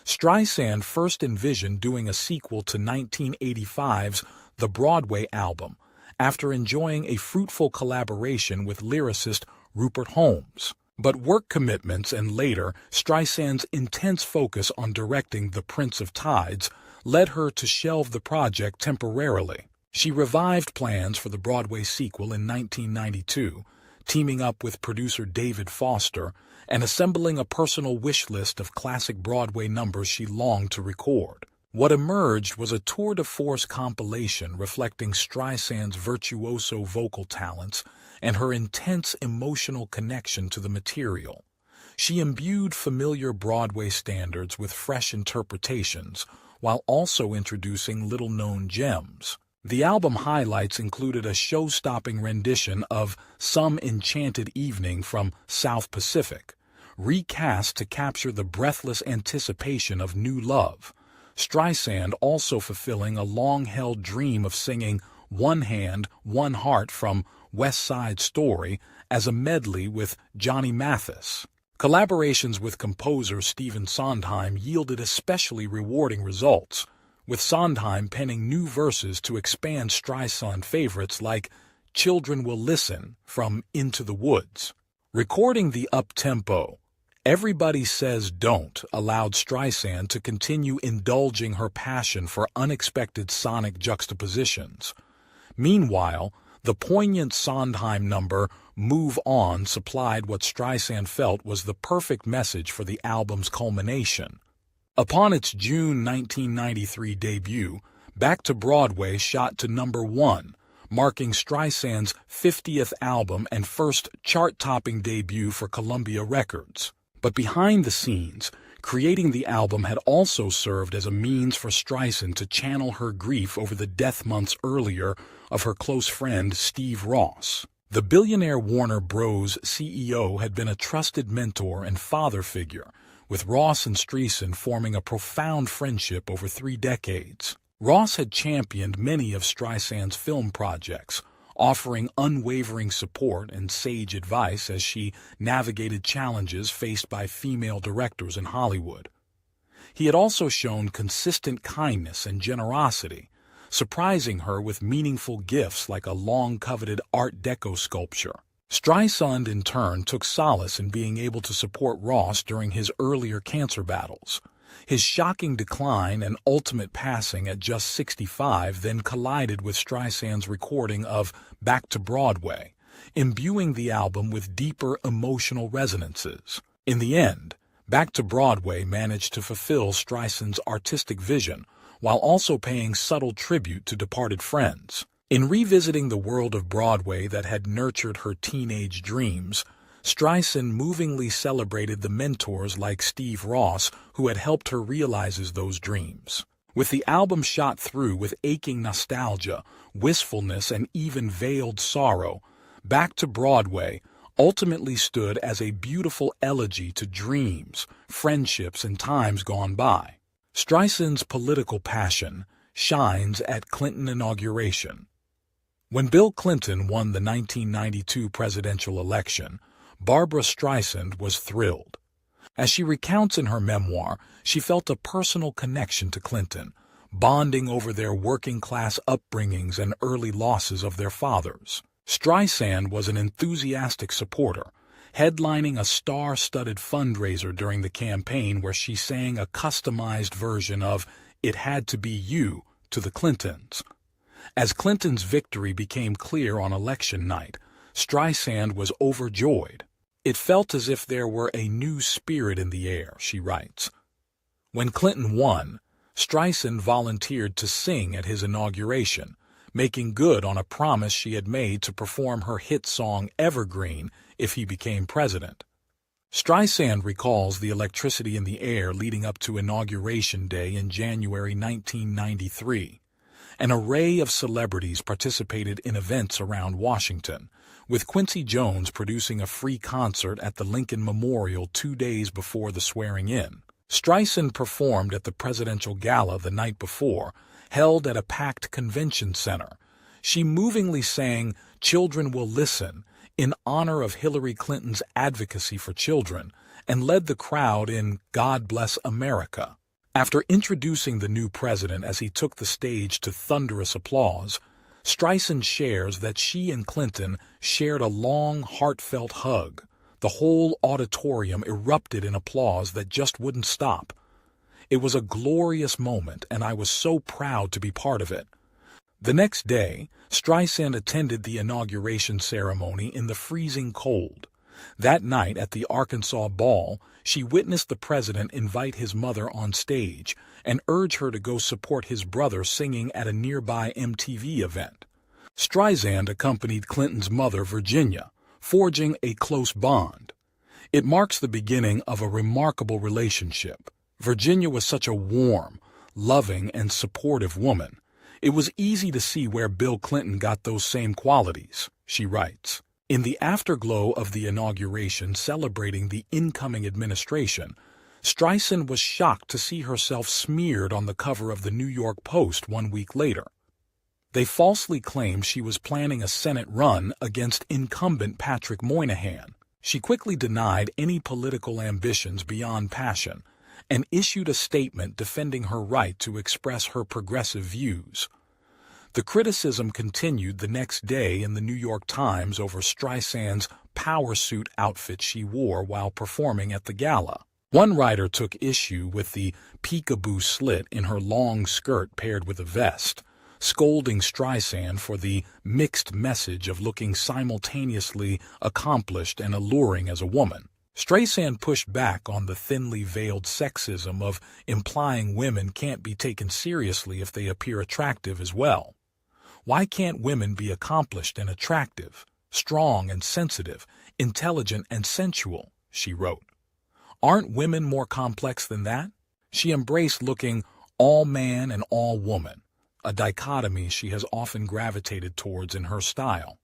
Streisand first envisioned doing a sequel to 1985's The Broadway album after enjoying a fruitful collaboration with lyricist Rupert Holmes. But work commitments and later Streisand's intense focus on directing The Prince of Tides led her to shelve the project temporarily. She revived plans for the Broadway sequel in 1992, teaming up with producer David Foster and assembling a personal wish list of classic Broadway numbers she longed to record. What emerged was a tour de force compilation reflecting Streisand's virtuoso vocal talents and her intense emotional connection to the material. She imbued familiar Broadway standards with fresh interpretations, while also introducing little-known gems. The album highlights included a show-stopping rendition of Some Enchanted Evening from South Pacific, recast to capture the breathless anticipation of new love. Streisand also fulfilling a long-held dream of singing One Hand, One Heart from West Side Story as a medley with Johnny Mathis. Collaborations with composer Stephen Sondheim yielded especially rewarding results, with Sondheim penning new verses to expand Streisand favorites like Children Will Listen from Into the Woods. Recording the up-tempo, Everybody Says Don't allowed Streisand to continue indulging her passion for unexpected sonic juxtapositions. Meanwhile, the poignant Sondheim number Move On supplied what Streisand felt was the perfect message for the album's culmination. Upon its June 1993 debut, Back to Broadway shot to #1, marking Streisand's 50th album and first chart-topping debut for Columbia Records. But behind the scenes, creating the album had also served as a means for Streisand to channel her grief over the death months earlier of her close friend Steve Ross. The billionaire Warner Bros. CEO had been a trusted mentor and father figure, with Ross and Streisand forming a profound friendship over 3 decades. Ross had championed many of Streisand's film projects, offering unwavering support and sage advice as she navigated challenges faced by female directors in Hollywood. He had also shown consistent kindness and generosity, surprising her with meaningful gifts like a long-coveted Art Deco sculpture. Streisand, in turn, took solace in being able to support Ross during his earlier cancer battles. His shocking decline and ultimate passing at just 65 then collided with Streisand's recording of Back to Broadway, imbuing the album with deeper emotional resonances. In the end, Back to Broadway managed to fulfill Streisand's artistic vision while also paying subtle tribute to departed friends. In revisiting the world of Broadway that had nurtured her teenage dreams, Streisand movingly celebrated the mentors like Steve Ross who had helped her realize those dreams. With the album shot through with aching nostalgia, wistfulness, and even veiled sorrow, Back to Broadway ultimately stood as a beautiful elegy to dreams, friendships, and times gone by. Streisand's political passion shines at Clinton inauguration. When Bill Clinton won the 1992 presidential election, Barbra Streisand was thrilled. As she recounts in her memoir, she felt a personal connection to Clinton, bonding over their working-class upbringings and early losses of their fathers. Streisand was an enthusiastic supporter, headlining a star-studded fundraiser during the campaign where she sang a customized version of It Had to Be You to the Clintons. As Clinton's victory became clear on election night, Streisand was overjoyed. It felt as if there were a new spirit in the air, she writes. When Clinton won, Streisand volunteered to sing at his inauguration, making good on a promise she had made to perform her hit song Evergreen if he became president. Streisand recalls the electricity in the air leading up to Inauguration Day in January 1993. An array of celebrities participated in events around Washington, with Quincy Jones producing a free concert at the Lincoln Memorial 2 days before the swearing-in. Streisand performed at the presidential gala the night before, held at a packed convention center. She movingly sang Children Will Listen in honor of Hillary Clinton's advocacy for children and led the crowd in God Bless America. After introducing the new president as he took the stage to thunderous applause, Streisand shares that she and Clinton shared a long, heartfelt hug. The whole auditorium erupted in applause that just wouldn't stop. It was a glorious moment, and I was so proud to be part of it. The next day, Streisand attended the inauguration ceremony in the freezing cold. That night at the Arkansas ball, she witnessed the president invite his mother on stage and urge her to go support his brother singing at a nearby MTV event. Streisand accompanied Clinton's mother, Virginia, forging a close bond. It marks the beginning of a remarkable relationship. Virginia was such a warm, loving, and supportive woman. It was easy to see where Bill Clinton got those same qualities, she writes. In the afterglow of the inauguration celebrating the incoming administration, Streisand was shocked to see herself smeared on the cover of the New York Post 1 week later. They falsely claimed she was planning a Senate run against incumbent Patrick Moynihan. She quickly denied any political ambitions beyond passion and issued a statement defending her right to express her progressive views. The criticism continued the next day in the New York Times over Streisand's power suit outfit she wore while performing at the gala. One writer took issue with the peekaboo slit in her long skirt paired with a vest, scolding Streisand for the mixed message of looking simultaneously accomplished and alluring as a woman. Streisand pushed back on the thinly veiled sexism of implying women can't be taken seriously if they appear attractive as well. Why can't women be accomplished and attractive, strong and sensitive, intelligent and sensual, she wrote. Aren't women more complex than that? She embraced looking all man and all woman, a dichotomy she has often gravitated towards in her style.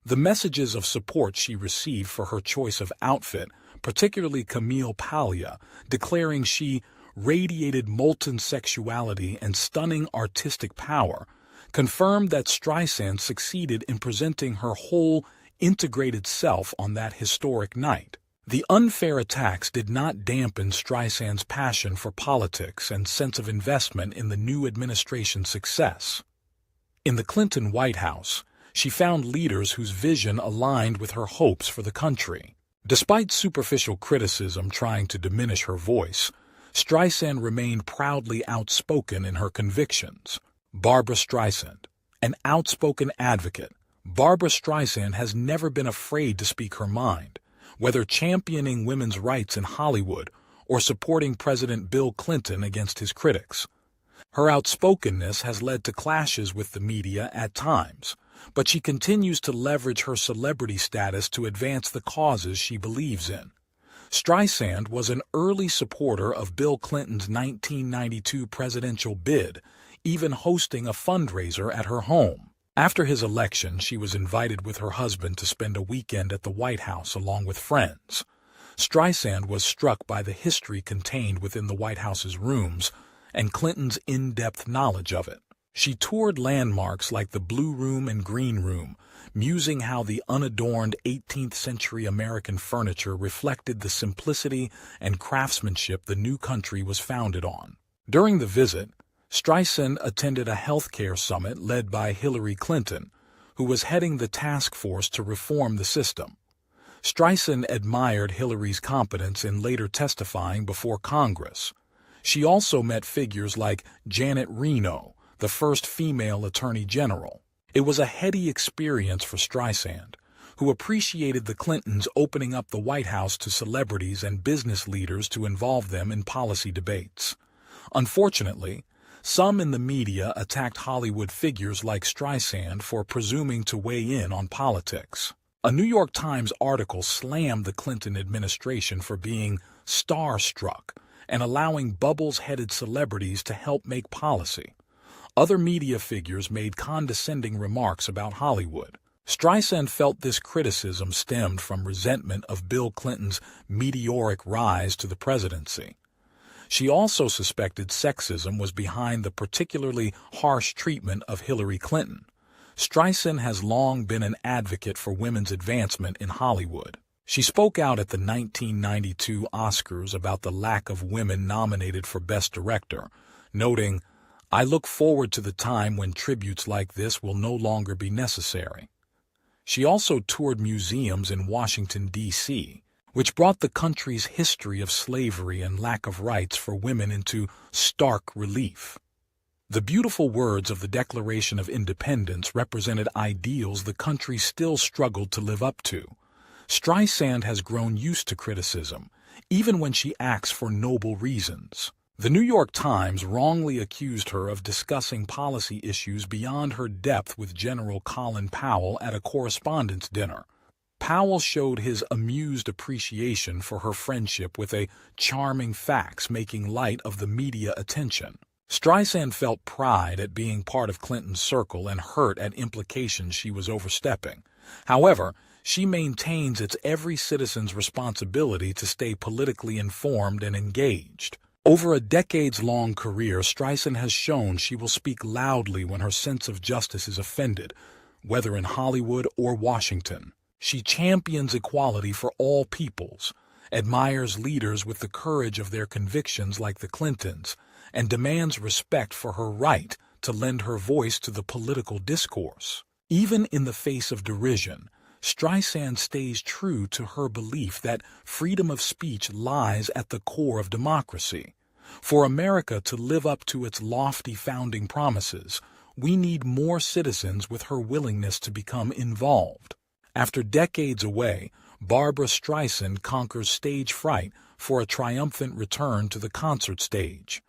The messages of support she received for her choice of outfit, particularly Camille Paglia, declaring she radiated molten sexuality and stunning artistic power, confirmed that Streisand succeeded in presenting her whole, integrated self on that historic night. The unfair attacks did not dampen Streisand's passion for politics and sense of investment in the new administration's success. In the Clinton White House, she found leaders whose vision aligned with her hopes for the country. Despite superficial criticism trying to diminish her voice, Streisand remained proudly outspoken in her convictions. Barbra Streisand, an outspoken advocate, Barbra Streisand has never been afraid to speak her mind, whether championing women's rights in Hollywood or supporting President Bill Clinton against his critics. Her outspokenness has led to clashes with the media at times, but she continues to leverage her celebrity status to advance the causes she believes in. Streisand was an early supporter of Bill Clinton's 1992 presidential bid, even hosting a fundraiser at her home. After his election, she was invited with her husband to spend a weekend at the White House along with friends. Streisand was struck by the history contained within the White House's rooms and Clinton's in-depth knowledge of it. She toured landmarks like the Blue Room and Green Room, musing how the unadorned 18th-century American furniture reflected the simplicity and craftsmanship the new country was founded on. During the visit, Streisand attended a healthcare summit led by Hillary Clinton, who was heading the task force to reform the system. Streisand admired Hillary's competence in later testifying before Congress. She also met figures like Janet Reno, the first female attorney general. It was a heady experience for Streisand, who appreciated the Clintons opening up the White House to celebrities and business leaders to involve them in policy debates. Unfortunately, some in the media attacked Hollywood figures like Streisand for presuming to weigh in on politics. A New York Times article slammed the Clinton administration for being starstruck and allowing bubbles-headed celebrities to help make policy. Other media figures made condescending remarks about Hollywood. Streisand felt this criticism stemmed from resentment of Bill Clinton's meteoric rise to the presidency. She also suspected sexism was behind the particularly harsh treatment of Hillary Clinton. Streisand has long been an advocate for women's advancement in Hollywood. She spoke out at the 1992 Oscars about the lack of women nominated for Best Director, noting, "I look forward to the time when tributes like this will no longer be necessary." She also toured museums in Washington, D.C., which brought the country's history of slavery and lack of rights for women into stark relief. The beautiful words of the Declaration of Independence represented ideals the country still struggled to live up to. Streisand has grown used to criticism, even when she acts for noble reasons. The New York Times wrongly accused her of discussing policy issues beyond her depth with General Colin Powell at a correspondence dinner. Powell showed his amused appreciation for her friendship with a charming fax, making light of the media attention. Streisand felt pride at being part of Clinton's circle and hurt at implications she was overstepping. However, she maintains it's every citizen's responsibility to stay politically informed and engaged. Over a decades-long career, Streisand has shown she will speak loudly when her sense of justice is offended, whether in Hollywood or Washington. She champions equality for all peoples, admires leaders with the courage of their convictions like the Clintons, and demands respect for her right to lend her voice to the political discourse. Even in the face of derision, Streisand stays true to her belief that freedom of speech lies at the core of democracy. For America to live up to its lofty founding promises, we need more citizens with her willingness to become involved. After decades away, Barbra Streisand conquers stage fright for a triumphant return to the concert stage.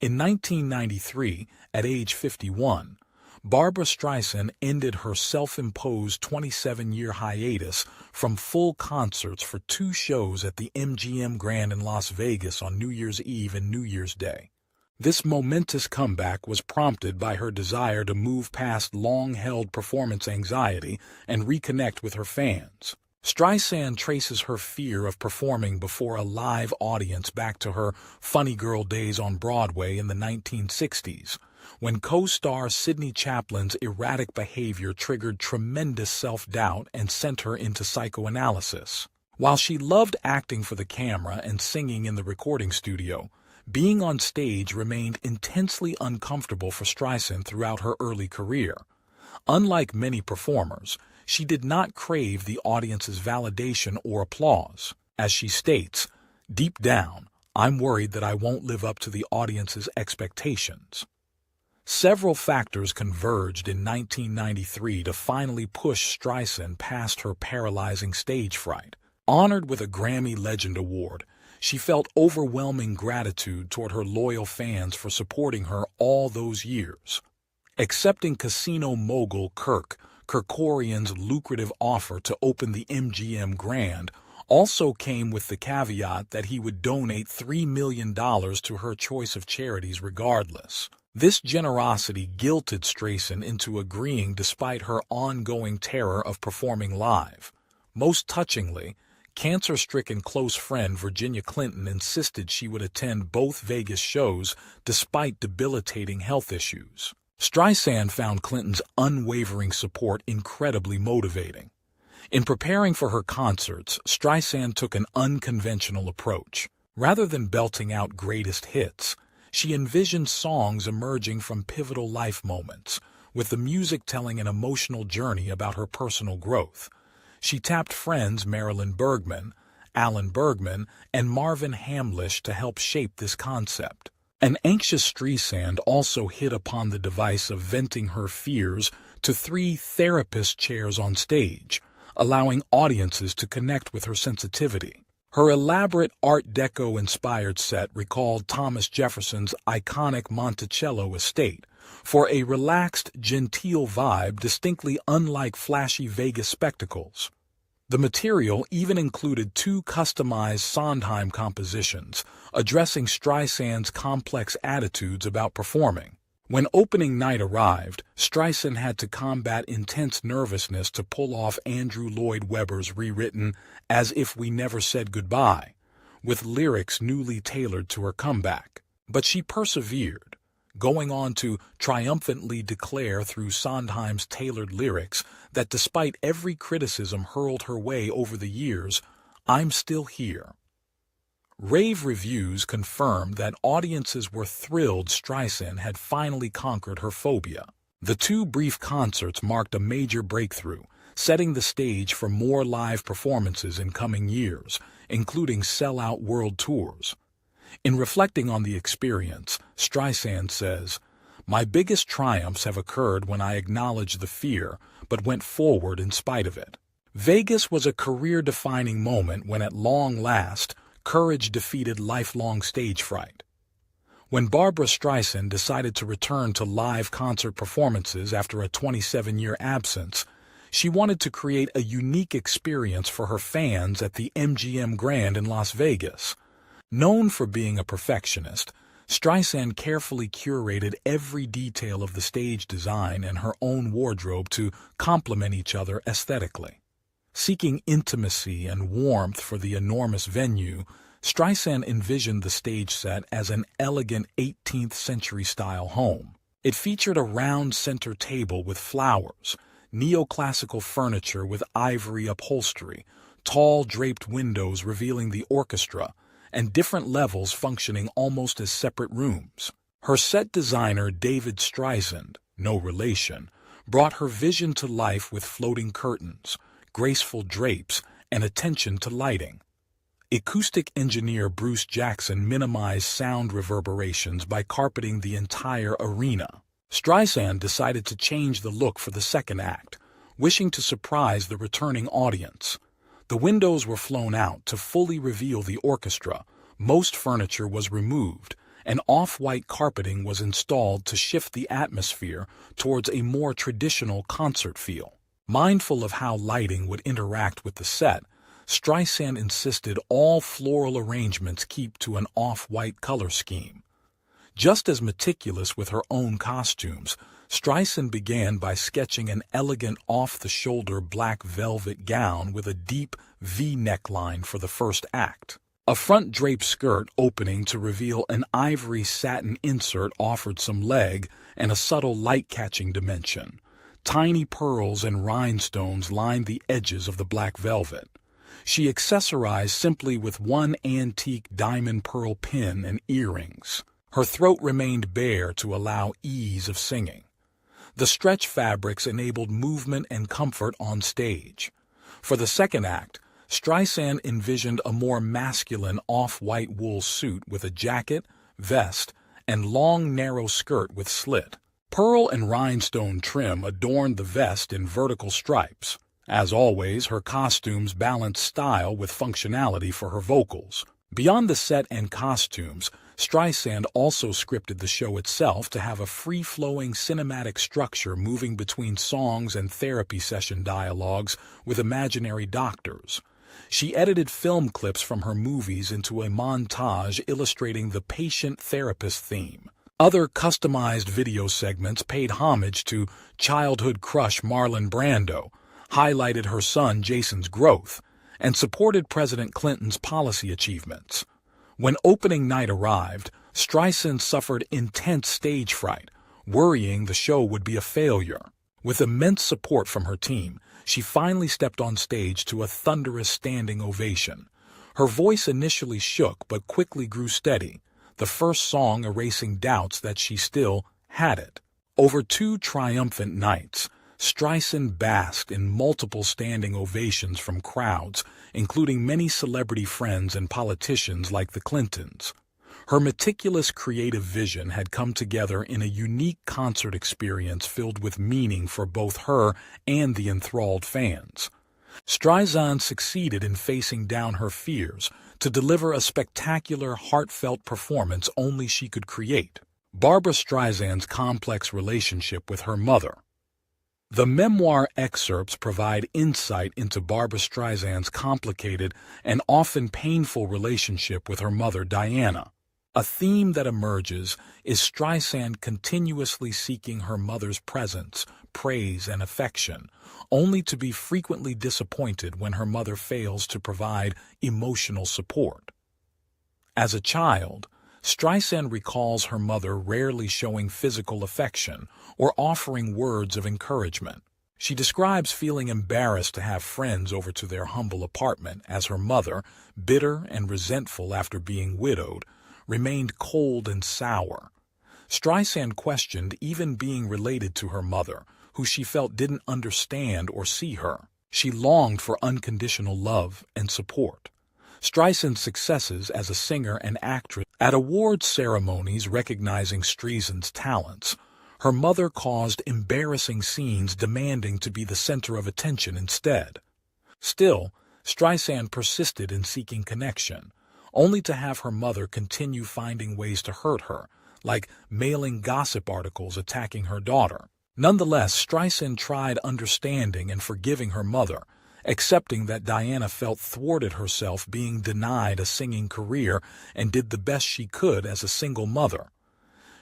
In 1993, at age 51, Barbra Streisand ended her self-imposed 27-year hiatus from full concerts for 2 shows at the MGM Grand in Las Vegas on New Year's Eve and New Year's Day. This momentous comeback was prompted by her desire to move past long-held performance anxiety and reconnect with her fans. Streisand traces her fear of performing before a live audience back to her funny girl days on Broadway in the 1960s, when co-star Sidney Chaplin's erratic behavior triggered tremendous self-doubt and sent her into psychoanalysis. While she loved acting for the camera and singing in the recording studio, being on stage remained intensely uncomfortable for Streisand throughout her early career. Unlike many performers, she did not crave the audience's validation or applause. As she states, "Deep down, I'm worried that I won't live up to the audience's expectations." Several factors converged in 1993 to finally push Streisand past her paralyzing stage fright. Honored with a Grammy Legend Award, she felt overwhelming gratitude toward her loyal fans for supporting her all those years. Accepting casino mogul Kirk Kerkorian's lucrative offer to open the MGM Grand also came with the caveat that he would donate $3 million to her choice of charities regardless. This generosity guilted Streisand into agreeing despite her ongoing terror of performing live. Most touchingly, cancer-stricken close friend Virginia Clinton insisted she would attend both Vegas shows despite debilitating health issues. Streisand found Clinton's unwavering support incredibly motivating. In preparing for her concerts, Streisand took an unconventional approach. Rather than belting out greatest hits, she envisioned songs emerging from pivotal life moments, with the music telling an emotional journey about her personal growth. She tapped friends Marilyn Bergman, Alan Bergman, and Marvin Hamlisch to help shape this concept. An anxious Streisand also hit upon the device of venting her fears to 3 therapist chairs on stage, allowing audiences to connect with her sensitivity. Her elaborate Art Deco-inspired set recalled Thomas Jefferson's iconic Monticello estate, for a relaxed, genteel vibe distinctly unlike flashy Vegas spectacles. The material even included 2 customized Sondheim compositions, addressing Streisand's complex attitudes about performing. When opening night arrived, Streisand had to combat intense nervousness to pull off Andrew Lloyd Webber's rewritten As If We Never Said Goodbye, with lyrics newly tailored to her comeback. But she persevered, going on to triumphantly declare through Sondheim's tailored lyrics that despite every criticism hurled her way over the years, I'm still here. Rave reviews confirmed that audiences were thrilled Streisand had finally conquered her phobia. The 2 brief concerts marked a major breakthrough, setting the stage for more live performances in coming years, including sell-out world tours. In reflecting on the experience, Streisand says, My biggest triumphs have occurred when I acknowledged the fear, but went forward in spite of it. Vegas was a career-defining moment when at long last, courage defeated lifelong stage fright. When Barbra Streisand decided to return to live concert performances after a 27-year absence, she wanted to create a unique experience for her fans at the MGM Grand in Las Vegas. Known for being a perfectionist, Streisand carefully curated every detail of the stage design and her own wardrobe to complement each other aesthetically. Seeking intimacy and warmth for the enormous venue, Streisand envisioned the stage set as an elegant 18th-century-style home. It featured a round center table with flowers, neoclassical furniture with ivory upholstery, tall draped windows revealing the orchestra, and different levels functioning almost as separate rooms. Her set designer, David Streisand, no relation, brought her vision to life with floating curtains, graceful drapes, and attention to lighting. Acoustic engineer Bruce Jackson minimized sound reverberations by carpeting the entire arena. Streisand decided to change the look for the second act, wishing to surprise the returning audience. The windows were flown out to fully reveal the orchestra, most furniture was removed, and off-white carpeting was installed to shift the atmosphere towards a more traditional concert feel. Mindful of how lighting would interact with the set, Streisand insisted all floral arrangements keep to an off-white color scheme. Just as meticulous with her own costumes, Streisand began by sketching an elegant off-the-shoulder black velvet gown with a deep V neckline for the first act. A front draped skirt opening to reveal an ivory satin insert offered some leg and a subtle light-catching dimension. Tiny pearls and rhinestones lined the edges of the black velvet. She accessorized simply with one antique diamond pearl pin and earrings. Her throat remained bare to allow ease of singing. The stretch fabrics enabled movement and comfort on stage. For the second act, Streisand envisioned a more masculine off-white wool suit with a jacket, vest, and long narrow skirt with slit. Pearl and rhinestone trim adorned the vest in vertical stripes. As always, her costumes balanced style with functionality for her vocals. Beyond the set and costumes, Streisand also scripted the show itself to have a free-flowing cinematic structure moving between songs and therapy session dialogues with imaginary doctors. She edited film clips from her movies into a montage illustrating the patient-therapist theme. Other customized video segments paid homage to childhood crush Marlon Brando, highlighted her son Jason's growth, and supported President Clinton's policy achievements. When opening night arrived, Streisand suffered intense stage fright, worrying the show would be a failure. With immense support from her team, she finally stepped on stage to a thunderous standing ovation. Her voice initially shook but quickly grew steady, the first song erasing doubts that she still had it. Over 2 triumphant nights, Streisand basked in multiple standing ovations from crowds, including many celebrity friends and politicians like the Clintons. Her meticulous creative vision had come together in a unique concert experience filled with meaning for both her and the enthralled fans. Streisand succeeded in facing down her fears to deliver a spectacular, heartfelt performance only she could create. Barbra Streisand's complex relationship with her mother. The memoir excerpts provide insight into Barbra Streisand's complicated and often painful relationship with her mother, Diana. A theme that emerges is Streisand continuously seeking her mother's presence, praise, and affection, only to be frequently disappointed when her mother fails to provide emotional support. As a child, Streisand recalls her mother rarely showing physical affection or offering words of encouragement. She describes feeling embarrassed to have friends over to their humble apartment as her mother, bitter and resentful after being widowed, remained cold and sour. Streisand questioned even being related to her mother, who she felt didn't understand or see her. She longed for unconditional love and support. Streisand's successes as a singer and actress at awards ceremonies recognizing Streisand's talents, Her mother caused embarrassing scenes demanding to be the center of attention instead. Still, Streisand persisted in seeking connection, only to have her mother continue finding ways to hurt her, like mailing gossip articles attacking her daughter. Nonetheless, Streisand tried understanding and forgiving her mother, accepting that Diana felt thwarted herself being denied a singing career and did the best she could as a single mother.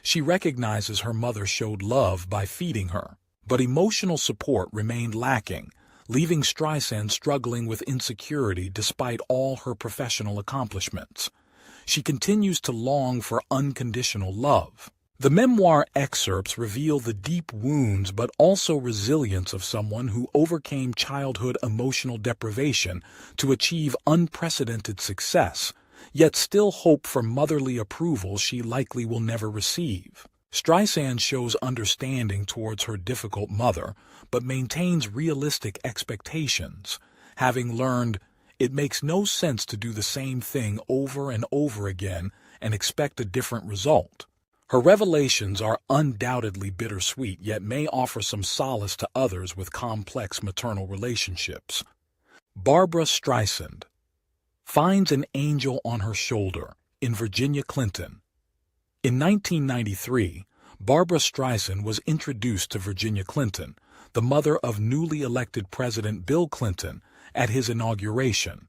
She recognizes her mother showed love by feeding her, but emotional support remained lacking, leaving Streisand struggling with insecurity despite all her professional accomplishments. She continues to long for unconditional love. The memoir excerpts reveal the deep wounds but also resilience of someone who overcame childhood emotional deprivation to achieve unprecedented success, yet still hope for motherly approval she likely will never receive. Streisand shows understanding towards her difficult mother, but maintains realistic expectations, having learned it makes no sense to do the same thing over and over again and expect a different result. Her revelations are undoubtedly bittersweet, yet may offer some solace to others with complex maternal relationships. Barbra Streisand finds an angel on her shoulder in Virginia Clinton. In 1993, Barbra Streisand was introduced to Virginia Clinton, the mother of newly elected President Bill Clinton, at his inauguration.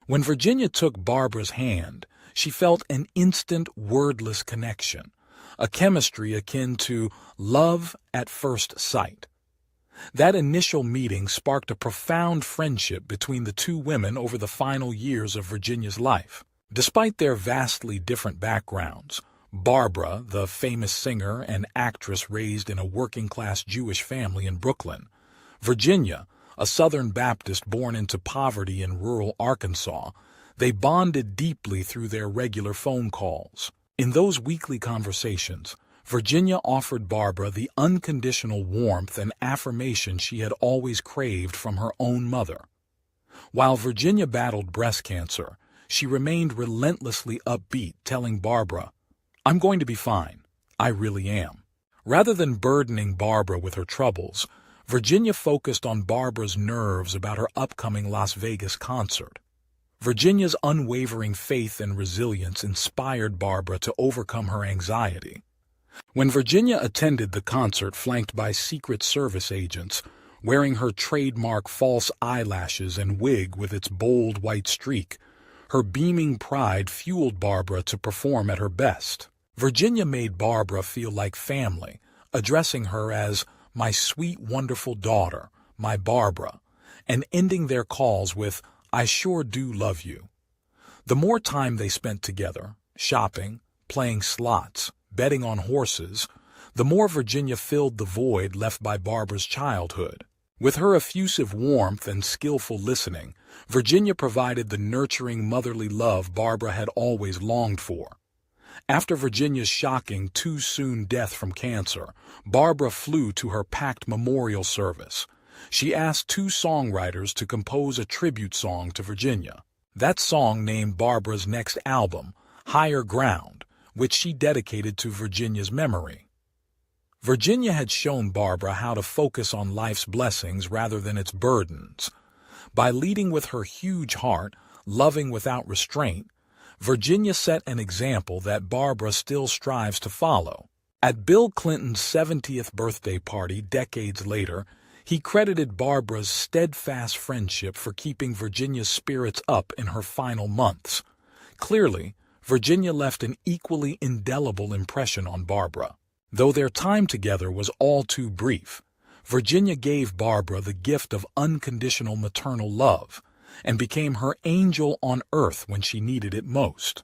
When Virginia took Barbra's hand, she felt an instant wordless connection, a chemistry akin to love at first sight. That initial meeting sparked a profound friendship between the two women over the final years of Virginia's life. Despite their vastly different backgrounds, Barbra, the famous singer and actress raised in a working-class Jewish family in Brooklyn, Virginia, a Southern Baptist born into poverty in rural Arkansas, they bonded deeply through their regular phone calls. In those weekly conversations, Virginia offered Barbra the unconditional warmth and affirmation she had always craved from her own mother. While Virginia battled breast cancer, she remained relentlessly upbeat, telling Barbra, "I'm going to be fine. I really am." Rather than burdening Barbra with her troubles, Virginia focused on Barbra's nerves about her upcoming Las Vegas concert. Virginia's unwavering faith and resilience inspired Barbra to overcome her anxiety. When Virginia attended the concert flanked by Secret Service agents, wearing her trademark false eyelashes and wig with its bold white streak, her beaming pride fueled Barbra to perform at her best. Virginia made Barbra feel like family, addressing her as "my sweet, wonderful daughter, my Barbra," and ending their calls with, "I sure do love you." The more time they spent together, shopping, playing slots, betting on horses, the more Virginia filled the void left by Barbra's childhood. With her effusive warmth and skillful listening, Virginia provided the nurturing motherly love Barbra had always longed for. After Virginia's shocking too-soon death from cancer, Barbra flew to her packed memorial service. She asked two songwriters to compose a tribute song to Virginia. That song named Barbra's next album, Higher Ground, which she dedicated to Virginia's memory. Virginia had shown Barbra how to focus on life's blessings rather than its burdens. By leading with her huge heart, loving without restraint, Virginia set an example that Barbra still strives to follow. At Bill Clinton's 70th birthday party decades later, he credited Barbra's steadfast friendship for keeping Virginia's spirits up in her final months. Clearly, Virginia left an equally indelible impression on Barbra. Though their time together was all too brief, Virginia gave Barbra the gift of unconditional maternal love and became her angel on earth when she needed it most.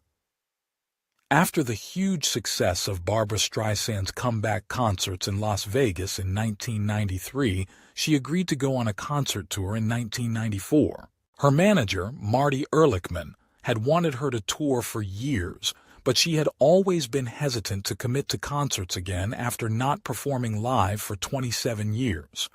After the huge success of Barbra Streisand's comeback concerts in Las Vegas in 1993, she agreed to go on a concert tour in 1994. Her manager, Marty Ehrlichman, had wanted her to tour for years, but she had always been hesitant to commit to concerts again after not performing live for 27 years.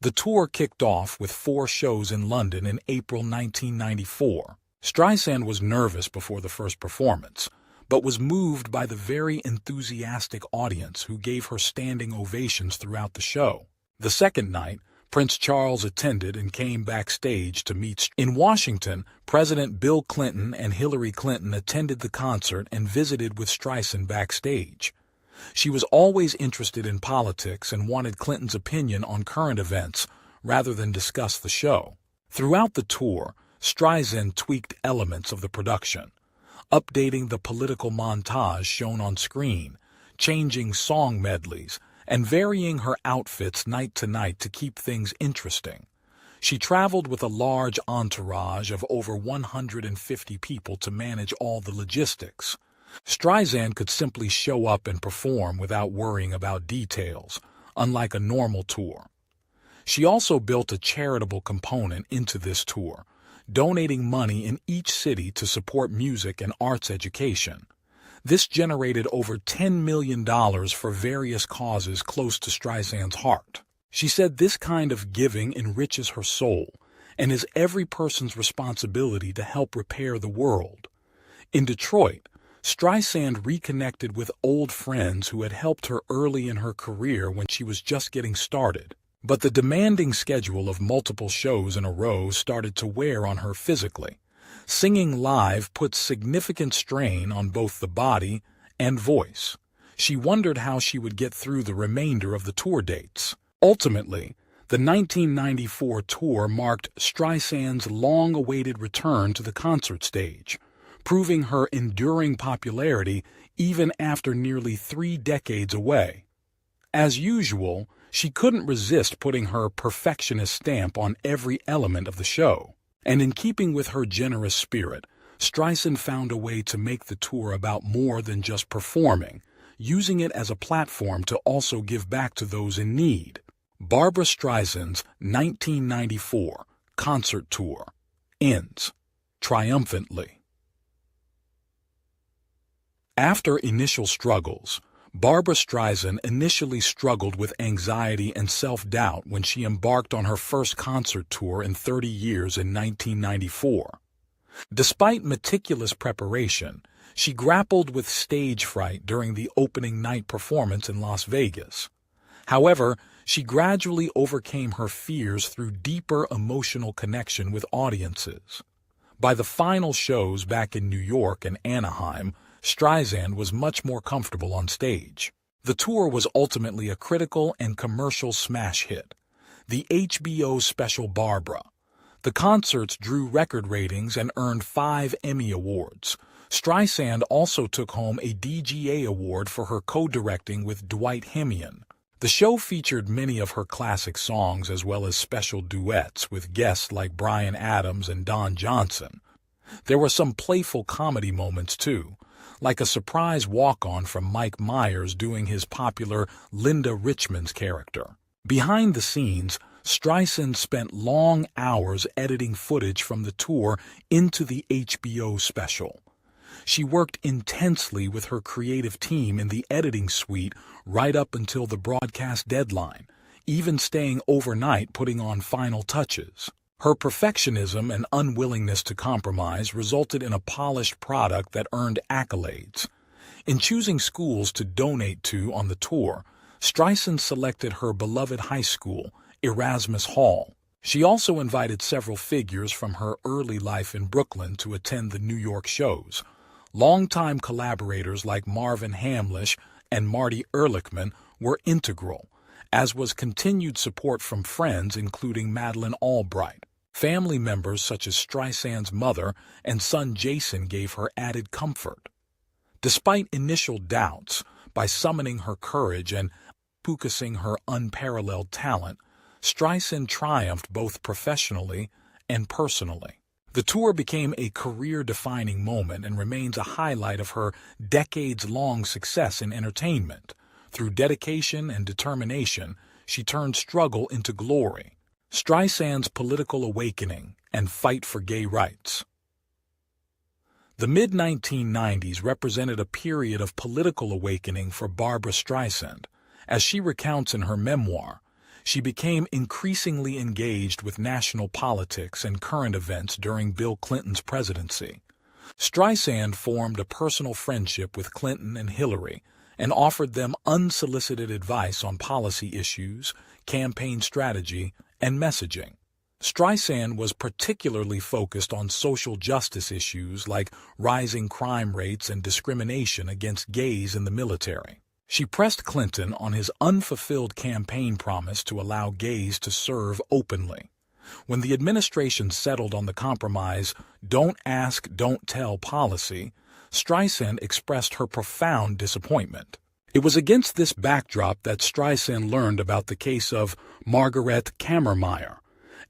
The tour kicked off with 4 shows in London in April 1994. Streisand was nervous before the first performance, but was moved by the very enthusiastic audience who gave her standing ovations throughout the show. The second night, Prince Charles attended and came backstage to meet. In Washington, President Bill Clinton and Hillary Clinton attended the concert and visited with Streisand backstage. She was always interested in politics and wanted Clinton's opinion on current events rather than discuss the show. Throughout the tour, Streisand tweaked elements of the production, updating the political montage shown on screen, changing song medleys, and varying her outfits night to night to keep things interesting. She traveled with a large entourage of over 150 people to manage all the logistics. Streisand could simply show up and perform without worrying about details, unlike a normal tour. She also built a charitable component into this tour, donating money in each city to support music and arts education. This generated over $10 million for various causes close to Streisand's heart. She said this kind of giving enriches her soul and is every person's responsibility to help repair the world. In Detroit, Streisand reconnected with old friends who had helped her early in her career when she was just getting started. But the demanding schedule of multiple shows in a row started to wear on her physically. Singing live put significant strain on both the body and voice. She wondered how she would get through the remainder of the tour dates. Ultimately, the 1994 tour marked Streisand's long-awaited return to the concert stage, proving her enduring popularity even after nearly 3 decades away. As usual, she couldn't resist putting her perfectionist stamp on every element of the show. And in keeping with her generous spirit, Streisand found a way to make the tour about more than just performing, using it as a platform to also give back to those in need. Barbra Streisand's 1994 concert tour ends triumphantly. After initial struggles, Barbra Streisand initially struggled with anxiety and self-doubt when she embarked on her first concert tour in 30 years in 1994. Despite meticulous preparation, she grappled with stage fright during the opening night performance in Las Vegas. However, she gradually overcame her fears through deeper emotional connection with audiences. By the final shows back in New York and Anaheim, Streisand was much more comfortable on stage. The tour was ultimately a critical and commercial smash hit, the HBO special Barbra. The concerts drew record ratings and earned 5 Emmy Awards. Streisand also took home a DGA award for her co-directing with Dwight Hemian. The show featured many of her classic songs as well as special duets with guests like Bryan Adams and Don Johnson. There were some playful comedy moments too, like a surprise walk-on from Mike Myers doing his popular Linda Richman's character. Behind the scenes, Streisand spent long hours editing footage from the tour into the HBO special. She worked intensely with her creative team in the editing suite right up until the broadcast deadline, even staying overnight putting on final touches. Her perfectionism and unwillingness to compromise resulted in a polished product that earned accolades. In choosing schools to donate to on the tour, Streisand selected her beloved high school, Erasmus Hall. She also invited several figures from her early life in Brooklyn to attend the New York shows. Longtime collaborators like Marvin Hamlisch and Marty Ehrlichman were integral, as was continued support from friends including Madeleine Albright. Family members such as Streisand's mother and son Jason gave her added comfort. Despite initial doubts, by summoning her courage and focusing her unparalleled talent, Streisand triumphed both professionally and personally. The tour became a career-defining moment and remains a highlight of her decades-long success in entertainment. Through dedication and determination, she turned struggle into glory. Streisand's political awakening and fight for gay rights. The mid-1990s represented a period of political awakening for Barbra Streisand. As she recounts in her memoir, she became increasingly engaged with national politics and current events during Bill Clinton's presidency. Streisand formed a personal friendship with Clinton and Hillary and offered them unsolicited advice on policy issues, campaign strategy, and messaging. Streisand was particularly focused on social justice issues like rising crime rates and discrimination against gays in the military. She pressed Clinton on his unfulfilled campaign promise to allow gays to serve openly. When the administration settled on the compromise "don't ask, don't tell" policy, Streisand expressed her profound disappointment. It was against this backdrop that Streisand learned about the case of Margaret Kammermeyer,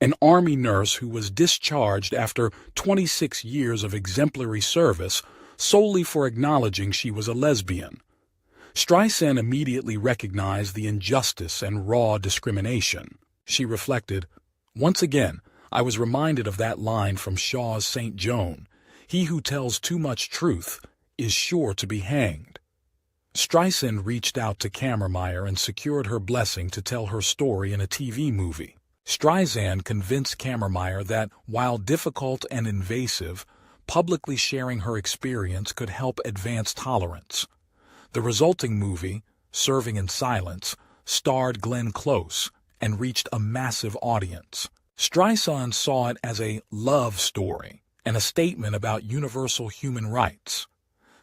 an Army nurse who was discharged after 26 years of exemplary service solely for acknowledging she was a lesbian. Streisand immediately recognized the injustice and raw discrimination. She reflected, "Once again, I was reminded of that line from Shaw's St. Joan, 'He who tells too much truth is sure to be hanged.'" Streisand reached out to Kammermeyer and secured her blessing to tell her story in a TV movie. Streisand convinced Kammermeyer that, while difficult and invasive, publicly sharing her experience could help advance tolerance. The resulting movie, Serving in Silence, starred Glenn Close and reached a massive audience. Streisand saw it as a love story and a statement about universal human rights.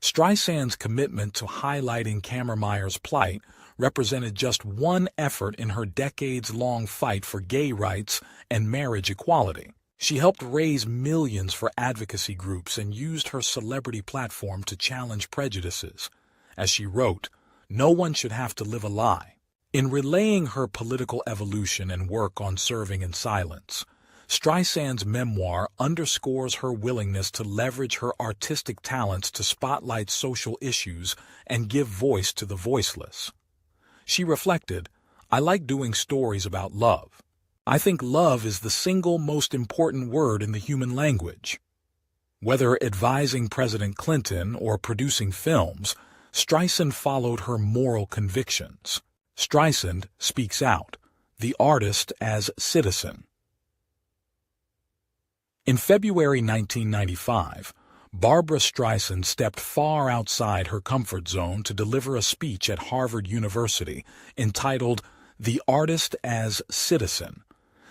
Streisand's commitment to highlighting Kammermeyer's plight represented just one effort in her decades-long fight for gay rights and marriage equality. She helped raise millions for advocacy groups and used her celebrity platform to challenge prejudices. As she wrote, "No one should have to live a lie." In relaying her political evolution and work on Serving in Silence, Streisand's memoir underscores her willingness to leverage her artistic talents to spotlight social issues and give voice to the voiceless. She reflected, "I like doing stories about love. I think love is the single most important word in the human language." Whether advising President Clinton or producing films, Streisand followed her moral convictions. Streisand speaks out, the artist as citizen. In February 1995, Barbra Streisand stepped far outside her comfort zone to deliver a speech at Harvard University entitled "The Artist as Citizen."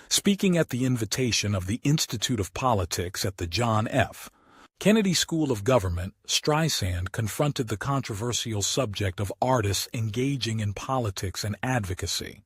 Speaking at the invitation of the Institute of Politics at the John F. Kennedy School of Government, Streisand confronted the controversial subject of artists engaging in politics and advocacy.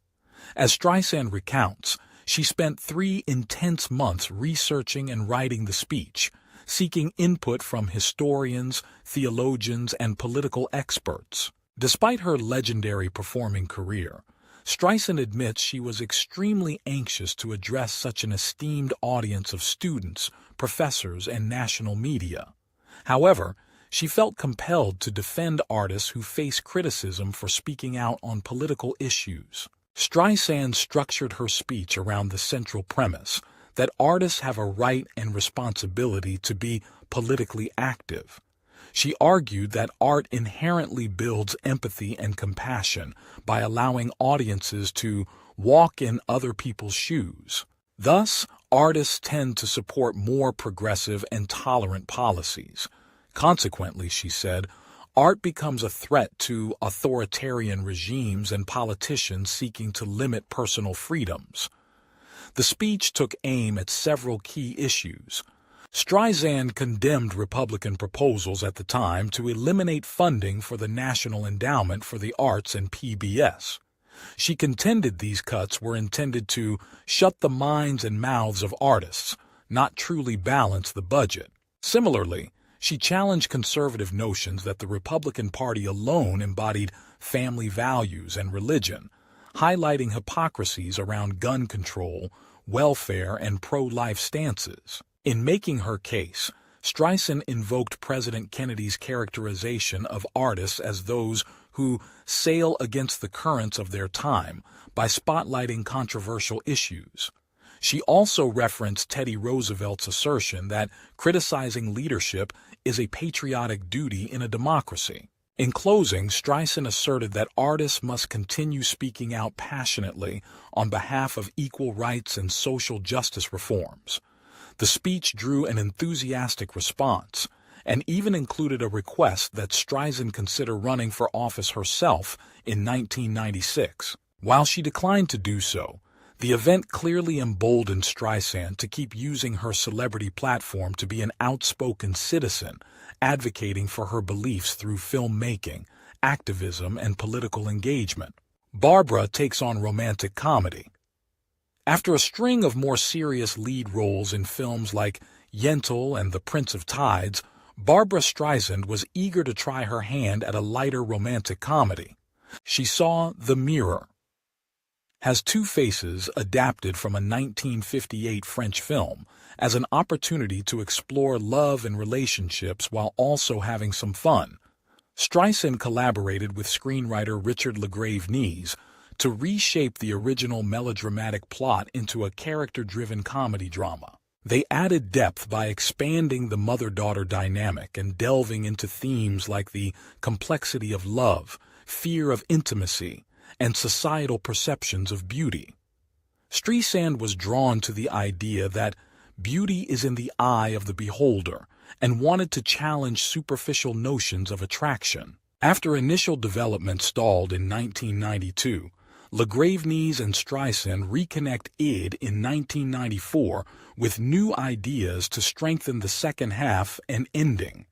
As Streisand recounts, she spent 3 intense months researching and writing the speech, seeking input from historians, theologians, and political experts. Despite her legendary performing career, Streisand admits she was extremely anxious to address such an esteemed audience of students, professors, and national media. However, she felt compelled to defend artists who face criticism for speaking out on political issues. Streisand structured her speech around the central premise that artists have a right and responsibility to be politically active. She argued that art inherently builds empathy and compassion by allowing audiences to walk in other people's shoes. Thus, artists tend to support more progressive and tolerant policies. Consequently, she said, art becomes a threat to authoritarian regimes and politicians seeking to limit personal freedoms. The speech took aim at several key issues. Streisand condemned Republican proposals at the time to eliminate funding for the National Endowment for the Arts and PBS. She contended these cuts were intended to shut the minds and mouths of artists, not truly balance the budget. Similarly, she challenged conservative notions that the Republican Party alone embodied family values and religion, highlighting hypocrisies around gun control, welfare, and pro-life stances. In making her case, Streisand invoked President Kennedy's characterization of artists as those who sail against the currents of their time by spotlighting controversial issues. She also referenced Teddy Roosevelt's assertion that criticizing leadership is a patriotic duty in a democracy. In closing, Streisand asserted that artists must continue speaking out passionately on behalf of equal rights and social justice reforms. The speech drew an enthusiastic response, and even included a request that Streisand consider running for office herself in 1996. While she declined to do so, the event clearly emboldened Streisand to keep using her celebrity platform to be an outspoken citizen, advocating for her beliefs through filmmaking, activism, and political engagement. Barbra takes on romantic comedy. After a string of more serious lead roles in films like Yentl and The Prince of Tides, Barbra Streisand was eager to try her hand at a lighter romantic comedy. She saw The Mirror Has Two Faces, adapted from a 1958 French film, as an opportunity to explore love and relationships while also having some fun. Streisand collaborated with screenwriter Richard LaGrave to reshape the original melodramatic plot into a character-driven comedy drama. They added depth by expanding the mother-daughter dynamic and delving into themes like the complexity of love, fear of intimacy, and societal perceptions of beauty. Streisand was drawn to the idea that beauty is in the eye of the beholder and wanted to challenge superficial notions of attraction. After initial development stalled in 1992, LaGrave and Streisand reconnect in 1994 with new ideas to strengthen the second half and ending.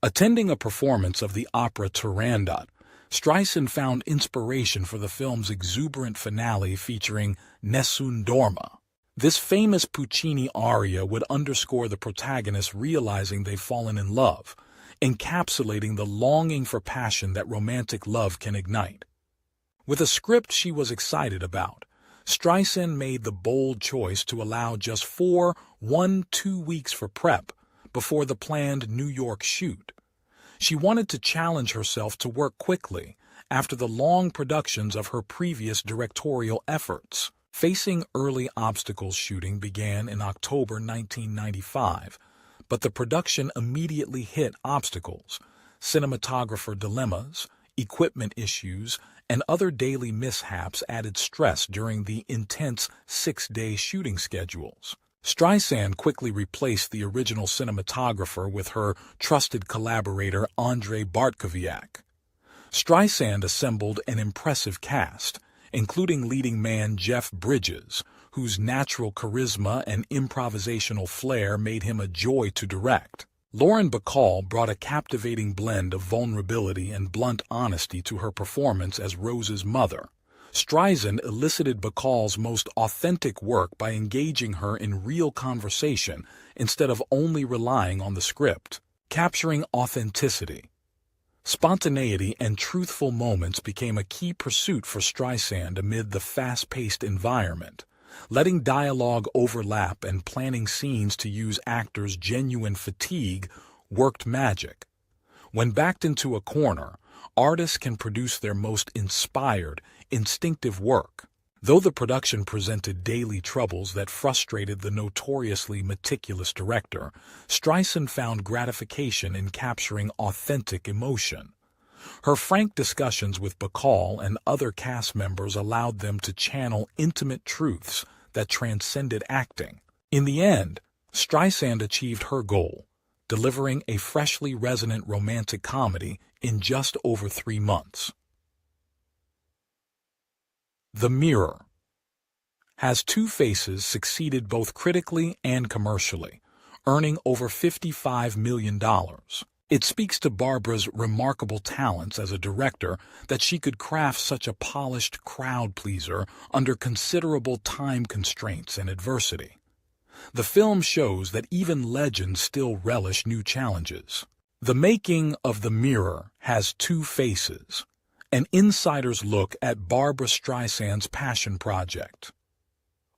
Attending a performance of the opera Turandot, Streisand found inspiration for the film's exuberant finale featuring Nessun Dorma. This famous Puccini aria would underscore the protagonist realizing they've fallen in love, encapsulating the longing for passion that romantic love can ignite. With a script she was excited about, Streisand made the bold choice to allow just 2 weeks for prep before the planned New York shoot. She wanted to challenge herself to work quickly after the long productions of her previous directorial efforts. Facing early obstacles, shooting began in October 1995, but the production immediately hit obstacles, cinematographer dilemmas, equipment issues, and other daily mishaps added stress during the intense 6-day shooting schedules. Streisand quickly replaced the original cinematographer with her trusted collaborator Andrei Bartkowiak. Streisand assembled an impressive cast, including leading man Jeff Bridges, whose natural charisma and improvisational flair made him a joy to direct. Lauren Bacall brought a captivating blend of vulnerability and blunt honesty to her performance as Rose's mother. Streisand elicited Bacall's most authentic work by engaging her in real conversation instead of only relying on the script. Capturing authenticity, spontaneity, and truthful moments became a key pursuit for Streisand amid the fast-paced environment. Letting dialogue overlap and planning scenes to use actors' genuine fatigue worked magic. When backed into a corner, artists can produce their most inspired, instinctive work. Though the production presented daily troubles that frustrated the notoriously meticulous director, Streisand found gratification in capturing authentic emotion. Her frank discussions with Bacall and other cast members allowed them to channel intimate truths that transcended acting. In the end, Streisand achieved her goal, delivering a freshly resonant romantic comedy in just over 3 months. The Mirror Has Two Faces succeeded both critically and commercially, earning over $55 million. It speaks to Barbra's remarkable talents as a director that she could craft such a polished crowd-pleaser under considerable time constraints and adversity. The film shows that even legends still relish new challenges. The making of The Mirror Has Two Faces, an insider's look at Barbra Streisand's passion project.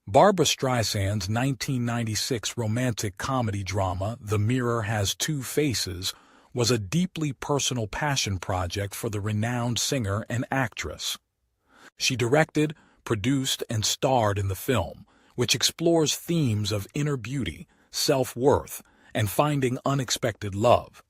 Barbra Streisand's 1996 romantic comedy drama The Mirror Has Two Faces was a deeply personal passion project for the renowned singer and actress. She directed, produced, and starred in the film, which explores themes of inner beauty, self-worth, and finding unexpected love.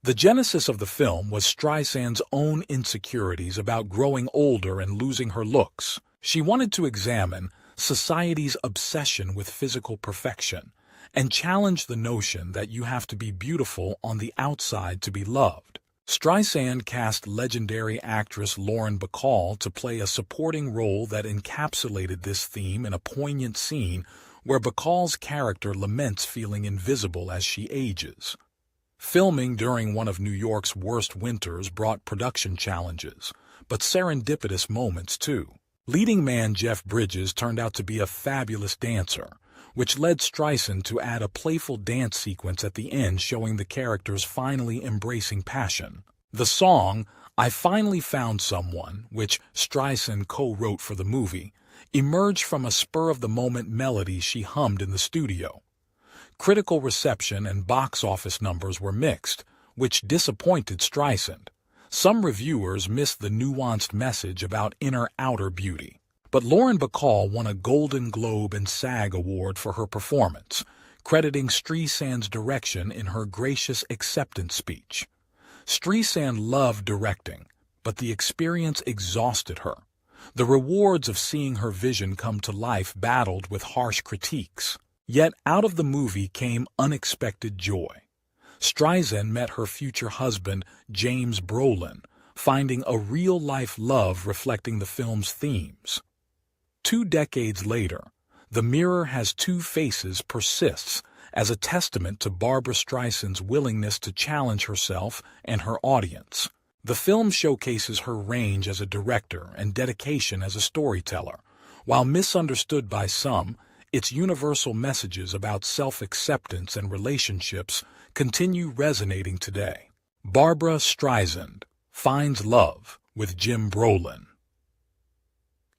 The genesis of the film was Streisand's own insecurities about growing older and losing her looks. She wanted to examine society's obsession with physical perfection and challenged the notion that you have to be beautiful on the outside to be loved. Streisand cast legendary actress Lauren Bacall to play a supporting role that encapsulated this theme in a poignant scene where Bacall's character laments feeling invisible as she ages. Filming during one of New York's worst winters brought production challenges, but serendipitous moments too. Leading man Jeff Bridges turned out to be a fabulous dancer, which led Streisand to add a playful dance sequence at the end showing the characters finally embracing passion. The song, "I Finally Found Someone," which Streisand co-wrote for the movie, emerged from a spur-of-the-moment melody she hummed in the studio. Critical reception and box office numbers were mixed, which disappointed Streisand. Some reviewers missed the nuanced message about inner-outer beauty. But Lauren Bacall won a Golden Globe and SAG Award for her performance, crediting Streisand's direction in her gracious acceptance speech. Streisand loved directing, but the experience exhausted her. The rewards of seeing her vision come to life battled with harsh critiques. Yet out of the movie came unexpected joy. Streisand met her future husband, James Brolin, finding a real-life love reflecting the film's themes. 2 decades later, The Mirror Has Two Faces persists as a testament to Barbra Streisand's willingness to challenge herself and her audience. The film showcases her range as a director and dedication as a storyteller. While misunderstood by some, its universal messages about self-acceptance and relationships continue resonating today. Barbra Streisand finds love with Jim Brolin.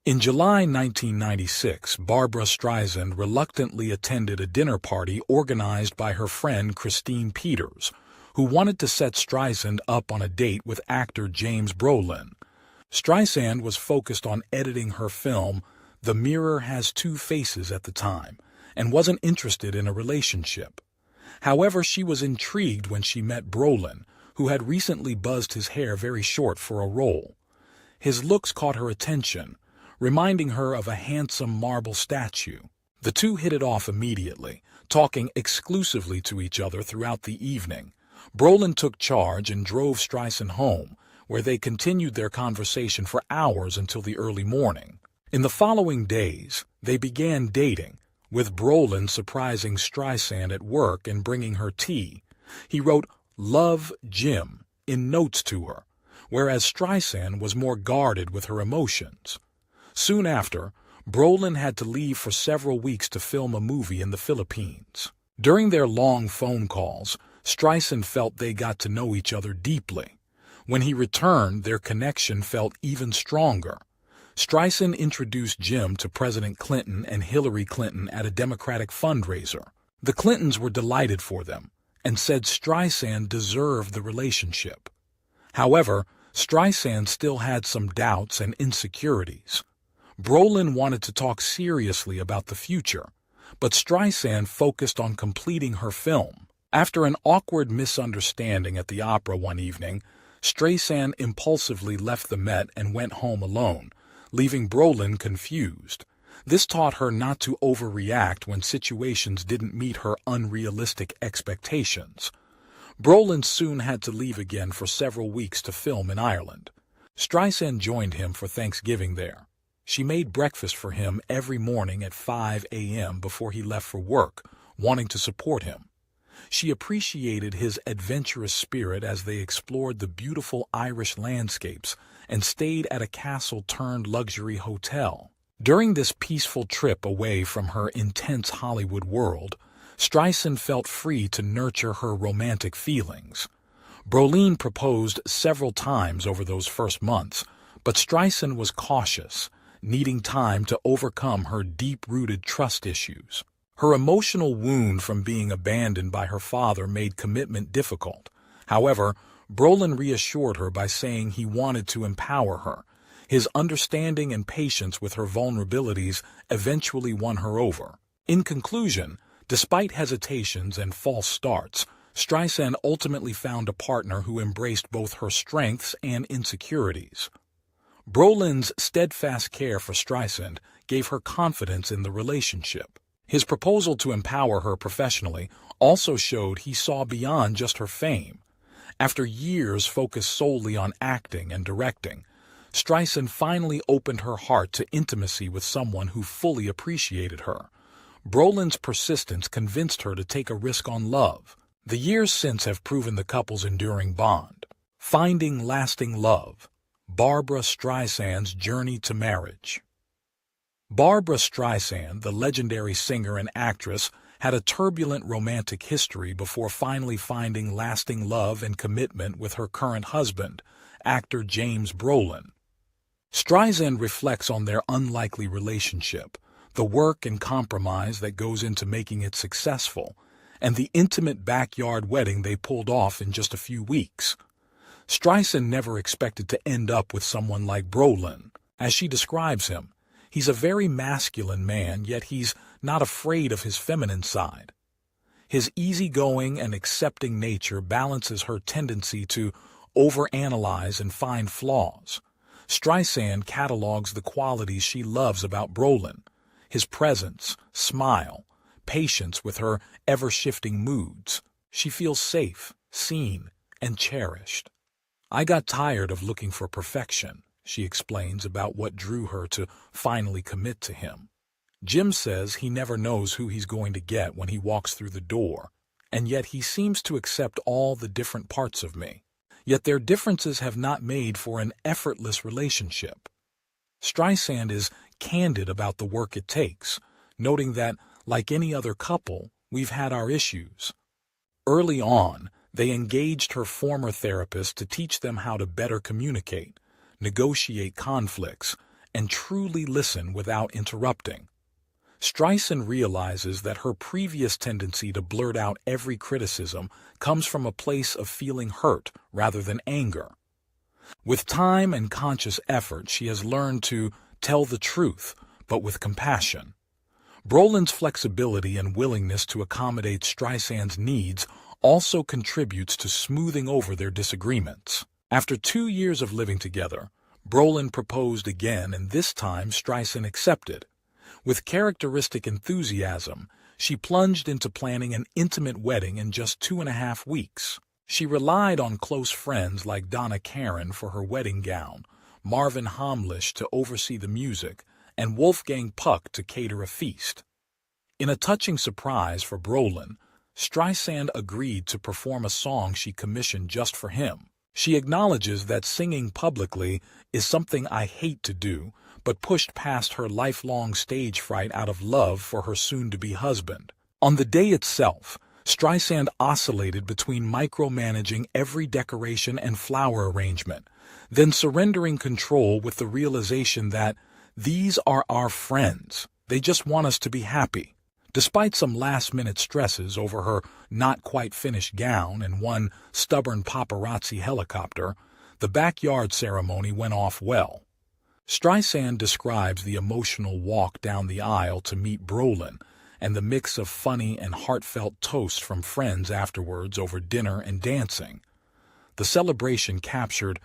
In July 1996, Barbra Streisand reluctantly attended a dinner party organized by her friend Christine Peters, who wanted to set Streisand up on a date with actor James Brolin. Streisand was focused on editing her film The Mirror Has Two Faces at the time, and wasn't interested in a relationship. However, she was intrigued when she met Brolin, who had recently buzzed his hair very short for a role. His looks caught her attention, reminding her of a handsome marble statue. The two hit it off immediately, talking exclusively to each other throughout the evening. Brolin took charge and drove Streisand home, where they continued their conversation for hours until the early morning. In the following days, they began dating, with Brolin surprising Streisand at work and bringing her tea. He wrote, "Love, Jim," in notes to her, whereas Streisand was more guarded with her emotions. Soon after, Brolin had to leave for several weeks to film a movie in the Philippines. During their long phone calls, Streisand felt they got to know each other deeply. When he returned, their connection felt even stronger. Streisand introduced Jim to President Clinton and Hillary Clinton at a Democratic fundraiser. The Clintons were delighted for them and said Streisand deserved the relationship. However, Streisand still had some doubts and insecurities. Brolin wanted to talk seriously about the future, but Streisand focused on completing her film. After an awkward misunderstanding at the opera one evening, Streisand impulsively left the Met and went home alone, leaving Brolin confused. This taught her not to overreact when situations didn't meet her unrealistic expectations. Brolin soon had to leave again for several weeks to film in Ireland. Streisand joined him for Thanksgiving there. She made breakfast for him every morning at 5 a.m. before he left for work, wanting to support him. She appreciated his adventurous spirit as they explored the beautiful Irish landscapes and stayed at a castle-turned-luxury hotel. During this peaceful trip away from her intense Hollywood world, Streisand felt free to nurture her romantic feelings. Brolin proposed several times over those first months, but Streisand was cautious, needing time to overcome her deep-rooted trust issues. Her emotional wound from being abandoned by her father made commitment difficult. However, Brolin reassured her by saying he wanted to empower her. His understanding and patience with her vulnerabilities eventually won her over. In conclusion, despite hesitations and false starts, Streisand ultimately found a partner who embraced both her strengths and insecurities. Brolin's steadfast care for Streisand gave her confidence in the relationship. His proposal to empower her professionally also showed he saw beyond just her fame. After years focused solely on acting and directing, Streisand finally opened her heart to intimacy with someone who fully appreciated her. Brolin's persistence convinced her to take a risk on love. The years since have proven the couple's enduring bond. Finding lasting love. Barbra Streisand's journey to marriage. Barbra Streisand, the legendary singer and actress, had a turbulent romantic history before finally finding lasting love and commitment with her current husband, actor James Brolin. Streisand reflects on their unlikely relationship, the work and compromise that goes into making it successful, and the intimate backyard wedding they pulled off in just a few weeks. Streisand never expected to end up with someone like Brolin. As she describes him, he's a very masculine man, yet he's not afraid of his feminine side. His easygoing and accepting nature balances her tendency to overanalyze and find flaws. Streisand catalogs the qualities she loves about Brolin: his presence, smile, patience with her ever-shifting moods. She feels safe, seen, and cherished. "I got tired of looking for perfection," she explains about what drew her to finally commit to him. "Jim says he never knows who he's going to get when he walks through the door, and yet he seems to accept all the different parts of me. Yet their differences have not made for an effortless relationship." Streisand is candid about the work it takes, noting that, like any other couple, we've had our issues. Early on, they engaged her former therapist to teach them how to better communicate, negotiate conflicts, and truly listen without interrupting. Streisand realizes that her previous tendency to blurt out every criticism comes from a place of feeling hurt rather than anger. With time and conscious effort, she has learned to tell the truth, but with compassion. Brolin's flexibility and willingness to accommodate Streisand's needs also contributes to smoothing over their disagreements. After 2 years of living together, Brolin proposed again, and this time Streisand accepted. With characteristic enthusiasm, she plunged into planning an intimate wedding in just 2.5 weeks. She relied on close friends like Donna Karan for her wedding gown, Marvin Hamlisch to oversee the music, and Wolfgang Puck to cater a feast. In a touching surprise for Brolin, Streisand agreed to perform a song she commissioned just for him. She acknowledges that singing publicly is something I hate to do, but pushed past her lifelong stage fright out of love for her soon-to-be husband. On the day itself, Streisand oscillated between micromanaging every decoration and flower arrangement, then surrendering control with the realization that these are our friends. They just want us to be happy. Despite some last-minute stresses over her not-quite-finished gown and one stubborn paparazzi helicopter, the backyard ceremony went off well. Streisand describes the emotional walk down the aisle to meet Brolin and the mix of funny and heartfelt toasts from friends afterwards over dinner and dancing. The celebration captured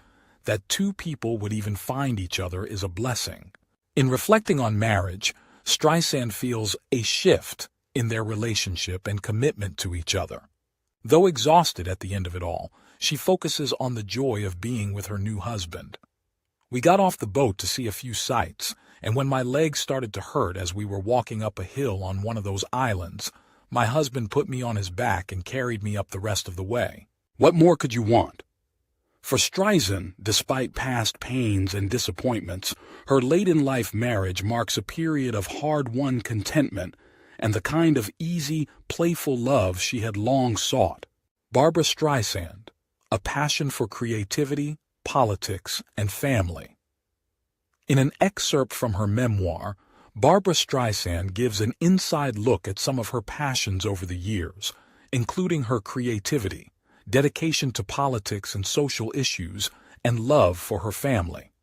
that two people would even find each other is a blessing. In reflecting on marriage, Streisand feels a shift in their relationship and commitment to each other. Though exhausted at the end of it all, she focuses on the joy of being with her new husband. "We got off the boat to see a few sights, and when my legs started to hurt as we were walking up a hill on one of those islands, my husband put me on his back and carried me up the rest of the way. What more could you want?" For Streisand, despite past pains and disappointments, her late-in-life marriage marks a period of hard-won contentment and the kind of easy, playful love she had long sought. Barbra Streisand, a passion for creativity, politics, and family. In an excerpt from her memoir, Barbra Streisand gives an inside look at some of her passions over the years, including her creativity, dedication to politics and social issues, and love for her family.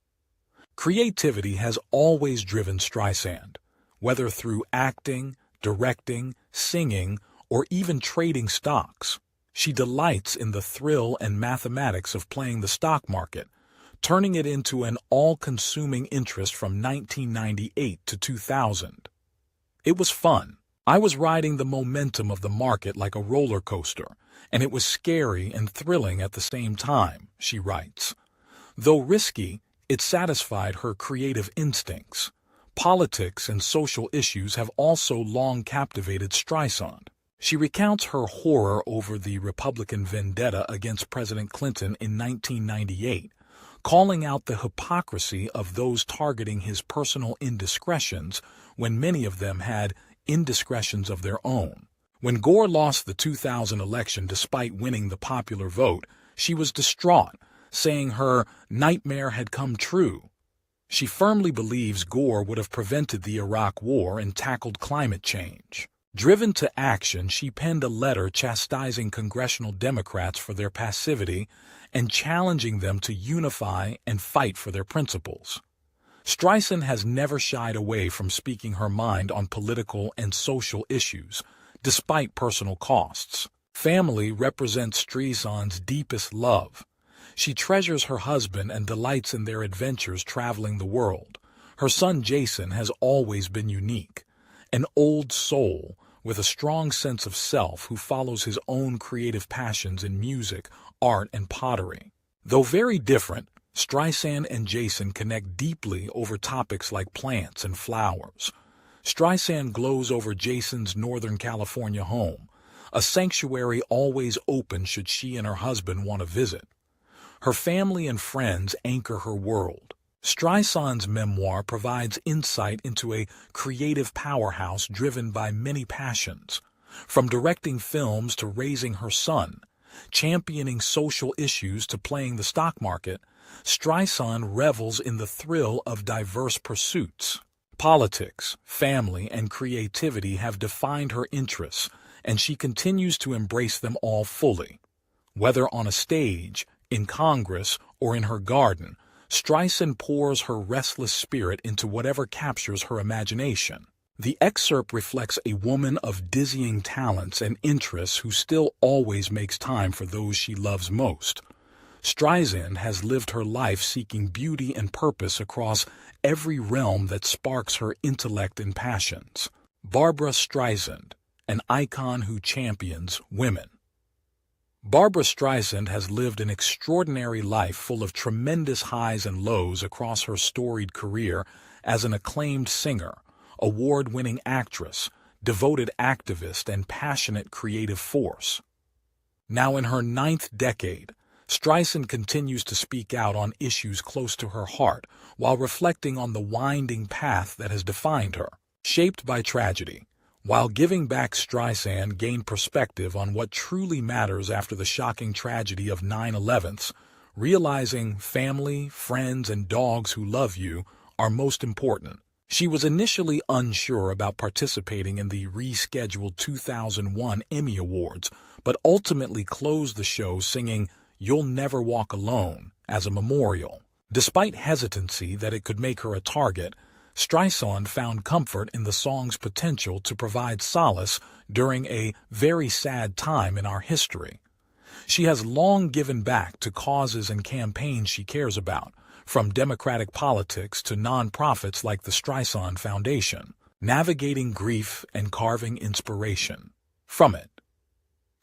Creativity has always driven Streisand, whether through acting, directing, singing, or even trading stocks. She delights in the thrill and mathematics of playing the stock market, turning it into an all-consuming interest from 1998 to 2000. It was fun, I was riding the momentum of the market like a roller coaster, and it was scary and thrilling at the same time, she writes. Though risky, it satisfied her creative instincts. Politics and social issues have also long captivated Streisand. She recounts her horror over the Republican vendetta against President Clinton in 1998, calling out the hypocrisy of those targeting his personal indiscretions when many of them had indiscretions of their own. When Gore lost the 2000 election despite winning the popular vote, she was distraught, saying her nightmare had come true. She firmly believes Gore would have prevented the Iraq War and tackled climate change. Driven to action, she penned a letter chastising congressional Democrats for their passivity and challenging them to unify and fight for their principles. Streisand has never shied away from speaking her mind on political and social issues, despite personal costs. Family represents Streisand's deepest love. She treasures her husband and delights in their adventures traveling the world. Her son Jason has always been unique, an old soul with a strong sense of self who follows his own creative passions in music, art, and pottery. Though very different, Streisand and Jason connect deeply over topics like plants and flowers. Streisand glows over Jason's Northern California home, a sanctuary always open should she and her husband want to visit. Her family and friends anchor her world. Streisand's memoir provides insight into a creative powerhouse driven by many passions. From directing films to raising her son, championing social issues to playing the stock market, Streisand revels in the thrill of diverse pursuits. Politics, family, and creativity have defined her interests, and she continues to embrace them all fully. Whether on a stage, in Congress, or in her garden, Streisand pours her restless spirit into whatever captures her imagination. The excerpt reflects a woman of dizzying talents and interests who still always makes time for those she loves most. Streisand has lived her life seeking beauty and purpose across every realm that sparks her intellect and passions. Barbra Streisand, an icon who champions women. Barbra Streisand has lived an extraordinary life full of tremendous highs and lows across her storied career as an acclaimed singer, award-winning actress, devoted activist, and passionate creative force. Now in her 9th decade, Streisand continues to speak out on issues close to her heart while reflecting on the winding path that has defined her. Shaped by tragedy, while Giving Back, Streisand gained perspective on what truly matters after the shocking tragedy of 9/11, realizing family, friends, and dogs who love you are most important. She was initially unsure about participating in the rescheduled 2001 Emmy Awards, but ultimately closed the show singing "You'll Never Walk Alone" as a memorial. Despite hesitancy that it could make her a target, Streisand found comfort in the song's potential to provide solace during a very sad time in our history. She has long given back to causes and campaigns she cares about, from democratic politics to nonprofits like the Streisand Foundation, navigating grief and carving inspiration from it.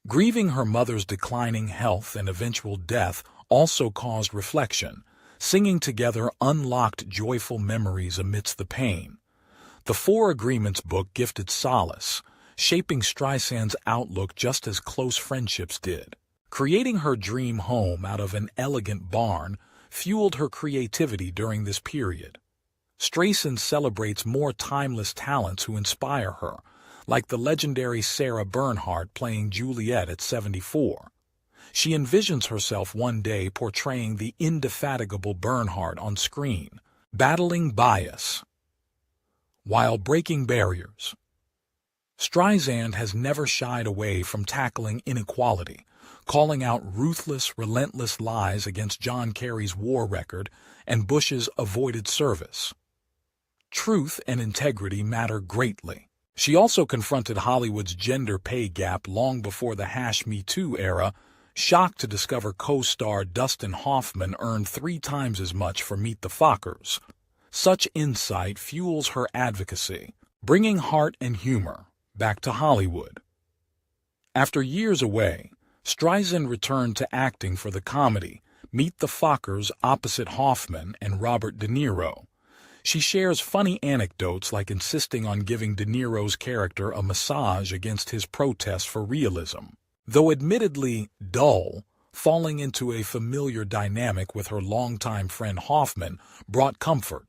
Grieving her mother's declining health and eventual death also caused reflection. Singing together unlocked joyful memories amidst the pain. The Four Agreements book gifted solace, shaping Streisand's outlook just as close friendships did. Creating her dream home out of an elegant barn fueled her creativity during this period. Streisand celebrates more timeless talents who inspire her, like the legendary Sarah Bernhardt playing Juliet at 74. She envisions herself one day portraying the indefatigable Bernhardt on screen, battling bias while breaking barriers. Streisand has never shied away from tackling inequality, calling out ruthless, relentless lies against John Kerry's war record and Bush's avoided service. Truth and integrity matter greatly. She also confronted Hollywood's gender pay gap long before the #Me Too era, shocked to discover co-star Dustin Hoffman earned 3 times as much for Meet the Fockers. Such insight fuels her advocacy, bringing heart and humor back to Hollywood. After years away, Streisand returned to acting for the comedy Meet the Fockers opposite Hoffman and Robert De Niro. She shares funny anecdotes like insisting on giving De Niro's character a massage against his protest for realism. Though admittedly dull, falling into a familiar dynamic with her longtime friend Hoffman brought comfort.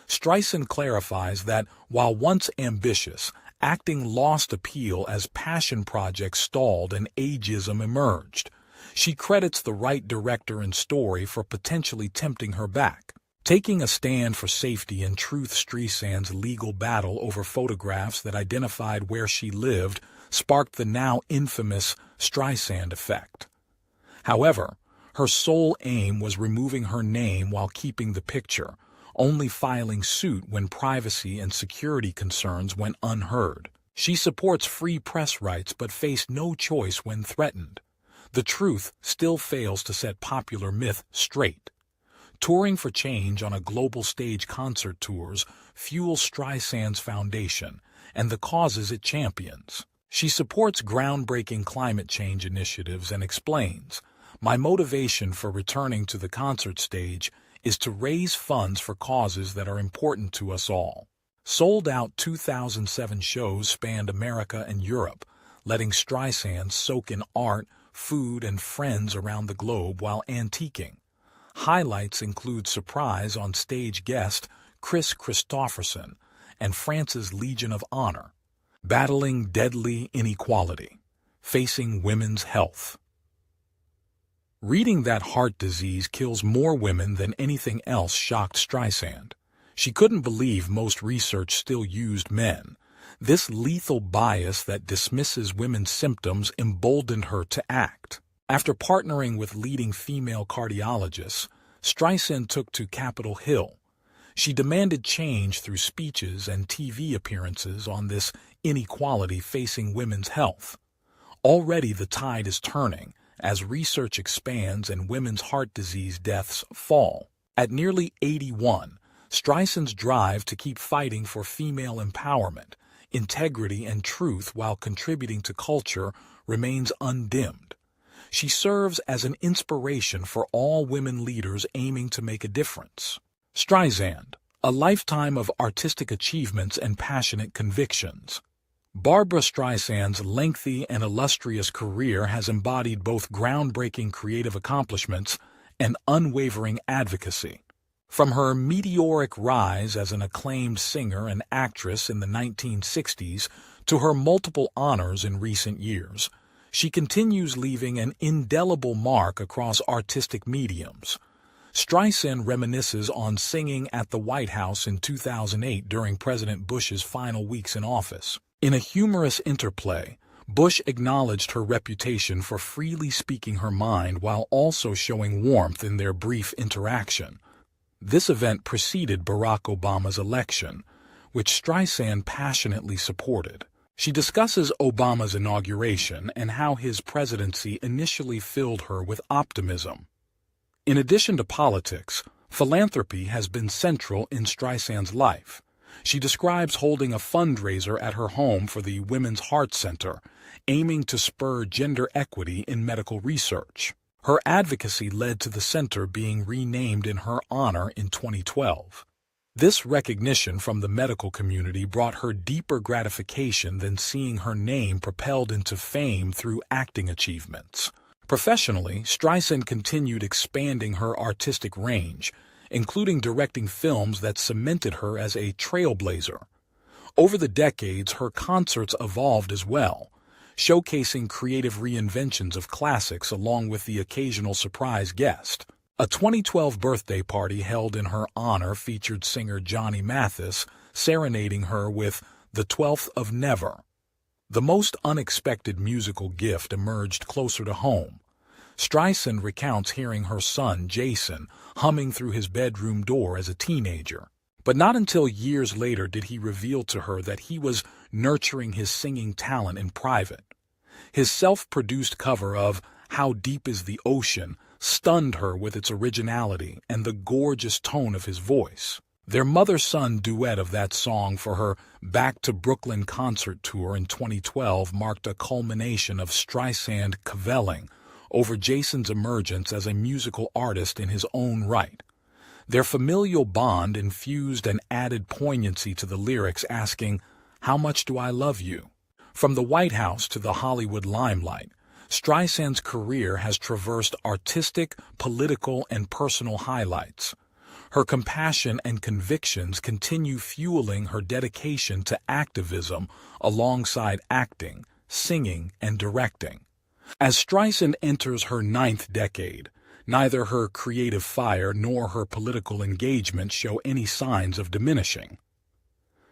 Streisand clarifies that, while once ambitious, acting lost appeal as passion projects stalled and ageism emerged. She credits the right director and story for potentially tempting her back. Taking a stand for safety and truth, Streisand's legal battle over photographs that identified where she lived sparked the now infamous Streisand effect. However, her sole aim was removing her name while keeping the picture, only filing suit when privacy and security concerns went unheard. She supports free press rights but faced no choice when threatened. The truth still fails to set popular myth straight. Touring for Change on a global stage concert tours fuels Streisand's foundation and the causes it champions. She supports groundbreaking climate change initiatives and explains, "My motivation for returning to the concert stage is to raise funds for causes that are important to us all." Sold-out 2007 shows spanned America and Europe, letting Streisand soak in art, food, and friends around the globe while antiquing. Highlights include surprise on-stage guest Chris Christopherson and France's Legion of Honor, battling deadly inequality, facing women's health. Reading that heart disease kills more women than anything else shocked Streisand. She couldn't believe most research still used men. This lethal bias that dismisses women's symptoms emboldened her to act. After partnering with leading female cardiologists, Streisand took to Capitol Hill. She demanded change through speeches and TV appearances on this inequality facing women's health. Already the tide is turning as research expands and women's heart disease deaths fall. At nearly 81, Streisand's drive to keep fighting for female empowerment, integrity, and truth while contributing to culture remains undimmed. She serves as an inspiration for all women leaders aiming to make a difference. Streisand, a lifetime of artistic achievements and passionate convictions. Barbra Streisand's lengthy and illustrious career has embodied both groundbreaking creative accomplishments and unwavering advocacy. From her meteoric rise as an acclaimed singer and actress in the 1960s to her multiple honors in recent years, she continues leaving an indelible mark across artistic mediums. Streisand reminisces on singing at the White House in 2008 during President Bush's final weeks in office. In a humorous interplay, Bush acknowledged her reputation for freely speaking her mind while also showing warmth in their brief interaction. This event preceded Barack Obama's election, which Streisand passionately supported. She discusses Obama's inauguration and how his presidency initially filled her with optimism. In addition to politics, philanthropy has been central in Streisand's life. She describes holding a fundraiser at her home for the Women's Heart Center, aiming to spur gender equity in medical research. Her advocacy led to the center being renamed in her honor in 2012. This recognition from the medical community brought her deeper gratification than seeing her name propelled into fame through acting achievements. Professionally, Streisand continued expanding her artistic range, including directing films that cemented her as a trailblazer. Over the decades, her concerts evolved as well, showcasing creative reinventions of classics along with the occasional surprise guest. A 2012 birthday party held in her honor featured singer Johnny Mathis serenading her with "The 12th of Never." The most unexpected musical gift emerged closer to home. Streisand recounts hearing her son, Jason, humming through his bedroom door as a teenager. But not until years later did he reveal to her that he was nurturing his singing talent in private. His self-produced cover of "How Deep Is the Ocean" stunned her with its originality and the gorgeous tone of his voice. Their mother-son duet of that song for her Back to Brooklyn concert tour in 2012 marked a culmination of Streisand cavelling over Jason's emergence as a musical artist in his own right. Their familial bond infused an added poignancy to the lyrics asking, "How much do I love you?" From the White House to the Hollywood limelight, Streisand's career has traversed artistic, political, and personal highlights. Her compassion and convictions continue fueling her dedication to activism alongside acting, singing, and directing. As Streisand enters her 9th decade, neither her creative fire nor her political engagement show any signs of diminishing.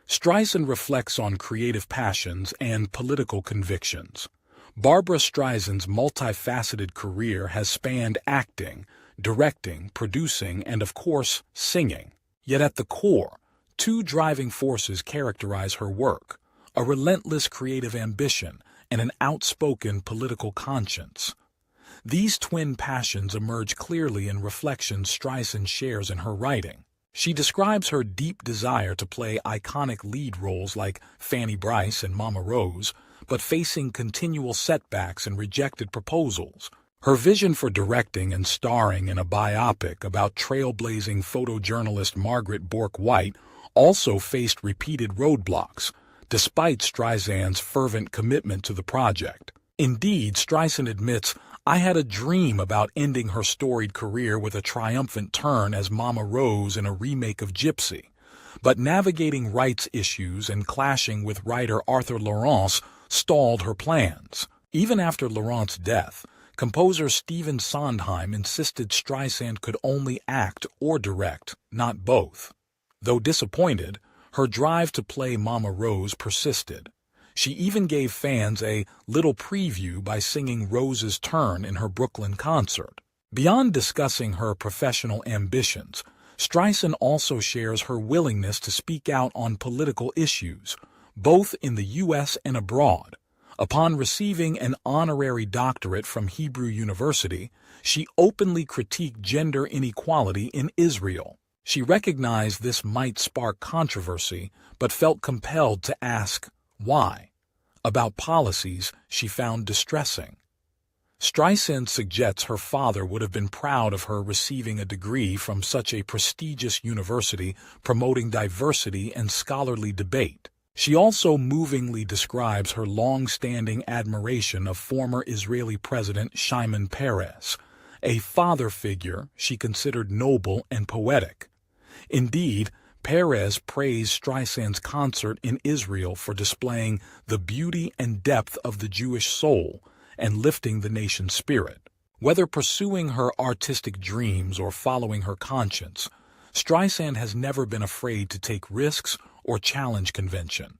Streisand reflects on creative passions and political convictions. Barbra Streisand's multifaceted career has spanned acting, directing, producing, and of course, singing. Yet at the core, two driving forces characterize her work: a relentless creative ambition and an outspoken political conscience. These twin passions emerge clearly in reflections Streisand shares in her writing. She describes her deep desire to play iconic lead roles like Fanny Brice and Mama Rose, but facing continual setbacks and rejected proposals. Her vision for directing and starring in a biopic about trailblazing photojournalist Margaret Bourke-White also faced repeated roadblocks, despite Streisand's fervent commitment to the project. Indeed, Streisand admits, "I had a dream about ending her storied career with a triumphant turn as Mama Rose in a remake of Gypsy. But navigating rights issues and clashing with writer Arthur Laurence stalled her plans." Even after Laurence's death, composer Stephen Sondheim insisted Streisand could only act or direct, not both. Though disappointed, her drive to play Mama Rose persisted. She even gave fans a little preview by singing Rose's turn in her Brooklyn concert. Beyond discussing her professional ambitions, Streisand also shares her willingness to speak out on political issues, both in the U.S. and abroad. Upon receiving an honorary doctorate from Hebrew University, she openly critiqued gender inequality in Israel. She recognized this might spark controversy, but felt compelled to ask, why? About policies she found distressing. Streisand suggests her father would have been proud of her receiving a degree from such a prestigious university promoting diversity and scholarly debate. She also movingly describes her long-standing admiration of former Israeli President Shimon Peres, a father figure she considered noble and poetic. Indeed, Peres praised Streisand's concert in Israel for displaying the beauty and depth of the Jewish soul and lifting the nation's spirit. Whether pursuing her artistic dreams or following her conscience, Streisand has never been afraid to take risks or challenge convention.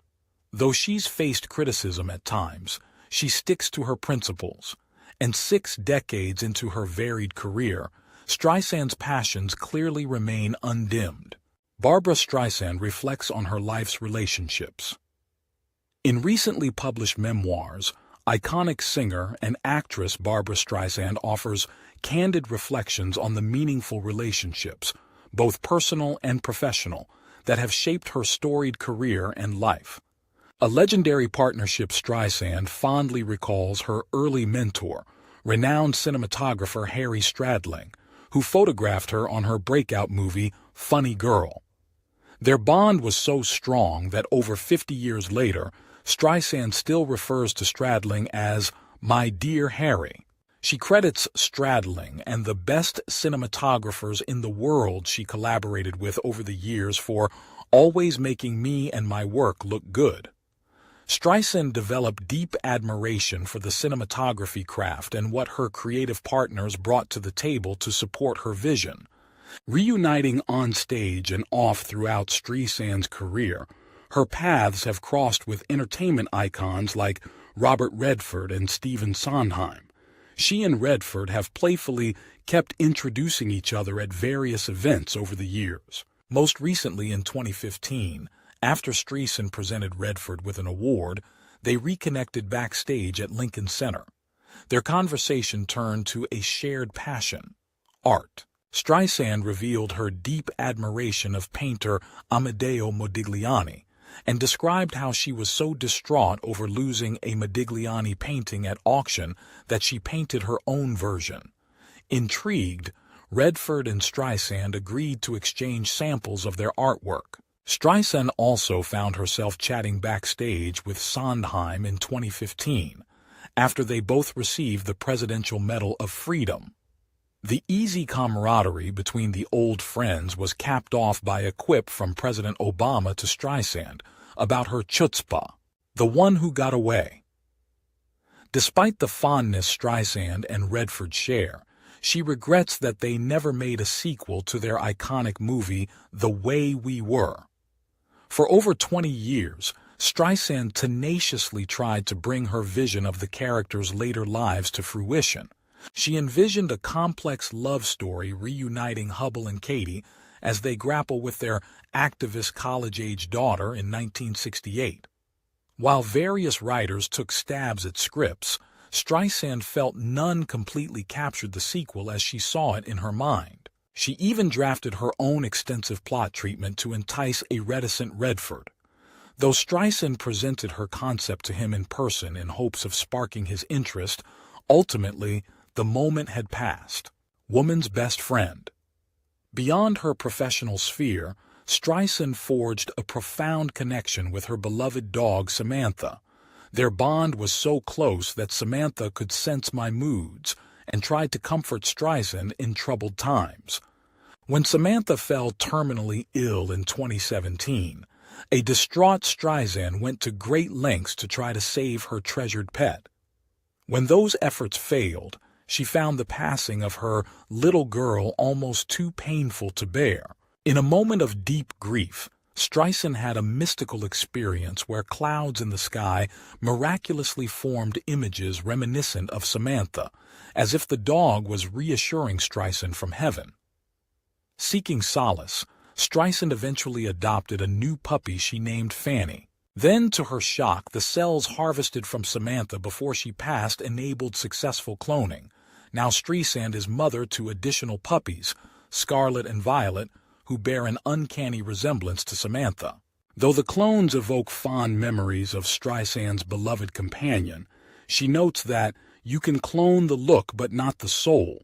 Though she's faced criticism at times, she sticks to her principles. And 6 decades into her varied career, Streisand's passions clearly remain undimmed. Barbra Streisand reflects on her life's relationships. In recently published memoirs, iconic singer and actress Barbra Streisand offers candid reflections on the meaningful relationships, both personal and professional, that have shaped her storied career and life. A legendary partnership Streisand fondly recalls her early mentor, renowned cinematographer Harry Stradling, who photographed her on her breakout movie Funny Girl. Their bond was so strong that over 50 years later, Streisand still refers to Stradling as "my dear Harry." She credits Stradling and the best cinematographers in the world she collaborated with over the years for always making me and my work look good. Streisand developed deep admiration for the cinematography craft and what her creative partners brought to the table to support her vision. Reuniting on stage and off throughout Streisand's career, her paths have crossed with entertainment icons like Robert Redford and Stephen Sondheim. She and Redford have playfully kept introducing each other at various events over the years. Most recently in 2015, after Streisand presented Redford with an award, they reconnected backstage at Lincoln Center. Their conversation turned to a shared passion: art. Streisand revealed her deep admiration of painter Amedeo Modigliani and described how she was so distraught over losing a Modigliani painting at auction that she painted her own version. Intrigued, Redford and Streisand agreed to exchange samples of their artwork. Streisand also found herself chatting backstage with Sondheim in 2015, after they both received the Presidential Medal of Freedom. The easy camaraderie between the old friends was capped off by a quip from President Obama to Streisand about her chutzpah, the one who got away. Despite the fondness Streisand and Redford share, she regrets that they never made a sequel to their iconic movie, The Way We Were. For over 20 years, Streisand tenaciously tried to bring her vision of the characters' later lives to fruition. She envisioned a complex love story reuniting Hubble and Katie as they grapple with their activist college-age daughter in 1968. While various writers took stabs at scripts, Streisand felt none completely captured the sequel as she saw it in her mind. She even drafted her own extensive plot treatment to entice a reticent Redford. Though Streisand presented her concept to him in person in hopes of sparking his interest, ultimately, the moment had passed. Woman's best friend. Beyond her professional sphere, Streisand forged a profound connection with her beloved dog Samantha. Their bond was so close that Samantha could sense my moods and tried to comfort Streisand in troubled times. When Samantha fell terminally ill in 2017, a distraught Streisand went to great lengths to try to save her treasured pet. When those efforts failed, she found the passing of her little girl almost too painful to bear. In a moment of deep grief, Streisand had a mystical experience where clouds in the sky miraculously formed images reminiscent of Samantha, as if the dog was reassuring Streisand from heaven. Seeking solace, Streisand eventually adopted a new puppy she named Fanny. Then, to her shock, the cells harvested from Samantha before she passed enabled successful cloning. Now Streisand is mother to additional puppies, Scarlet and Violet, who bear an uncanny resemblance to Samantha. Though the clones evoke fond memories of Streisand's beloved companion, she notes that you can clone the look but not the soul.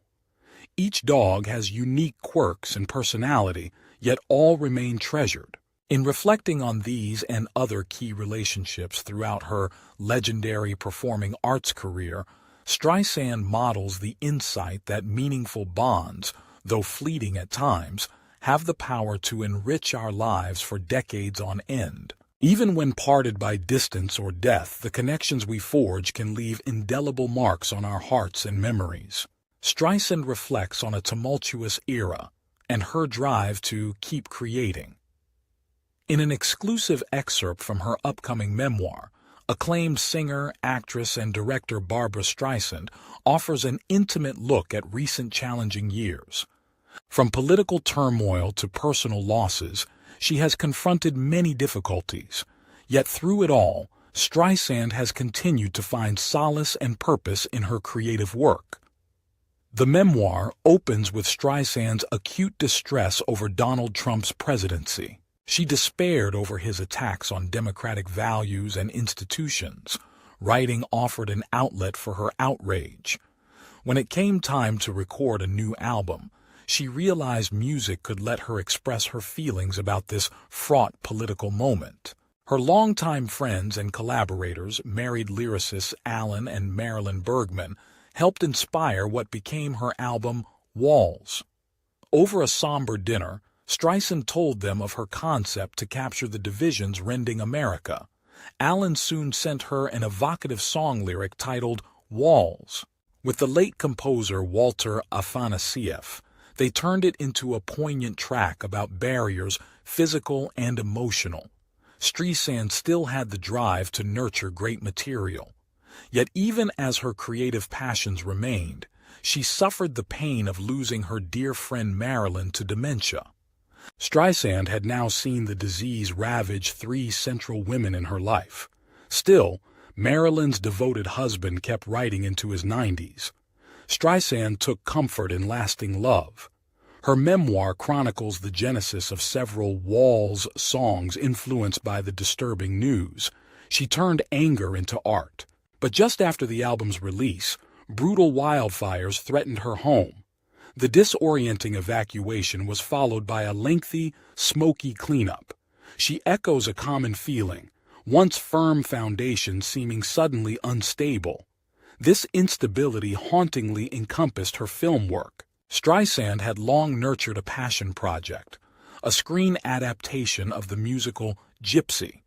Each dog has unique quirks and personality, yet all remain treasured. In reflecting on these and other key relationships throughout her legendary performing arts career, Streisand models the insight that meaningful bonds, though fleeting at times, have the power to enrich our lives for decades on end. Even when parted by distance or death, the connections we forge can leave indelible marks on our hearts and memories. Streisand reflects on a tumultuous era and her drive to keep creating. In an exclusive excerpt from her upcoming memoir, acclaimed singer, actress, and director Barbra Streisand offers an intimate look at recent challenging years. From political turmoil to personal losses, she has confronted many difficulties. Yet through it all, Streisand has continued to find solace and purpose in her creative work. The memoir opens with Streisand's acute distress over Donald Trump's presidency. She despaired over his attacks on democratic values and institutions. Writing offered an outlet for her outrage. When it came time to record a new album, she realized music could let her express her feelings about this fraught political moment. Her longtime friends and collaborators, married lyricists Alan and Marilyn Bergman, helped inspire what became her album, Walls. Over a somber dinner, Streisand told them of her concept to capture the divisions rending America. Alan soon sent her an evocative song lyric titled Walls. With the late composer Walter Afanasieff, they turned it into a poignant track about barriers, physical and emotional. Streisand still had the drive to nurture great material. Yet even as her creative passions remained, she suffered the pain of losing her dear friend Marilyn to dementia. Streisand had now seen the disease ravage 3 central women in her life. Still, Marilyn's devoted husband kept writing into his 90s. Streisand took comfort in lasting love. Her memoir chronicles the genesis of several Walls songs influenced by the disturbing news. She turned anger into art. But just after the album's release, brutal wildfires threatened her home. The disorienting evacuation was followed by a lengthy, smoky cleanup. She echoes a common feeling, once firm foundation seeming suddenly unstable. This instability hauntingly encompassed her film work. Streisand had long nurtured a passion project, a screen adaptation of the musical Gypsy.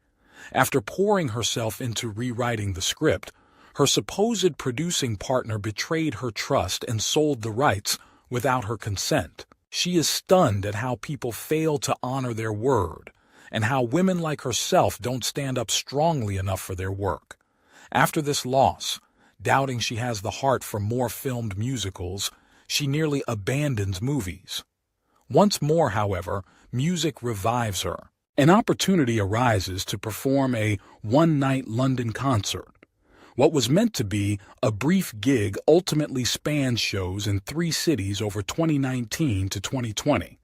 After pouring herself into rewriting the script, her supposed producing partner betrayed her trust and sold the rights without her consent. She is stunned at how people fail to honor their word, and how women like herself don't stand up strongly enough for their work. After this loss, doubting she has the heart for more filmed musicals, she nearly abandons movies. Once more, however, music revives her. An opportunity arises to perform a one-night London concert. What was meant to be a brief gig ultimately spans shows in 3 cities over 2019 to 2020.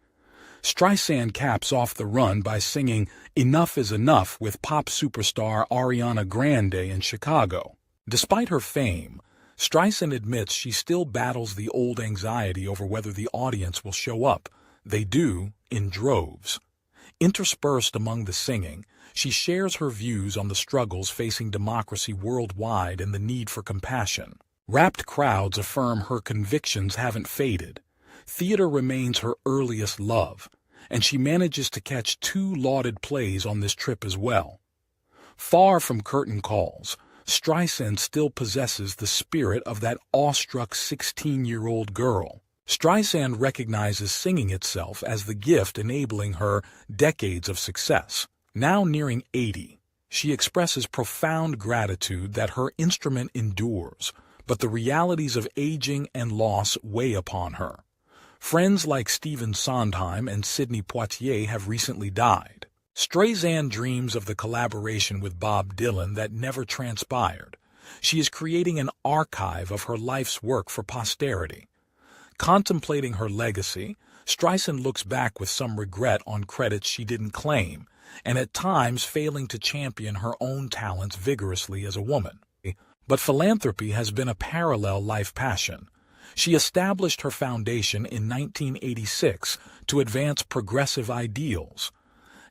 Streisand caps off the run by singing Enough is Enough with pop superstar Ariana Grande in Chicago. Despite her fame, Streisand admits she still battles the old anxiety over whether the audience will show up. They do, in droves. Interspersed among the singing, she shares her views on the struggles facing democracy worldwide and the need for compassion. Rapt crowds affirm her convictions haven't faded. Theater remains her earliest love, and she manages to catch 2 lauded plays on this trip as well. Far from curtain calls, Streisand still possesses the spirit of that awestruck 16-year-old girl. Streisand recognizes singing itself as the gift enabling her decades of success. Now nearing 80, she expresses profound gratitude that her instrument endures, but the realities of aging and loss weigh upon her. Friends like Stephen Sondheim and Sidney Poitier have recently died. Streisand dreams of the collaboration with Bob Dylan that never transpired. She is creating an archive of her life's work for posterity. Contemplating her legacy, Streisand looks back with some regret on credits she didn't claim, and at times failing to champion her own talents vigorously as a woman. But philanthropy has been a parallel life passion. She established her foundation in 1986 to advance progressive ideals.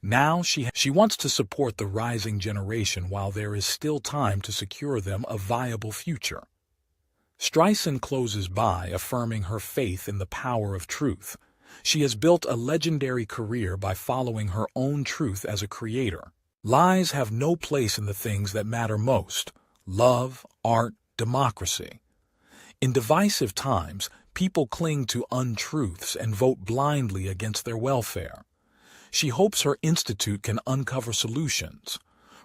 Now she wants to support the rising generation while there is still time to secure them a viable future. Streisand closes by affirming her faith in the power of truth. She has built a legendary career by following her own truth as a creator. Lies have no place in the things that matter most: love, art, democracy. In divisive times, people cling to untruths and vote blindly against their welfare. She hopes her institute can uncover solutions.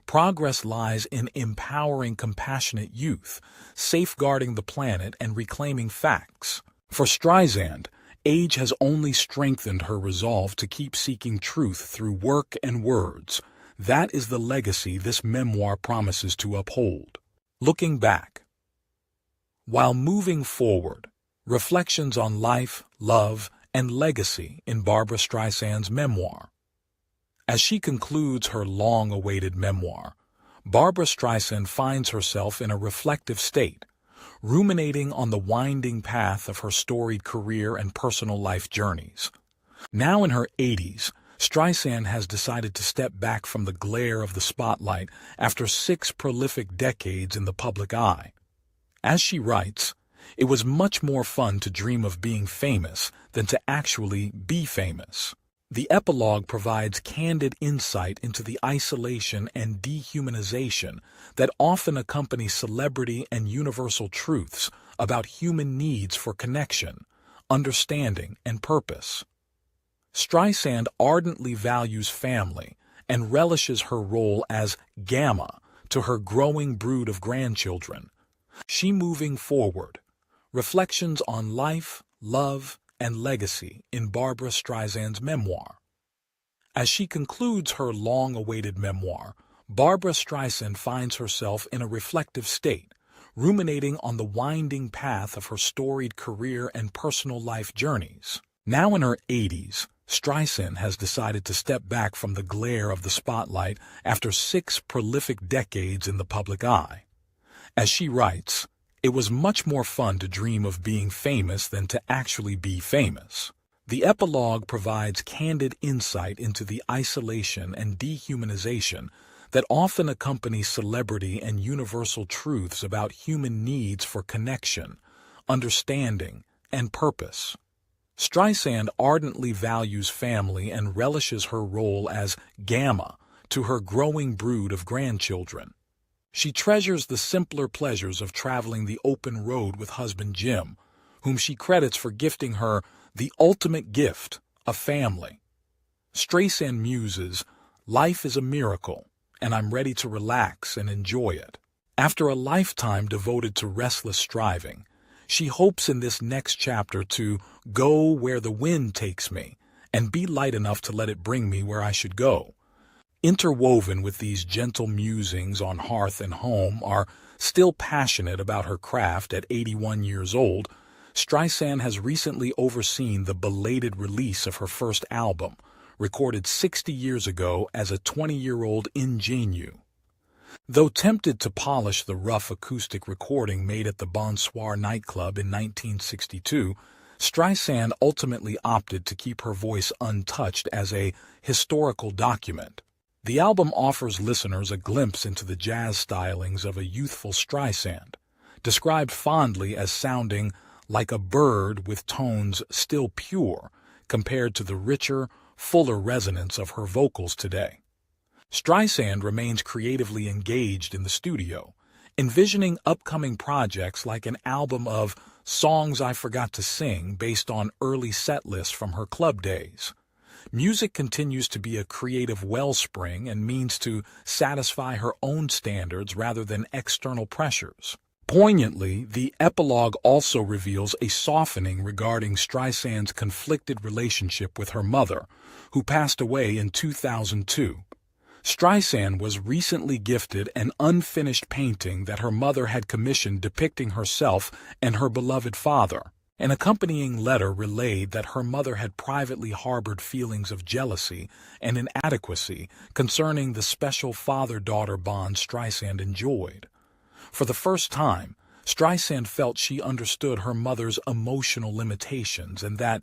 Progress lies in empowering compassionate youth, safeguarding the planet, and reclaiming facts. For Streisand, age has only strengthened her resolve to keep seeking truth through work and words. That is the legacy this memoir promises to uphold. Looking back. While moving forward, reflections on life, love, and legacy in Barbra Streisand's memoir. As she concludes her long-awaited memoir, Barbra Streisand finds herself in a reflective state, ruminating on the winding path of her storied career and personal life journeys. Now in her 80s, Streisand has decided to step back from the glare of the spotlight after 6 prolific decades in the public eye. As she writes, "It was much more fun to dream of being famous than to actually be famous." The epilogue provides candid insight into the isolation and dehumanization that often accompany celebrity and universal truths about human needs for connection, understanding, and purpose. Streisand ardently values family and relishes her role as Gamma to her growing brood of grandchildren. She moving forward. Reflections on life, love, and legacy in Barbra Streisand's memoir. As she concludes her long-awaited memoir, Barbra Streisand finds herself in a reflective state, ruminating on the winding path of her storied career and personal life journeys. Now in her 80s, Streisand has decided to step back from the glare of the spotlight after 6 prolific decades in the public eye. As she writes, "It was much more fun to dream of being famous than to actually be famous." The epilogue provides candid insight into the isolation and dehumanization that often accompany celebrity and universal truths about human needs for connection, understanding, and purpose. Streisand ardently values family and relishes her role as Gamma to her growing brood of grandchildren. She treasures the simpler pleasures of traveling the open road with husband Jim, whom she credits for gifting her the ultimate gift, a family. Streisand muses, "Life is a miracle, and I'm ready to relax and enjoy it." After a lifetime devoted to restless striving, she hopes in this next chapter to go where the wind takes me and be light enough to let it bring me where I should go. Interwoven with these gentle musings on hearth and home are still passionate about her craft at 81 years old. Streisand has recently overseen the belated release of her first album, recorded 60 years ago as a 20-year-old ingenue. Though tempted to polish the rough acoustic recording made at the Bonsoir nightclub in 1962, Streisand ultimately opted to keep her voice untouched as a historical document. The album offers listeners a glimpse into the jazz stylings of a youthful Streisand, described fondly as sounding like a bird with tones still pure compared to the richer, fuller resonance of her vocals today. Streisand remains creatively engaged in the studio, envisioning upcoming projects like an album of Songs I Forgot to Sing based on early set lists from her club days. Music continues to be a creative wellspring and means to satisfy her own standards rather than external pressures. Poignantly, the epilogue also reveals a softening regarding Streisand's conflicted relationship with her mother, who passed away in 2002. Streisand was recently gifted an unfinished painting that her mother had commissioned depicting herself and her beloved father. An accompanying letter relayed that her mother had privately harbored feelings of jealousy and inadequacy concerning the special father-daughter bond Streisand enjoyed. For the first time, Streisand felt she understood her mother's emotional limitations and that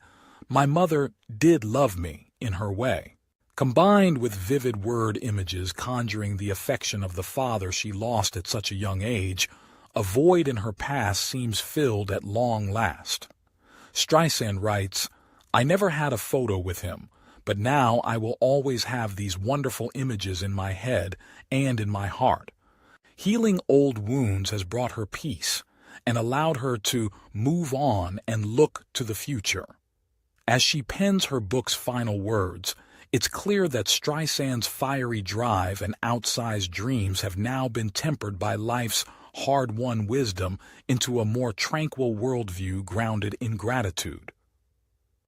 "my mother did love me" in her way. Combined with vivid word images conjuring the affection of the father she lost at such a young age, a void in her past seems filled at long last. Streisand writes, "I never had a photo with him, but now I will always have these wonderful images in my head and in my heart." Healing old wounds has brought her peace and allowed her to move on and look to the future. As she pens her book's final words, it's clear that Streisand's fiery drive and outsized dreams have now been tempered by life's hard-won wisdom into a more tranquil worldview grounded in gratitude.